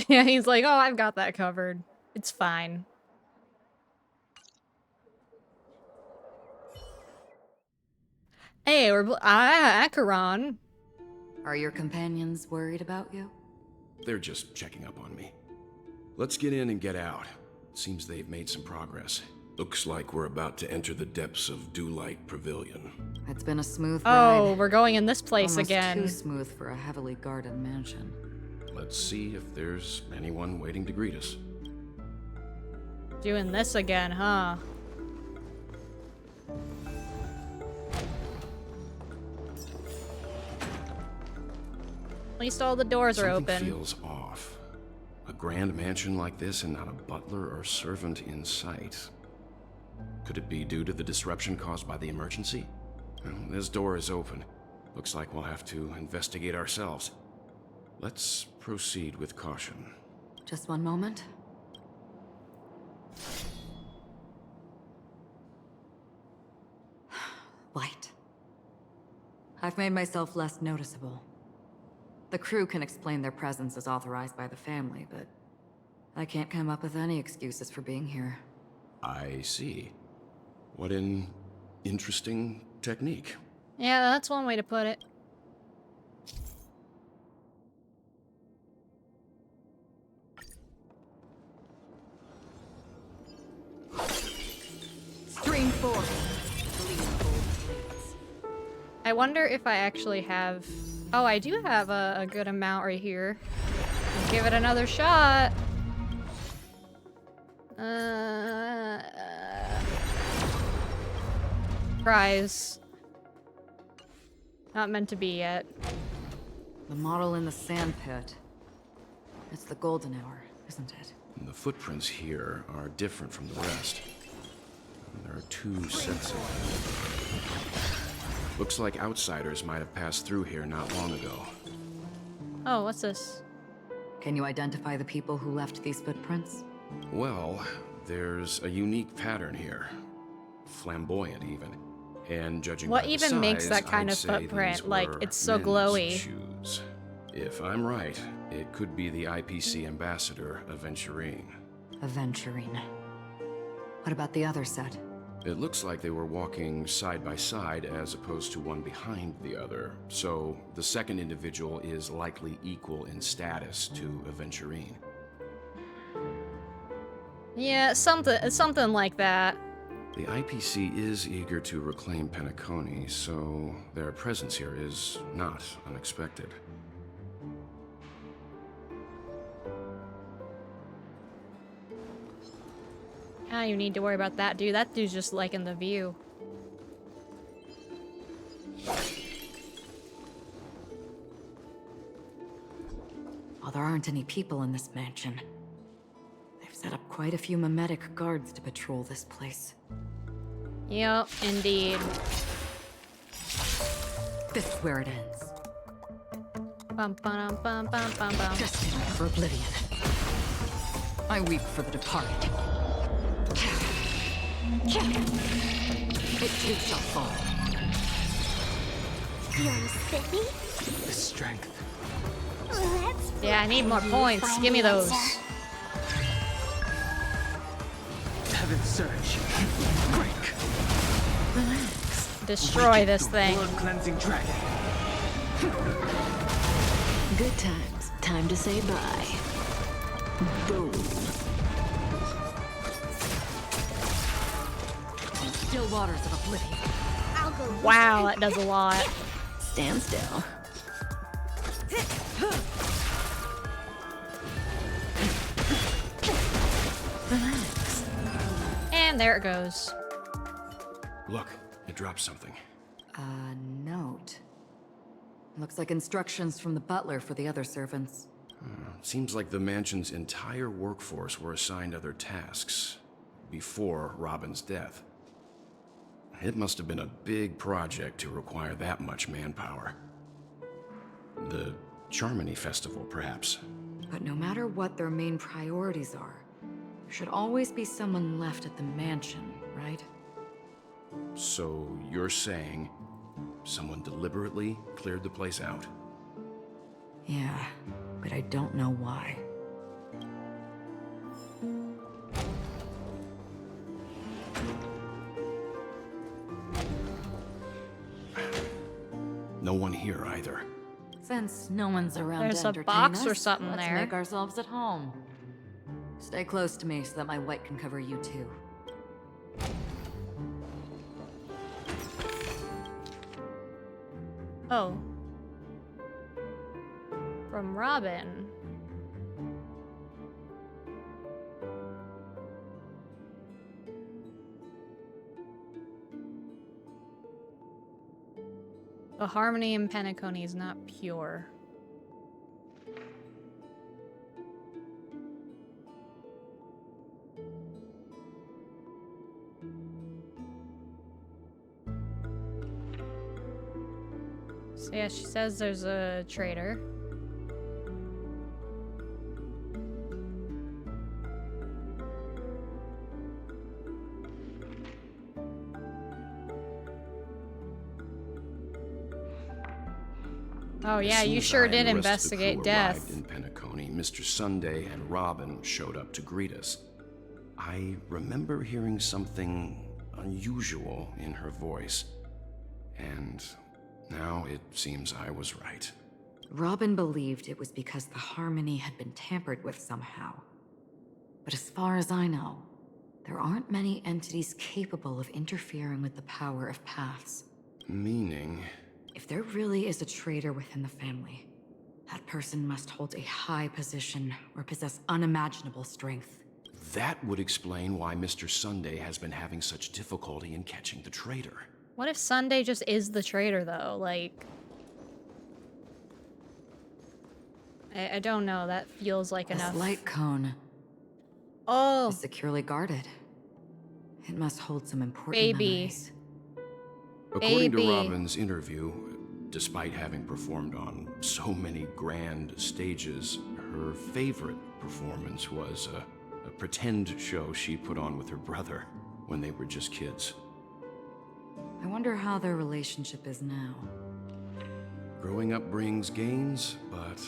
Yeah, he's like, oh, I've got that covered. It's fine. Hey, we're Acheron. Are your companions worried about you? They're just checking up on me. Let's get in and get out. Seems they've made some progress. Looks like we're about to enter the depths of Dewlight Pavilion. It's been a smooth ride. Oh, we're going in this place Almost again. Too smooth for a heavily guarded mansion. Let's see if there's anyone waiting to greet us. Doing this again, huh? At least all the doors are Something open. feels off. A grand mansion like this and not a butler or servant in sight. Could it be due to the disruption caused by the emergency? Well, this door is open. Looks like we'll have to investigate ourselves. Let's proceed with caution. Just one moment. Light. I've made myself less noticeable. The crew can explain their presence as authorized by the family, but I can't come up with any excuses for being here. I see. What an interesting technique. Yeah, that's one way to put it. Stream 4. I wonder if I actually have... Oh, I do have a good amount right here. Let's give it another shot. Prize. Not meant to be yet. The model in the sand pit. It's the golden hour, isn't it? The footprints here are different from the rest. There are 2 sets of them. Looks like outsiders might have passed through here not long ago. Oh, what's this? Can you identify the people who left these footprints? Well, there's a unique pattern here. Flamboyant, even. And judging What by the even makes size, that kind I'd of say footprint? these Like, were it's so men's glowy. shoes. If I'm right, it could be the IPC ambassador, Aventurine. Aventurine. What about the other set? It looks like they were walking side by side as opposed to one behind the other, so the second individual is likely equal in status to Aventurine. Yeah, something like that. The IPC is eager to reclaim Penacony, so their presence here is not unexpected. Ah, you need to worry about that dude. That dude's just liking the view. While there aren't any people in this mansion, they've set up quite a few mimetic guards to patrol this place. Yep, indeed. This is where it ends. Bum, bum, bum, bum, bum, bum. Destined for oblivion. I weep for the departed. It too shall fall. Feeling spiffy? The strength. Yeah, I need more points. Give me those. Heaven's surge. Break. Relax. Destroy this thing. Blood-cleansing dragon. Good times. Time to say bye. Boom. Still waters of oblivion. I'll go. Wow, that does a lot. Stand still. Relax. And there it goes. Look, it dropped something. A note. Looks like instructions from the butler for the other servants. Seems like the mansion's entire workforce were assigned other tasks before Robin's death. It must have been a big project to require that much manpower. The Charmony Festival, perhaps. But no matter what their main priorities are, there should always be someone left at the mansion, right? So you're saying someone deliberately cleared the place out? Yeah, but I don't know why. No one here either. Since no one's around There's to a entertain box or us, something let's there. make ourselves at home. Stay close to me so that my white can cover you too. Oh. From Robin. The harmony in Penacony is not pure. So yeah, she says there's a traitor. Oh yeah, As soon you as sure I did and the rest of the investigate crew death. arrived in Penacony, Mr. Sunday and Robin showed up to greet us. I remember hearing something unusual in her voice, and now it seems I was right. Robin believed it was because the harmony had been tampered with somehow. But as far as I know, there aren't many entities capable of interfering with the power of paths. Meaning? If there really is a traitor within the family, that person must hold a high position or possess unimaginable strength. That would explain why Mr. Sunday has been having such difficulty in catching the traitor. What if Sunday just is the traitor, though? Like... I don't know. That feels like This enough. light cone is securely guarded. It must hold some important memories. According to Robin's interview, despite having performed on so many grand stages, her favorite performance was a pretend show she put on with her brother when they were just kids. I wonder how their relationship is now. Growing up brings gains, but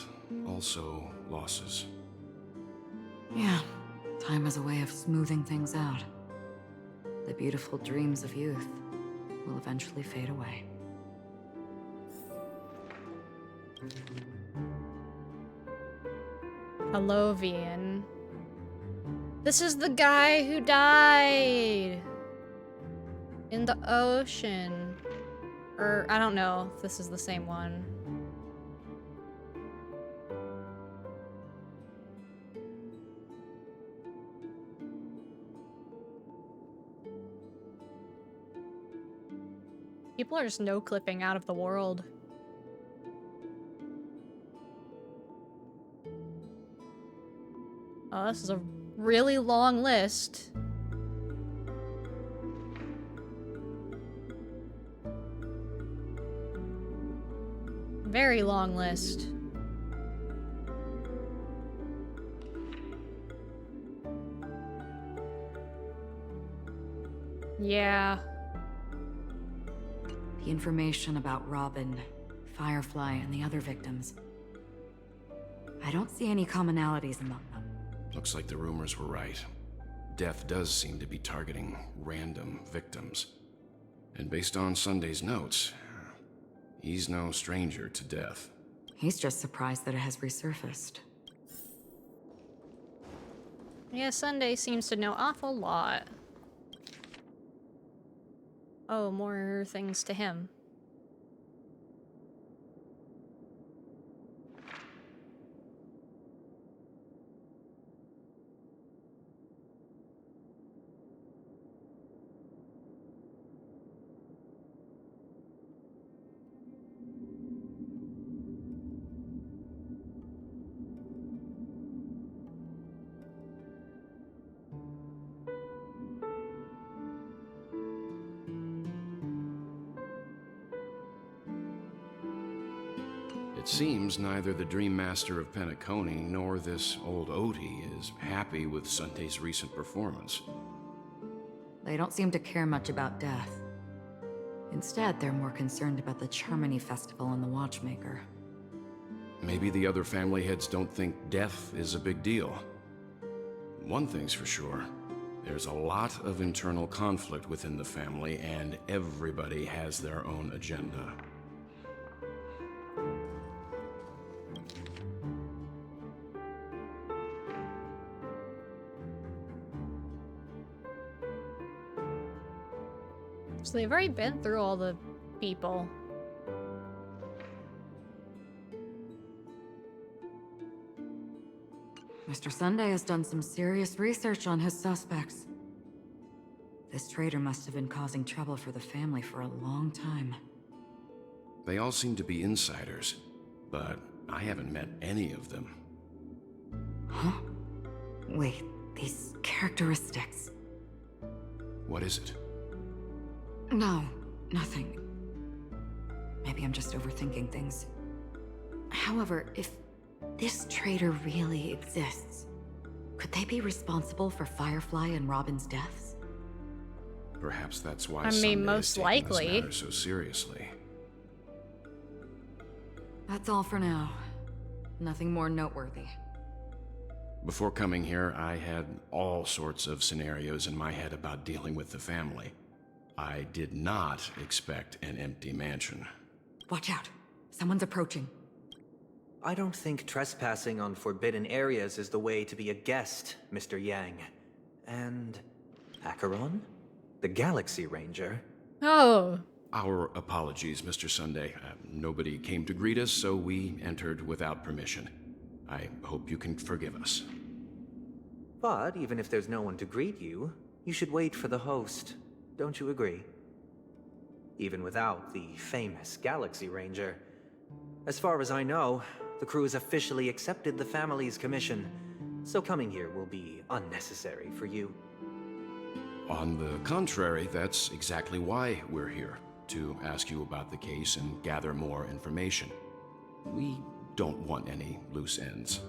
also losses. Yeah, time is a way of smoothing things out. The beautiful dreams of youth will eventually fade away. Halovian. This is the guy who died in the ocean. Or, I don't know if this is the same one. People are just no-clipping out of the world. Oh, this is a really long list. Very long list. Yeah. The information about Robin, Firefly, and the other victims. I don't see any commonalities among them. Looks like the rumors were right. Death does seem to be targeting random victims. And based on Sunday's notes, he's no stranger to death. He's just surprised that it has resurfaced. Yeah, Sunday seems to know awful lot. Oh, more things to him. It seems neither the Dream Master of Penacony nor this old Odie is happy with Sunday's recent performance. They don't seem to care much about death. Instead, they're more concerned about the Charmony Festival and the Watchmaker. Maybe the other family heads don't think death is a big deal. One thing's for sure, there's a lot of internal conflict within the family, and everybody has their own agenda. So they've already been through all the people. Mr. Sunday has done some serious research on his suspects. This traitor must have been causing trouble for the family for a long time. They all seem to be insiders, but I haven't met any of them. Huh? Wait, these characteristics. What is it? No, nothing. Maybe I'm just overthinking things. However, if this traitor really exists, could they be responsible for Firefly and Robin's deaths? Perhaps that's why I mean, Sunday most is taking likely. this matter so seriously. That's all for now. Nothing more noteworthy. Before coming here, I had all sorts of scenarios in my head about dealing with the family. I did not expect an empty mansion. Watch out. Someone's approaching. I don't think trespassing on forbidden areas is the way to be a guest, Mr. Yang. And Acheron? The Galaxy Ranger? Oh. Our apologies, Mr. Sunday. Nobody came to greet us, so we entered without permission. I hope you can forgive us. But even if there's no one to greet you, you should wait for the host. Don't you agree? Even without the famous Galaxy Ranger. As far as I know, the crew has officially accepted the family's commission, so coming here will be unnecessary for you. On the contrary, that's exactly why we're here, to ask you about the case and gather more information. We don't want any loose ends.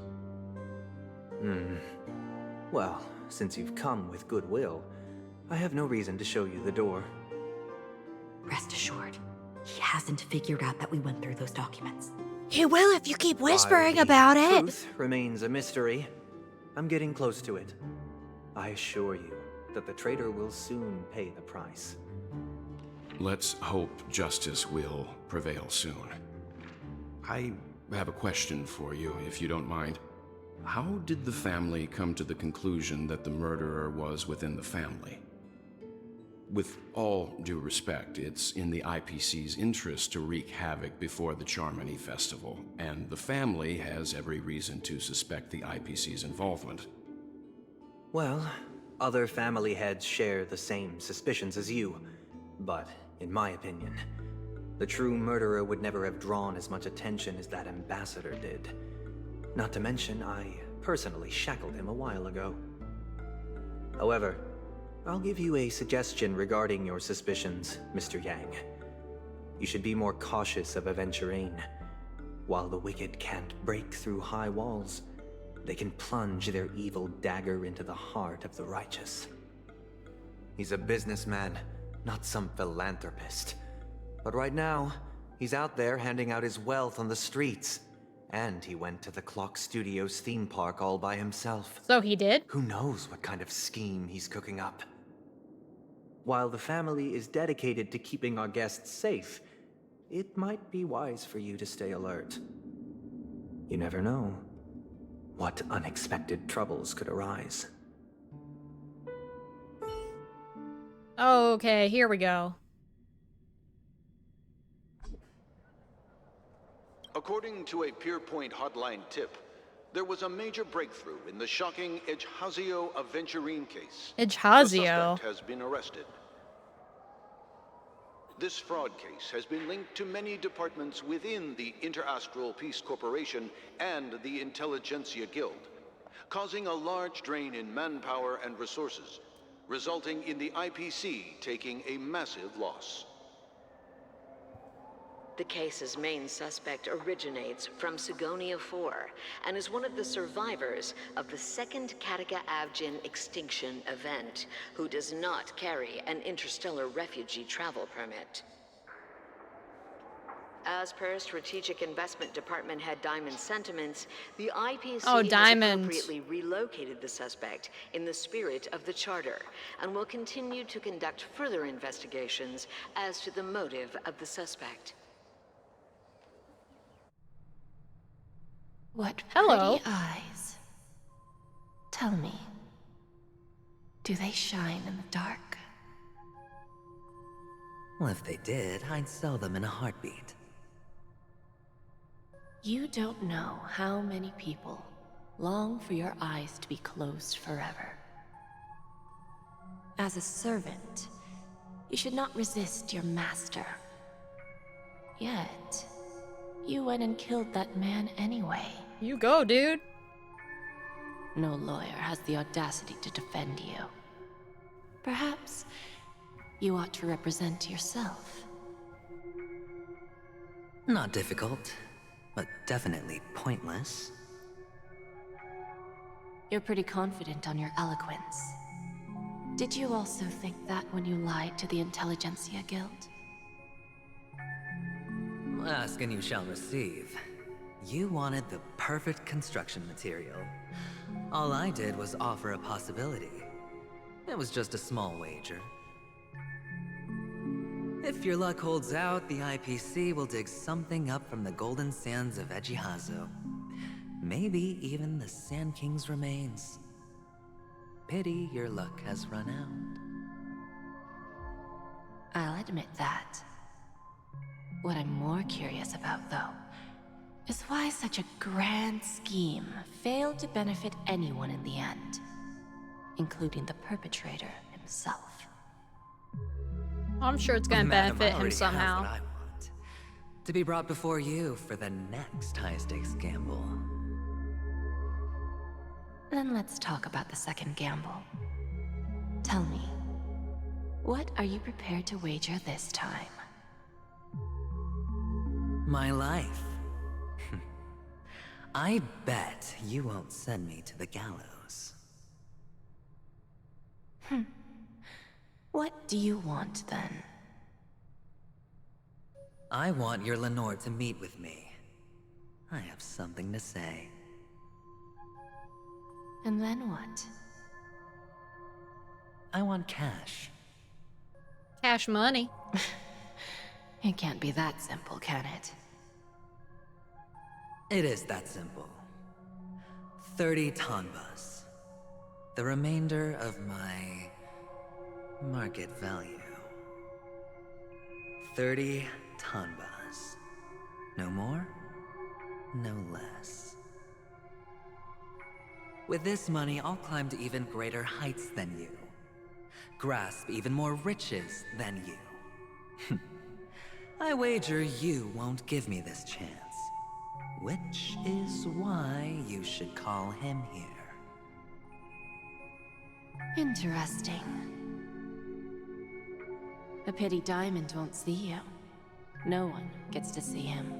Well, since you've come with goodwill, I have no reason to show you the door. Rest assured, he hasn't figured out that we went through those documents. He will if you keep whispering While the about it. Truth remains a mystery. I'm getting close to it. I assure you that the traitor will soon pay the price. Let's hope justice will prevail soon. I have a question for you, if you don't mind. How did the family come to the conclusion that the murderer was within the family? With all due respect, it's in the IPC's interest to wreak havoc before the Charmony Festival, and the family has every reason to suspect the IPC's involvement. Well, other family heads share the same suspicions as you, but in my opinion, the true murderer would never have drawn as much attention as that ambassador did. Not to mention, I personally shackled him a while ago. However, I'll give you a suggestion regarding your suspicions, Mr. Yang. You should be more cautious of Aventurine. While the wicked can't break through high walls, they can plunge their evil dagger into the heart of the righteous. He's a businessman, not some philanthropist. But right now, he's out there handing out his wealth on the streets. And he went to the Clock Studios theme park all by himself. So he did? Who knows what kind of scheme he's cooking up? While the family is dedicated to keeping our guests safe, it might be wise for you to stay alert. You never know what unexpected troubles could arise. Okay, here we go. According to a Pierpoint hotline tip, there was a major breakthrough in the shocking Ejhazio Aventurine case. Ejhazio. The suspect has been arrested. This fraud case has been linked to many departments within the Interastral Peace Corporation and the Intelligentsia Guild, causing a large drain in manpower and resources, resulting in the IPC taking a massive loss. The case's main suspect originates from Sigonia 4 and is one of the survivors of the second Kataka Avgin extinction event, who does not carry an interstellar refugee travel permit. As per Strategic Investment Department head Diamond's sentiments, the IPC has appropriately relocated the suspect in the spirit of the Charter and will continue to conduct further investigations as to the motive of the suspect. What Hello. pretty eyes. Tell me, do they shine in the dark? Well, if they did, I'd sell them in a heartbeat. You don't know how many people long for your eyes to be closed forever. As a servant, you should not resist your master. Yet, you went and killed that man anyway. You go, dude. No lawyer has the audacity to defend you. Perhaps you ought to represent yourself. Not difficult, but definitely pointless. You're pretty confident on your eloquence. Did you also think that when you lied to the Intelligentsia Guild? Ask and you shall receive. You wanted the perfect construction material. All I did was offer a possibility. It was just a small wager. If your luck holds out, the IPC will dig something up from the golden sands of Ejhazio. Maybe even the Sand King's remains. Pity your luck has run out. I'll admit that. What I'm more curious about, though, is why such a grand scheme failed to benefit anyone in the end. including the perpetrator himself. I'm sure it's gonna Madam, benefit I him already have somehow. what I want. To be brought before you for the next high-stakes gamble. Then let's talk about the second gamble. Tell me, what are you prepared to wager this time? My life. I bet you won't send me to the gallows. What do you want, then? I want your Lenore to meet with me. I have something to say. And then what? I want cash. Cash money. It can't be that simple, can it? It is that simple. 30 tanbas. The remainder of my market value. 30 tanbas. No more, no less. With this money, I'll climb to even greater heights than you. Grasp even more riches than you. I wager you won't give me this chance. Which is why you should call him here. Interesting. A pity Diamond won't see you. No one gets to see him.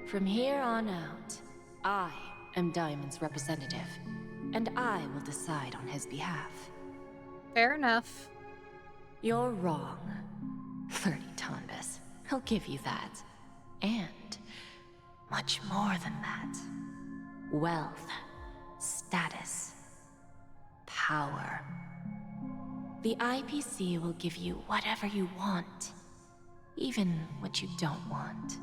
From here on out, I am Diamond's representative, and I will decide on his behalf. Fair enough. You're wrong. 30 tanbas. He'll give you that. And much more than that. Wealth, status, power. The IPC will give you whatever you want, even what you don't want.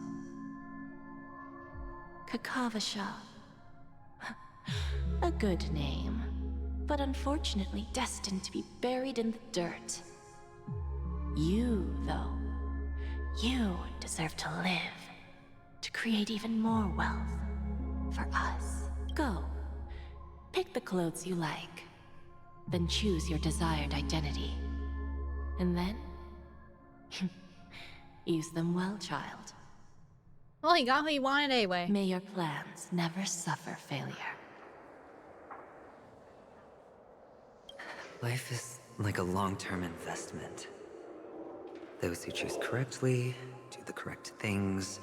Kakavasha. A good name, but unfortunately destined to be buried in the dirt. You, though, you deserve to live, to create even more wealth for us. Go, pick the clothes you like, then choose your desired identity. And then, use them well, child. Well, he got what he wanted anyway. May your plans never suffer failure. Life is like a long-term investment. Those who choose correctly, do the correct things,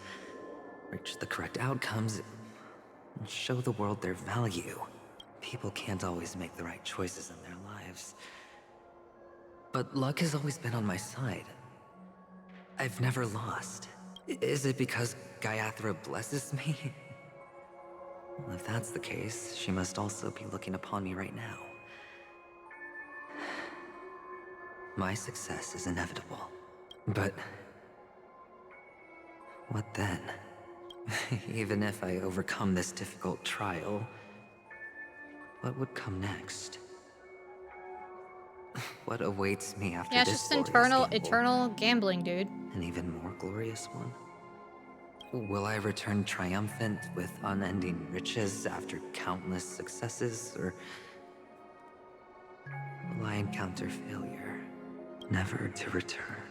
reach the correct outcomes, and show the world their value. People can't always make the right choices in their lives. But luck has always been on my side. I've never lost. Is it because Gayathra blesses me? Well, if that's the case, she must also be looking upon me right now. My success is inevitable. But what then? Even if I overcome this difficult trial, what would come next? What awaits me after Yeah, it's this just glorious eternal gambling, dude. An even more glorious one? Will I return triumphant with unending riches after countless successes, or will I encounter failure, never to return?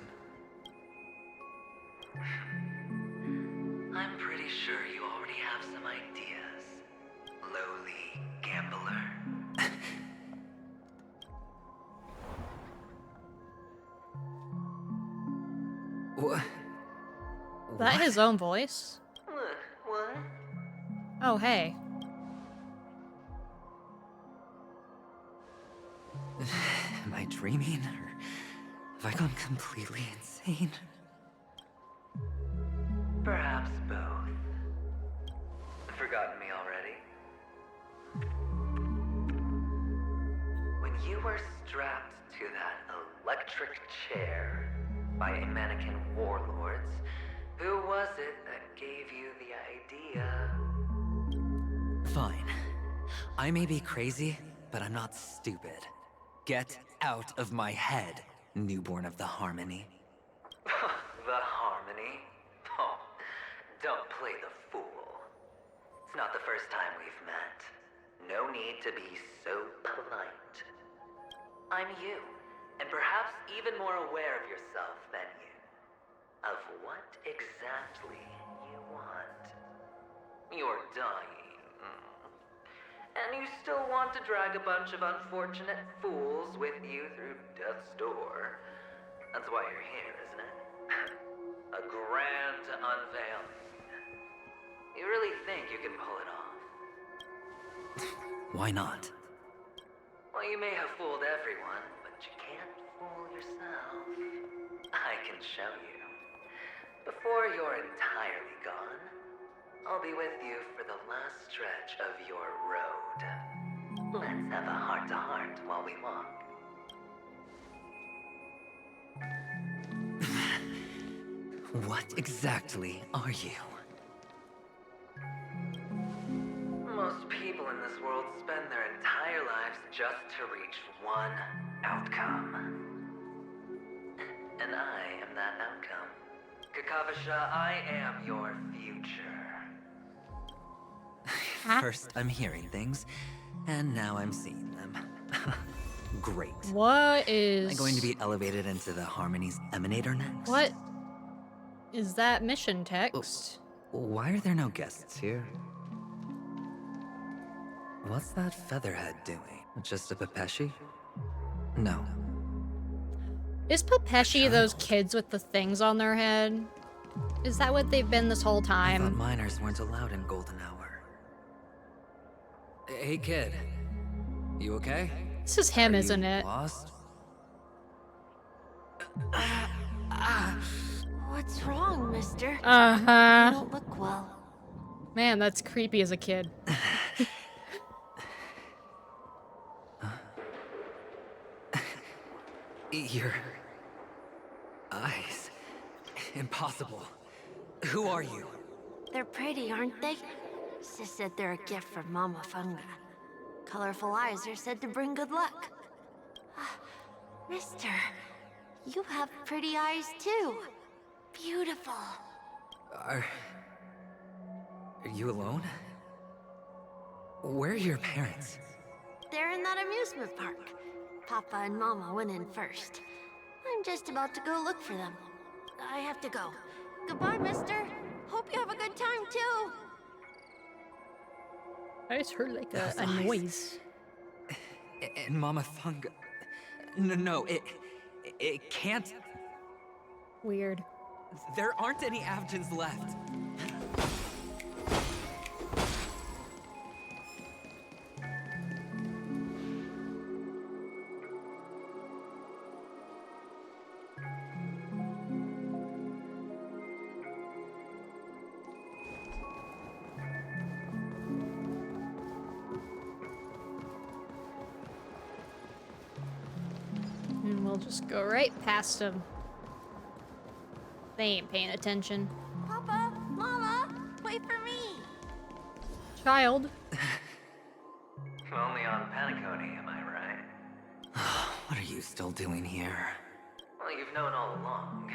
I'm pretty sure you already have some ideas, lowly gambler. What? Is that his own voice? What? Oh, hey. Am I dreaming, or have I gone completely insane? Perhaps both. Forgotten me already? When you were strapped to that electric chair by a mannequin warlords, who was it that gave you the idea? Fine. I may be crazy, but I'm not stupid. Get out of my head, newborn of the Harmony. The Harmony? Oh, don't play the fool. It's not the first time we've met. No need to be so polite. I'm you, and perhaps even more aware of yourself than you. Of what exactly you want. You're dying. And you still want to drag a bunch of unfortunate fools with you through death's door. That's why you're here, isn't it? A grand unveiling. You really think you can pull it off? Why not? Well, you may have fooled everyone, but you can't fool yourself. I can show you. Before you're entirely gone, I'll be with you for the last stretch of your road. Let's have a heart-to-heart while we walk. What exactly are you? Most people in this world spend their entire lives just to reach one outcome. And I am that outcome. Kakavasha, I am your future. First, I'm hearing things, and now I'm seeing them. Great. What is... I'm going to be elevated into the Harmony's Emanator next. What is that mission text? Why are there no guests here? What's that featherhead doing? Just a Pepeshi? No. Is Pepeshi those kids with the things on their head? Is that what they've been this whole time? I thought minors weren't allowed in Golden Hour. Hey kid, you okay? This is him, isn't it? Lost? What's wrong, mister? Uh-huh. You don't look well. Man, that's creepy as a kid. Your eyes. Impossible. Who are you? They're pretty, aren't they? Sis said they're a gift from Mama Funga. Colorful eyes are said to bring good luck. Mister, you have pretty eyes too. Beautiful. Are you alone? Where are your parents? They're in that amusement park. Papa and Mama went in first. I'm just about to go look for them. I have to go. Goodbye, mister. Hope you have a good time, too. I just heard like a noise. And Mama Funga. No, it can't. Weird. There aren't any Avgens left. And we'll just go right past them. They ain't paying attention. Papa, Mama, wait for me. Child. Only on Paniconi, am I right? What are you still doing here? Well, you've known all along.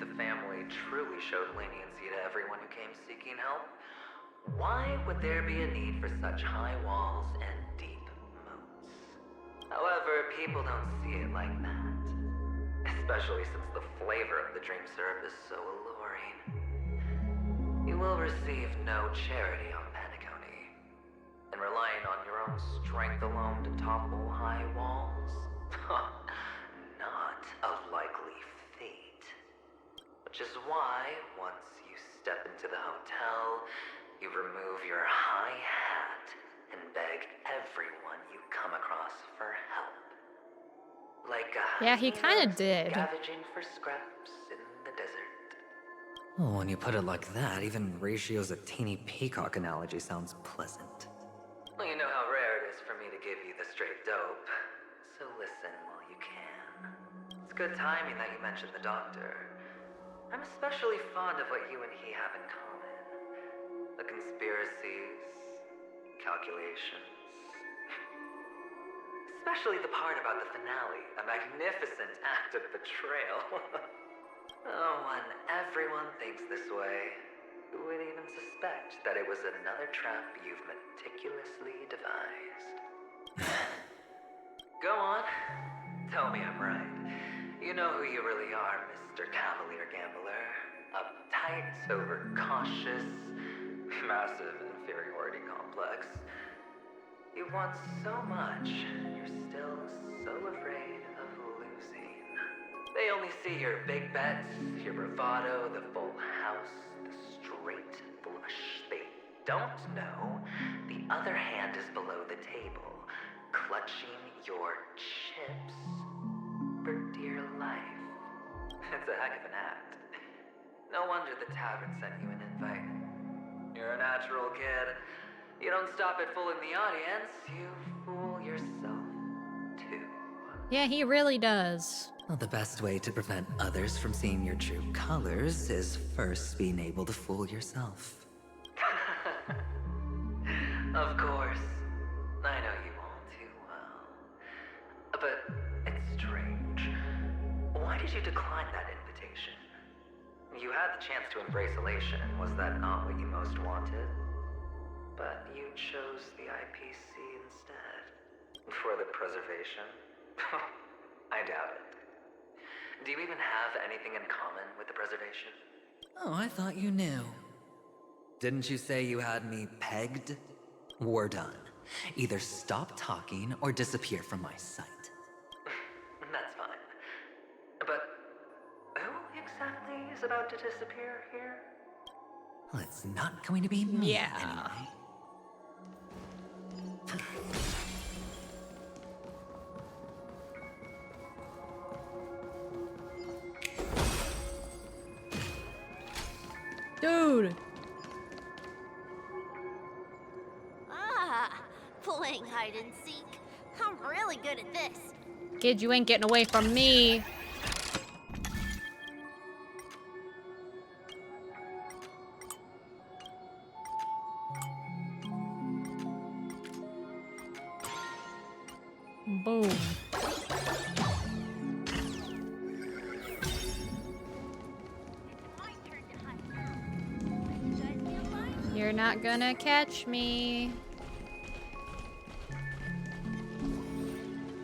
The family truly showed leniency to everyone who came seeking help. Why would there be a need for such high walls and deep moats? However, people don't see it like that. Especially since the flavor of the dream syrup is so alluring. You will receive no charity on Paniconi. And relying on your own strength alone to topple high walls? Not a likely fate. Which is why, once you step into the hotel, you remove your high hat and beg everyone you come across for help. Like a Yeah, he kind of did. scavenging for scraps in the desert. Oh, when you put it like that, even Ratio's a teeny peacock analogy sounds pleasant. Well, you know how rare it is for me to give you the straight dope, so listen while you can. It's good timing that you mentioned the doctor. I'm especially fond of what you and he have in common. The conspiracies, calculations. Especially the part about the finale, a magnificent act of betrayal. Oh, when everyone thinks this way, who would even suspect that it was another trap you've meticulously devised? Go on. Tell me I'm right. You know who you really are, Mr. Cavalier Gambler. Uptight, overcautious, massive inferiority complex. You want so much, you're still so afraid of losing. They only see your big bets, your bravado, the full house, the straight blush. They don't know the other hand is below the table, clutching your chips for dear life. It's a heck of an act. No wonder the tavern sent you an invite. You're a natural kid. You don't stop at fooling the audience, you fool yourself too. Yeah, he really does. Well, the best way to prevent others from seeing your true colors is first being able to fool yourself. Of course. I know you all too well. But it's strange. Why did you decline that invitation? You had the chance to embrace elation. Was that not what you most wanted? But you chose the IPC instead. For the preservation? I doubt it. Do you even have anything in common with the preservation? Oh, I thought you knew. Didn't you say you had me pegged? We're done. Either stop talking or disappear from my sight. That's fine. But who exactly is about to disappear here? Well, it's not going to be me anyway. Dude! Playing hide and seek. I'm really good at this. Kid, you ain't getting away from me. Boom. You're not gonna catch me.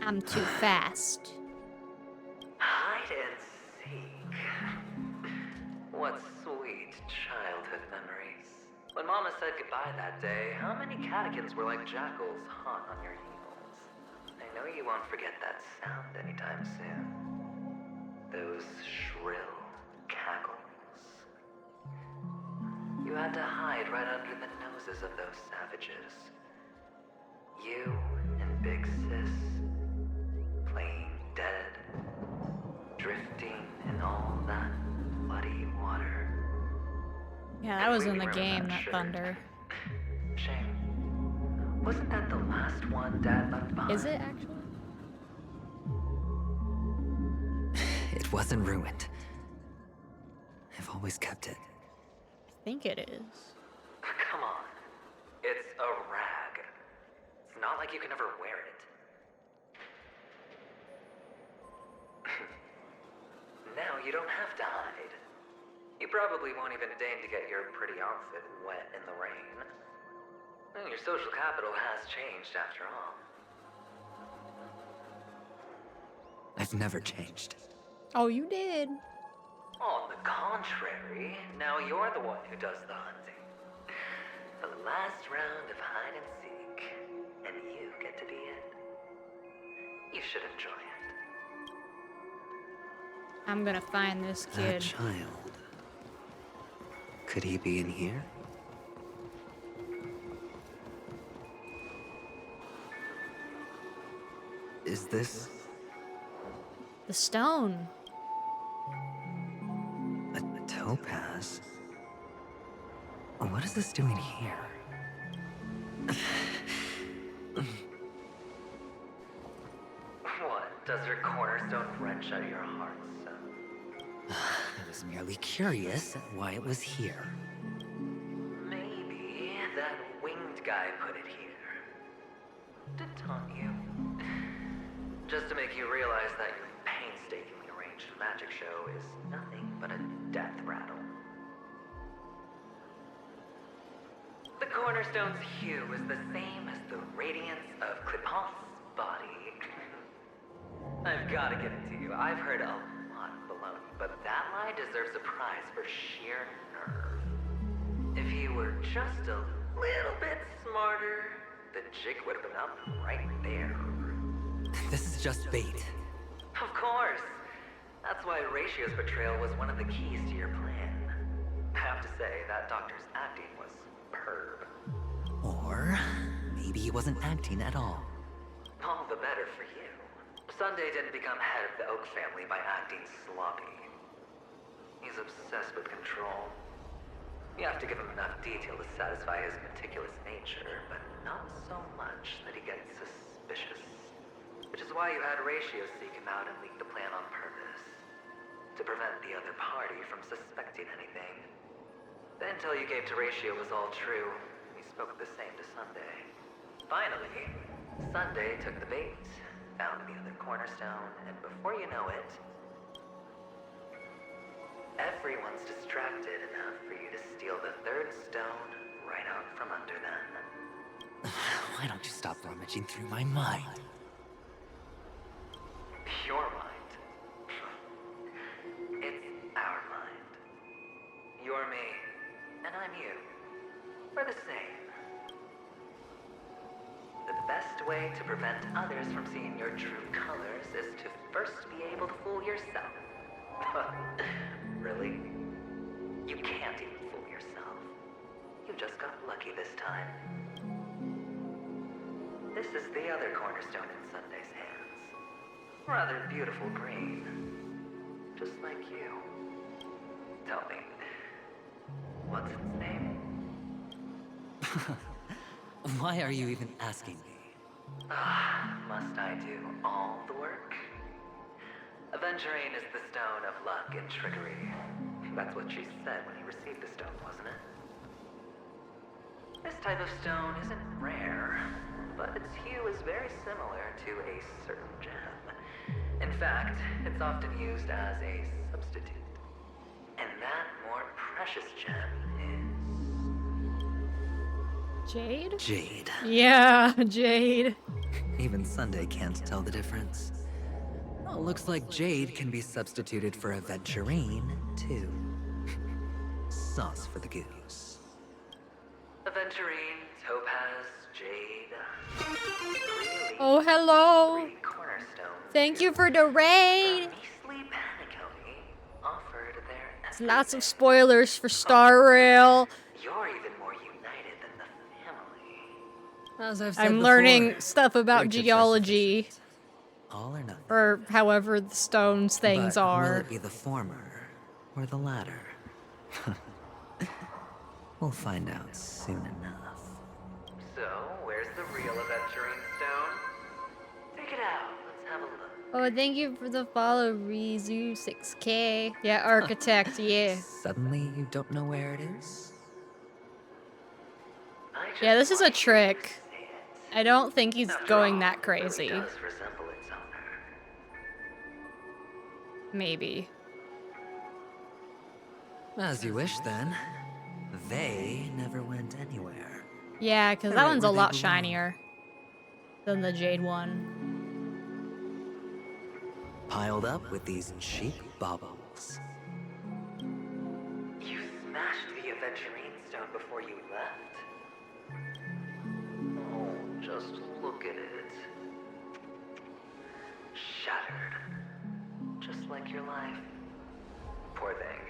I'm too fast. Hide and seek. What sweet childhood memories. When Mama said goodbye that day, how many catechins were like jackals hot on your heels? I know you won't forget that sound anytime soon. Those shrill cackles. You had to hide right under the noses of those savages. You and Big Sis, playing dead, drifting in all that muddy water. Yeah, that was in the game, that thunder. Shame. Wasn't that the last one Dad left behind? Is it actually? It wasn't ruined. I've always kept it. I think it is. Come on. It's a rag. It's not like you can ever wear it. Now you don't have to hide. You probably won't even deign to get your pretty outfit wet in the rain. Well, your social capital has changed after all. I've never changed. Oh, you did. On the contrary, now you're the one who does the hunting. The last round of hide and seek, and you get to be it. You should enjoy it. I'm gonna find this That kid. child. Could he be in here? Is this The stone. a topaz? What is this doing here? What? Does your cornerstone wrench out your heart, son? I was merely curious at why it was here. Maybe that winged guy put it here. To taunt you. Just to make you realize that your painstakingly arranged magic show is nothing but a death rattle. The cornerstone's hue is the same as the radiance of Clipot's body. I've gotta give it to you. I've heard a lot of baloney, but that lie deserves a prize for sheer nerve. If he were just a little bit smarter, the jig would have been up right there. This is just bait. Of course. That's why Ratio's betrayal was one of the keys to your plan. I have to say, that doctor's acting was superb. Or maybe he wasn't acting at all. All the better for you. Sunday didn't become head of the Oak family by acting sloppy. He's obsessed with control. You have to give him enough detail to satisfy his meticulous nature, but not so much that he gets suspicious. Which is why you had Ratio seek him out and leak the plan on purpose. To prevent the other party from suspecting anything. The intel you gave to Ratio was all true. He spoke the same to Sunday. Finally, Sunday took the bait, found the other cornerstone, and before you know it, everyone's distracted enough for you to steal the third stone right out from under them. Why don't you stop rummaging through my mind? Your mind? It's our mind. You're me, and I'm you. We're the same. The best way to prevent others from seeing your true colors is to first be able to fool yourself. Really? You can't even fool yourself. You just got lucky this time. This is the other cornerstone in Sunday's hands. Rather beautiful green. Just like you. Tell me, what's its name? Why are you even asking me? Must I do all the work? Aventurine is the stone of luck and trickery. That's what she said when you received the stone, wasn't it? This type of stone isn't rare, but its hue is very similar to a certain gem. In fact, it's often used as a substitute. And that more precious gem is... Jade? Jade. Yeah, Jade. Even Sunday can't tell the difference. Well, looks like Jade can be substituted for Aventurine, too. Sauce for the goose. Aventurine, Topaz, Jade. Really, Oh, hello. three cornerstones. Thank you for the raid. Measly Panicone offered their There's lots of spoilers for Star Rail. You're even more united than the family. As I've said I'm before, learning stuff about friendships are geology. all or nothing. Or however the stones things But will are. it be the former or the latter? We'll find out soon enough. So, where's the real Aventurine stone? Take it out. Let's have a look. Oh, thank you for the follow, Rizu 6K. Yeah, architect, yeah. Suddenly, you don't know where it is? Yeah, this is a trick. I don't think he's going that crazy. It does resemble its owner. Maybe. As you wish, then. They never went anywhere. Yeah, because They're that right one's where a they lot belong. shinier than the Jade one. Piled up with these cheap baubles. You smashed the Aventurine stone before you left? Oh, just look at it. Shattered. Just like your life. Poor thing.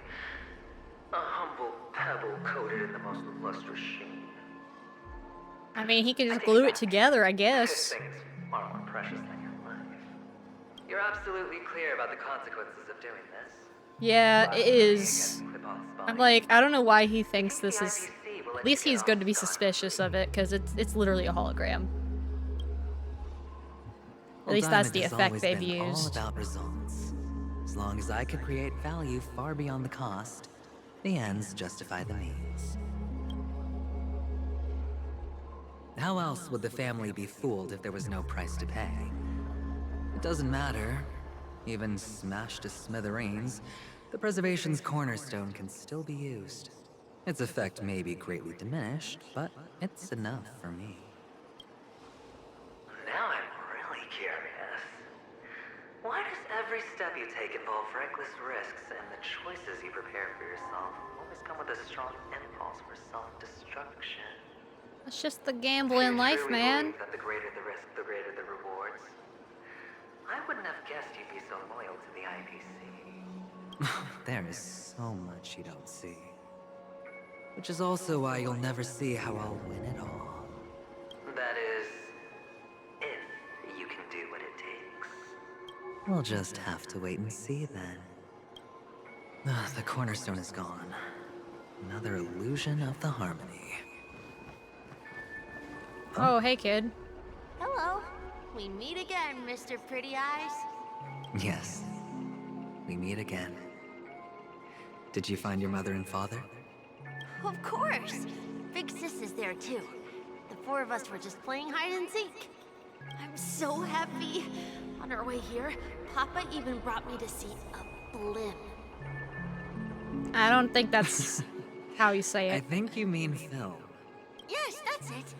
A humble pebble coated in the most lustrous sheen. I mean, he could just glue it together, I This guess. thing's far more precious than your life. You're absolutely clear about the consequences of doing this. Yeah, it is. I'm like, I don't know why he thinks this is... At least he's going to be suspicious of it, because it's literally a hologram. At least that's the Diamond has effect always they've been all used. about results. As long as I could create value far beyond the cost, the ends justify the means. How else would the family be fooled if there was no price to pay? It doesn't matter. Even smashed to smithereens, the preservation's cornerstone can still be used. Its effect may be greatly diminished, but it's enough for me. Now I'm really curious. Every step you take involves reckless risks, and the choices you prepare for yourself always come with a strong impulse for self-destruction. It's just the gambling life, man. That the greater the risk, the greater the rewards. I wouldn't have guessed you'd be so loyal to the IPC. There is so much you don't see. Which is also why you'll never see how I'll win it all. That is, if you can do what it takes. We'll just have to wait and see then. The cornerstone is gone. Another illusion of the harmony. Oh, hey, kid. Hello. We meet again, Mr. Pretty Eyes. Yes. We meet again. Did you find your mother and father? Of course. Big Sis is there too. The four of us were just playing hide and seek. I'm so happy. On our way here, Papa even brought me to see a blimp. I don't think that's how you say it. I think you mean film. Yes, that's it.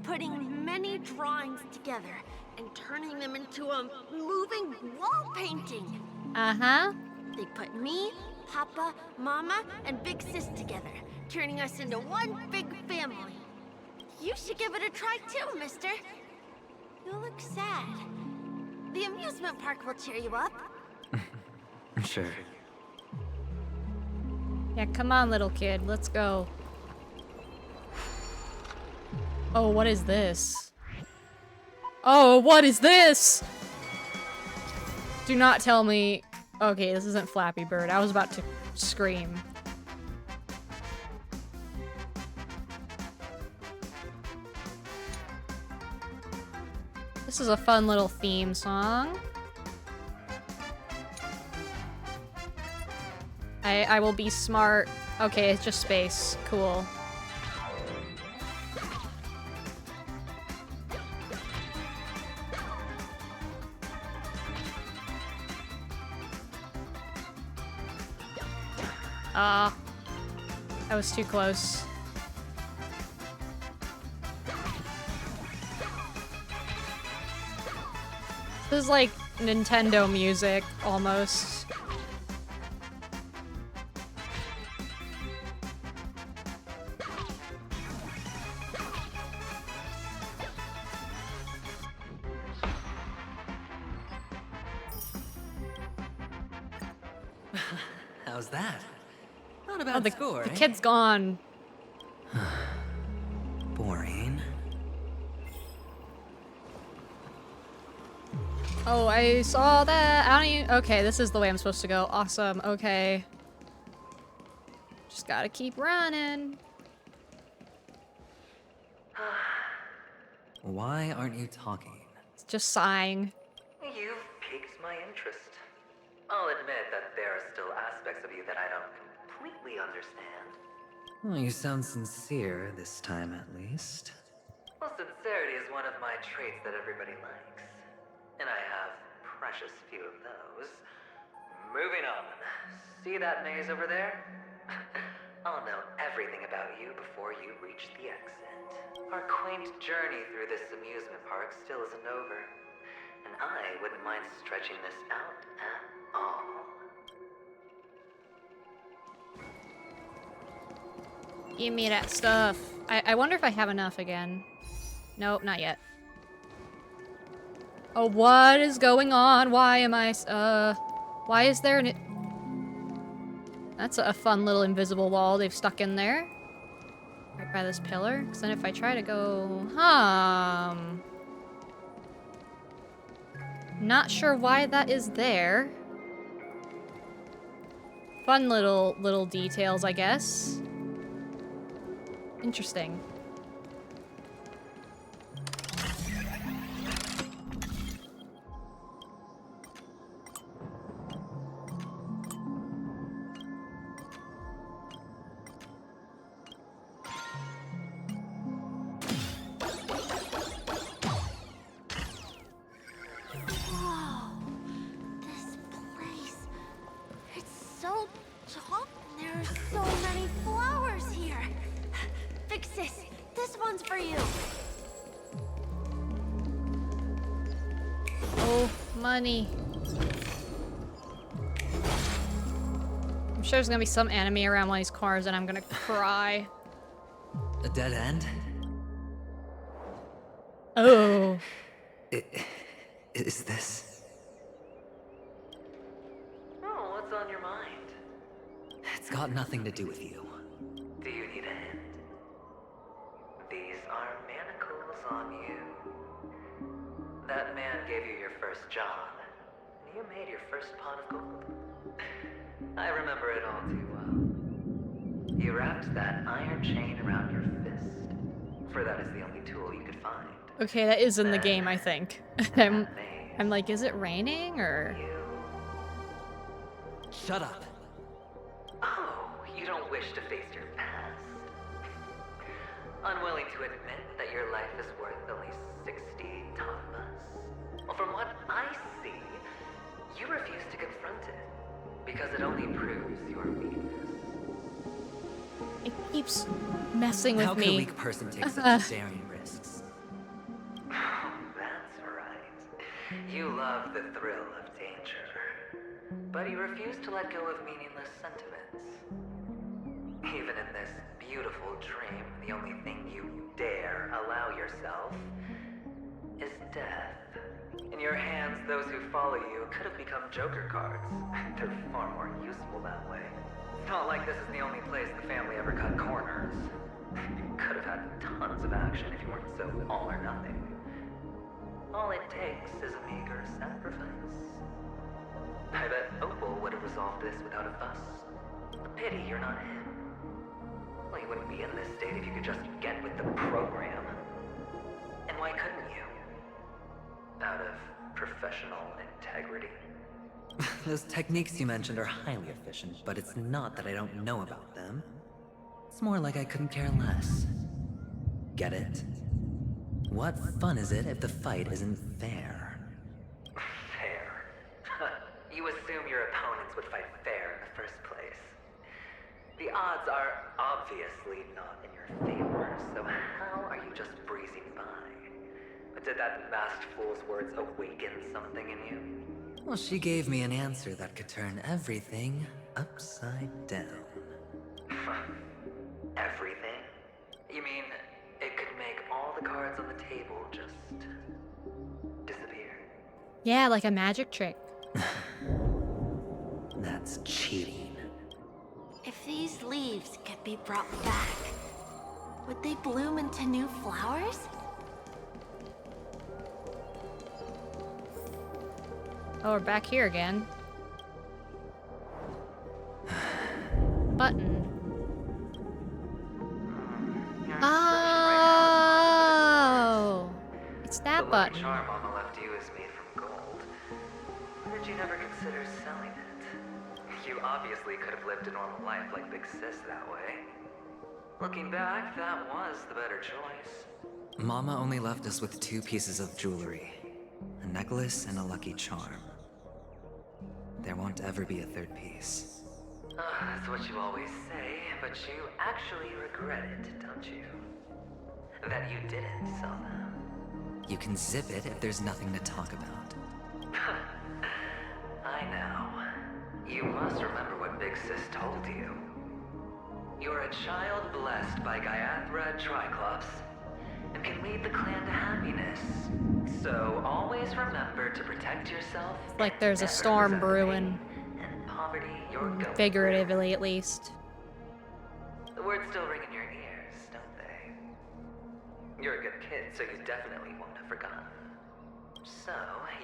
Putting many drawings together and turning them into a moving wall painting. Uh-huh. They put me, Papa, Mama, and Big Sis together, turning us into one big family. You should give it a try too, mister. You look sad. The amusement park will cheer you up. Sure. Yeah, come on, little kid. Let's go. Oh, what is this? Oh, what is this? Do not tell me... Okay, this isn't Flappy Bird. I was about to scream. This is a fun little theme song. I will be smart. Okay, it's just space. Cool. That was too close. This is like Nintendo music, almost. How's that? Not a bad score, The eh? kid's gone. Boring. Oh, I saw that. I don't even... Okay, this is the way I'm supposed to go. Awesome. Okay. Just gotta keep running. Why aren't you talking? It's just sighing. You've piqued my interest. I'll admit that there are still aspects of you that I don't completely understand. Well, you sound sincere this time, at least. Well, sincerity is one of my traits that everybody likes. And I have precious few of those. Moving on. See that maze over there? I'll know everything about you before you reach the exit. Our quaint journey through this amusement park still isn't over. And I wouldn't mind stretching this out at all. Give me that stuff. I wonder if I have enough again. Nope, not yet. Oh, what is going on? Why am I, why is there an... That's a fun little invisible wall they've stuck in there. Right by this pillar. Because then if I try to go... Not sure why that is there. Fun little details, I guess. Interesting. sure there's gonna be some enemy around one of these cars and I'm gonna cry. A dead end? Oh. Is this? Oh, what's on your mind? It's got nothing to do with you. Do you need a hint? These are manacles on you. That man gave you your first job. You made your first pot of gold. I remember it all too well. You wrapped that iron chain around your fist, for that is the only tool you could find. Okay, that is in the game, I think. I'm like, is it raining or? Shut up. Oh, you don't wish to face your past. Unwilling to admit that your life is worth only 60 tamas. Well, from what I see, you refuse to confront it, because it only proves your weakness. It keeps messing with How me. can a weak person take such daring risks? That's right. You love the thrill of danger, but you refuse to let go of meaningless sentiments. Even in this beautiful dream, the only thing you dare allow yourself is death. In your hands, those who follow you could have become Joker cards. They're far more useful that way. It's not like this is the only place the family ever cut corners. You could have had tons of action if you weren't so all or nothing. All it takes is a meager sacrifice. I bet Opal would have resolved this without a fuss. A pity you're not him. Well, you wouldn't be in this state if you could just get with the program. And why couldn't you? Out of professional integrity. Those techniques you mentioned are highly efficient, but it's not that I don't know about them. It's more like I couldn't care less. Get it? What fun is it if the fight isn't fair? Fair? You assume your opponents would fight fair in the first place. The odds are obviously not in your favor, so how are you just breezing by? Did that masked fool's words awaken something in you? Well, she gave me an answer that could turn everything upside down. Everything? You mean it could make all the cards on the table just disappear? Yeah, like a magic trick. That's cheating. If these leaves could be brought back, would they bloom into new flowers? Oh, we're back here again. Button. Oh! It's that button. The charm Mama left you is made from gold. Why did you never consider selling it? You obviously could have lived a normal life like Big Sis that way. Looking back, that was the better choice. Mama only left us with 2 pieces of jewelry. A necklace and a lucky charm. There won't ever be a 3rd piece. That's what you always say, but you actually regret it, don't you? That you didn't sell them. You can zip it if there's nothing to talk about. I know. You must remember what Big Sis told you. You're a child blessed by Gaiathra Triclops, and can lead the clan to happiness. So always remember to protect yourself. It's like there's a storm brewing. And poverty, you're going figuratively, at least. The words still ring in your ears, don't they? You're a good kid, so you definitely won't have forgotten. So,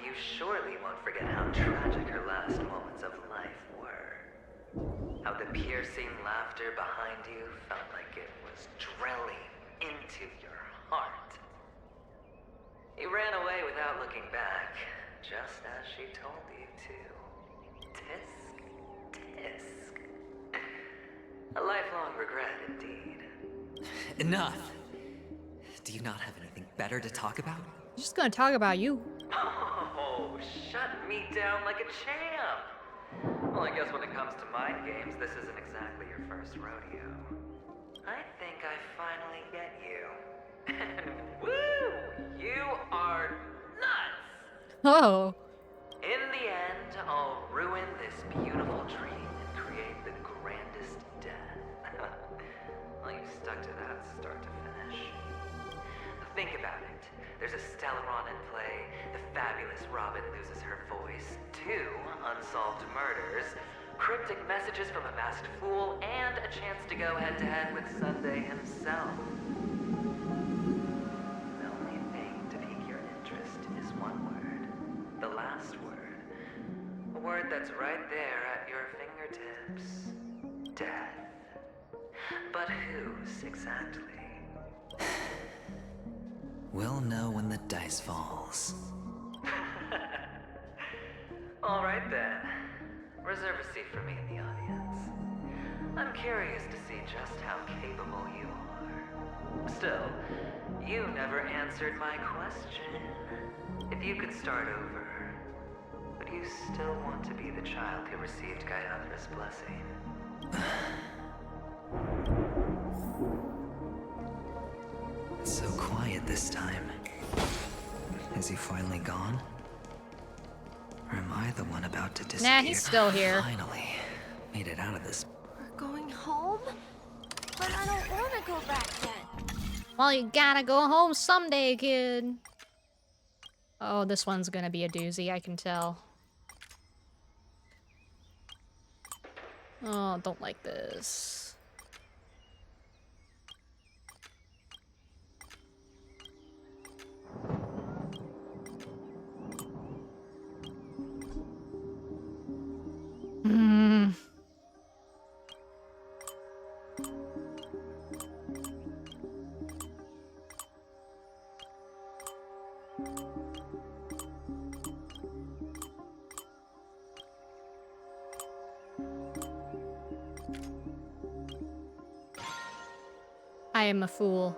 you surely won't forget how tragic her last moments of life were. How the piercing laughter behind you felt like it was drilling into your heart. You ran away without looking back, just as she told you to. Tisk, tisk. A lifelong regret, indeed. Enough! Do you not have anything better to talk about? I'm just gonna talk about you. Oh, shut me down like a champ! Well, I guess when it comes to mind games, this isn't exactly your first rodeo. I think I finally get you. And woo! You are nuts! Oh. In the end, I'll ruin this beautiful dream and create the There's a Stellaron in play, the fabulous Robin loses her voice, 2 unsolved murders, cryptic messages from a masked fool, and a chance to go head-to-head with Sunday himself. The only thing to pique your interest is one word. The last word. A word that's right there at your fingertips. Death. But whose exactly? We'll know when the dice falls. All right then. Reserve a seat for me in the audience. I'm curious to see just how capable you are. Still, you never answered my question. If you could start over, would you still want to be the child who received Gayathra's blessing? It's so quiet this time. Is he finally gone? Or am I the one about to disappear? Nah, he's still here. Finally made it out of this. We're going home? But I don't want to go back yet. Well, you gotta go home someday, kid. Oh, this one's gonna be a doozy, I can tell. Oh, don't like this. I am a fool.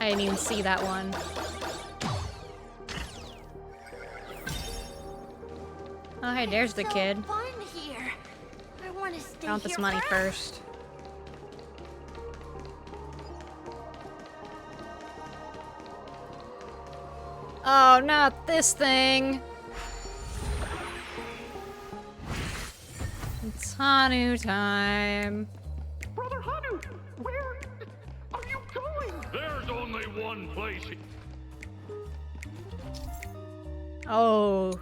I didn't even see that one. Oh, hey, there's the kid. Fun here. I want to stay Count this here money forever. first. Oh, not this thing. It's Hanu time. Brother Hanu, where are you going? There's only one place. Oh.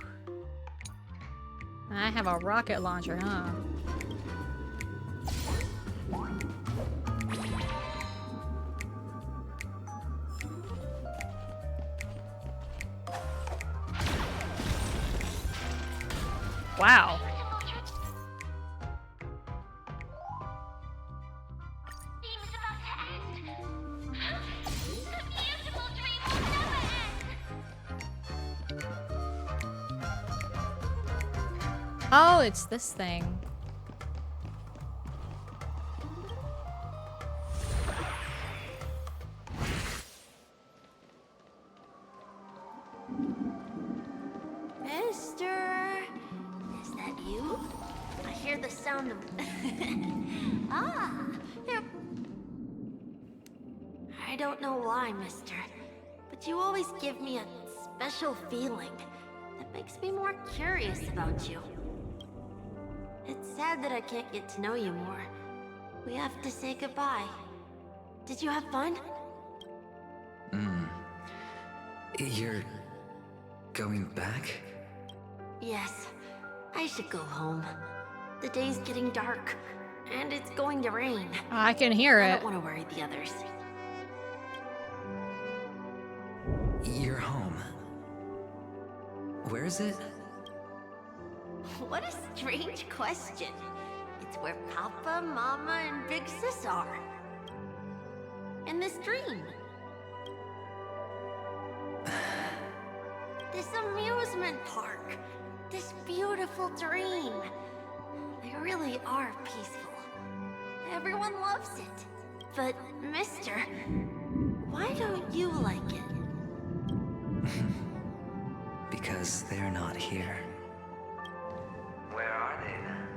I have a rocket launcher, huh? Wow. Oh, it's this thing. Mister, is that you? I hear the sound of... Ah, here. I don't know why, mister, but you always give me a special feeling that makes me more curious about you. It's sad that I can't get to know you more. We have to say goodbye. Did you have fun? You're going back? Yes. I should go home. The day's getting dark, and it's going to rain. I can hear I it. don't want to worry the others. You're home. Where is it? What a strange question. It's where Papa, Mama, and Big Sis are. In this dream. This amusement park. This beautiful dream. They really are peaceful. Everyone loves it. But, mister, why don't you like it? Because they're not here. Where are they then?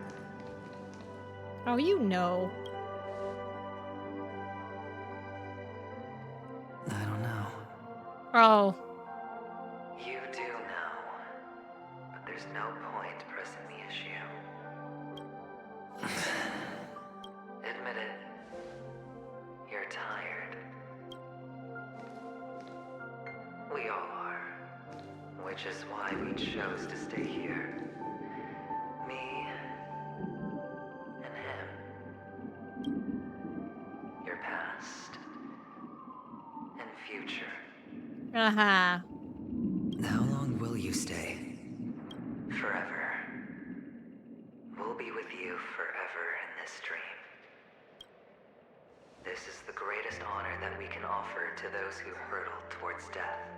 Oh, you know. I don't know. Oh. You do know. But there's no point pressing the issue. Admit it. You're tired. Which is why we chose to stay here. Me and him. Your past and future. Uh-huh. How long will you stay? Forever. We'll be with you forever in this dream. This is the greatest honor that we can offer to those who hurtle towards death.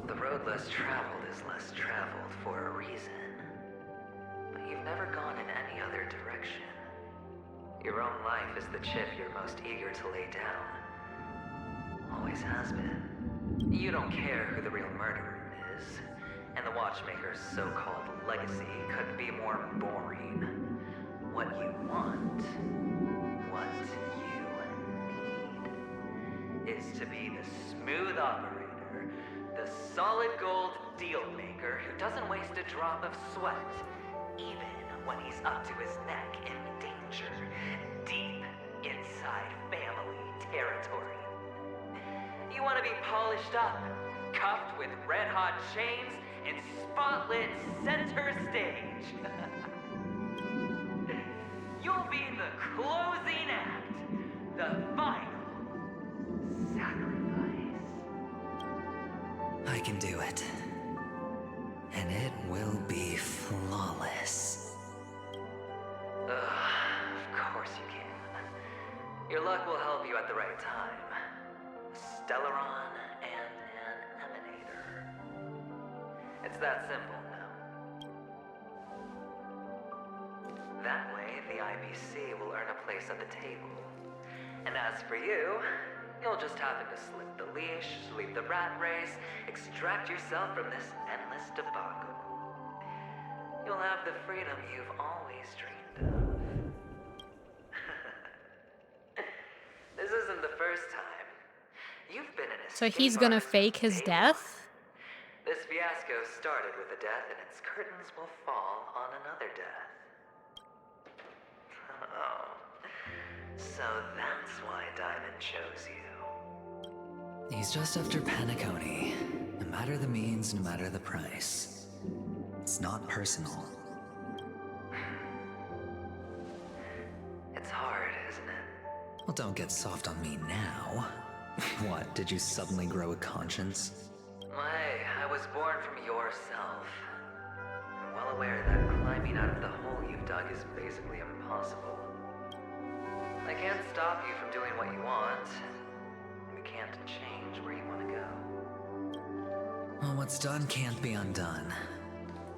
The road less traveled is less traveled for a reason. But you've never gone in any other direction. Your own life is the chip you're most eager to lay down. Always has been. You don't care who the real murderer is, and the Watchmaker's so-called legacy couldn't be more boring. What you want, what you need, is to be the smooth operator, the solid gold deal maker who doesn't waste a drop of sweat, even when he's up to his neck in danger, deep inside family territory. You want to be polished up, cuffed with red-hot chains, and spotlit center stage. You'll be the closing act, the final sacrifice. I can do it. And it will be flawless. Of course you can. Your luck will help you at the right time. Stellaron and an emanator. It's that simple now. That way, the IBC will earn a place at the table. And as for you, you'll just happen to slip the leash, sweep the rat race, extract yourself from this endless debacle. You'll have the freedom you've always dreamed of. This isn't the first time. You've been in a So he's gonna fake his death? This fiasco started with a death, and its curtains will fall on another death. Oh. So that's why Diamond chose you. He's just after Penacony. No matter the means, no matter the price. It's not personal. It's hard, isn't it? Well, don't get soft on me now. What, did you suddenly grow a conscience? Hey, I was born from yourself. I'm well aware that climbing out of the hole you've dug is basically impossible. I can't stop you from doing what you want. We can't change where you want to go. Well, what's done can't be undone.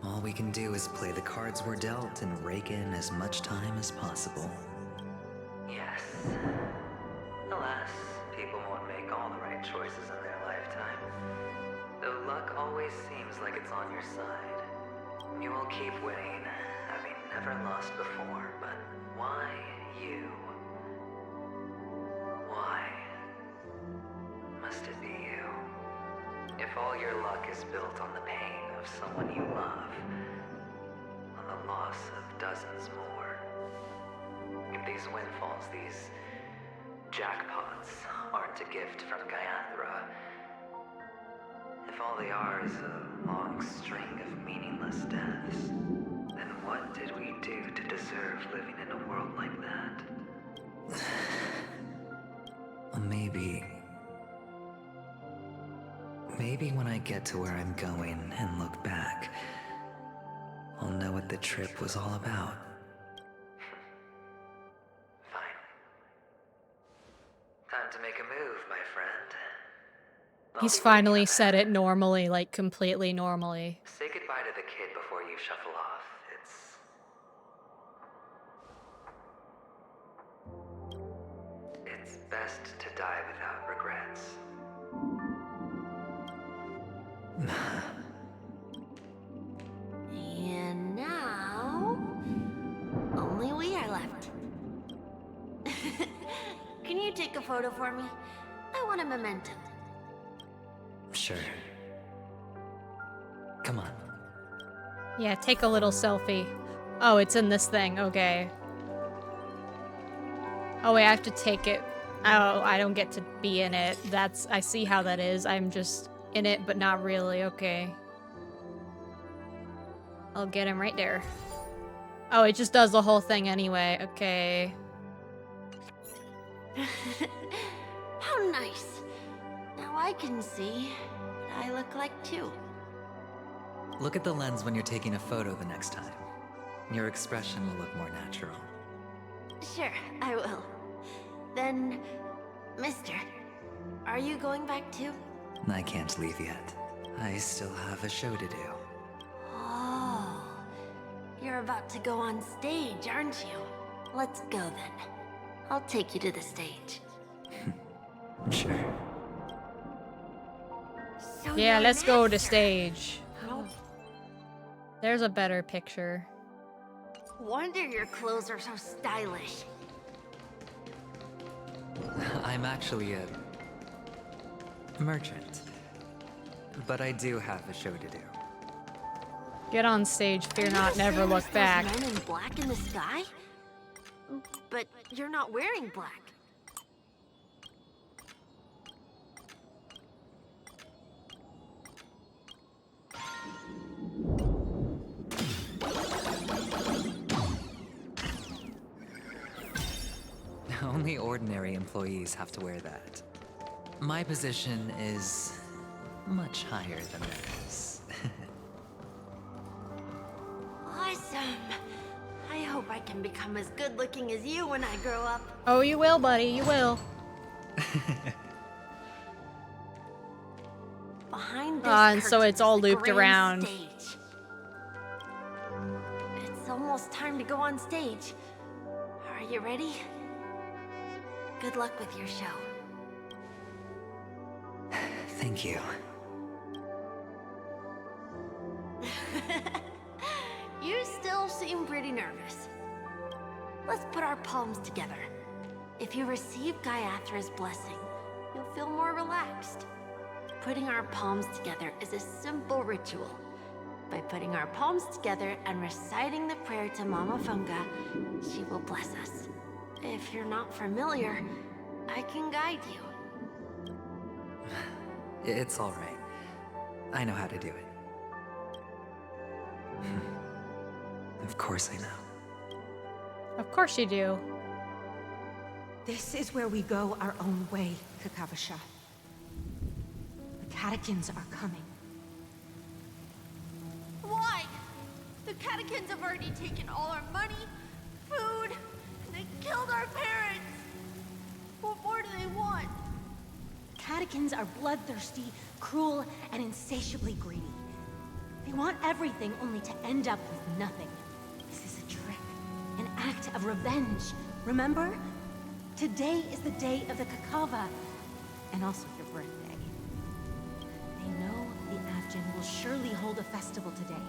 All we can do is play the cards we're dealt and rake in as much time as possible. Yes. Alas, people won't make all the right choices in their lifetime. Though luck always seems like it's on your side. You will keep winning, having never lost before, but why you? Why must it be you? If all your luck is built on the pain of someone you love, on the loss of dozens more, if these windfalls, these jackpots, aren't a gift from Gaiathra, if all they are is a long string of meaningless deaths, then what did we do to deserve living in a world like that? Maybe when I get to where I'm going and look back, I'll know what the trip was all about. Time to make a move, my friend. He's finally said it normally, like completely normally. Say goodbye to the kid before you shuffle off. It's best to die without regrets. And now, only we are left. Can you take a photo for me? I want a memento. Sure. Come on. Yeah, take a little selfie. Oh, it's in this thing. Okay. Oh wait, I have to take it Oh, I don't get to be in it. I see how that is. I'm just in it, but not really. Okay. I'll get him right there. Oh, it just does the whole thing anyway. Okay. How nice. Now I can see what I look like too. Look at the lens when you're taking a photo the next time. Your expression will look more natural. Sure, I will. Then, mister, are you going back too? I can't leave yet. I still have a show to do. Oh, you're about to go on stage, aren't you? Let's go then. I'll take you to the stage. Sure. So Yeah, you're let's an go to actor. stage. Nope. There's a better picture. Wonder your clothes are so stylish. I'm actually a merchant. But I do have a show to do. Get on stage, fear Are you not, the never same look as back. Those men in black in the sky? But you're not wearing black. Only ordinary employees have to wear that. My position is much higher than theirs. Awesome. I hope I can become as good looking as you when I grow up. Oh, you will, buddy, you will. Behind this And so curtain it's all is the looped grand around. Stage. It's almost time to go on stage. Are you ready? Good luck with your show. Thank you. You still seem pretty nervous. Let's put our palms together. If you receive Gaiathra's blessing, you'll feel more relaxed. Putting our palms together is a simple ritual. By putting our palms together and reciting the prayer to Mama Funga, she will bless us. If you're not familiar, I can guide you. It's all right. I know how to do it. Of course I know. Of course you do. This is where we go our own way, Kakavasha. The catechins are coming. Why? The catechins have already taken all our money, food, and they killed our parents. What more do they want? Catechins are bloodthirsty, cruel, and insatiably greedy. They want everything only to end up with nothing. This is a trick, an act of revenge. Remember? Today is the day of the Kakava, and also your birthday. They know the Avgin will surely hold a festival today.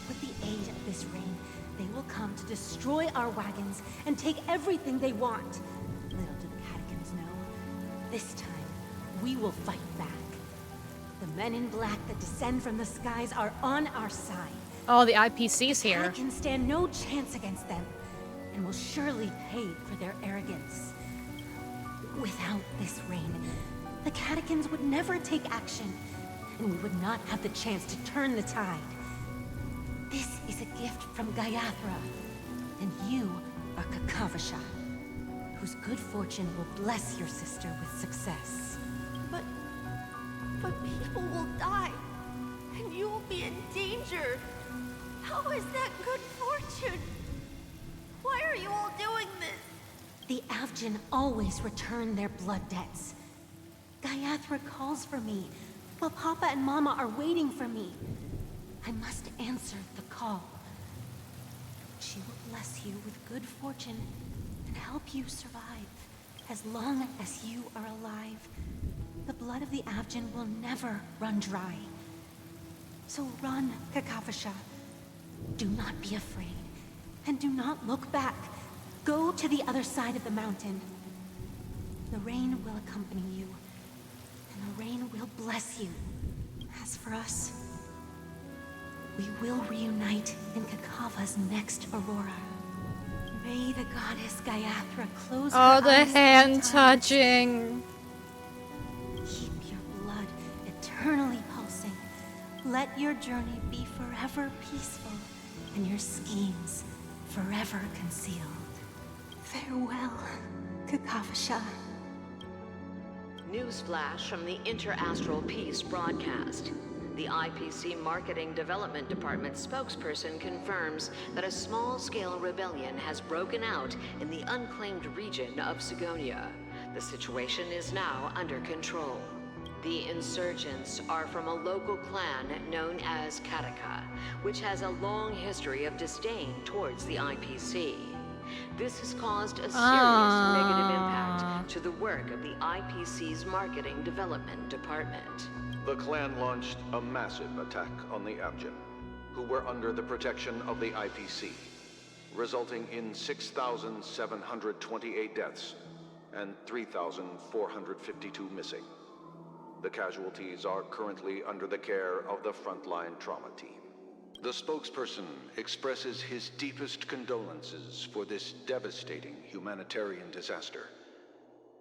With the aid of this rain, they will come to destroy our wagons and take everything they want. Little do the catechins know, this time we will fight back. The men in black that descend from the skies are on our side. Oh, the IPC's here. Catechins stand no chance against them, and will surely pay for their arrogance. Without this rain, the catechins would never take action, and we would not have the chance to turn the tide. This is a gift from Gaiathra, and you are Kakavasha, whose good fortune will bless your sister with success. But people will die, and you will be in danger. How is that good fortune? Why are you all doing this? The Avgin always return their blood debts. Gaiathra calls for me, while Papa and Mama are waiting for me. I must answer the call. She will bless you with good fortune and help you survive. As long as you are alive, the blood of the Avgin will never run dry. So run, Kakavasha. Do not be afraid, and do not look back. Go to the other side of the mountain. The rain will accompany you, and the rain will bless you. As for us, we will reunite in Kakava's next aurora. May the goddess Gayathra close Oh, her the eyes hand sometimes. touching. Keep your blood eternally pulsing. Let your journey be forever peaceful, and your schemes forever concealed. Farewell, Kakavasha. Newsflash from the Inter-Astral Peace broadcast. The IPC Marketing Development Department spokesperson confirms that a small-scale rebellion has broken out in the unclaimed region of Sigonia. The situation is now under control. The insurgents are from a local clan known as Kataka, which has a long history of disdain towards the IPC. This has caused a serious negative impact to the work of the IPC's Marketing Development Department. The clan launched a massive attack on the Abjin, who were under the protection of the IPC, resulting in 6,728 deaths and 3,452 missing. The casualties are currently under the care of the frontline trauma team. The spokesperson expresses his deepest condolences for this devastating humanitarian disaster.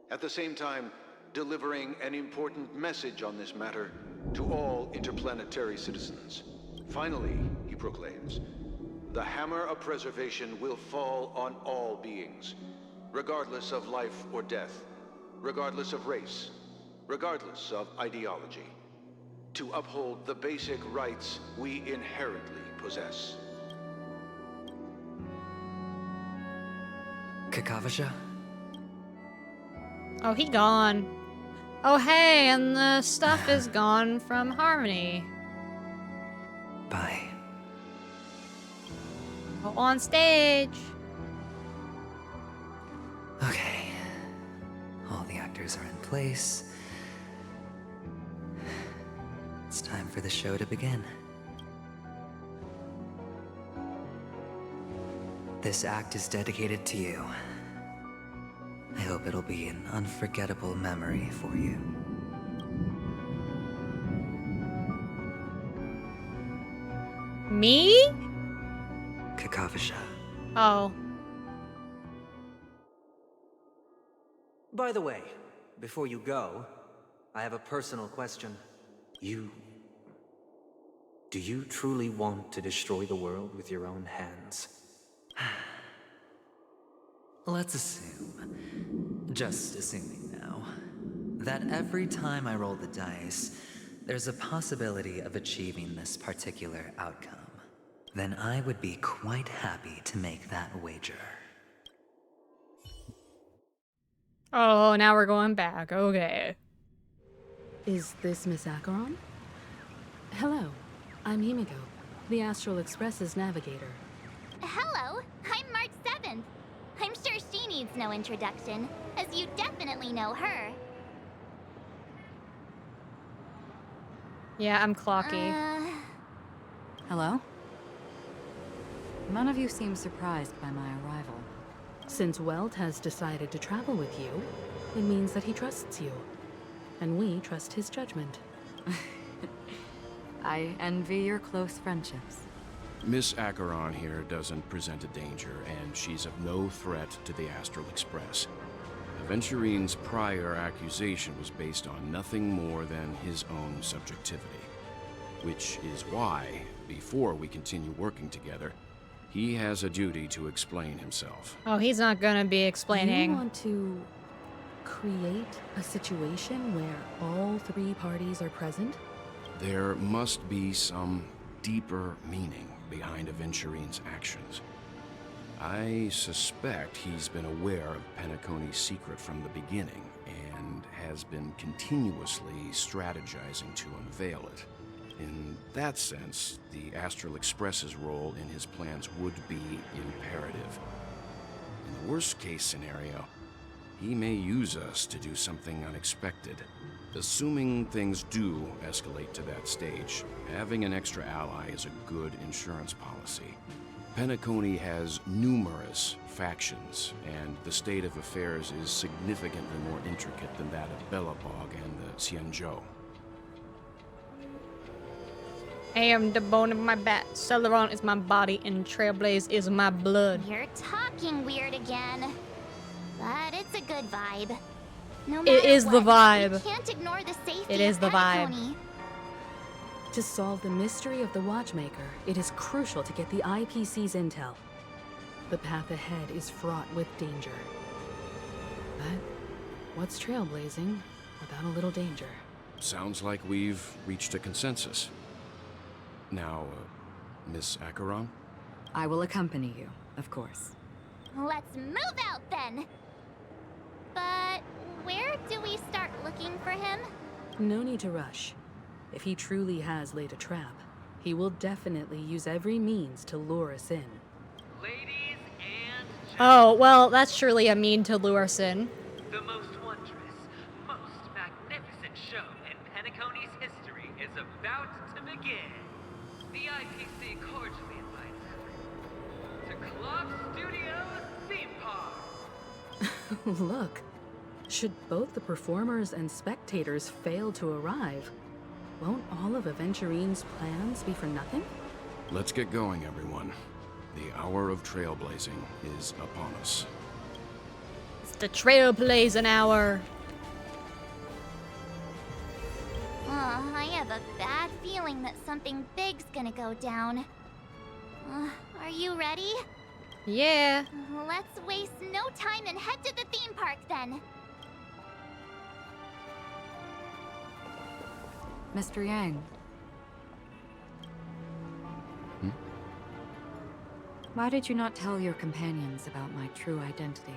At the same time, delivering an important message on this matter to all interplanetary citizens. Finally, he proclaims, the hammer of preservation will fall on all beings, regardless of life or death, regardless of race, regardless of ideology, to uphold the basic rights we inherently possess. Kakavasha? Oh, he gone. Oh, hey, and the stuff is gone from Harmony. Bye. Go on stage. Okay. All the actors are in place. It's time for the show to begin. This act is dedicated to you. I hope it'll be an unforgettable memory for you. Me? Kakavasha. Oh. By the way, before you go, I have a personal question. Do you truly want to destroy the world with your own hands? Let's assume, just assuming now, that every time I roll the dice, there's a possibility of achieving this particular outcome. Then I would be quite happy to make that wager. Oh, now we're going back. Okay. Is this Miss Acheron? Hello, I'm Himiko, the Astral Express's navigator. Hello, I'm March 7th. I'm sure she needs no introduction, as you definitely know her. Yeah, I'm Clocky. Hello? None of you seem surprised by my arrival. Since Welt has decided to travel with you, it means that he trusts you. And we trust his judgment. I envy your close friendships. Miss Acheron here doesn't present a danger, and she's of no threat to the Astral Express. Aventurine's prior accusation was based on nothing more than his own subjectivity. Which is why, before we continue working together, he has a duty to explain himself. Oh, he's not gonna be explaining. You want to create a situation where all three parties are present? There must be some deeper meaning behind Aventurine's actions. I suspect he's been aware of Penacony's secret from the beginning and has been continuously strategizing to unveil it. In that sense, the Astral Express's role in his plans would be imperative. In the worst-case scenario, he may use us to do something unexpected. Assuming things do escalate to that stage, having an extra ally is a good insurance policy. Penacony has numerous factions, and the state of affairs is significantly more intricate than that of Belobog and the Xianzhou. I am the bone of my back. Celeron is my body, and Trailblaze is my blood. You're talking weird again. But it's a good vibe. No It is the vibe. We can't ignore the safety It is of the vibe. Petacony. To solve the mystery of the Watchmaker, it is crucial to get the IPC's intel. The path ahead is fraught with danger. But what's trailblazing without a little danger? Sounds like we've reached a consensus. Now, Miss Acheron? I will accompany you, of course. Let's move out then. But where do we start looking for him? No need to rush. If he truly has laid a trap, he will definitely use every means to lure us in. Oh, well, that's surely a mean to lure us in. The most wondrous, most magnificent show in Petacony's history is about to begin. The IPC cordially invites everyone to Club Studios Theme Park. Look, should both the performers and spectators fail to arrive, won't all of Aventurine's plans be for nothing? Let's get going, everyone. The hour of trailblazing is upon us. It's the Trailblazing hour. I have a bad feeling that something big's gonna go down. Are you ready? Yeah. Let's waste no time and head to the theme park then. Mr. Yang. Why did you not tell your companions about my true identity?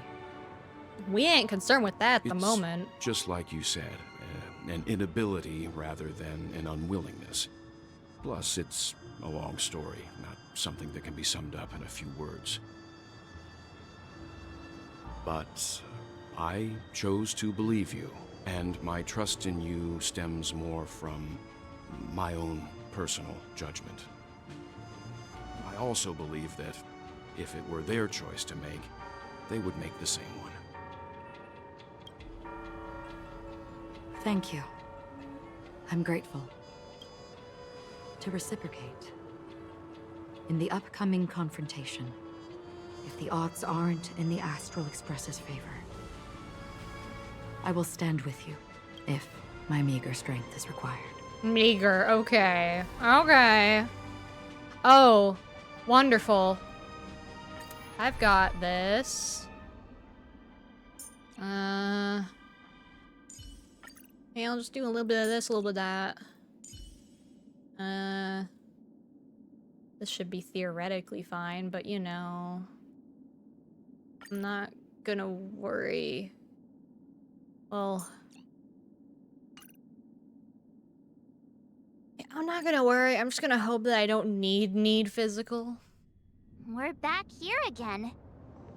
We ain't concerned with that at the It's moment. just like you said, an inability rather than an unwillingness. Plus, it's a long story, not something that can be summed up in a few words. But I chose to believe you, and my trust in you stems more from my own personal judgment. I also believe that if it were their choice to make, they would make the same one. Thank you. I'm grateful. To reciprocate. In the upcoming confrontation, if the odds aren't in the Astral Express's favor, I will stand with you, if my meager strength is required. Meager, okay. Okay. Oh, wonderful. I've got this. Yeah, I'll just do a little bit of this, a little bit of that. This should be theoretically fine, but you know, I'm not gonna worry. Well, I'm not gonna worry. I'm just gonna hope that I don't need physical. We're back here again.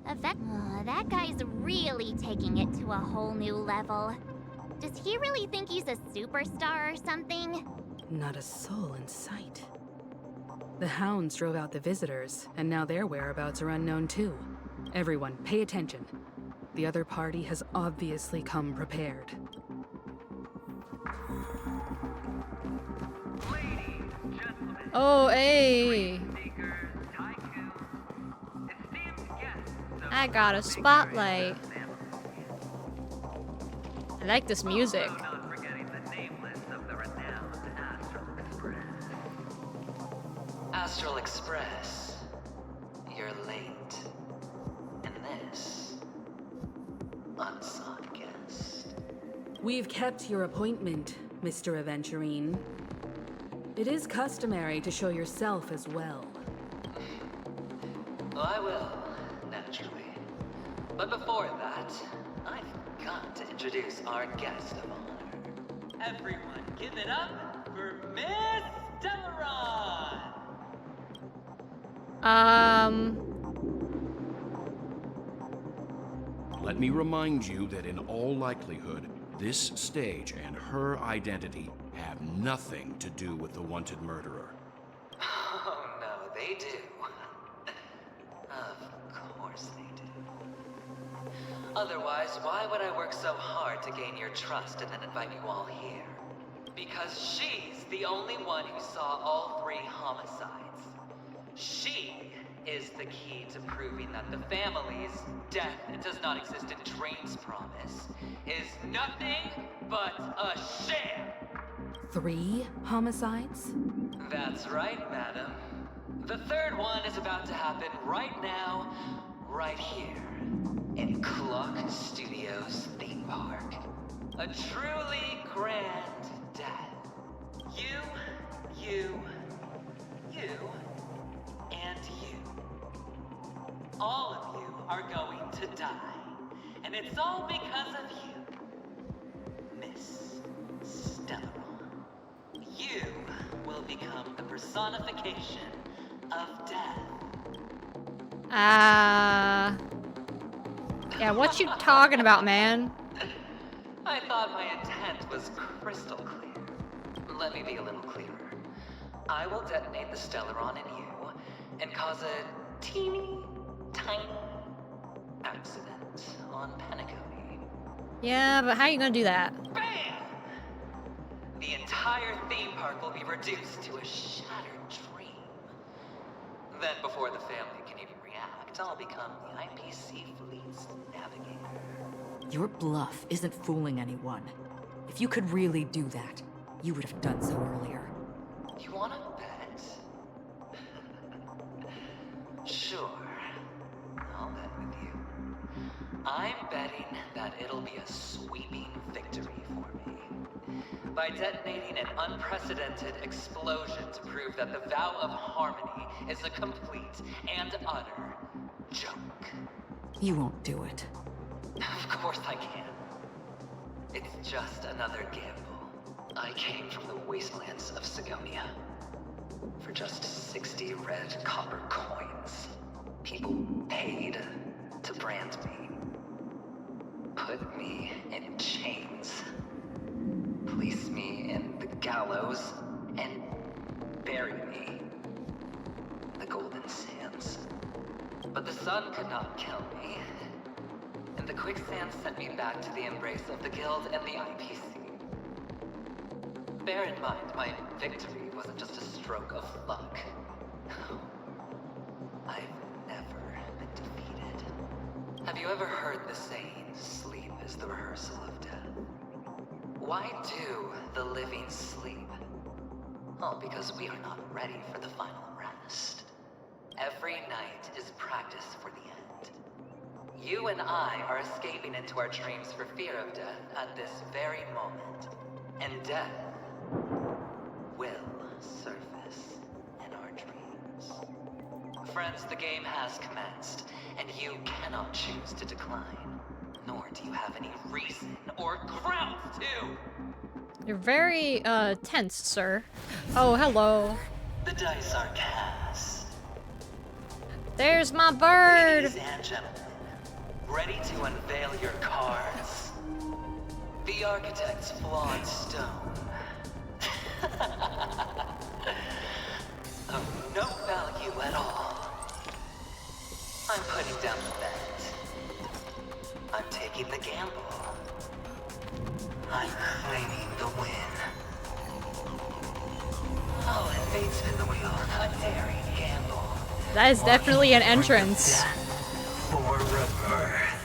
That guy's really taking it to a whole new level. Does he really think he's a superstar or something? Not a soul in sight. The hounds drove out the visitors, and now their whereabouts are unknown too. Everyone, pay attention. The other party has obviously come prepared. Oh, hey! I got a spotlight. I like this music. Astral Express, you're late. And this, unsought guest. We've kept your appointment, Mr. Aventurine. It is customary to show yourself as well. I will, naturally. But before that, I've got to introduce our guest of honor. Everyone, give it up for Miss Delaron! Let me remind you that in all likelihood, this stage and her identity have nothing to do with the wanted murderer. Oh no, they do. Of course they do. Otherwise, why would I work so hard to gain your trust and then invite you all here? Because she's the only one who saw all 3 homicides. She is the key to proving that the family's death does not exist in Drain's promise is nothing but a sham. 3 homicides? That's right, madam. The 3rd one is about to happen right now, right here, in Clock Studios theme park. A truly grand death. You, and you. All of you are going to die. And it's all because of you, Miss Stellaron. You will become the personification of death. Yeah, what you talking about, man? I thought my intent was crystal clear. Let me be a little clearer. I will detonate the Stellaron in you and cause a teeny, tiny accident on Penacony. Yeah, but how are you gonna do that? Bam! The entire theme park will be reduced to a shattered dream. Then before the family can even react, I'll become the IPC fleet's navigator. Your bluff isn't fooling anyone. If you could really do that, you would have done so earlier. You wanna bet? Sure. I'll bet with you. I'm betting that it'll be a sweeping victory for me. By detonating an unprecedented explosion to prove that the vow of harmony is a complete and utter joke. You won't do it. Of course I can. It's just another gamble. I came from the wastelands of Sigonia. For just 60 red copper coins, people paid to brand me. Put me in chains. Place me in the gallows and bury me in the golden sands. But the sun could not kill me. And the quicksand sent me back to the embrace of the guild and the IPC. Bear in mind, my victory wasn't just a stroke of luck. I've never been defeated. Have you ever heard the saying, sleep is the rehearsal of death? Why do the living sleep? Oh, because we are not ready for the final rest. Every night is practice for the end. You and I are escaping into our dreams for fear of death at this very moment. And death will surface in our dreams. Friends, the game has commenced, and you cannot choose to decline. Nor do you have any reason or grounds to! You're very, tense, sir. Oh, hello. The dice are cast. There's my bird! Ladies and gentlemen, ready to unveil your cards? The architect's flawed stone. Of no value at all. I'm putting down the bet. I'm taking the gamble. I'm claiming the win. Oh, and fate spin the wheel. A daring gamble. That is definitely an entrance. For rebirth.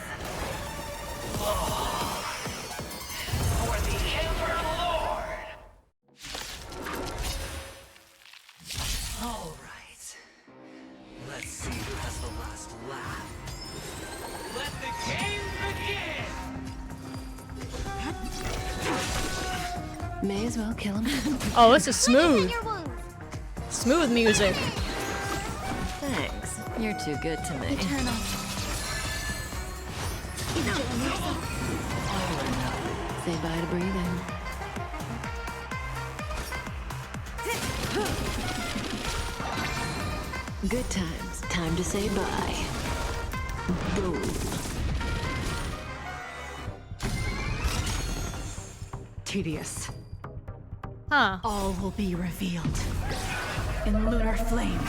Oh. For the Ember Lord. All right. Let's see who has the last laugh. Let the game begin! May as well kill him. Oh, this is smooth. Smooth music. Thanks. You're too good to me. Eternal. Say bye to breathing. Good times. Time to say bye. Boom. Tedious. Huh. All will be revealed in lunar flame.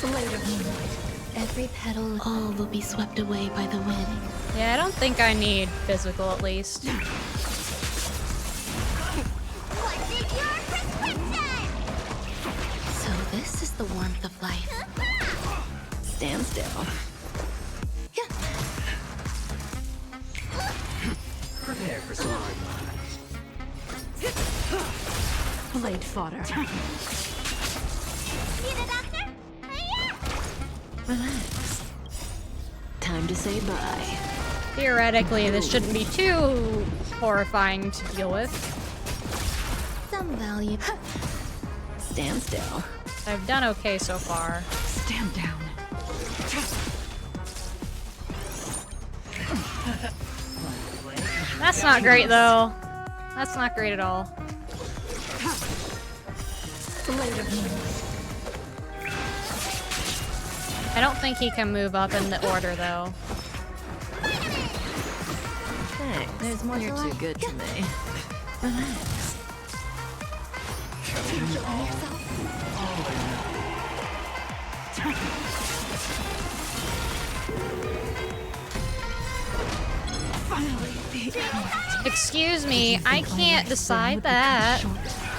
Blade of moonlight. Every petal, all will be swept away by the wind. Yeah, I don't think I need physical, at least. Stand still. Prepare for some hard knocks. Blade fodder. Need a doctor? Relax. Time to say bye. Theoretically, this shouldn't be too horrifying to deal with. Some value. Stand still. I've done okay so far. Stand down. That's not great, though. That's not great at all. I don't think he can move up in the order, though. Thanks. There's more You're to too life. good to me. Relax. Excuse me, I can't decide that.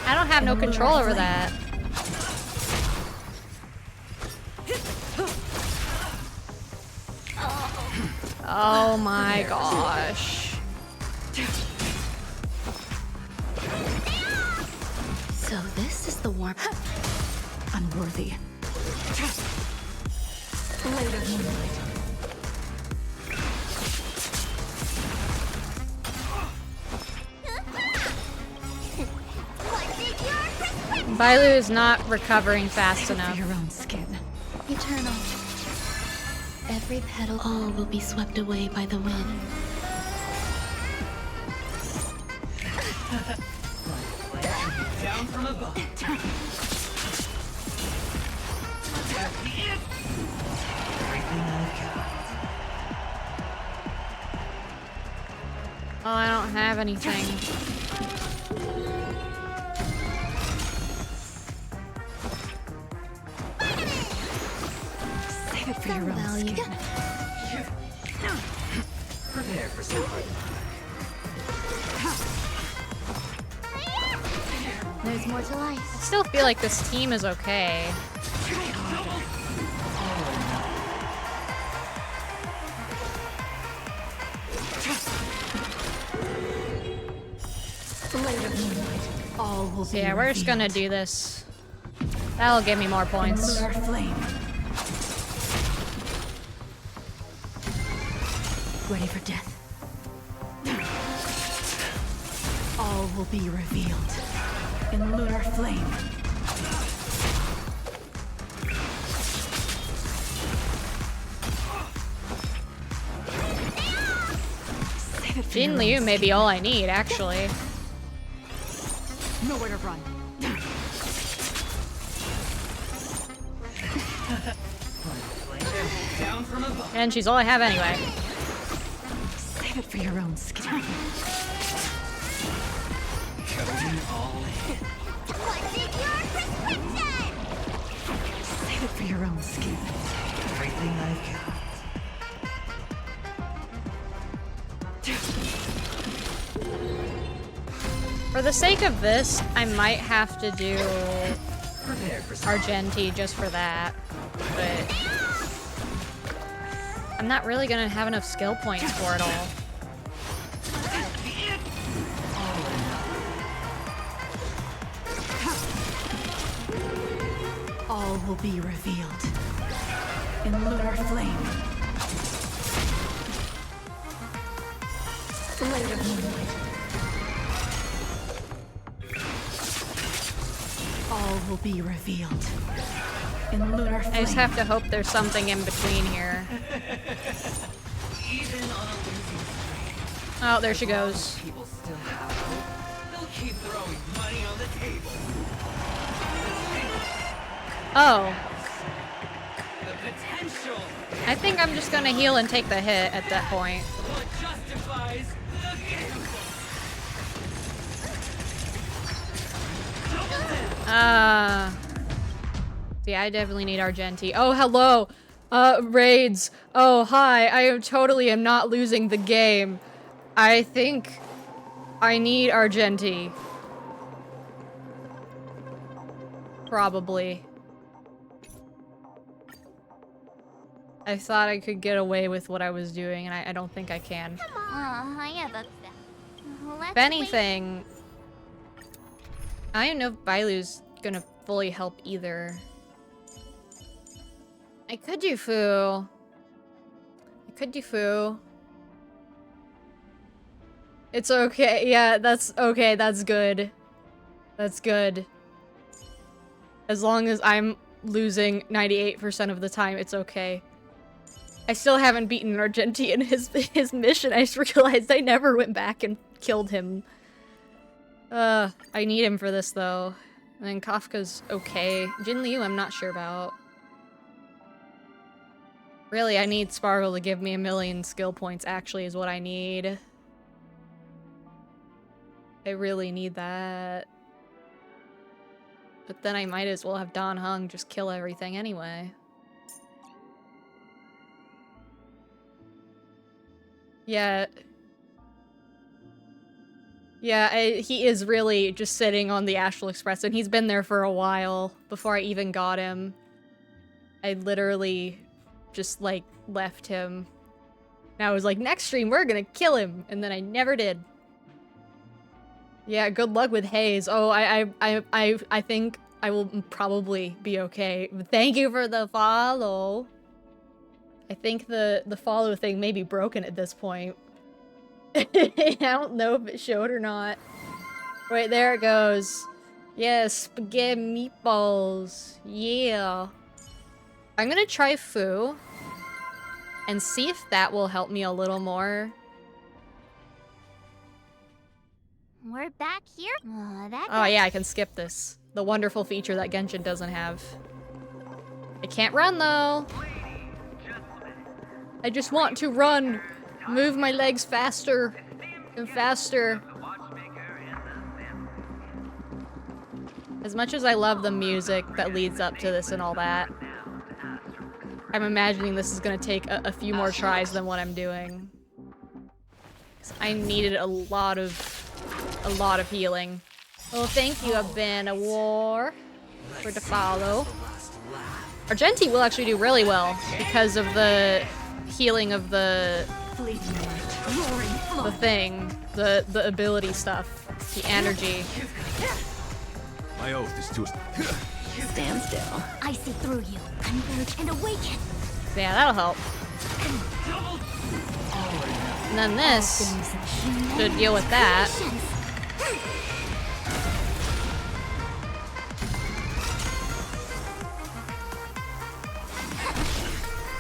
I don't have no control over that. Oh my gosh. So this is the warp. Unworthy. Blade of moonlight. Bailu is not recovering fast enough. Your own skin. Eternal. Every petal. All will be swept away by the wind. Down from above. Everything I've got. Oh, I don't have anything. Save it for your own value. skin. Prepare for some hard knocks. There's more to life. I still feel like this team is okay. Blade of moonlight. All will be Yeah, we're just gonna do this. That'll give me more points. Lunar flame. Ready for death. All will be revealed in lunar flame. Save it for Jin your Liu own may be skin. all I need, actually. Nowhere to run. Down from above. And she's all I have anyway. Save it for your own skin. Going all in. Save it for your own skin. Everything I've got. For the sake of this, I might have to do Prepare for some Argenti just for that. But I'm not really gonna have enough skill points for it all. All will be revealed in lunar flame. Blade of moonlight. All will be revealed in lunar flame. I just have to hope there's something in between here. Even on a losing streak. Oh, there she goes. People still have hope. They'll keep throwing money on the table. Oh, The potential. I think I'm just gonna heal and take the hit at that point. What justifies the gamble. Yeah, I definitely need Argenti. Oh, hello! Raids. Oh, hi. I am not losing the game. I think I need Argenti. Probably. I thought I could get away with what I was doing, and I don't think I can. I have a... If anything, I don't know if Bailu's gonna fully help either. I could do Fu. It's okay. Yeah, that's okay. That's good. That's good. As long as I'm losing 98% of the time, it's okay. I still haven't beaten Argenti in his mission. I just realized I never went back and killed him. I need him for this, though. And then Kafka's okay. Jin Liu, I'm not sure about. Really, I need Sparkle to give me 1,000,000 skill points, actually, is what I need. I really need that. But then I might as well have Dan Heng just kill everything anyway. Yeah. Yeah, he is really just sitting on the Astral Express, and he's been there for a while before I even got him. I literally just, like, left him. And I was like, next stream, we're gonna kill him! And then I never did. Yeah, good luck with Haze. Oh, I think I will probably be okay. Thank you for the follow. I think the follow thing may be broken at this point. I don't know if it showed or not. Right, there it goes. Yes, spaghetti meatballs. Yeah. I'm gonna try Fu and see if that will help me a little more. We're back here? Oh yeah, I can skip this. The wonderful feature that Genshin doesn't have. I can't run though. I just want to run. Move my legs faster and faster. As much as I love the music that leads up to this and all that, I'm imagining this is gonna take a few more tries than what I'm doing. 'Cause I needed a lot of healing. Well, thank you, Ben a War, for the follow. Argenti will actually do really well because of the healing of the thing, the ability stuff, the energy. My oath is to stand still. I see through you. Converge and awaken. Yeah, that'll help. And then this should deal with that.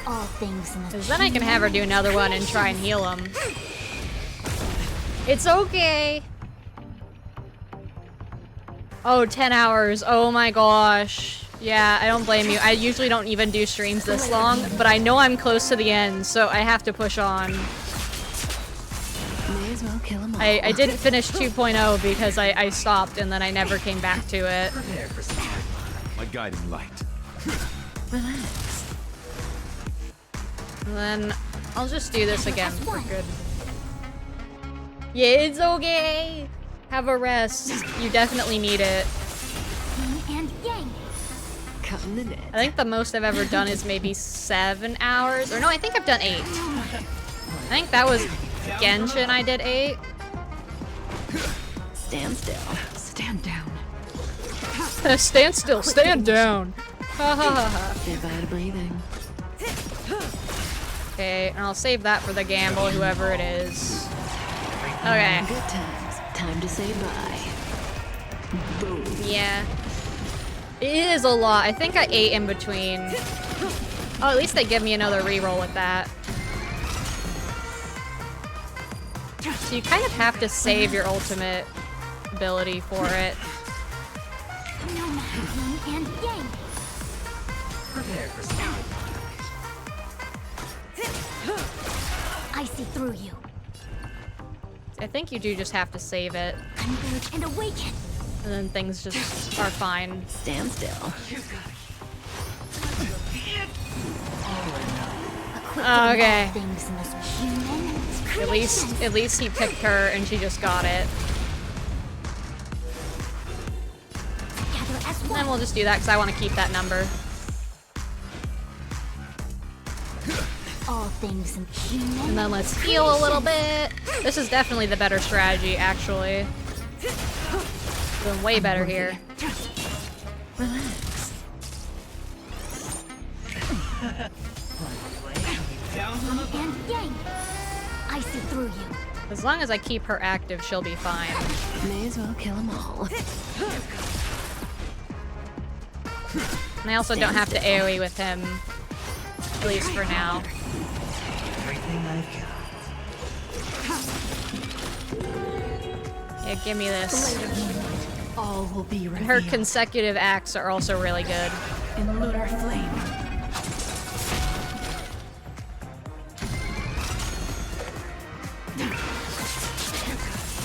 All things in the Because then I can have her do another one and try and heal him. It's okay. Oh, 10 hours. Oh my gosh. Yeah, I don't blame you. I usually don't even do streams this long, but I know I'm close to the end, so I have to push on. May as well kill 'em all. I didn't finish 2.0 because I stopped and then I never came back to it. my guiding light. Relax. And then I'll just do this again for good. Yeah, it's okay. Have a rest. You definitely need it. And yang. Cutting the net. I think the most I've ever done is maybe 7 hours. Or no, I think I've done 8. I think that was Genshin I did 8. Stand still. Stand down. Stand still. Stand down. Ha ha ha ha. Divide breathing. Okay, and I'll save that for the gamble, whoever it is. Okay. Good times. Time to say bye. Boom. Yeah. It is a lot. I think I ate in between. Oh, at least they give me another reroll with that. So you kind of have to save your ultimate ability for it. And yang. Prepare for I see through you. I think you do just have to save it. Converge and awaken. And then things just are fine. Stand still. Okay. At least he picked her and she just got it. And then we'll just do that because I want to keep that number. All things And then let's heal a little bit. This is definitely the better strategy, actually. Doing way better here. Relax. And yang. I see through you. As long as I keep her active, she'll be fine. May as well kill them all. And I also don't have to AoE with him, at least for now. Yeah, give me this. All will be And her consecutive acts are also really good. in lunar flame.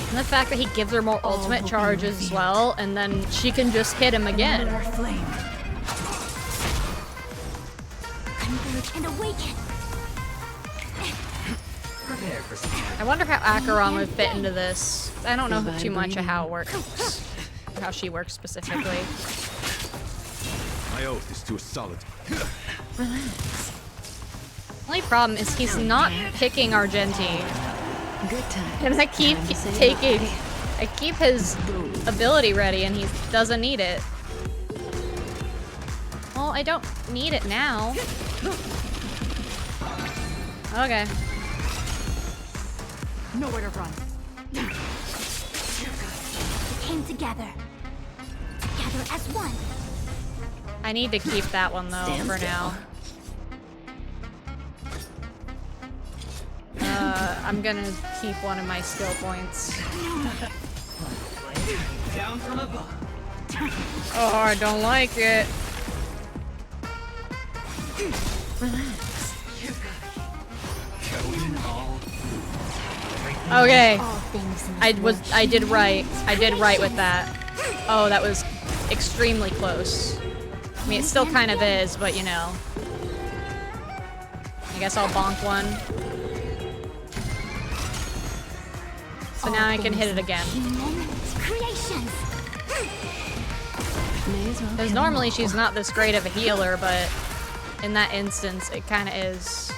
And the fact that he gives her more ultimate charges as well, and then she can just hit him again. Converge and awaken. I wonder how Acheron would fit into this. I don't know too much of how it works. Or how she works specifically. My oath is to a solid. Relax. Only problem is he's not picking Argenti. Good time. And I keep his ability ready and he doesn't need it. Well, I don't need it now. Okay. Nowhere to run. We came together. Together as one. I need to keep that one though for now. I'm gonna keep one of my skill points. Down from above. Oh, I don't like it. Relax. Okay. I did right. I did right with that. Oh, that was extremely close. I mean, it still kind of is, but you know. I guess I'll bonk one. So now I can hit it again. Because normally she's not this great of a healer, but in that instance, it kind of is.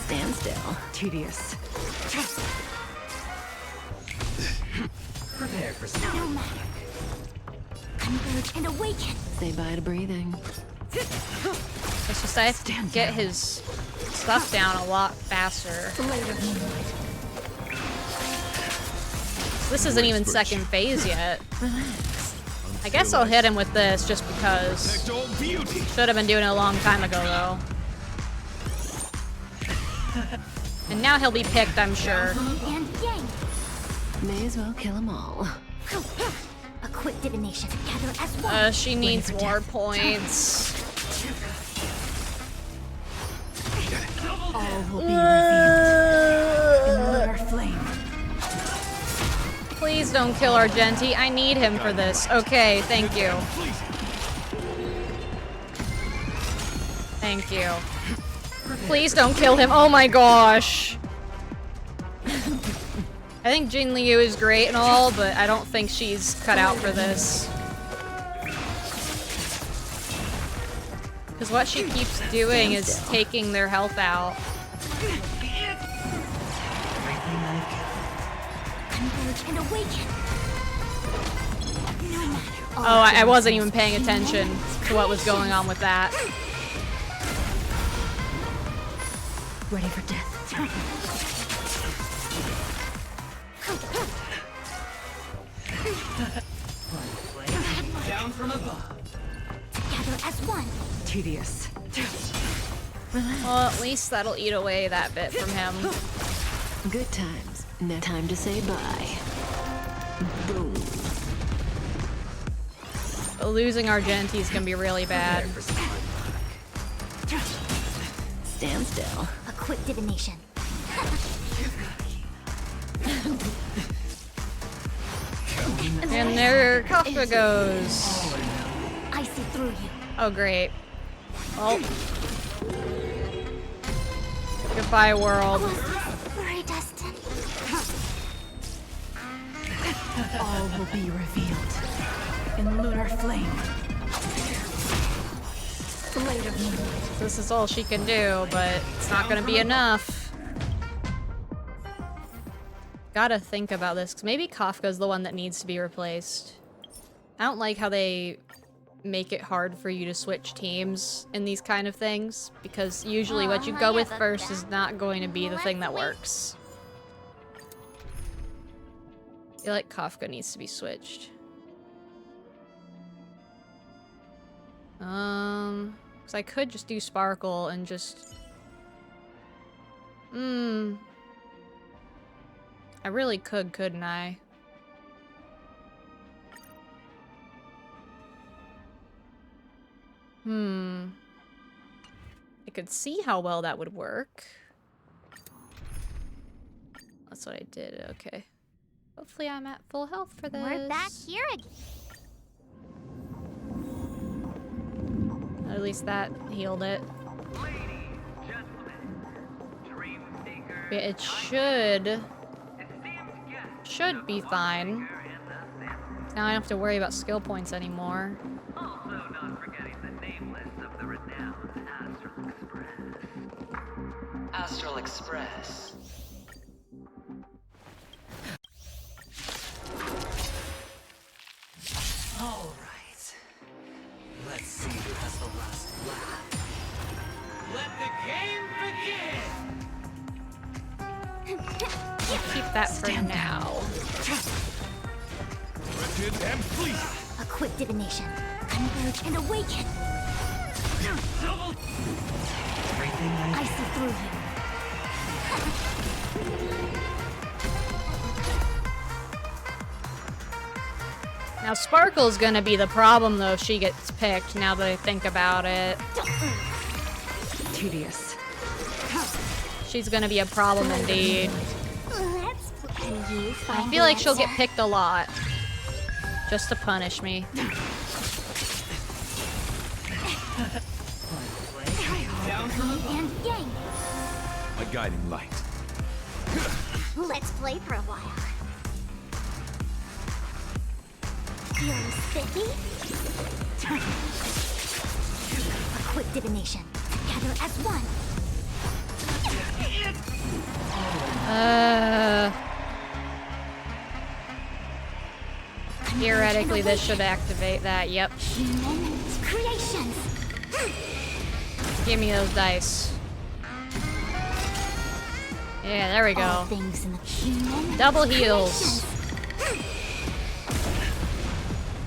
Stand still. Tedious. Prepare for something. Converge and awaken. Say bye to breathing. It's just I have to get his stuff down a lot faster. This isn't even second phase yet. I guess I'll hit him with this just because. Should have been doing it a long time ago though. And now he'll be picked, I'm sure. And yang. May as well kill them all. A quick divination together as one. She needs more points. All will be revealed in lunar flame. Please don't kill Argenti. I need him for this. Okay, thank you. Thank you. Please don't kill him. Oh my gosh. I think Jin Liu is great and all, but I don't think she's cut out for this. Because what she keeps doing is taking their health out. And awaken. No matter. Oh, I wasn't even paying attention to what was going on with that. Ready for death. Down from above. Together as one. Tedious. Well, at least that'll eat away that bit from him. Good times. No time to say bye. Boom. Losing Argenti is gonna be really bad. Stand still. A quick divination. And there Kafka goes. I see through you. Oh, great. Well. Goodbye, world. Very destined. All will be revealed in lunar flame. This is all she can do, but it's not gonna be enough. Gotta think about this, because maybe Kafka's the one that needs to be replaced. I don't like how they make it hard for you to switch teams in these kind of things, because usually what you go with first is not going to be the thing that works. I feel like Kafka needs to be switched. Because I could just do Sparkle and just... I really could, couldn't I? I could see how well that would work. That's what I did, okay. Hopefully I'm at full health for this. We're back here again. At least that healed it. Yeah, it should be fine. Now I don't have to worry about skill points anymore. Also not forgetting the nameless of the renowned Astral Express. Astral Express. All right. Let's see who has the last laugh. Let the game begin! I'll keep that for now. A quick divination. Converge and awaken. I see through you. Now Sparkle's gonna be the problem though if she gets picked, now that I think about it. Tedious. She's gonna be a problem indeed. I feel like she'll get picked a lot. Just to punish me. And yang. My guiding light. Let's play for a while. Feeling spiffy? A quick divination. Together as one. Theoretically, this should activate that. Yep. Human creations. Give me those dice. Yeah, there we go. Double heals.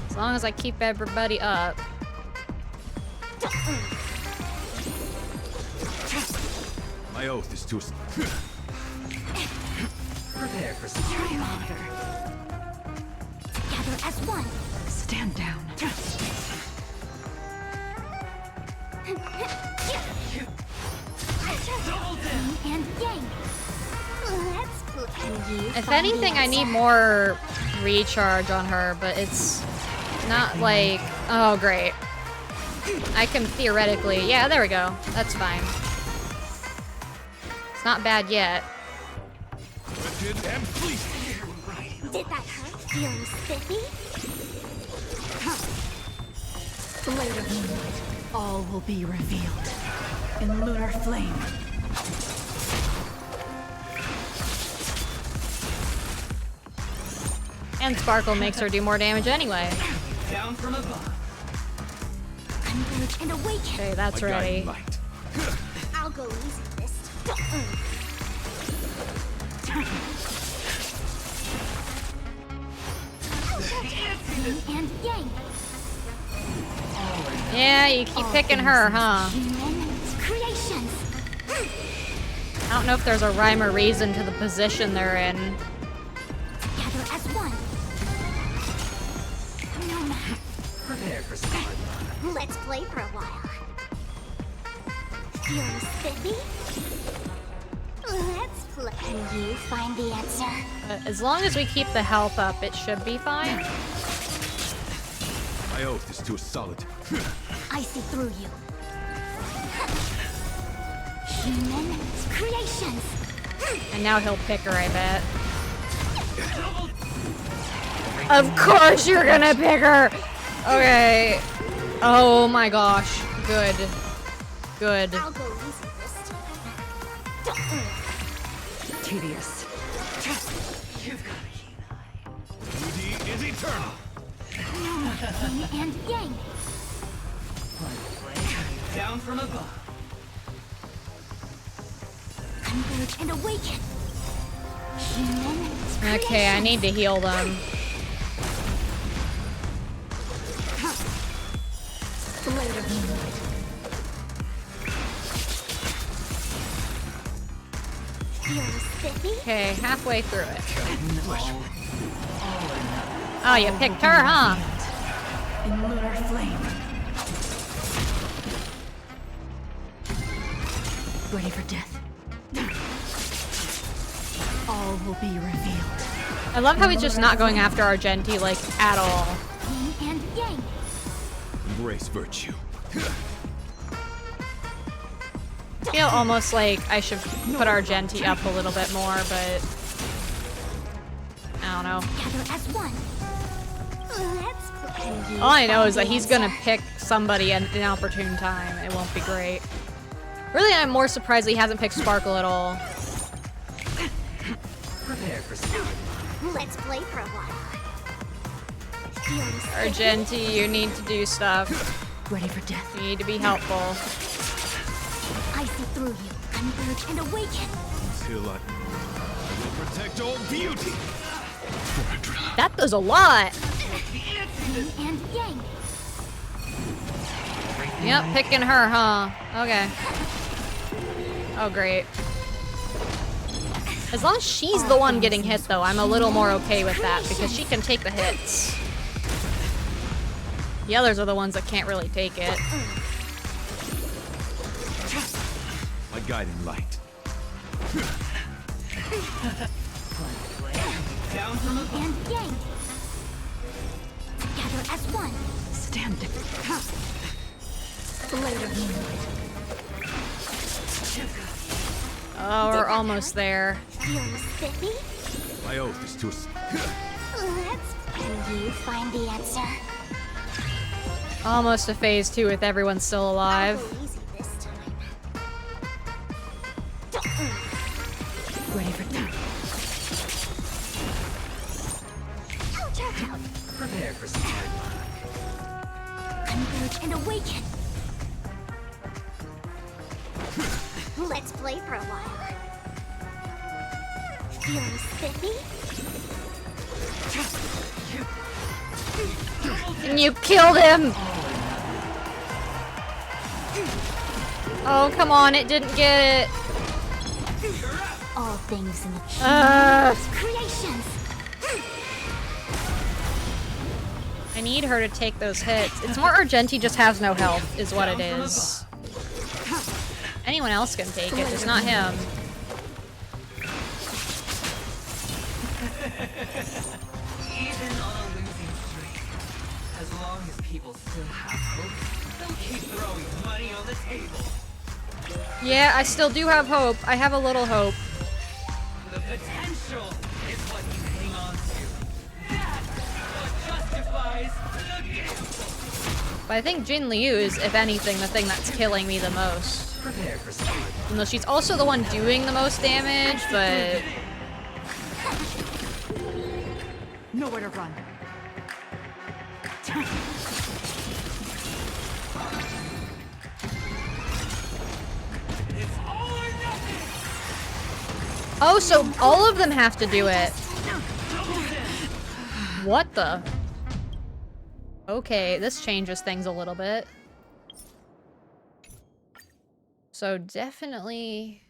As long as I keep everybody up. My oath is to... Prepare for some Thermometer. Together as one. Stand down. And yang. Let's play. If anything, I need more recharge on her, but it's not like... Oh, great. I can theoretically... Yeah, there we go. That's fine. It's not bad yet. Did that hurt? Feeling spiffy? Blade of moonlight. All will be revealed in lunar flame. And Sparkle makes her do more damage anyway. Down from above. Converge and awaken. Okay, that's ready. I'll go easy this. And yang. Yeah, you keep picking her, huh? Creations. I don't know if there's a rhyme or reason to the position they're in. Together as one. No matter. Prepare for some hard luck. Let's play for a while. Feeling spiffy? Let's play. Can you find the answer? As long as we keep the health up, it should be fine. My oath is too solid. I see through you. Human creations. And now he'll pick her, I bet. Of course you're gonna pick her! Okay. Oh my gosh. Good. Good. I'll go easy this time. Tedious. Beauty is eternal. Yin and yang. Down from above. Converge and awaken. Human Okay, I need to heal them. Blade of moonlight. Feel the spiffy? Okay, halfway through it. Oh, you picked her, huh? In lunar flame. Ready for death. All will be revealed. I love how he's just not going after Argenti, like, at all. Yin and yang. Embrace virtue. I feel almost like I should put Argenti up a little bit more, but I don't know. Gather as one. Let's play. All I know is that he's gonna pick somebody at an opportune time. It won't be great. Really, I'm more surprised he hasn't picked Sparkle at all. Prepare for start. Let's play for a while. Feel the spiffy? Argenti, you need to do stuff. Ready for death. You need to be helpful. I see through you. Converge and awaken. Until I will protect all beauty. That does a lot. Yin and yang. Yep, picking her, huh? Okay. Oh, great. As long as she's the one getting hit, though, I'm a little more okay with that, because she can take the hits. The others are the ones that can't really take it. My guiding light. Down from above. And yang. Together as one. Stand it. Blade of moonlight. Oh, we're almost there. Feel the spiffy? My oath is to. Let's. Can you find the answer? Almost to phase 2 with everyone still alive. I'll go easy this time. Ready for death. Ouch, ouch, ouch. Prepare for start. Converge and awaken. Let's play for a while. Feel the spiffy? And you killed him! Oh, come on, it didn't get it. All things in the creations. I need her to take those hits. It's more Argenti just has no health, is what it is. Anyone else can take it, just not him. Even on a losing streak, as long as people still have hope, they'll keep throwing money on the table. Yeah, I still do have hope. I have a little hope. The potential is what you hang on to. That's what justifies the game. But I think Jin Liu is, if anything, the thing that's killing me the most. Prepare for start. Even though she's also the one doing the most damage, but... Nowhere to run. Oh, so all of them have to do it. What the? Okay, this changes things a little bit. So definitely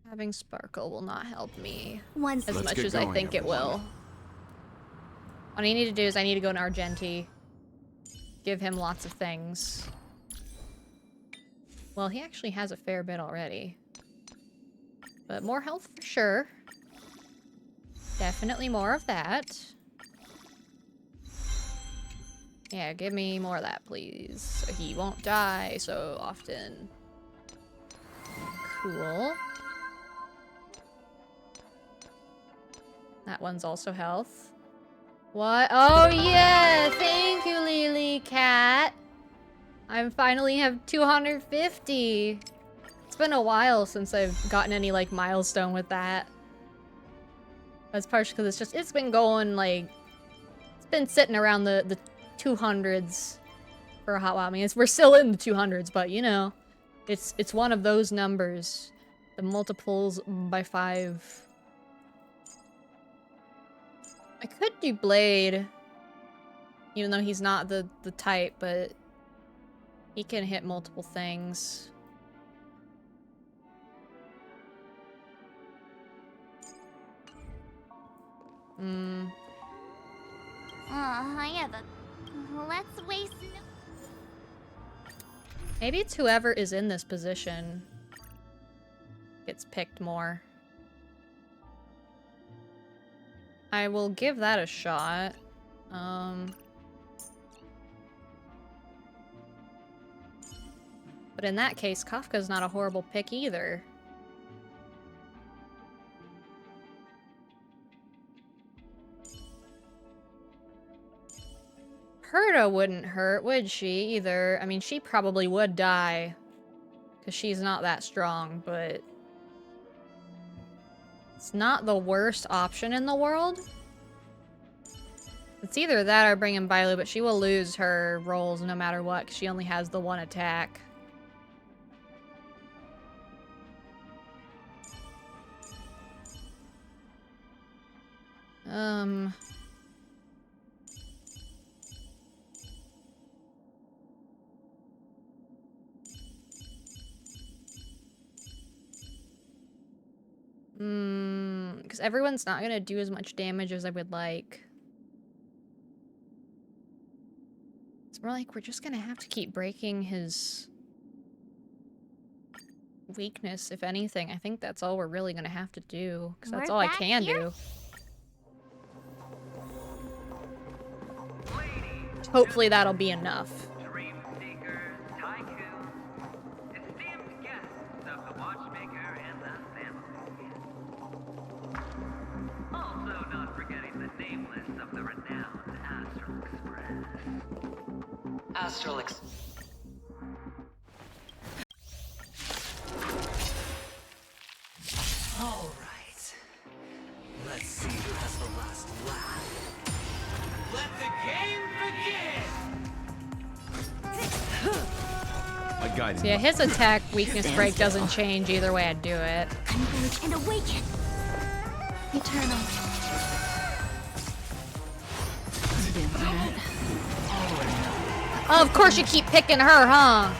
having Sparkle will not help me as much as I think it will. What I need to do is I need to go to Argenti. Give him lots of things. Well, he actually has a fair bit already. But more health for sure. Definitely more of that. Yeah, give me more of that, please. So he won't die so often. Cool. That one's also health. What? Oh, yeah! Thank you, Lily Cat. I finally have 250. It's been a while since I've gotten any like milestone with that. That's partially because it's been going like it's been sitting around the 200s for a hot while. I mean, we're still in the 200s, but you know, it's one of those numbers, the multiples by 5. I could do Blade, even though he's not the type, but he can hit multiple things. I have a... Let's waste no... Maybe it's whoever is in this position gets picked more. I will give that a shot. But in that case, Kafka's not a horrible pick either. Herta wouldn't hurt, would she, either? I mean, she probably would die. Because she's not that strong, but... It's not the worst option in the world. It's either that or bring in Bailu, but she will lose her rolls no matter what, because she only has the one attack. Because everyone's not gonna do as much damage as I would like. It's more like we're just gonna have to keep breaking his weakness, if anything. I think that's all we're really gonna have to do, because that's all I can do. Hopefully that'll be enough. Also not forgetting the nameless of the renowned Astral Express. Astral Express. All right. Let's see who has the last laugh. Let the game begin! I guided So yeah, his attack weakness break doesn't change either way I do it. Converge and awaken. Eternal. Oh, of course you keep picking her, huh?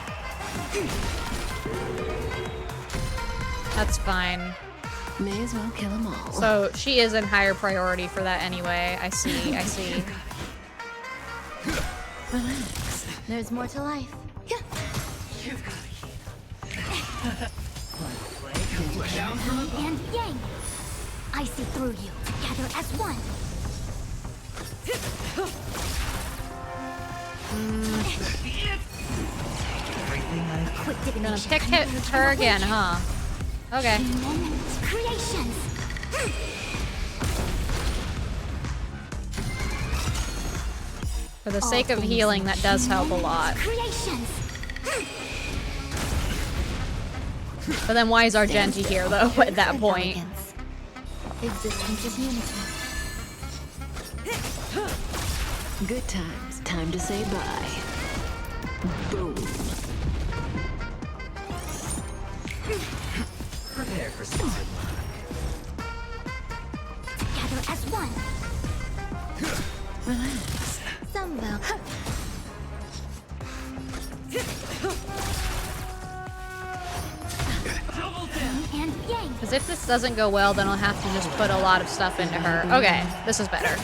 That's fine. May as well kill them all. So she is in higher priority for that anyway. I see, I see. Relax. There's more to life. Yin and yang. I see through you, together as one. You're gonna pick her again, huh? Okay. Creations. For the sake of healing, that does help a lot. Creations. But then why is Argenti here, though, at that point? Existence is unity. Good times. Time to say bye. Boom. Prepare for some good Together as one. Relax. Sumbo. And yang. Because if this doesn't go well, then I'll have to just put a lot of stuff into her. Okay, this is better.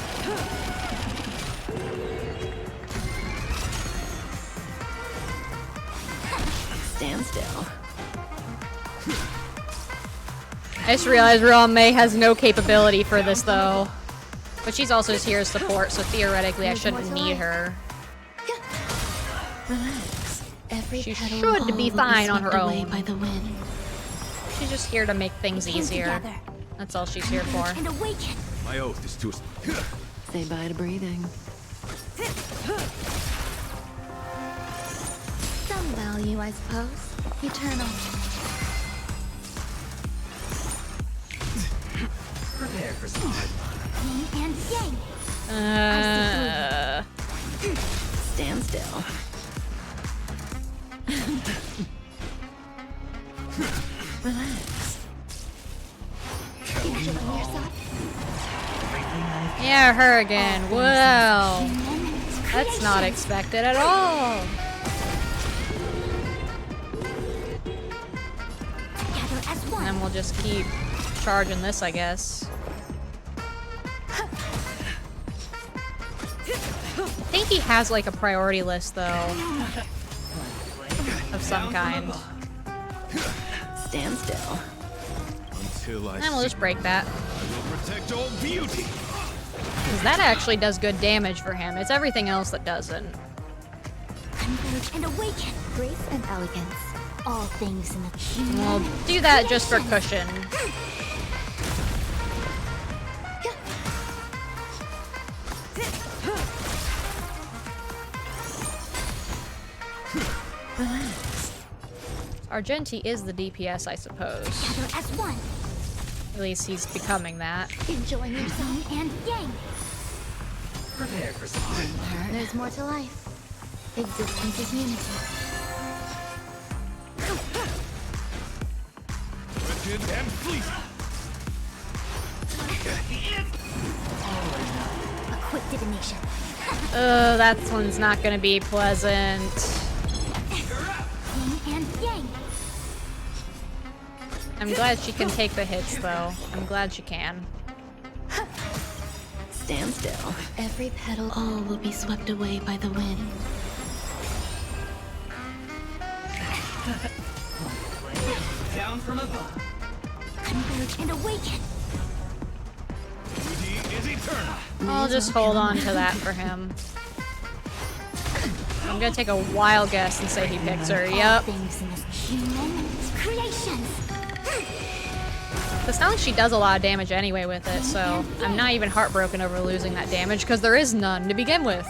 Stand still. I just realized May has no capability for this, though. But she's also here as support, so theoretically I shouldn't need her. Relax. Every She petal should will be be fine on her swept away own. by the wind. She's just here to make things easier. Together. That's all she's here for. And awaken. My oath is to... Say bye to breathing. Some value, I suppose. Eternal. Prepare for some. Yin and yang. Stand still. Relax. Enjoying yourself? Yeah, her again. Well, that's not expected at all. And then we'll just keep charging this, I guess. I think he has like a priority list though. Of some kind. Stand still. And we'll just break that. I will protect all beauty. Because that actually does good damage for him. It's everything else that doesn't. Converge and awaken. Grace and elegance. All things in the And we'll do that just for cushion. Relax. Argenti is the DPS, I suppose. Gather as one. At least he's becoming that. Enjoying yourself and yang. Prepare for some. There's more to life. Existence is unity. Wicked and fleet. A quick divination. That one's not gonna be pleasant. Yin and yang. I'm glad she can take the hits, though. I'm glad she can. Stand still. Every petal, all will be swept away by the wind. Down from above. Converge and awaken. Beauty is eternal. I'll just hold on to that for him. I'm gonna take a wild guess and say he picks her. Yep. Creations. It sounds like she does a lot of damage anyway with it, so I'm not even heartbroken over losing that damage because there is none to begin with.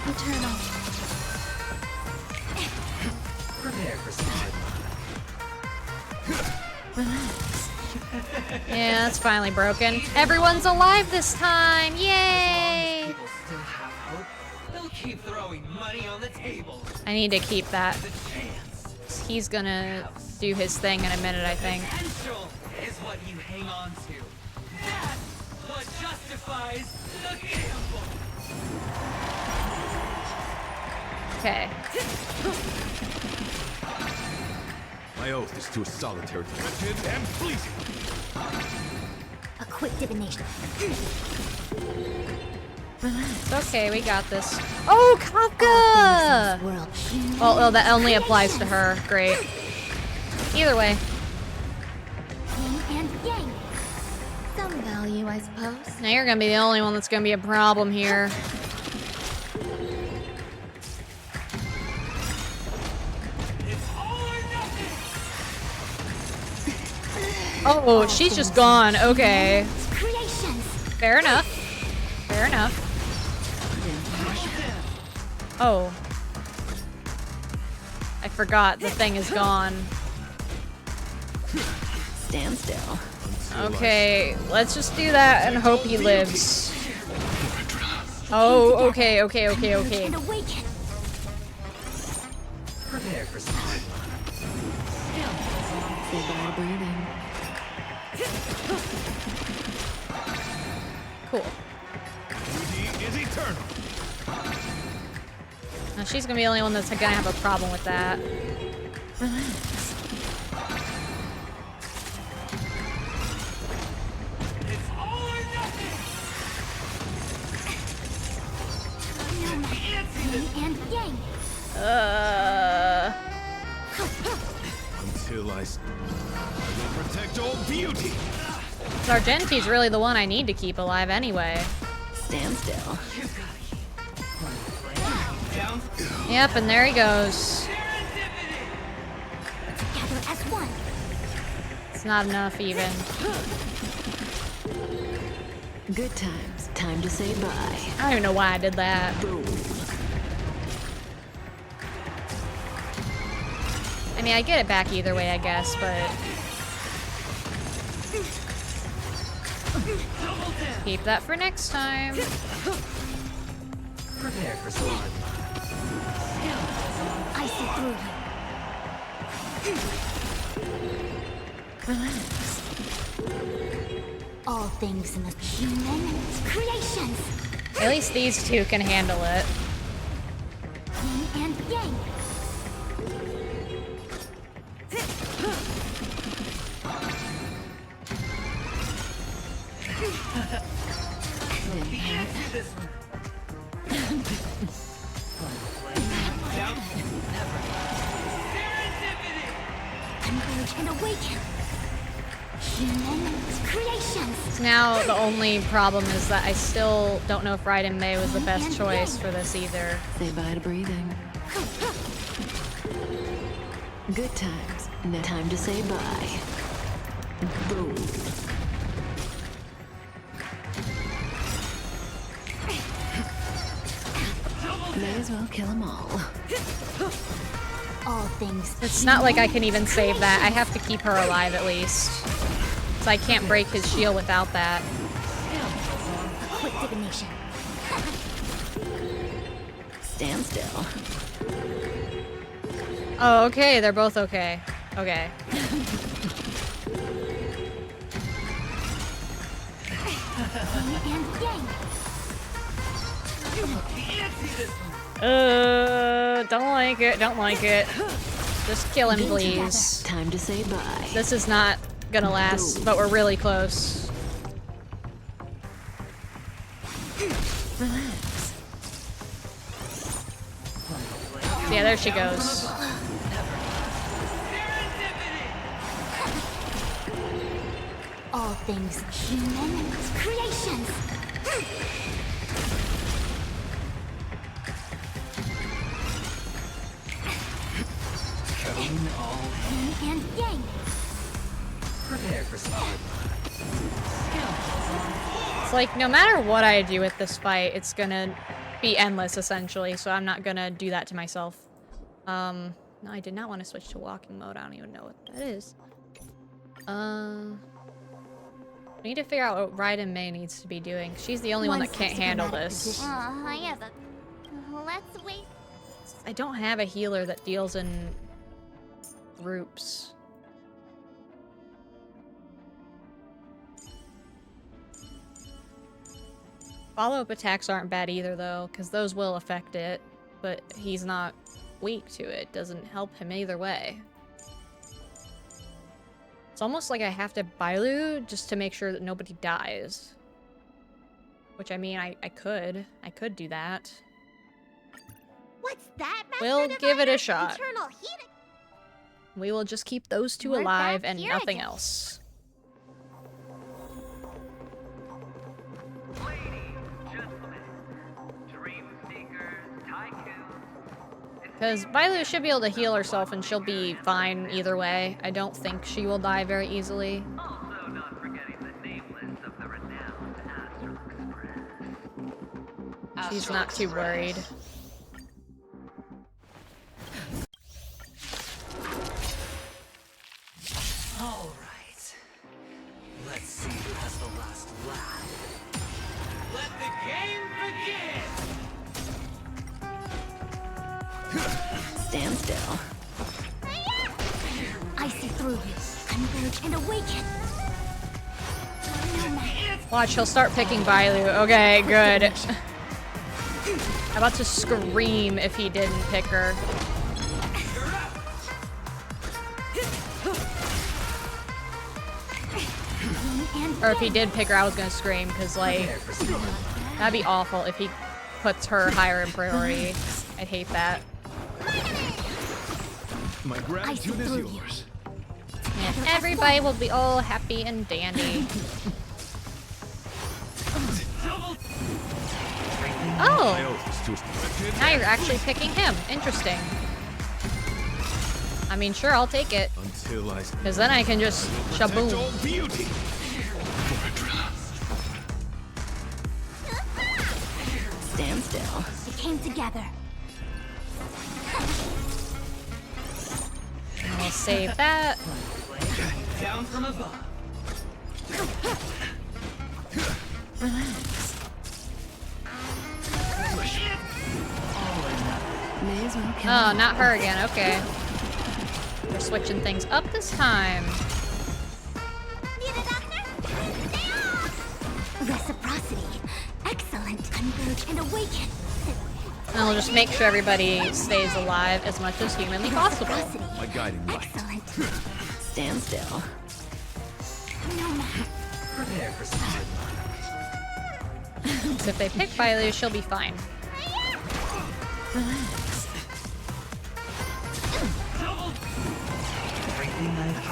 Eternal. Prepare for some. Relax. Yeah, it's finally broken. Everyone's alive this time! Yay! People still have hope. They'll keep throwing money on the table. I need to keep that. The chance. He's gonna do his thing in a minute, I think. Potential is what you hang on to. That's what justifies the gamble. Okay. My oath is to a solitary. Wicked and fleeting. A quick divination. It's okay, we got this. Oh, Kafka! Oh, that only applies to her. Great. Either way. Yin and yang. Some value, I suppose. Now you're gonna be the only one that's gonna be a problem here. Oh, she's just gone. Okay. Fair enough. Fair enough. Oh. I forgot the thing is gone. Stand still. Okay, let's just do that and hope he lives. Oh, okay. And awaken. Prepare for some. Full body breathing. Cool. Beauty is eternal. Now she's gonna be the only one that's gonna have a problem with that. Relax. It's all or nothing. Yin and yang. Until I will protect all beauty. Argenti's really the one I need to keep alive anyway. Stand still. Yep, and there he goes. Gather as one. It's not enough even. Good times Time to say bye. I don't even know why I did that. I mean, I get it back either way, I guess, but... keep that for next time. Prepare for sword. I see through you. Relax. All things in the human creations. At least these two can handle it. Yin and yang. Converge and awaken. Human creations. So now the only problem is that I still don't know if Raiden Mei was the best choice for this either. Say bye to breathing. Good times. No time to say bye. Boom. May as well kill them all. All things. It's not like I can even save that. I have to keep her alive at least. So I can't break his shield without that. A quick divination. Stand still. Oh, okay. They're both okay. Okay. Don't like it. Don't like it. Just kill him, please. Time to say bye. This is not gonna last, but we're really close. Relax. Yeah, there she goes. All things human creations. Yin and yang. Prepare for sword. It's like, no matter what I do with this fight, it's gonna be endless, essentially, so I'm not gonna do that to myself. No, I did not want to switch to walking mode. I don't even know what that is. I need to figure out what Raiden Mei needs to be doing. She's the only one that can't handle this. I have a... Let's wait. I don't have a healer that deals in groups. Follow-up attacks aren't bad either, though, because those will affect it, but he's not weak to it. Doesn't help him either way. It's almost like I have to Bailu just to make sure that nobody dies. Which, I mean, I could. I could do that. What's that, Master We'll give it a Diviner? shot. Eternal heat. We will just keep those two We're alive back and here nothing again. else. Because Bailu should be able to heal herself and she'll be fine either way. I don't think she will die very easily. She's not too worried. All right. Let's see who has the last laugh. Let the game begin! Stand still. I see through you. Converge and awaken. Watch, he'll start picking Bailu. Okay, good. I'm about to scream if he didn't pick her. Or if he did pick her, I was gonna scream, because, like, that'd be awful if he puts her higher in priority. I'd hate that. My gratitude is yours. And everybody will be all happy and dandy. Oh! Now you're actually picking him. Interesting. I mean, sure, I'll take it. Until I... Because then I can just shaboom. beauty. still. It came together. We'll save that. Down from above. Relax. May as well kill Oh, him. not her again. Okay. We're switching things up this time. Reciprocity. Excellent. Converge and awaken. And we'll just make sure everybody stays alive as much as humanly possible. My guiding light. Stand still. Prepare for solid. So if they pick Biley, she'll be fine. Relax.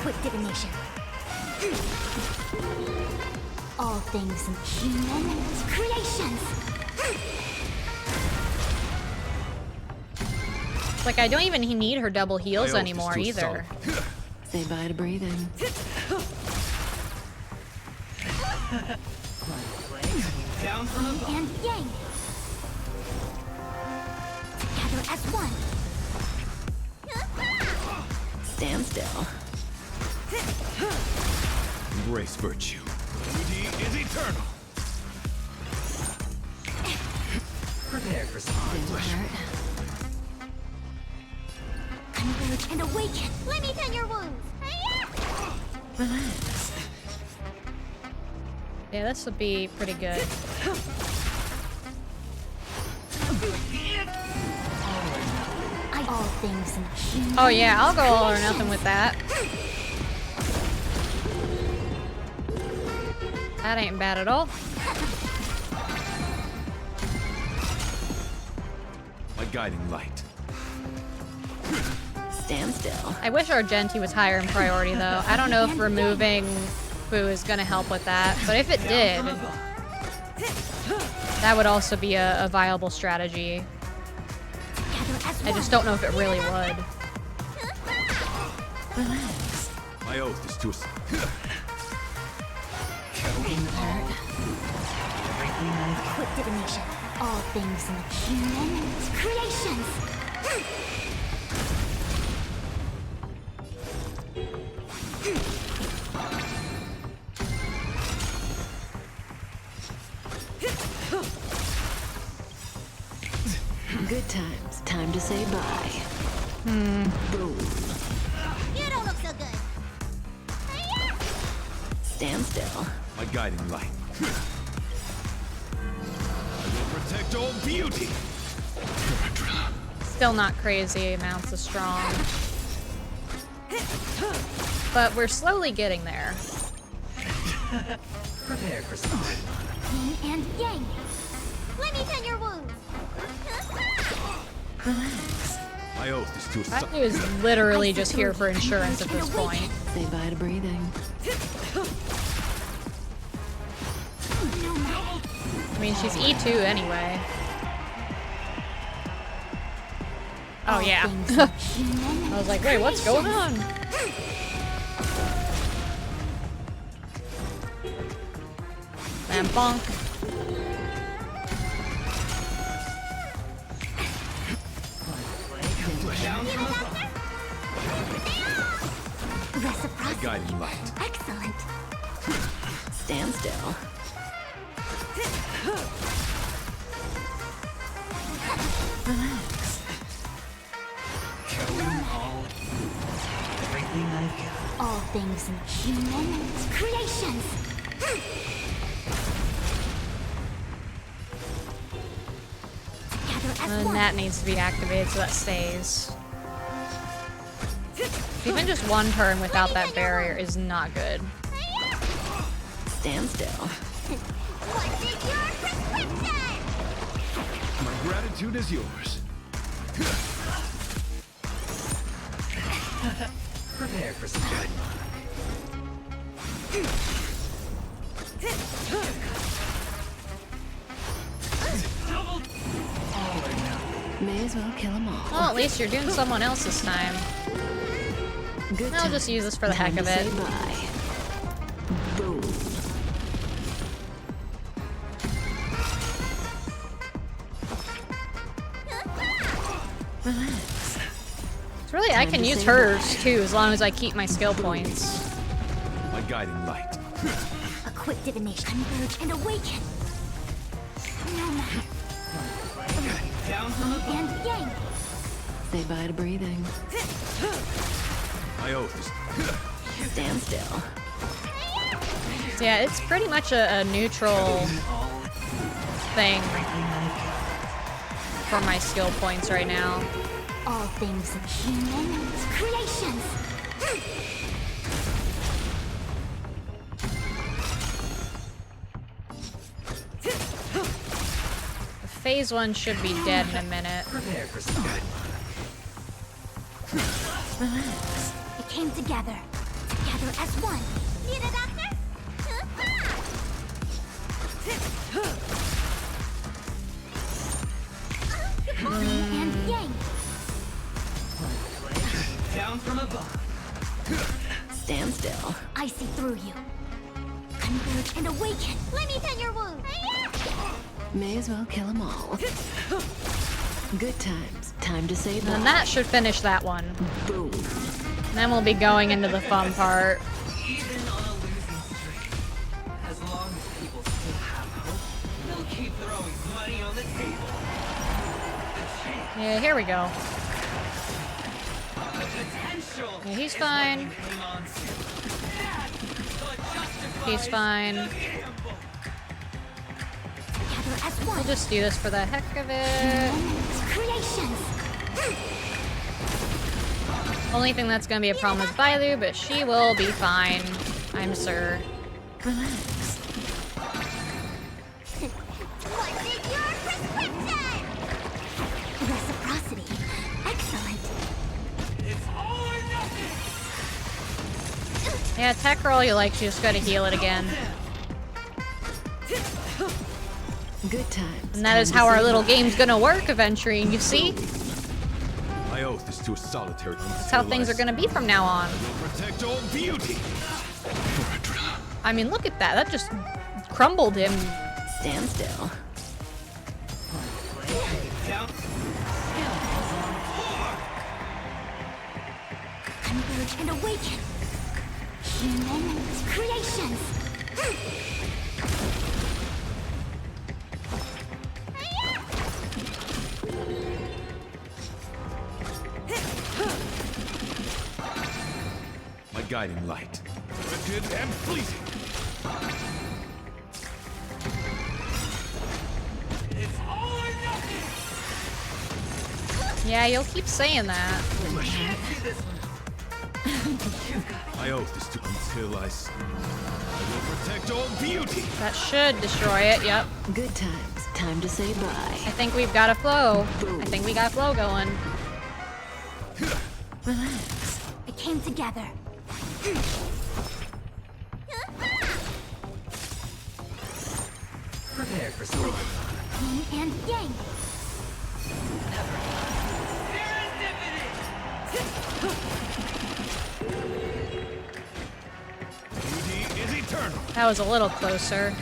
Quick divination. All things human creations. It's like I don't even need her double heals My oath is anymore to a either. Say bye to breathing. Down from above. And yang. Together as one. Stand still. Embrace virtue. Duty is eternal. Prepare for solid. Converge and awaken. Let me tend your wounds. Relax. Yeah, this will be pretty good. All things human. Oh yeah, I'll go all or nothing with that. That ain't bad at all. My guiding light. Stand still. I wish Argenti was higher in priority though. I don't know if removing Fu is gonna help with that, but if it did, that would also be a viable strategy. I just don't know if it really would. Relax. My oath is to a Quick divination. All things human creations. Good times. Time to say bye. Hmm. Boom. You don't look so good. Stand still. my guiding light. I will protect all beauty. Still not crazy amounts of strong. But we're slowly getting there. Prepare for something. Yin and yang. Let me tend your wounds. Relax. My oath is to That dude is literally just here for insurance at this point. Say bye to breathing. I mean, she's E2 anyway. Oh yeah. I was like, wait, what's going on? And bonk. My guiding light. Excellent. Stand still. Relax. Everything I've got. All things human creations. Together as And one. that needs to be activated so that stays. Even just one turn without that barrier is not good. Stand still. What is your prescription? My gratitude is yours. Prepare for some good. May as well kill them all. Well, at least you're doing someone else this time. Good I'll just use this for the heck Time of to it. say bye. Boom. It's really, I can use hers too, as long as I keep my skill points. My guiding light. A quick divination. Converge and awaken. No matter. And yang. Say bye to breathing. My oath is... Stand still. Yeah, it's pretty much a neutral thing for my skill points right now. All things human creations. Phase 1 should be dead in a minute. Prepare for some. Relax. It came together. Together as one. Need a doctor? And yang. Down from above. Stand still. I see through you. Converge and awaken. Let me tend your wound. May as well kill them all. Good times. Time to say bye. And that should finish that one. Boom. Then we'll be going into the fun part. Even on a losing streak, as long as people still have hope, they'll keep throwing money on the table. Yeah, here we go. The potential. Yeah, he's fine. He's fine. We'll just do this for the heck of it. Creations. Only thing that's gonna be a problem is Bailu, but she will be fine, I'm sure. Relax. What's in your prescription? Reciprocity. Excellent. It's all or nothing. Yeah, tech roll, you like, you just gotta heal it again. Good times. And that is how our little game's gonna work, Aventurine, you see? My oath is to a solitary. That's how things are gonna be from now on. Protect all beauty. I mean, look at that. That just crumbled him. Stand still. Converge and awaken. Human creations. My guiding light. Wicked and fleeting. It's all or nothing. Yeah, you'll keep saying that. My oath is to until I will protect all beauty. That should destroy it, yep. Good times. Time to say bye. I think we've got a flow. I think we got a flow going. Relax. It came together. Prepare for some. Yin and yang. Beauty is eternal. That was a little closer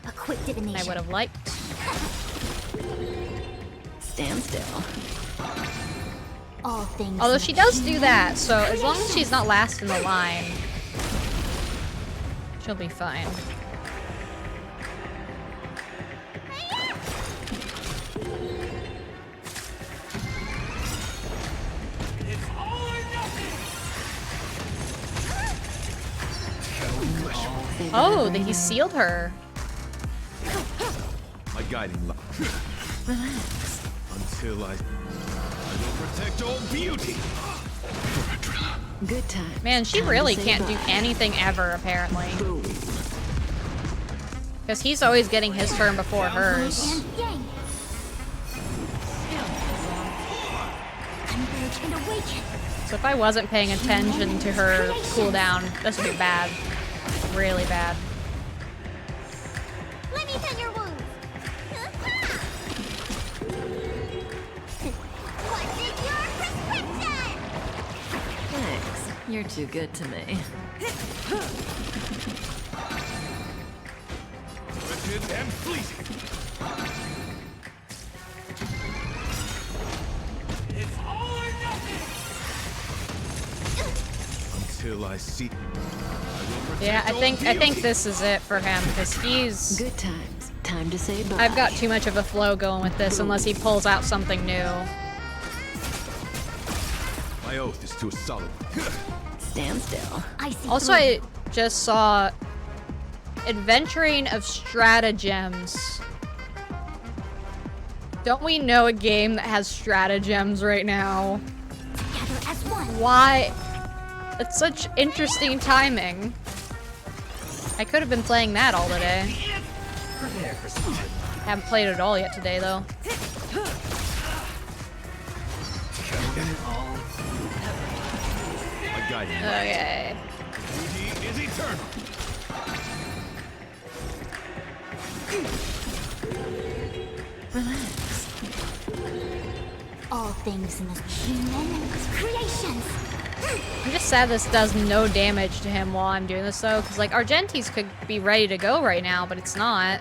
A quick than I divination. would have liked. Stand still. All things. Although she does do that, so as long as she's not last in the line, she'll be fine. It's all or nothing. Oh, he sealed her. My guiding light. Relax. Until I will protect all beauty. Good times. Man, she Time to really say can't do bye. anything ever, apparently. Boom. Because he's always getting his turn before hers. And yang. Converge and awaken. So if I wasn't paying attention to her cooldown, this would be bad. Really bad. Let me tend your wounds. What's in your prescription? Thanks. You're too good to me. Wicked and fleeting. It's all Until I see. Yeah, I think this is it for him, because he's... Good times. Time to say bye. I've got too much of a flow going with this unless he pulls out something new. My oath is to a solid. Stand still. Also, I just saw Adventuring of Stratagems. Don't we know a game that has stratagems right now? Together as one. Why? It's such interesting timing. I could have been playing that all today. Haven't played it all yet today, though. Okay. Beauty is eternal. Relax. All things in this human creations. I'm just sad this does no damage to him while I'm doing this, though, because, like, Argentis could be ready to go right now, but it's not.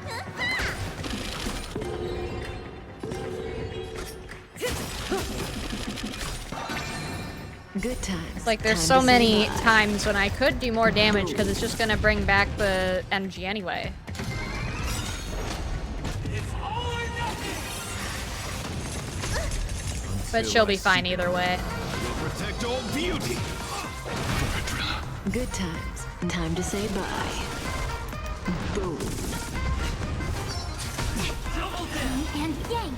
Good times. It's like there's so many times when I could do more damage because it's just gonna bring back the energy anyway. But she'll be fine either way. Protect all beauty. Good times. Time to say bye. Boom. Yin and yang.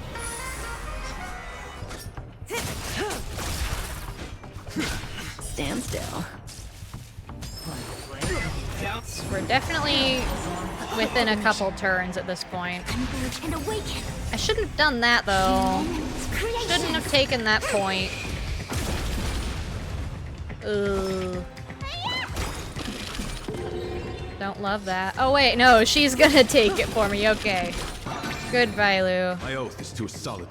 Stand still. We're definitely within a couple turns at this point. And awaken. I shouldn't have done that though. Shouldn't have taken that point. Ugh. Don't love that. Oh wait, no, she's gonna take it for me. Okay. Good, Vailu. My oath is to a solid.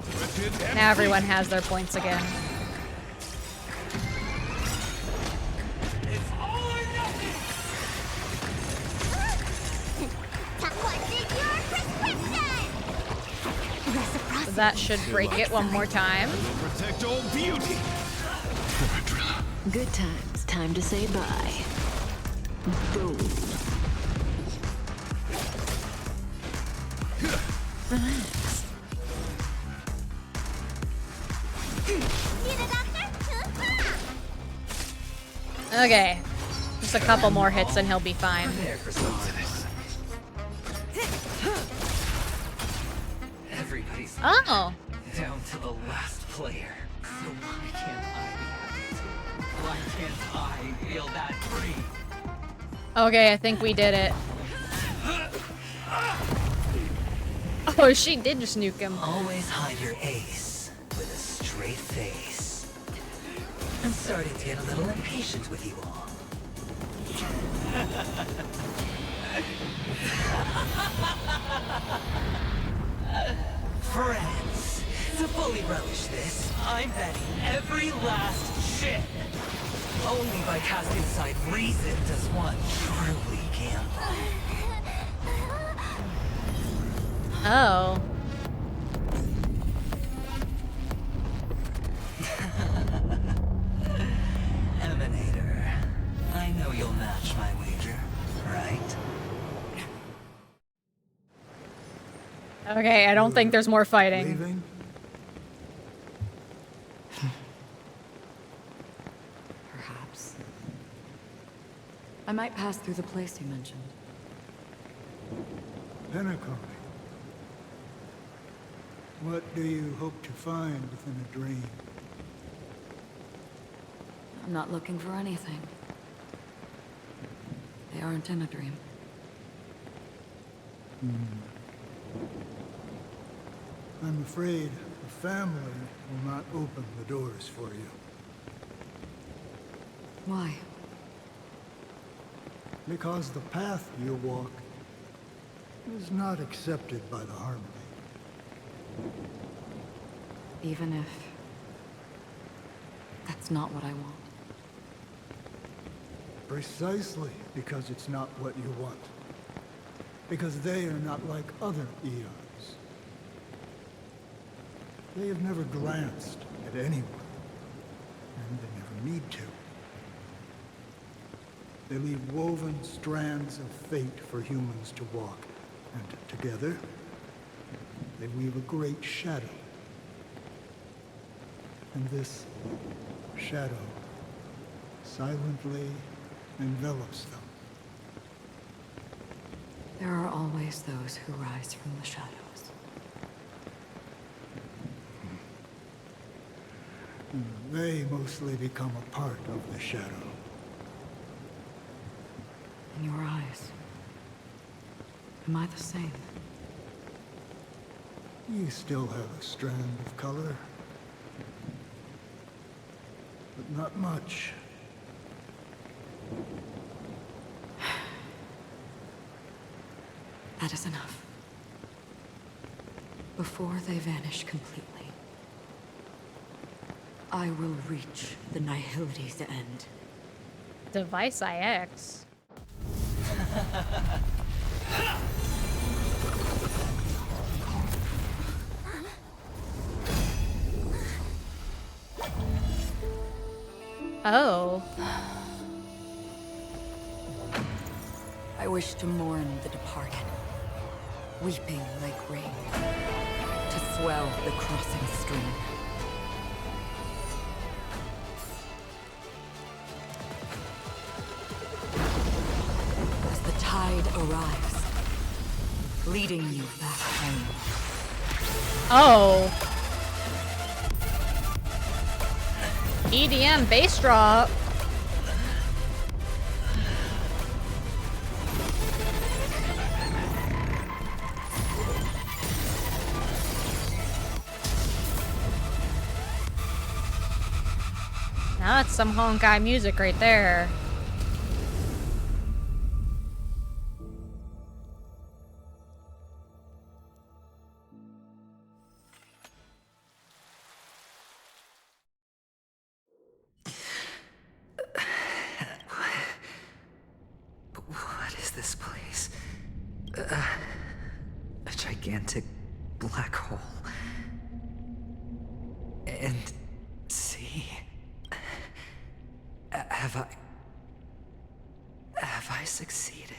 Now everyone has their points again. That should break it one more time. Protect all beauty. Good times. Time to say bye. Boom. Relax. Okay. Just a couple more hits and he'll be fine. Everybody's Oh. down to the last player. So why can't I be happy too? Why can't I feel that free? Okay, I think we did it. Oh, she did just nuke him. Always hide your ace with a straight face. I'm starting to get a little impatient with you all. Friends, to fully relish this, I'm betting every last ship. Only by casting aside reason does one truly gamble. Oh. Emanator, I know you'll match my wager, right? Okay, I don't think there's more fighting. Leaving? Perhaps. I might pass through the place you mentioned. Pinnacle. What do you hope to find within a dream? I'm not looking for anything. They aren't in a dream. I'm afraid the family will not open the doors for you. Why? Because the path you walk is not accepted by the Harmony. Even if that's not what I want. Precisely because it's not what you want. Because they are not like other eons. They have never glanced at anyone, and they never need to. They leave woven strands of fate for humans to walk, and together, they weave a great shadow. And this shadow silently envelops them. There are always those who rise from the shadows. They mostly become a part of the shadow. In your eyes, am I the same? You still have a strand of color, but not much. That is enough. Before they vanish completely, I will reach the Nihility's end. Device IX. Oh. I wish to mourn the departed, weeping like rain, to swell the crossing stream. As the tide arrives, leading you back home. Oh. EDM bass drop. Now that's some Honkai music right there. What is this place? A gigantic black hole. And see, have I succeeded?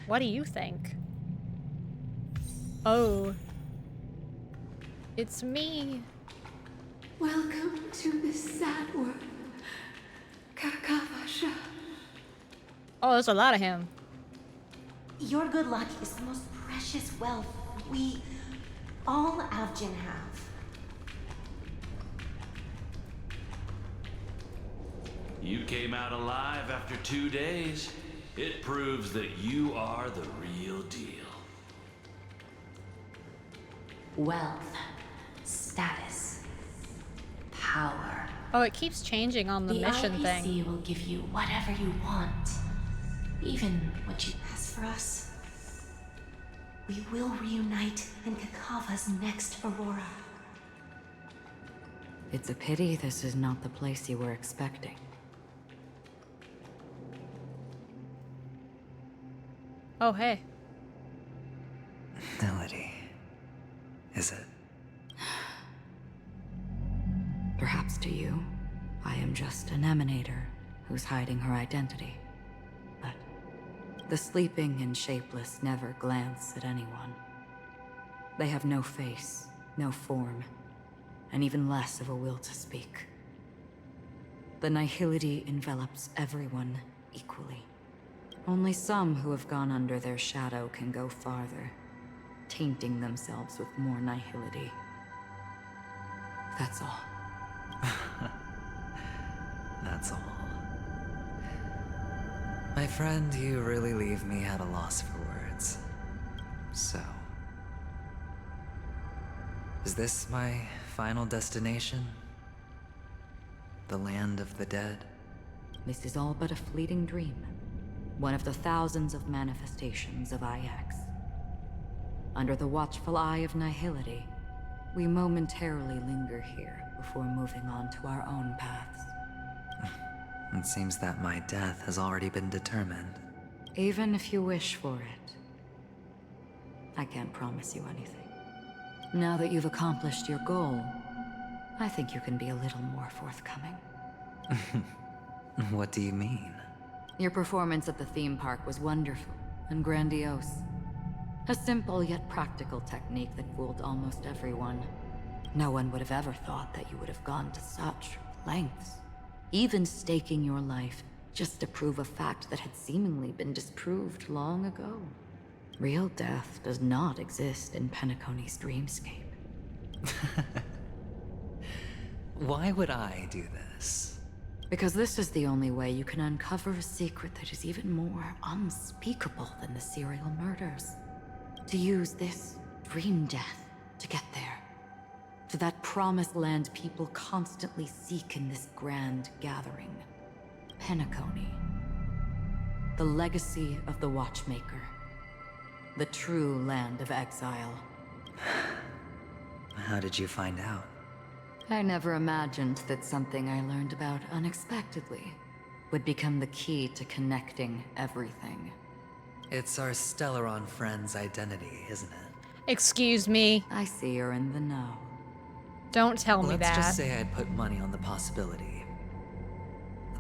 What do you think? Oh. It's me. Welcome to this sad world, Kakavasha. Oh, there's a lot of him. Your good luck is the most precious wealth we, all Avgin, have. You came out alive after 2 days. It proves that you are the real deal. Wealth, status, power. Oh, it keeps changing on the mission IPC thing. The IPC will give you whatever you want. Even what you ask for us. We will reunite in Kakava's next Aurora. It's a pity this is not the place you were expecting. Oh, hey. Melody. Is it? Perhaps to you, I am just an emanator who's hiding her identity. But the sleeping and shapeless never glance at anyone. They have no face, no form, and even less of a will to speak. The nihility envelops everyone equally. Only some who have gone under their shadow can go farther, tainting themselves with more nihility. That's all. That's all. My friend, you really leave me at a loss for words. So, is this my final destination? The land of the dead? This is all but a fleeting dream. One of the thousands of manifestations of IX. Under the watchful eye of nihility, we momentarily linger here before moving on to our own paths. It seems that my death has already been determined. Even if you wish for it, I can't promise you anything. Now that you've accomplished your goal, I think you can be a little more forthcoming. What do you mean? Your performance at the theme park was wonderful and grandiose. A simple yet practical technique that fooled almost everyone. No one would have ever thought that you would have gone to such lengths, even staking your life just to prove a fact that had seemingly been disproved long ago. Real death does not exist in Penacony's dreamscape. Why would I do this? Because this is the only way you can uncover a secret that is even more unspeakable than the serial murders. To use this dream death to get there. To that promised land people constantly seek in this grand gathering. Penacony. The legacy of the Watchmaker. The true land of exile. How did you find out? I never imagined that something I learned about unexpectedly would become the key to connecting everything. It's our Stellaron friend's identity, isn't it? Excuse me. I see you're in the know. Don't tell me that. Let's just say I'd put money on the possibility.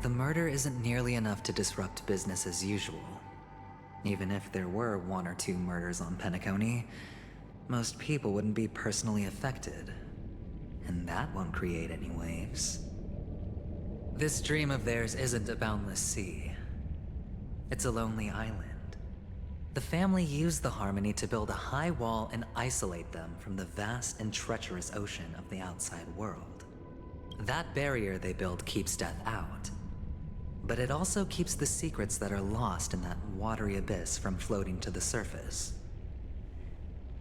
The murder isn't nearly enough to disrupt business as usual. Even if there were 1 or 2 murders on Penacony, most people wouldn't be personally affected. And that won't create any waves. This dream of theirs isn't a boundless sea. It's a lonely island. The family used the Harmony to build a high wall and isolate them from the vast and treacherous ocean of the outside world. That barrier they built keeps death out. But it also keeps the secrets that are lost in that watery abyss from floating to the surface.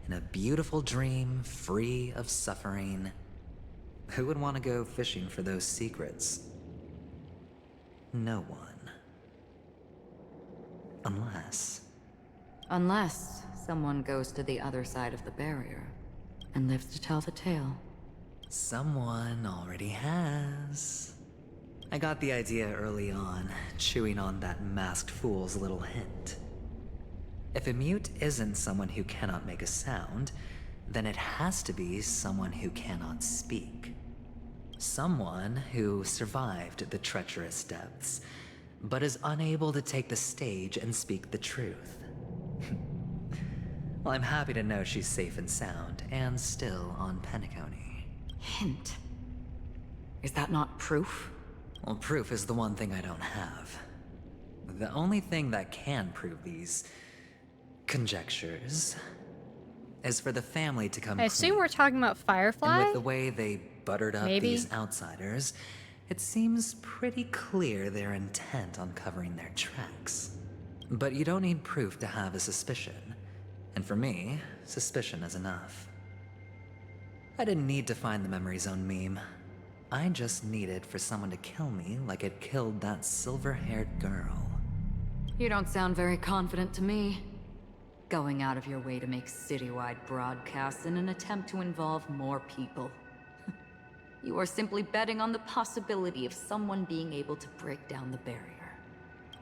In a beautiful dream, free of suffering, who would want to go fishing for those secrets? No one. Unless someone goes to the other side of the barrier and lives to tell the tale. Someone already has. I got the idea early on, chewing on that masked fool's little hint. If a mute isn't someone who cannot make a sound, then it has to be someone who cannot speak. Someone who survived the treacherous depths, but is unable to take the stage and speak the truth. Well, I'm happy to know she's safe and sound, and still on Penacony. Hint? Is that not proof? Well, proof is the one thing I don't have. The only thing that can prove these conjectures is for the family to come I assume we're talking about Firefly? And with the way they buttered up these outsiders, it seems pretty clear they're intent on covering their tracks. But you don't need proof to have a suspicion. And for me, suspicion is enough. I didn't need to find the Memory Zone meme. I just needed for someone to kill me like it killed that silver-haired girl. You don't sound very confident to me. Going out of your way to make citywide broadcasts in an attempt to involve more people. You are simply betting on the possibility of someone being able to break down the barrier.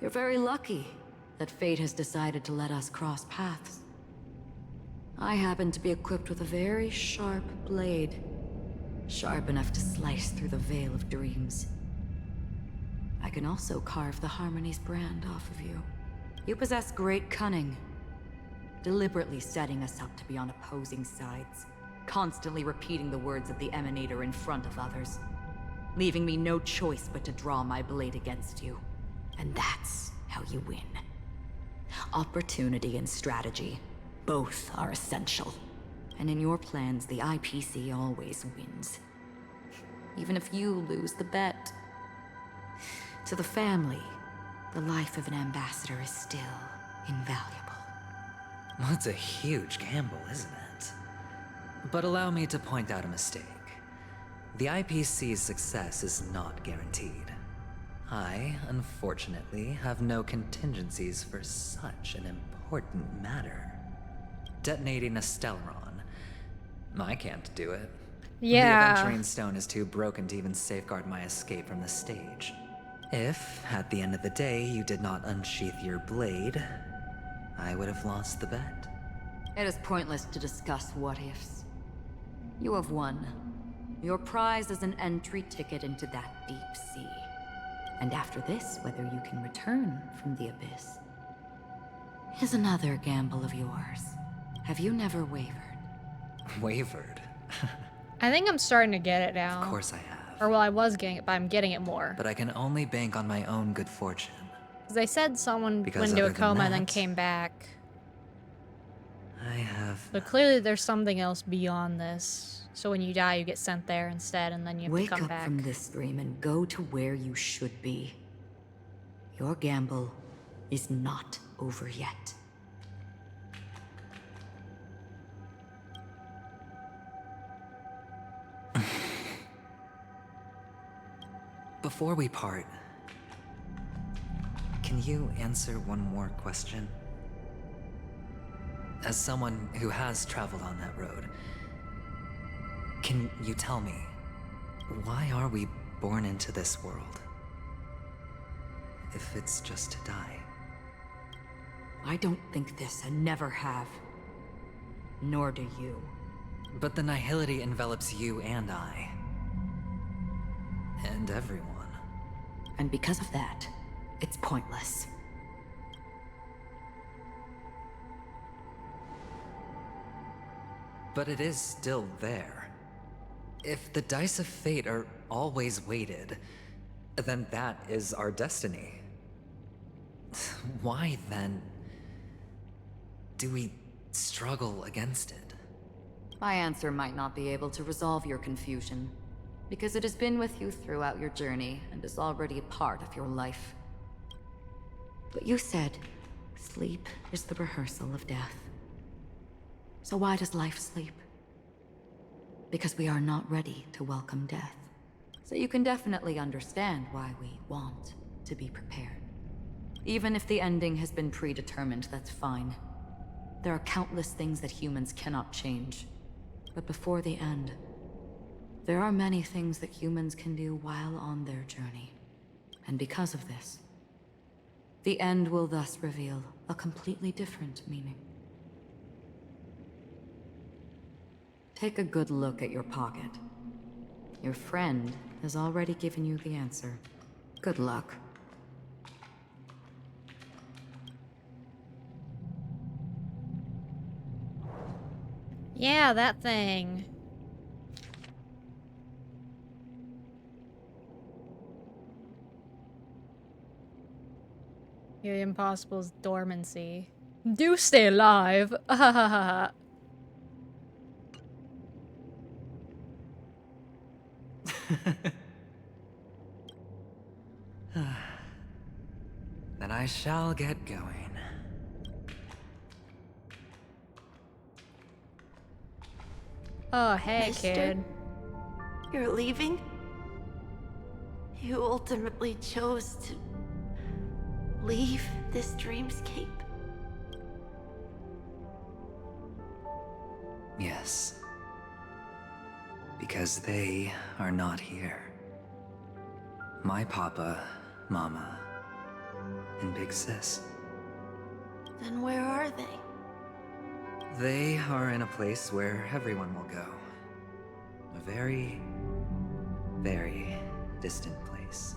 You're very lucky that fate has decided to let us cross paths. I happen to be equipped with a very sharp blade. Sharp enough to slice through the veil of dreams. I can also carve the Harmony's brand off of you. You possess great cunning, deliberately setting us up to be on opposing sides, constantly repeating the words of the Emanator in front of others, leaving me no choice but to draw my blade against you. And that's how you win. Opportunity and strategy, both are essential. And in your plans, the IPC always wins. Even if you lose the bet. To the family, the life of an ambassador is still invaluable. Well, it's a huge gamble, isn't it? But allow me to point out a mistake. The IPC's success is not guaranteed. I, unfortunately, have no contingencies for such an important matter. Detonating a Stellaron. I can't do it. Yeah. The Aventurine Stone is too broken to even safeguard my escape from the stage. If, at the end of the day, you did not unsheath your blade, I would have lost the bet. It is pointless to discuss what-ifs. You have won. Your prize is an entry ticket into that deep sea. And after this, whether you can return from the abyss is another gamble of yours. Have you never wavered? Wavered? I think I'm starting to get it now. Of course I have. Or well, I was getting it, but I'm getting it more. But I can only bank on my own good fortune. Because they said someone Because went into a other than coma and then that, came back. I have... So clearly there's something else beyond this. So when you die, you get sent there instead, and then you have Wake to come up back. from this dream and go to where you should be. Your gamble is not over yet. Before we part, can you answer one more question? As someone who has traveled on that road, can you tell me, why are we born into this world? If it's just to die. I don't think this and never have. Nor do you. But the nihility envelops you and I. And everyone. And because of that, it's pointless. But it is still there. If the dice of fate are always weighted, then that is our destiny. Why, then, do we struggle against it? My answer might not be able to resolve your confusion, because it has been with you throughout your journey and is already a part of your life. But you said, sleep is the rehearsal of death. So why does life sleep? Because we are not ready to welcome death. So you can definitely understand why we want to be prepared. Even if the ending has been predetermined, that's fine. There are countless things that humans cannot change. But before the end, there are many things that humans can do while on their journey. And because of this, the end will thus reveal a completely different meaning. Take a good look at your pocket. Your friend has already given you the answer. Good luck. Yeah, that thing. The impossible's dormancy. Do stay alive. Then I shall get going. Oh, hey, Mister? kid. You're leaving? You ultimately chose to leave this dreamscape? Yes. Because they are not here. My papa, mama, and big sis. Then where are they? They are in a place where everyone will go. A very, very distant place.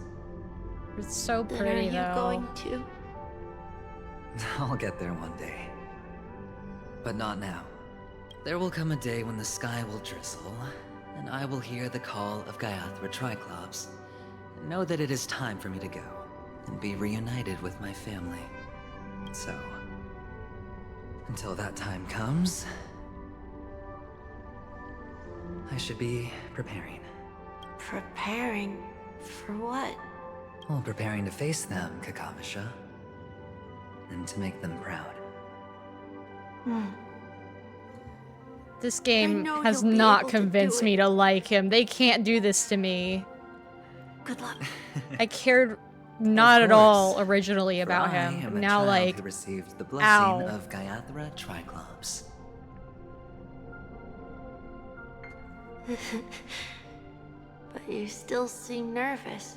It's so Then pretty, are though. you going to? I'll get there one day. But not now. There will come a day when the sky will drizzle, and I will hear the call of Gaiathra Triclops, and know that it is time for me to go, and be reunited with my family. So, until that time comes, I should be preparing. Preparing? For what? Well, preparing to face them, Kakamisha. And to make them proud. This game know has you'll be not able to do convinced me it. to like him. They can't do this to me. Good luck. I cared not at all course. originally For about I him. am but a now, child like, who received the blessing ow. of Gaiathra Triclops. But you still seem nervous.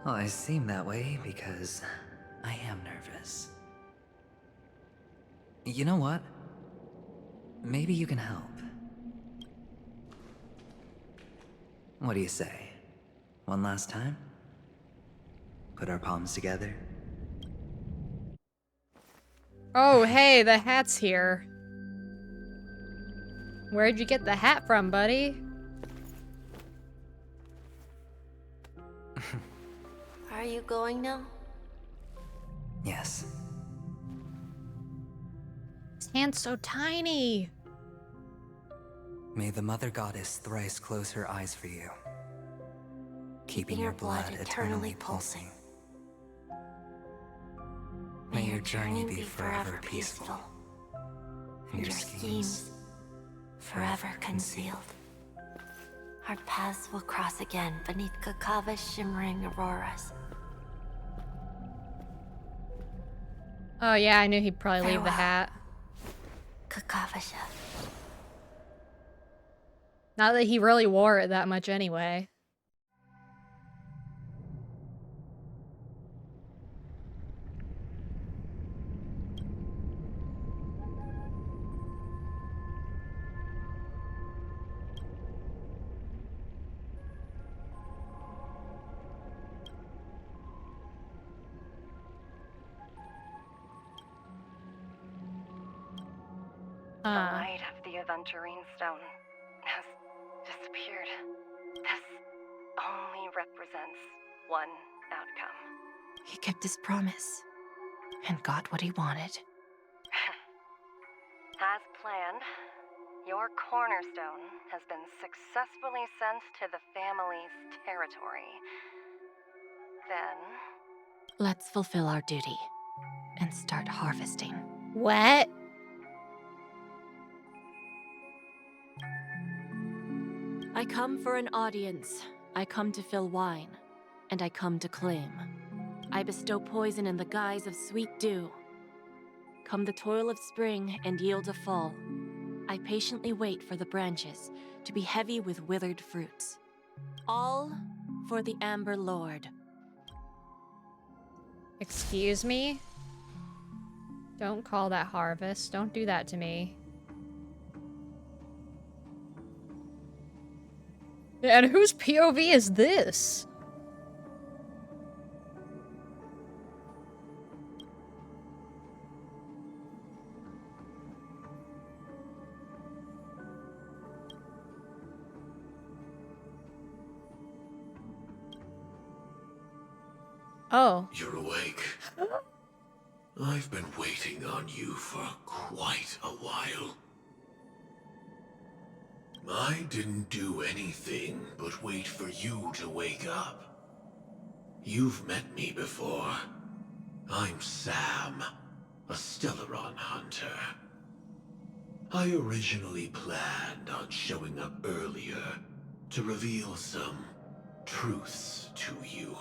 Well, I seem that way because I am nervous. You know what? Maybe you can help. What do you say? One last time. Put our palms together. Oh, hey, the hat's here. Where'd you get the hat from, buddy? Are you going now? Yes. His hand's so tiny. May the Mother Goddess thrice close her eyes for you, keeping your blood eternally pulsing. May your journey be forever peaceful, and your schemes forever concealed. Our paths will cross again beneath Kakava's shimmering auroras. Oh yeah, I knew he'd probably leave the hat. Kakavasha. Not that he really wore it that much anyway. The light of the Aventurine Stone has disappeared. This only represents one outcome. He kept his promise and got what he wanted. As planned, your cornerstone has been successfully sent to the family's territory. Then... Let's fulfill our duty and start harvesting. What? I come for an audience. I come to fill wine, and I come to claim. I bestow poison in the guise of sweet dew. Come the toil of spring and yield a fall. I patiently wait for the branches to be heavy with withered fruits. All for the Amber Lord. Excuse me? Don't call that harvest. Don't do that to me. And whose POV is this? Oh. You're awake. I've been waiting on you for quite a while. I didn't do anything but wait for you to wake up. You've met me before. I'm Sam, a Stellaron hunter. I originally planned on showing up earlier to reveal some truths to you.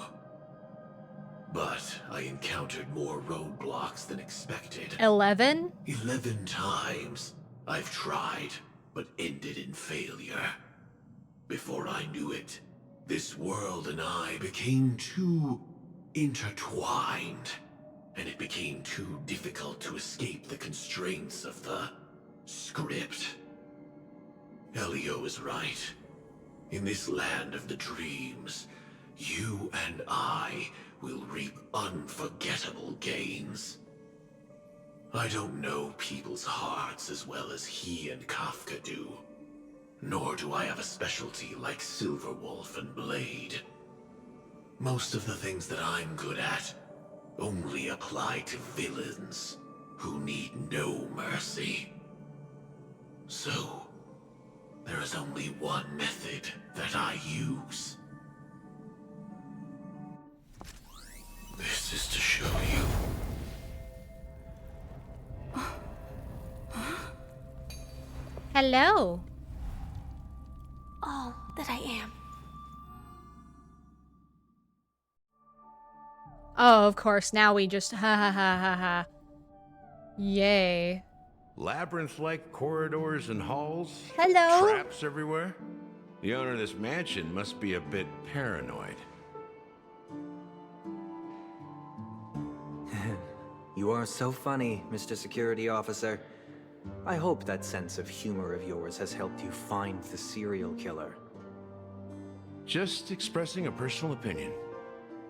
But I encountered more roadblocks than expected. 11? 11 times I've tried, but ended in failure. Before I knew it, this world and I became too intertwined, and it became too difficult to escape the constraints of the script. Elio is right. In this land of the dreams, you and I will reap unforgettable gains. I don't know people's hearts as well as he and Kafka do. Nor do I have a specialty like Silverwolf and Blade. Most of the things that I'm good at only apply to villains who need no mercy. So, there is only one method that I use. This is to show you. Hello. All that I am. Oh, of course. Now we just ha ha ha ha ha. Yay. Labyrinth-like corridors and halls? Hello? Traps everywhere? The owner of this mansion must be a bit paranoid. You are so funny, Mr. Security Officer. I hope that sense of humor of yours has helped you find the serial killer. Just expressing a personal opinion.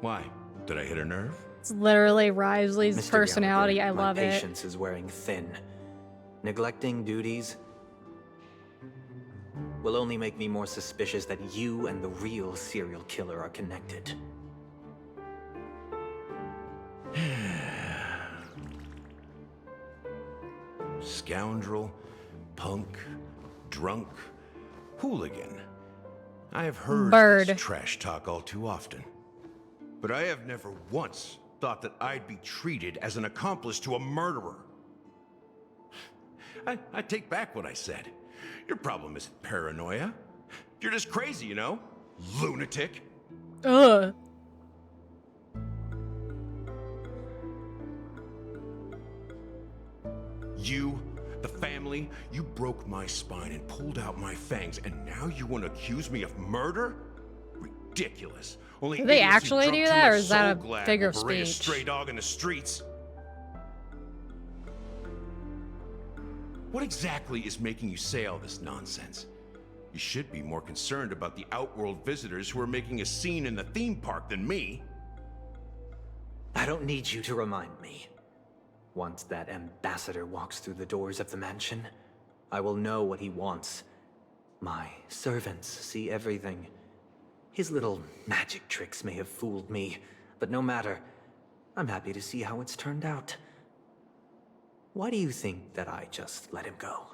Why? Did I hit a nerve? It's literally Risley's Mr. personality. Gallagher, I love my it. patience is wearing thin. Neglecting duties will only make me more suspicious that you and the real serial killer are connected. Scoundrel, punk, drunk, hooligan. I have heard this trash talk all too often. But I have never once thought that I'd be treated as an accomplice to a murderer. I take back what I said. Your problem isn't paranoia. You're just crazy, you know? Lunatic. Ugh. You, the family, you broke my spine and pulled out my fangs, and now you want to accuse me of murder? Ridiculous. Only Do they idiots who actually drunk do too that, or much is that a Soul Glad figure of will berate a speech? stray dog in the streets. What exactly is making you say all this nonsense? You should be more concerned about the Outworld visitors who are making a scene in the theme park than me. I don't need you to remind me. Once that ambassador walks through the doors of the mansion, I will know what he wants. My servants see everything. His little magic tricks may have fooled me, but no matter. I'm happy to see how it's turned out. Why do you think that I just let him go?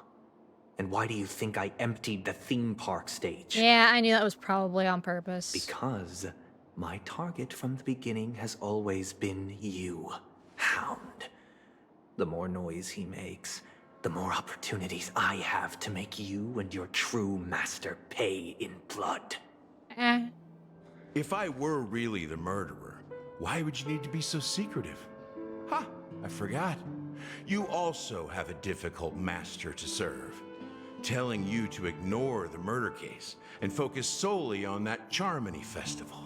And why do you think I emptied the theme park stage? Yeah, I knew that was probably on purpose. Because my target from the beginning has always been you, Hound. The more noise he makes, the more opportunities I have to make you and your true master pay in blood. If I were really the murderer, why would you need to be so secretive? Ha! I forgot. You also have a difficult master to serve, telling you to ignore the murder case and focus solely on that Charmony festival.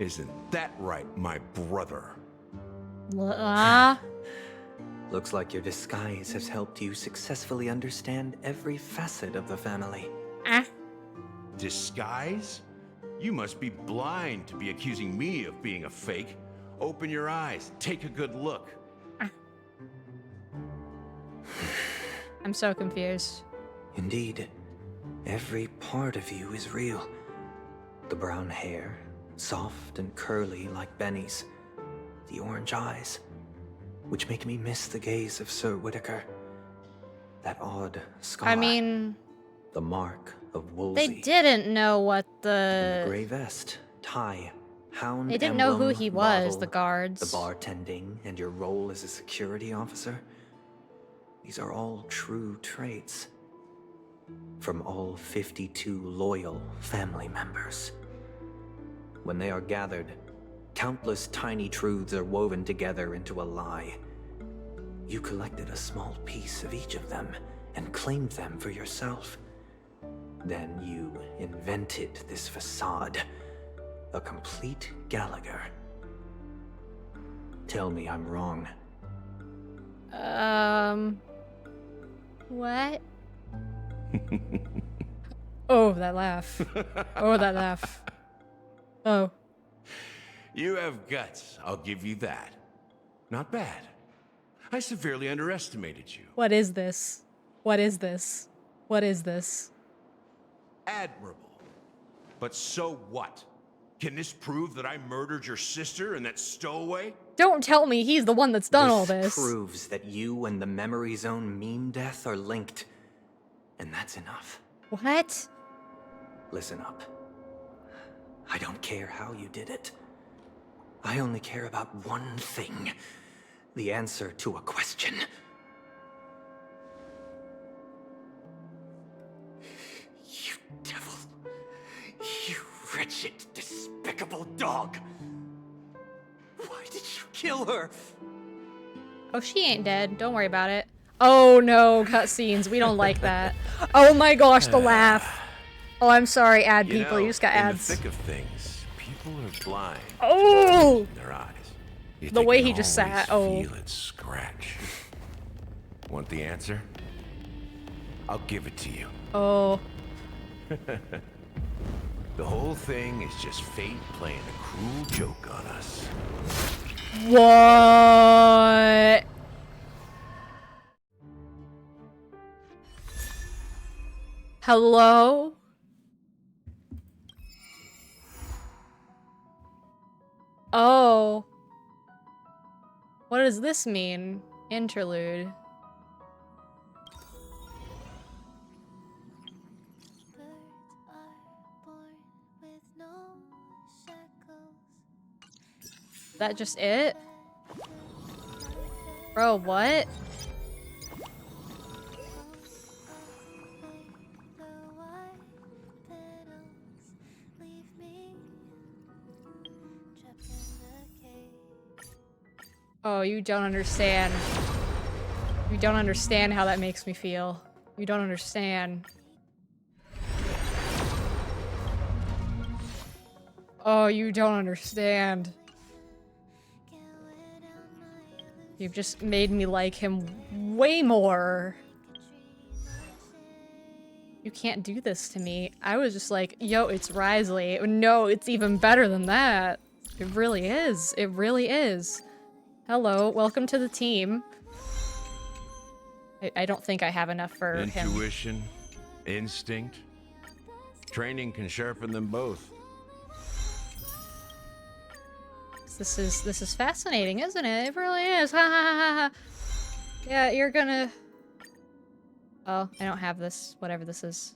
Isn't that right, my brother? Looks like your disguise has helped you successfully understand every facet of the family. Disguise? You must be blind to be accusing me of being a fake. Open your eyes, take a good look. I'm so confused. Indeed, every part of you is real. The brown hair, soft and curly like Benny's. The orange eyes, which make me miss the gaze of Sir Whitaker. That odd scar. I mean, the mark of Wolsey. they didn't know what And the the... gray vest, tie, hound They didn't know who emblem, he was, bottle, the guards. The bartending, and your role as a security officer. These are all true traits. From all 52 loyal family members. When they are gathered, countless tiny truths are woven together into a lie. You collected a small piece of each of them and claimed them for yourself. Then you invented this facade. A complete Gallagher. Tell me I'm wrong. What? Oh, that laugh. Oh, that laugh. Oh. You have guts, I'll give you that. Not bad. I severely underestimated you. What is this? What is this? What is this? Admirable. But so what? Can this prove that I murdered your sister and that stowaway? Don't tell me he's the one that's done all this. Proves that you and the Memory Zone meme death are linked. And that's enough. What? Listen up. I don't care how you did it. I only care about one thing. The answer to a question. You devil. You wretched, despicable dog. Why did you kill her? Oh, she ain't dead. Don't worry about it. Oh no, cutscenes. We don't like that. Oh my gosh, the laugh. Oh, I'm sorry, ad people. You just got ads. In the thick of things, people are blind. Oh! In their eyes. Yet The they way can he just sat. always Oh. feel it scratch. Want the answer? I'll give it to you. Oh. The whole thing is just fate playing a cruel joke on us. What? Hello? Oh. What does this mean? Interlude. That just it? Bro, what? Oh, you don't understand. You don't understand how that makes me feel. You don't understand. Oh, you don't understand. You've just made me like him way more. You can't do this to me. I was just like, yo, it's Risley. No, it's even better than that. It really is. It really is. Hello, welcome to the team. I don't think I have enough for him. Intuition, instinct. Training can sharpen them both. This is fascinating, isn't it? It really is. Ha ha ha ha. Yeah, you're gonna... Oh, I don't have this. Whatever this is.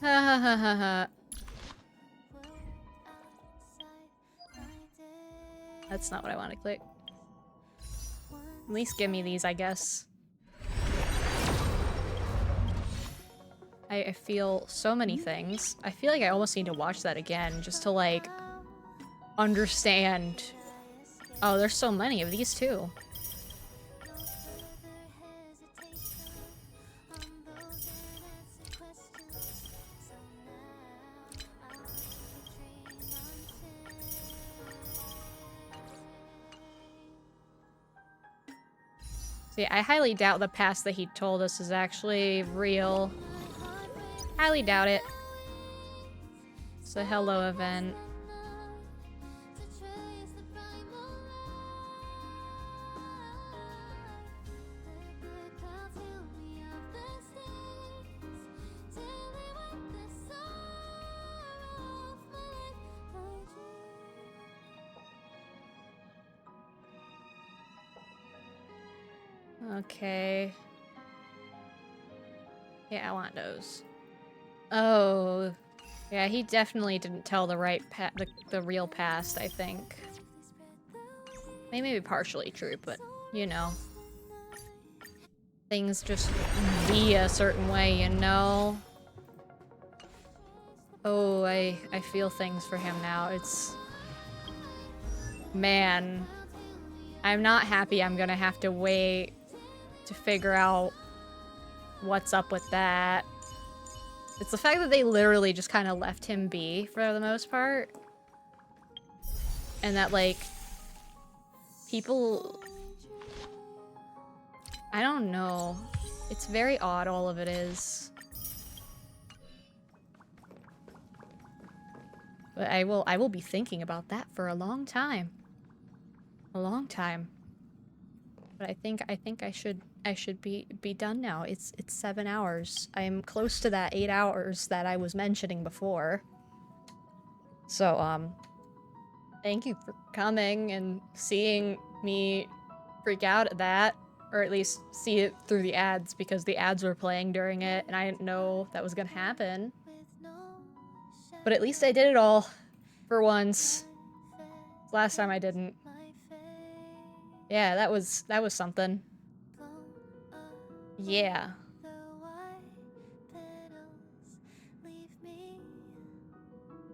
Ha ha ha ha ha. That's not what I want to click. At least give me these, I guess. I feel so many things. I feel like I almost need to watch that again just to, like, understand. Oh, there's so many of these, too. See, I highly doubt the past that he told us is actually real. Highly doubt it. It's a hello event. Okay. Yeah, I want those. Oh. Yeah, he definitely didn't tell the right the real past, I think. Maybe partially true, but, you know. Things just be a certain way, you know? Oh, I feel things for him now. It's... Man. I'm not happy I'm gonna have to wait to figure out what's up with that. It's the fact that they literally just kind of left him be for the most part. And that, like, people... I don't know. It's very odd, all of it is. But I will be thinking about that for a long time. A long time. But I think I should be done now. It's 7 hours. I'm close to that 8 hours that I was mentioning before. So, thank you for coming and seeing me freak out at that. Or at least see it through the ads, because the ads were playing during it, and I didn't know that was gonna happen. But at least I did it all. For once. Last time I didn't. Yeah, that was something. Yeah.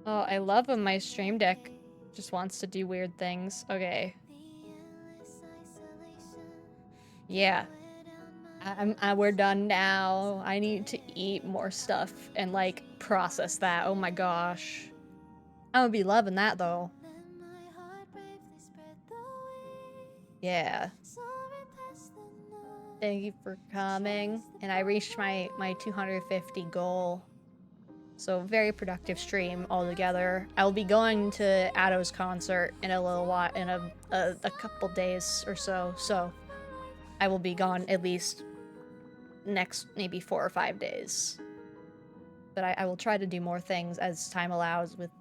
Oh, I love when my stream deck just wants to do weird things. Okay. Yeah. We're done now. I need to eat more stuff and, like, process that. Oh my gosh. I would be loving that, though. Yeah. Thank you for coming. And I reached my 250 goal. So very productive stream altogether. I'll be going to Addo's concert in a little while, in a couple days or so. So I will be gone at least next maybe 4 or 5 days. But I will try to do more things as time allows with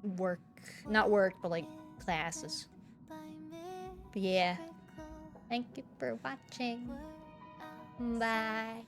work, not work, but like classes. But yeah, thank you for watching. Bye.